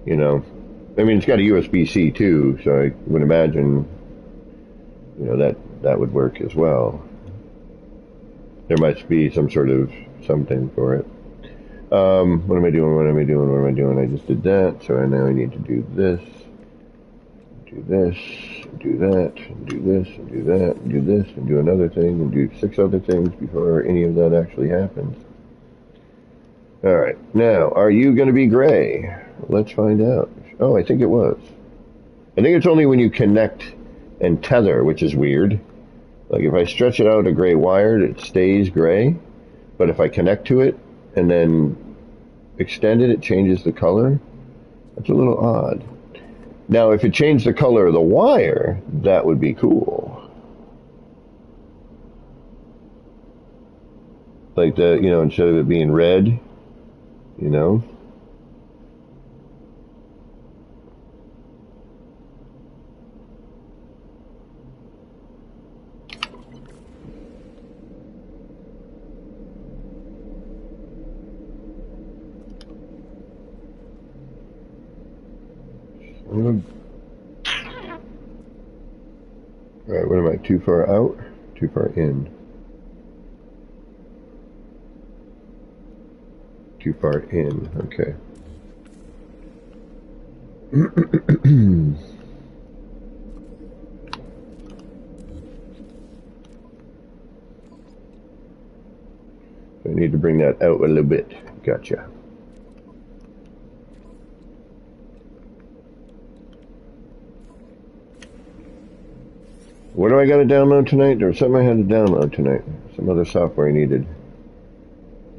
Speaker 1: you know. I mean, it's got a USB-C too, so I would imagine, you know, that would work as well. There must be some sort of something for it. What am I doing? I just did that, so now I need to do this, do this, do that, do this, do that, do this, and do another thing, and do 6 other things before any of that actually happens. Alright, now, are you going to be gray? Let's find out. Oh, I think it was. I think it's only when you connect and tether, which is weird. Like if I stretch it out a gray wire, it stays gray. But if I connect to it and then extend it, it changes the color. That's a little odd. Now, if it changed the color of the wire, that would be cool. Like the, you know, instead of it being red, you know. Alright, what am I? Too far out? Too far in? Too far in, okay. I need to bring that out a little bit. Gotcha. What do I got to download tonight? There was something I had to download tonight. Some other software I needed.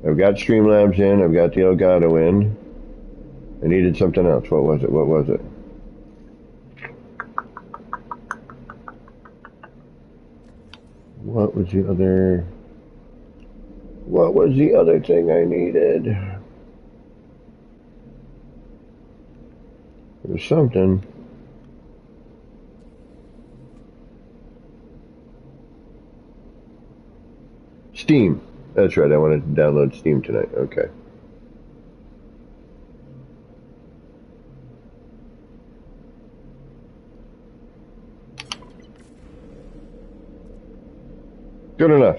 Speaker 1: I've got Streamlabs in. I've got the Elgato in. I needed something else. What was it? What was it? What was the other... What was the other thing I needed? There was something. Steam. That's right, I wanted to download Steam tonight. Okay. Good enough.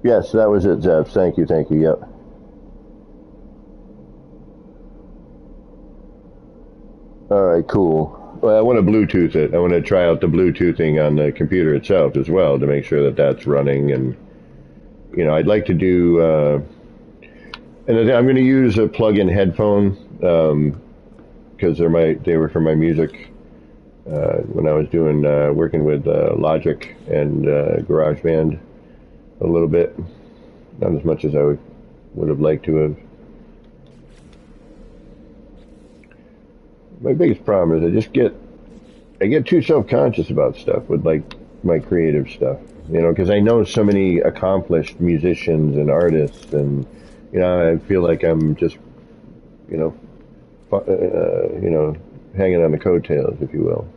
Speaker 1: Yes, that was it, Zev. Thank you, yep. Alright, cool. Well, I want to Bluetooth it. I want to try out the Bluetoothing on the computer itself as well to make sure that that's running. And, you know, I'd like to do, and I'm going to use a plug-in headphone, because they were for my music, when I was doing, working with, Logic and, GarageBand a little bit. Not as much as I would have liked to have. My biggest problem is I get too self-conscious about stuff with like my creative stuff, you know, because I know so many accomplished musicians and artists, and you know, I feel like I'm just, you know, hanging on the coattails, if you will.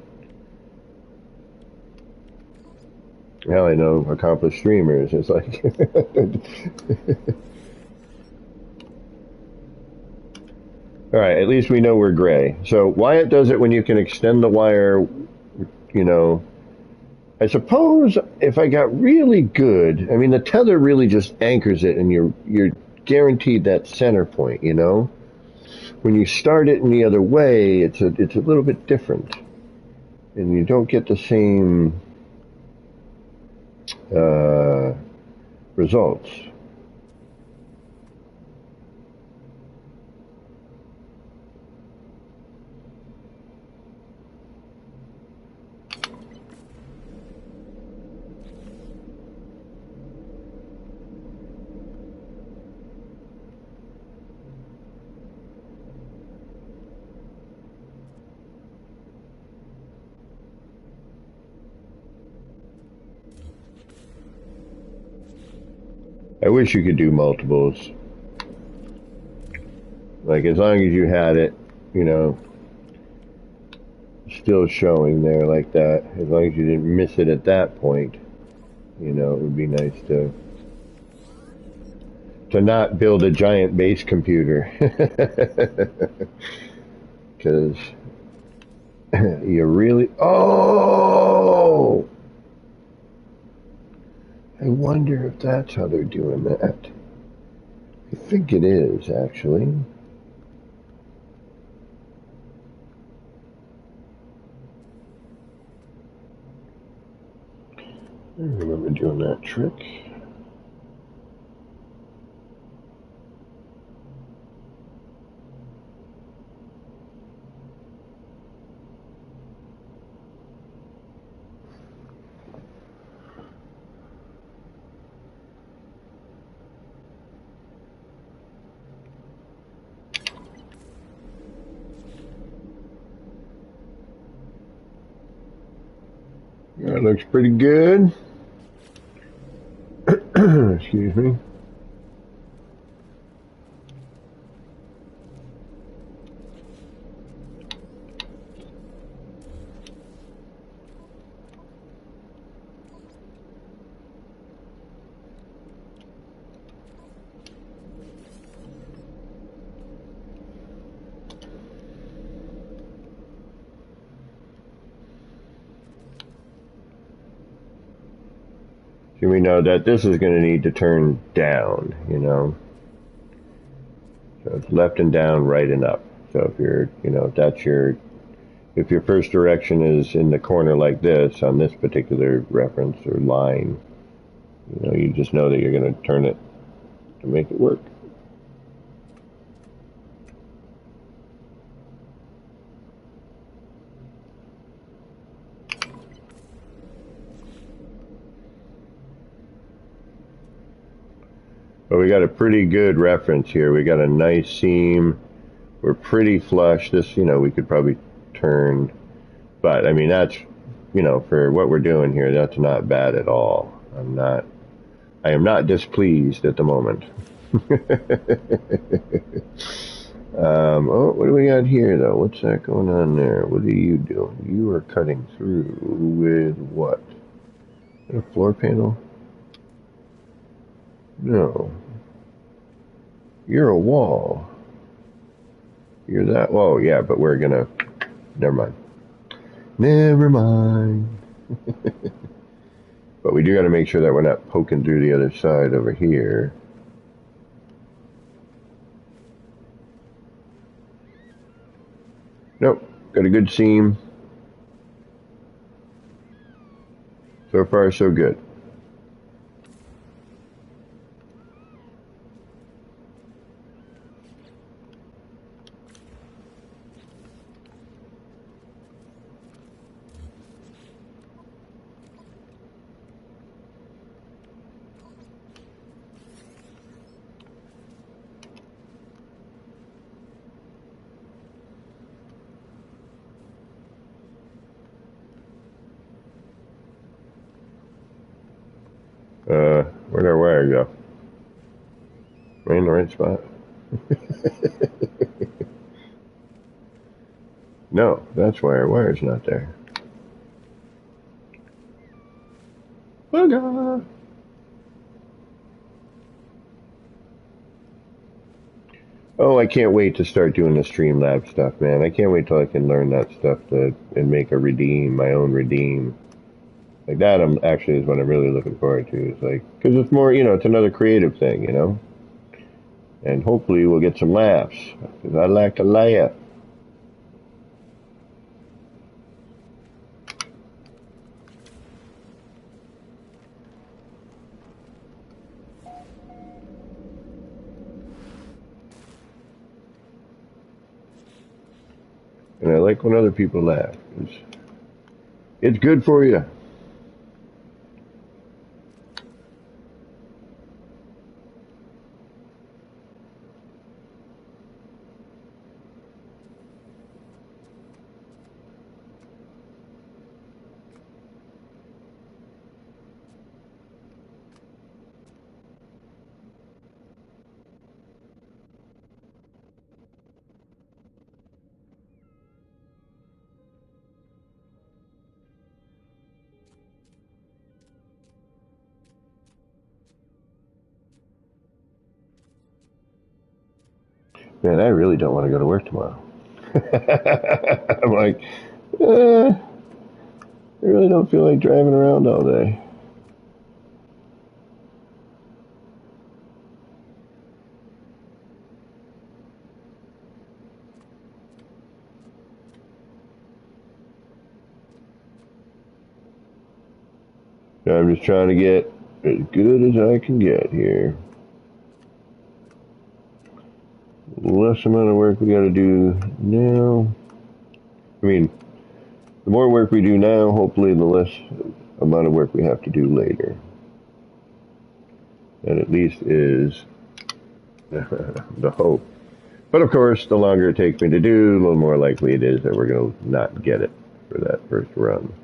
Speaker 1: Now I know accomplished streamers. It's like. Alright, at least we know we're gray. So Wyatt does it when you can extend the wire, you know. I suppose if I got really good, I mean the tether really just anchors it and you're guaranteed that center point, you know. When you start it in the other way, it's a little bit different. and you don't get the same results. I wish you could do multiples. Like, as long as you had it, you know, still showing there like that. As long as you didn't miss it at that point, you know, it would be nice to not build a giant base computer. Because you really... Oh! I wonder if that's how they're doing that. I think it is, actually. I remember doing that trick. That looks pretty good. Excuse me. So we know that this is going to need to turn down, you know. So it's left and down, right and up. So if you're, you know, if your first direction is in the corner like this on this particular reference or line, you know, you just know that you're going to turn it to make it work. But we got a pretty good reference here. We got a nice seam. We're pretty flush. This, you know, we could probably turn, but I mean, that's, you know, for what we're doing here, that's not bad at all. I am not displeased at the moment. Oh, what do we got here, though? What's that going on there? What are you doing? You are cutting through with what? A floor panel? No. You're a wall. You're that. Oh, yeah, but we're gonna. Never mind. Never mind. But we do got to make sure that we're not poking through the other side over here. Nope. Got a good seam. So far, so good. Where'd our wire go? Am I in the right spot? No, that's why our wire's not there. Booga! Oh, I can't wait to start doing the Streamlabs stuff, man. I can't wait till I can learn that stuff and make my own redeem. Like that, is what I'm really looking forward to. It's like, because it's more, you know, it's another creative thing, you know. And hopefully we'll get some laughs, because I like to laugh. And I like when other people laugh. It's good for you. Man, I really don't want to go to work tomorrow. I'm like, I really don't feel like driving around all day. I'm just trying to get as good as I can get here. Less amount of work we got to do now. I mean, the more work we do now, hopefully the less amount of work we have to do later. That at least is the hope. But of course, the longer it takes me to do, the more likely it is that we're going to not get it for that first run.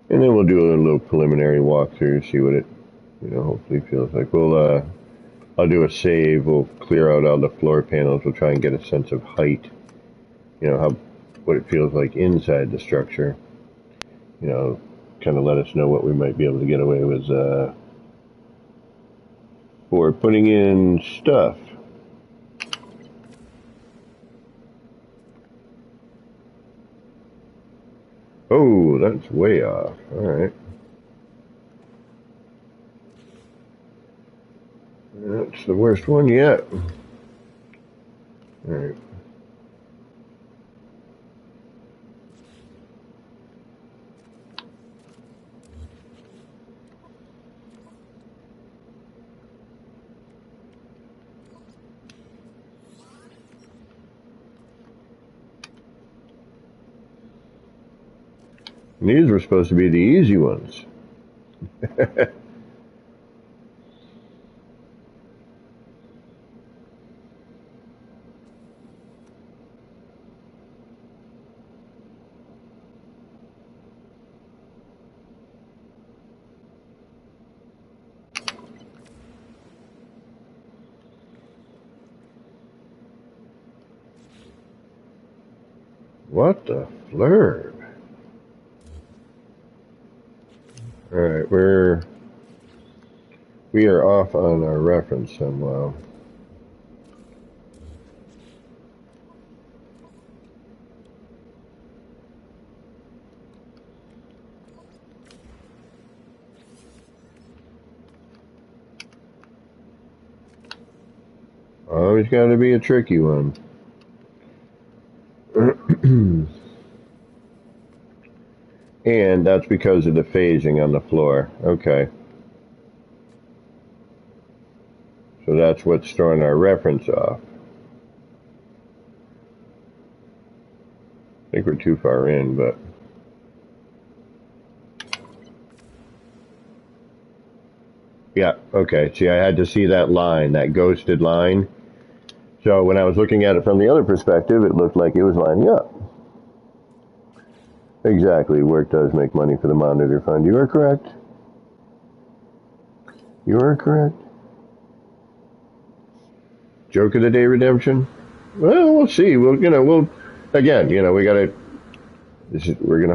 Speaker 1: And then we'll do a little preliminary walkthrough, see what it, hopefully feels like. I'll do a save. We'll clear out all the floor panels. We'll try and get a sense of height. What it feels like inside the structure. Kind of let us know what we might be able to get away with for putting in stuff. Oh, that's way off. All right. That's the worst one yet. All right. And these were supposed to be the easy ones. What the flurb? All right, we are off on our reference somehow. Always got to be a tricky one. And that's because of the phasing on the floor. Okay. So that's what's throwing our reference off. I think we're too far in, but... Yeah, okay. See, I had to see that line, that ghosted line. So when I was looking at it from the other perspective, it looked like it was lining up. Exactly. Work does make money for the monitor fund. You are correct. You are correct. Joke of the day redemption? Well, we'll see. We're gonna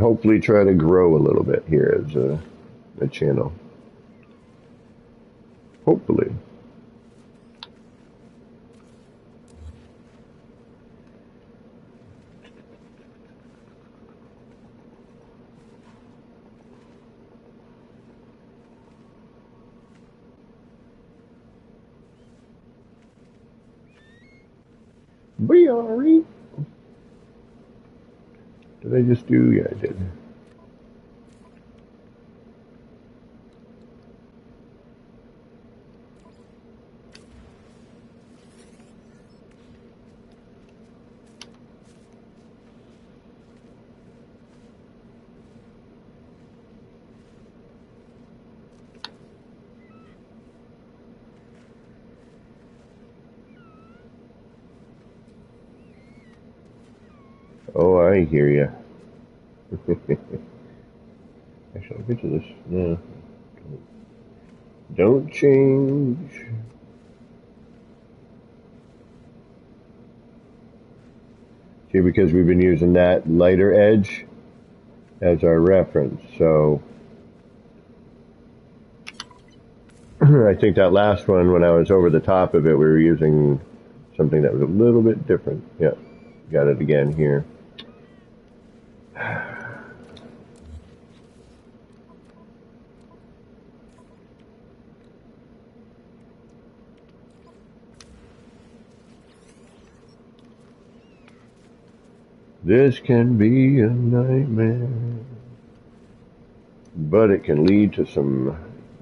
Speaker 1: hopefully try to grow a little bit here as a channel. Hopefully. Be alright. Did I just do? Yeah, I did. Oh, I hear you. Actually, I'll get to this. No. Don't change. See, because we've been using that lighter edge as our reference. So I think that last one, when I was over the top of it, we were using something that was a little bit different. Yeah, got it again here. This can be a nightmare, but it can lead to some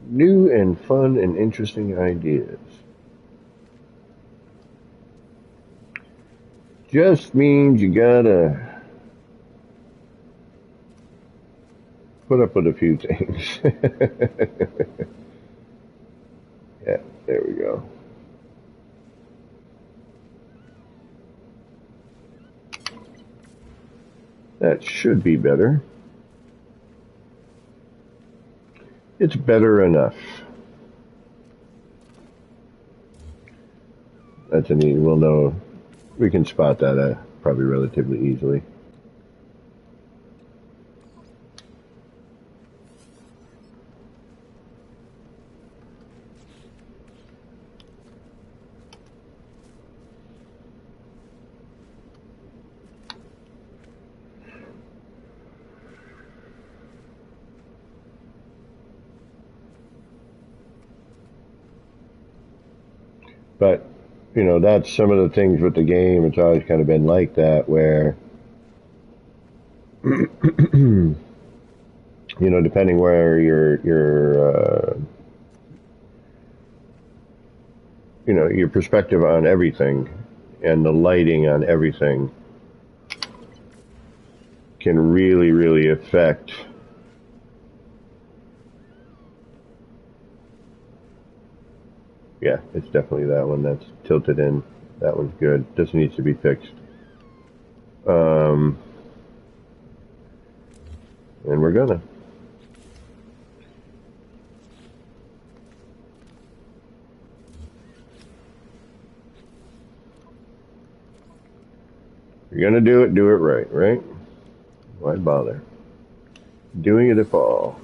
Speaker 1: new and fun and interesting ideas. Just means you gotta put up with a few things. Yeah, there we go. That should be better. It's better enough. That's an easy. We'll know. We can spot that probably relatively easily. But, you know, that's some of the things with the game. It's always kind of been like that, where, you know, depending where you know, your perspective on everything and the lighting on everything can really, really affect yeah, it's definitely that one that's tilted in. That one's good. This needs to be fixed. And we're gonna. If you're gonna do it right, right? Why bother? Doing it at all.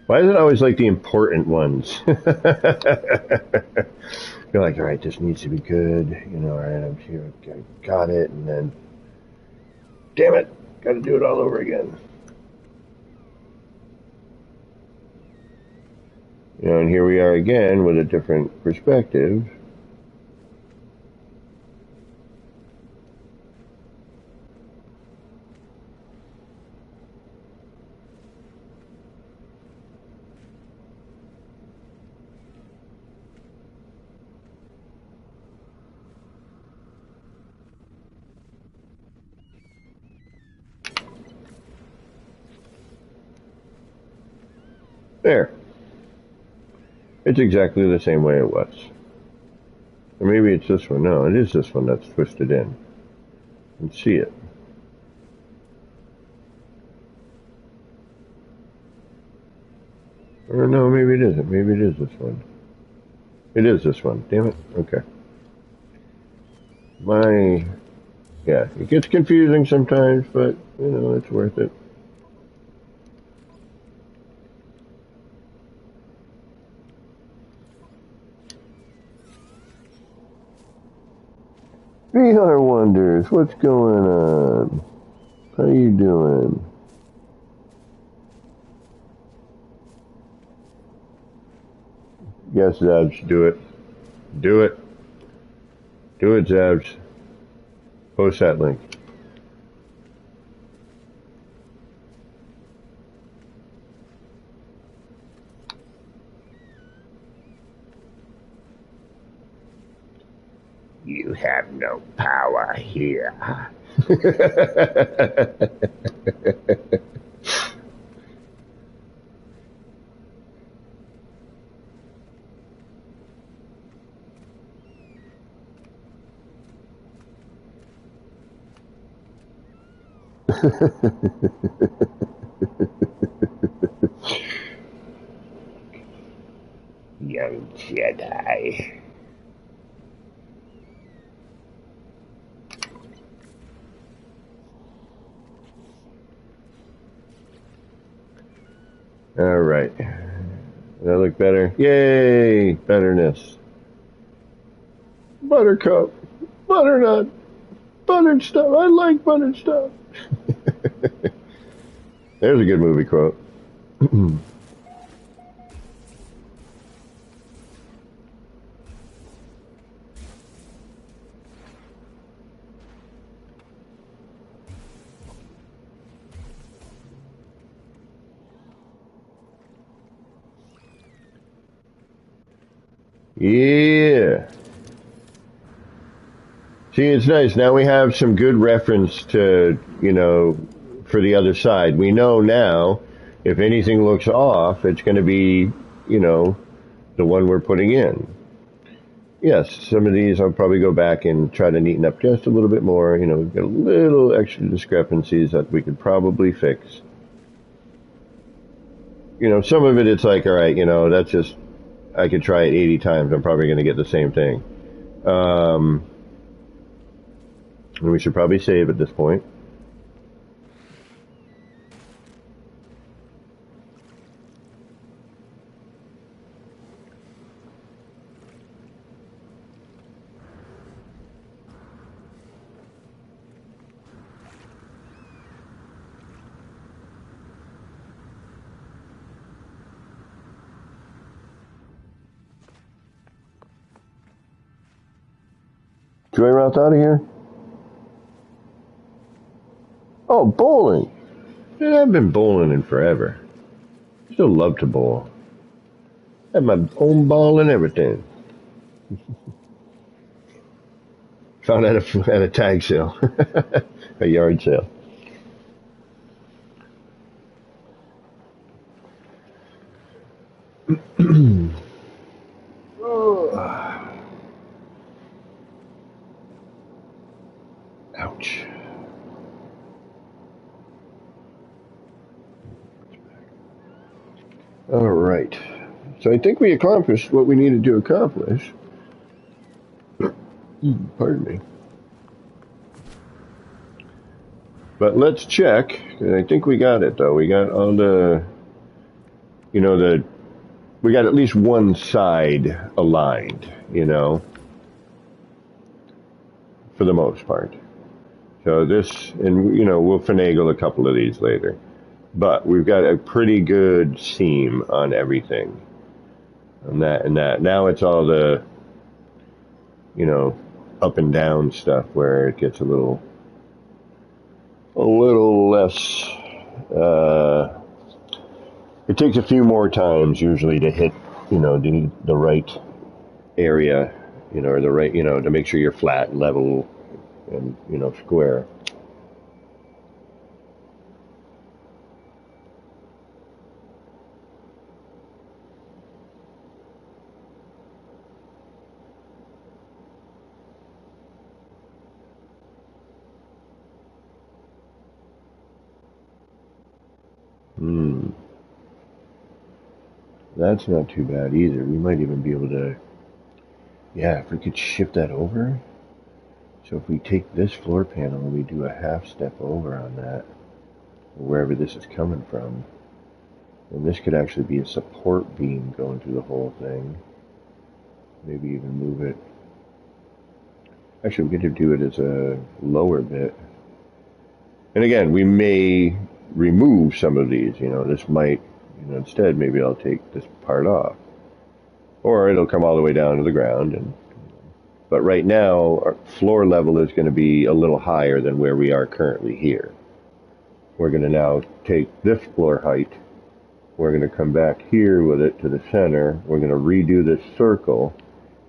Speaker 1: Why is it always like the important ones? You're like, all right, this needs to be good. You know, all right, I'm here, I got it, and then, damn it, got to do it all over again. You know, and here we are again with a different perspective. There. It's exactly the same way it was. Or maybe it's this one. No, it is this one that's twisted in. You can see it. Or no, maybe it isn't. Maybe it is this one. It is this one. Damn it. Okay. Yeah, it gets confusing sometimes, but, it's worth it. VR Wonders, what's going on? How you doing? Yes, Zabs, do it. Do it. Do it, Zabs. Post that link. You have no power here. Young Jedi. All right. Does that look better? Yay! Betterness. Buttercup. Butternut. Buttered stuff. I like buttered stuff. There's a good movie quote. Yeah. See, it's nice. Now we have some good reference to, for the other side. We know now if anything looks off, it's going to be, the one we're putting in. Yes, some of these I'll probably go back and try to neaten up just a little bit more. We've got a little extra discrepancies that we could probably fix. Some of it it's like, all right, that's just, I could try it 80 times. I'm probably going to get the same thing. And we should probably save at this point. Joy route out of here? Oh, bowling. Man, I've been bowling in forever. I still love to bowl. I have my own ball and everything. Found at a tag sale, a yard sale. Ouch. All right. So I think we accomplished what we needed to accomplish. Pardon me. But let's check. I think we got it, though. We got all the, we got at least one side aligned, for the most part. So this, and, we'll finagle a couple of these later. But we've got a pretty good seam on everything. And that. Now it's all the, up and down stuff where it gets a little less, it takes a few more times usually to hit, the right area, or the right, to make sure you're flat, level, and, square. That's not too bad either. We might even be able to, yeah, if we could shift that over. So if we take this floor panel and we do a half step over on that, wherever this is coming from, then this could actually be a support beam going through the whole thing. Maybe even move it. Actually, we could do it as a lower bit. And again, we may remove some of these. This might, instead maybe I'll take this part off. Or it'll come all the way down to the ground. But right now, our floor level is going to be a little higher than where we are currently here. We're going to now take this floor height. We're going to come back here with it to the center. We're going to redo this circle.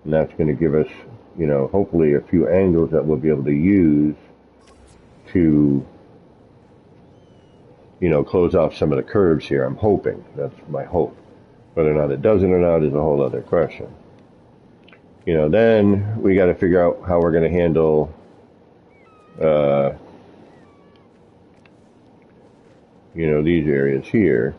Speaker 1: And that's going to give us, hopefully a few angles that we'll be able to use to, close off some of the curves here. I'm hoping. That's my hope. Whether or not it does it or not is a whole other question. Then we got to figure out how we're going to handle, these areas here.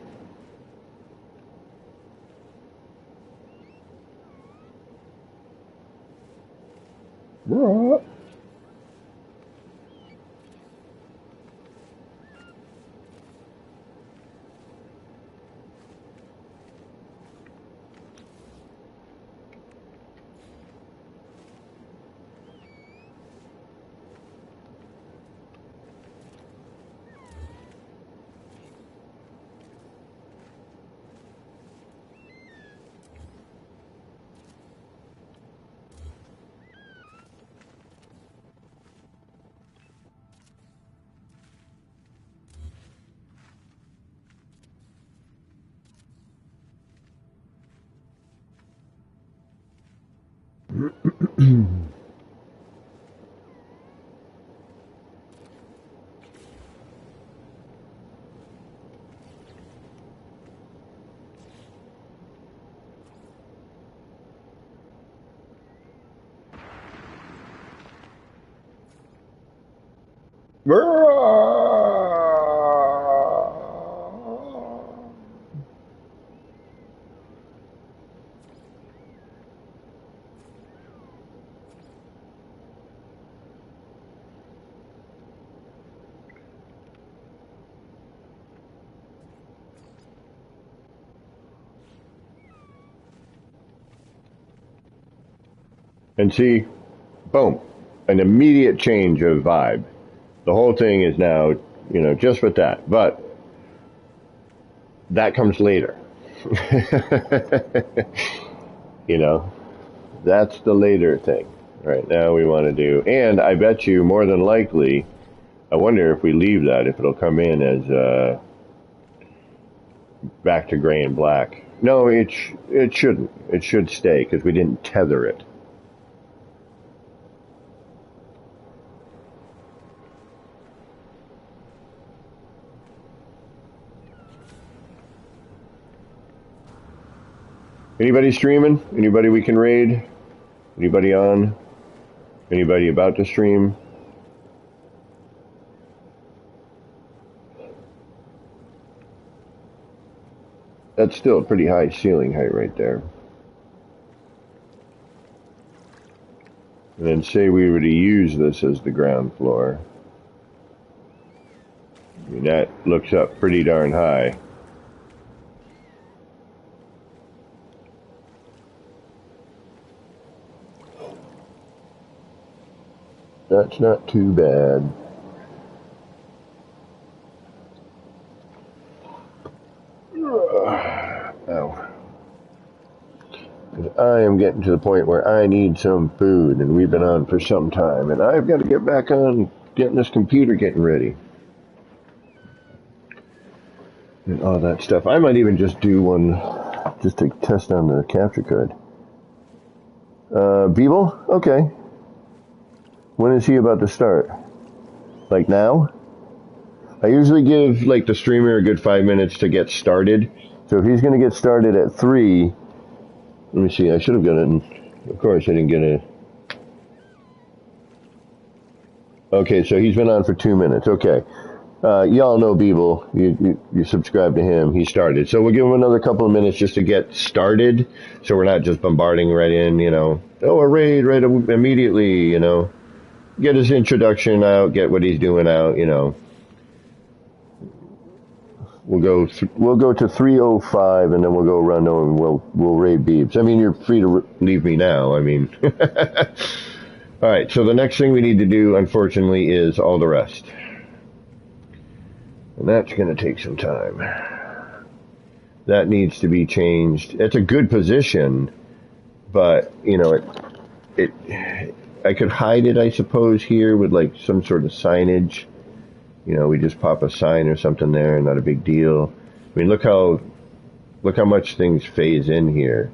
Speaker 1: And see, boom, an immediate change of vibe. The whole thing is now, just with that. But that comes later. That's the later thing. Right now we want to do, and I bet you more than likely, I wonder if we leave that, if it'll come in as back to gray and black. No, it shouldn't. It should stay because we didn't tether it. Anybody streaming? Anybody we can raid? Anybody on? Anybody about to stream? That's still a pretty high ceiling height right there. And then say we were to use this as the ground floor. I mean, that looks up pretty darn high. That's not too bad. Ow. Because I am getting to the point where I need some food, and we've been on for some time, and I've got to get back on getting this computer getting ready. And all that stuff. I might even just do one just to test on the capture card. Beeble? Okay. When is he about to start? Like now? I usually give like the streamer a good 5 minutes to get started. So if he's going to get started at 3, let me see, I should have gotten, of course I didn't get it. Okay, so he's been on for 2 minutes. Okay. Y'all know Beeble. You subscribe to him. He started. So we'll give him another couple of minutes just to get started. So we're not just bombarding right in, oh, a raid right immediately, Get his introduction out, get what he's doing out, We'll go to 305 and then we'll go run over and we'll raid Beebs. I mean, you're free to leave me now. I mean, all right. So the next thing we need to do, unfortunately, is all the rest. And that's going to take some time. That needs to be changed. It's a good position, but, I could hide it, I suppose, here with like some sort of signage. We just pop a sign or something there, not a big deal. I mean, look how much things phase in here.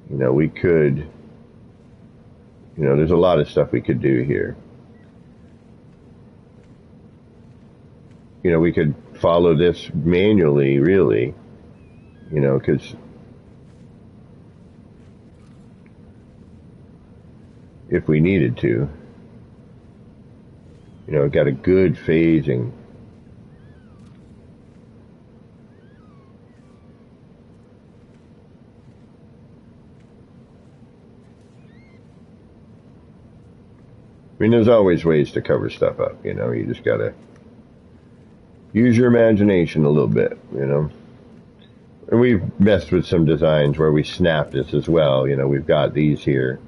Speaker 1: We could, there's a lot of stuff we could do here. We could follow this manually, really, because if we needed to, it got a good phasing. I mean, there's always ways to cover stuff up, you just gotta use your imagination a little bit, And we've messed with some designs where we snap this as well. We've got these here.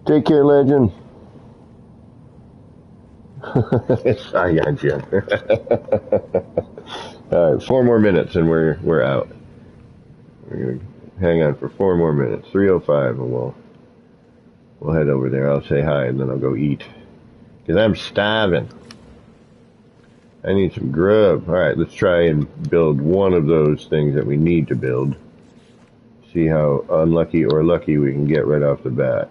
Speaker 1: Take care, legend. I got you. All right, 4 more minutes and we're out. We're gonna hang on for 4 more minutes. 3:05, and we'll head over there. I'll say hi and then I'll go eat. Because I'm starving. I need some grub. Alright, let's try and build one of those things that we need to build. See how unlucky or lucky we can get right off the bat.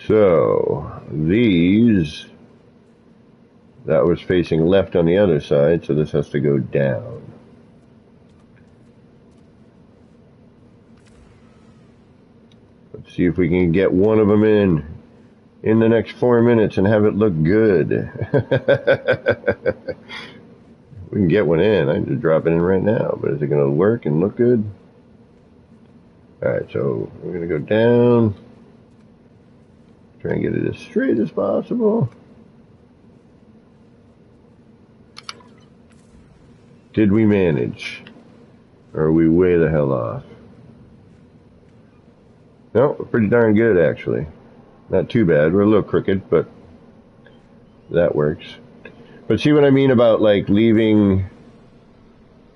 Speaker 1: So, that was facing left on the other side, so this has to go down. Let's see if we can get one of them in the next 4 minutes and have it look good. We can get one in. I can just drop it in right now, but is it going to work and look good? Alright, so we're going to go down. Try and get it as straight as possible. Did we manage? Or are we way the hell off? No, pretty darn good, actually. Not too bad. We're a little crooked, but that works. But see what I mean about, like, leaving...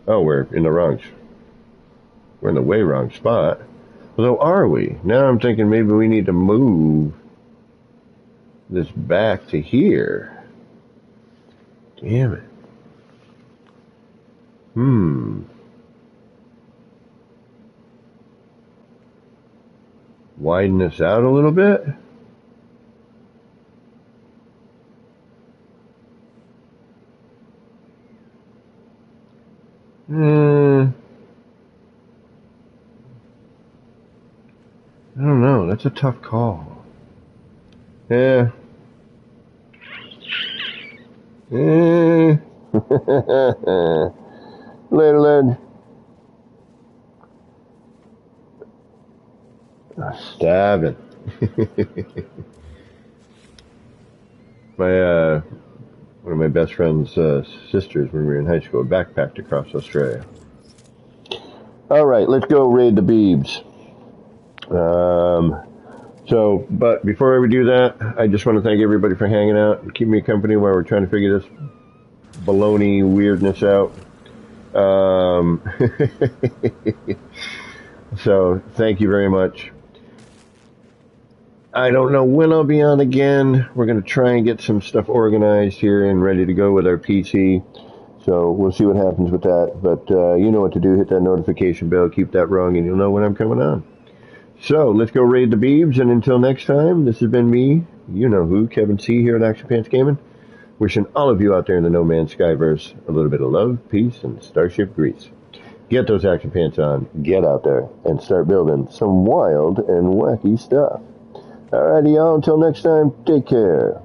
Speaker 1: Oh, we're in the way wrong spot. Although, are we? Now I'm thinking maybe we need to move this back to here. Damn it. Widen this out a little bit. I don't know. That's a tough call. Yeah. Later, lad. Stabbing. One of my best friend's sisters, when we were in high school, backpacked across Australia. All right, let's go raid the Beebs. But before we do that, I just want to thank everybody for hanging out and keeping me company while we're trying to figure this baloney weirdness out. So, thank you very much. I don't know when I'll be on again. We're going to try and get some stuff organized here and ready to go with our PC. So, we'll see what happens with that. But you know what to do. Hit that notification bell, keep that rung, and you'll know when I'm coming on. So, let's go raid the Beebs, and until next time, this has been me, you know who, Kevin C. here at Action Pants Gaming, wishing all of you out there in the No Man's Skyverse a little bit of love, peace, and Starship grease. Get those action pants on, get out there, and start building some wild and wacky stuff. Alrighty, y'all, until next time, take care.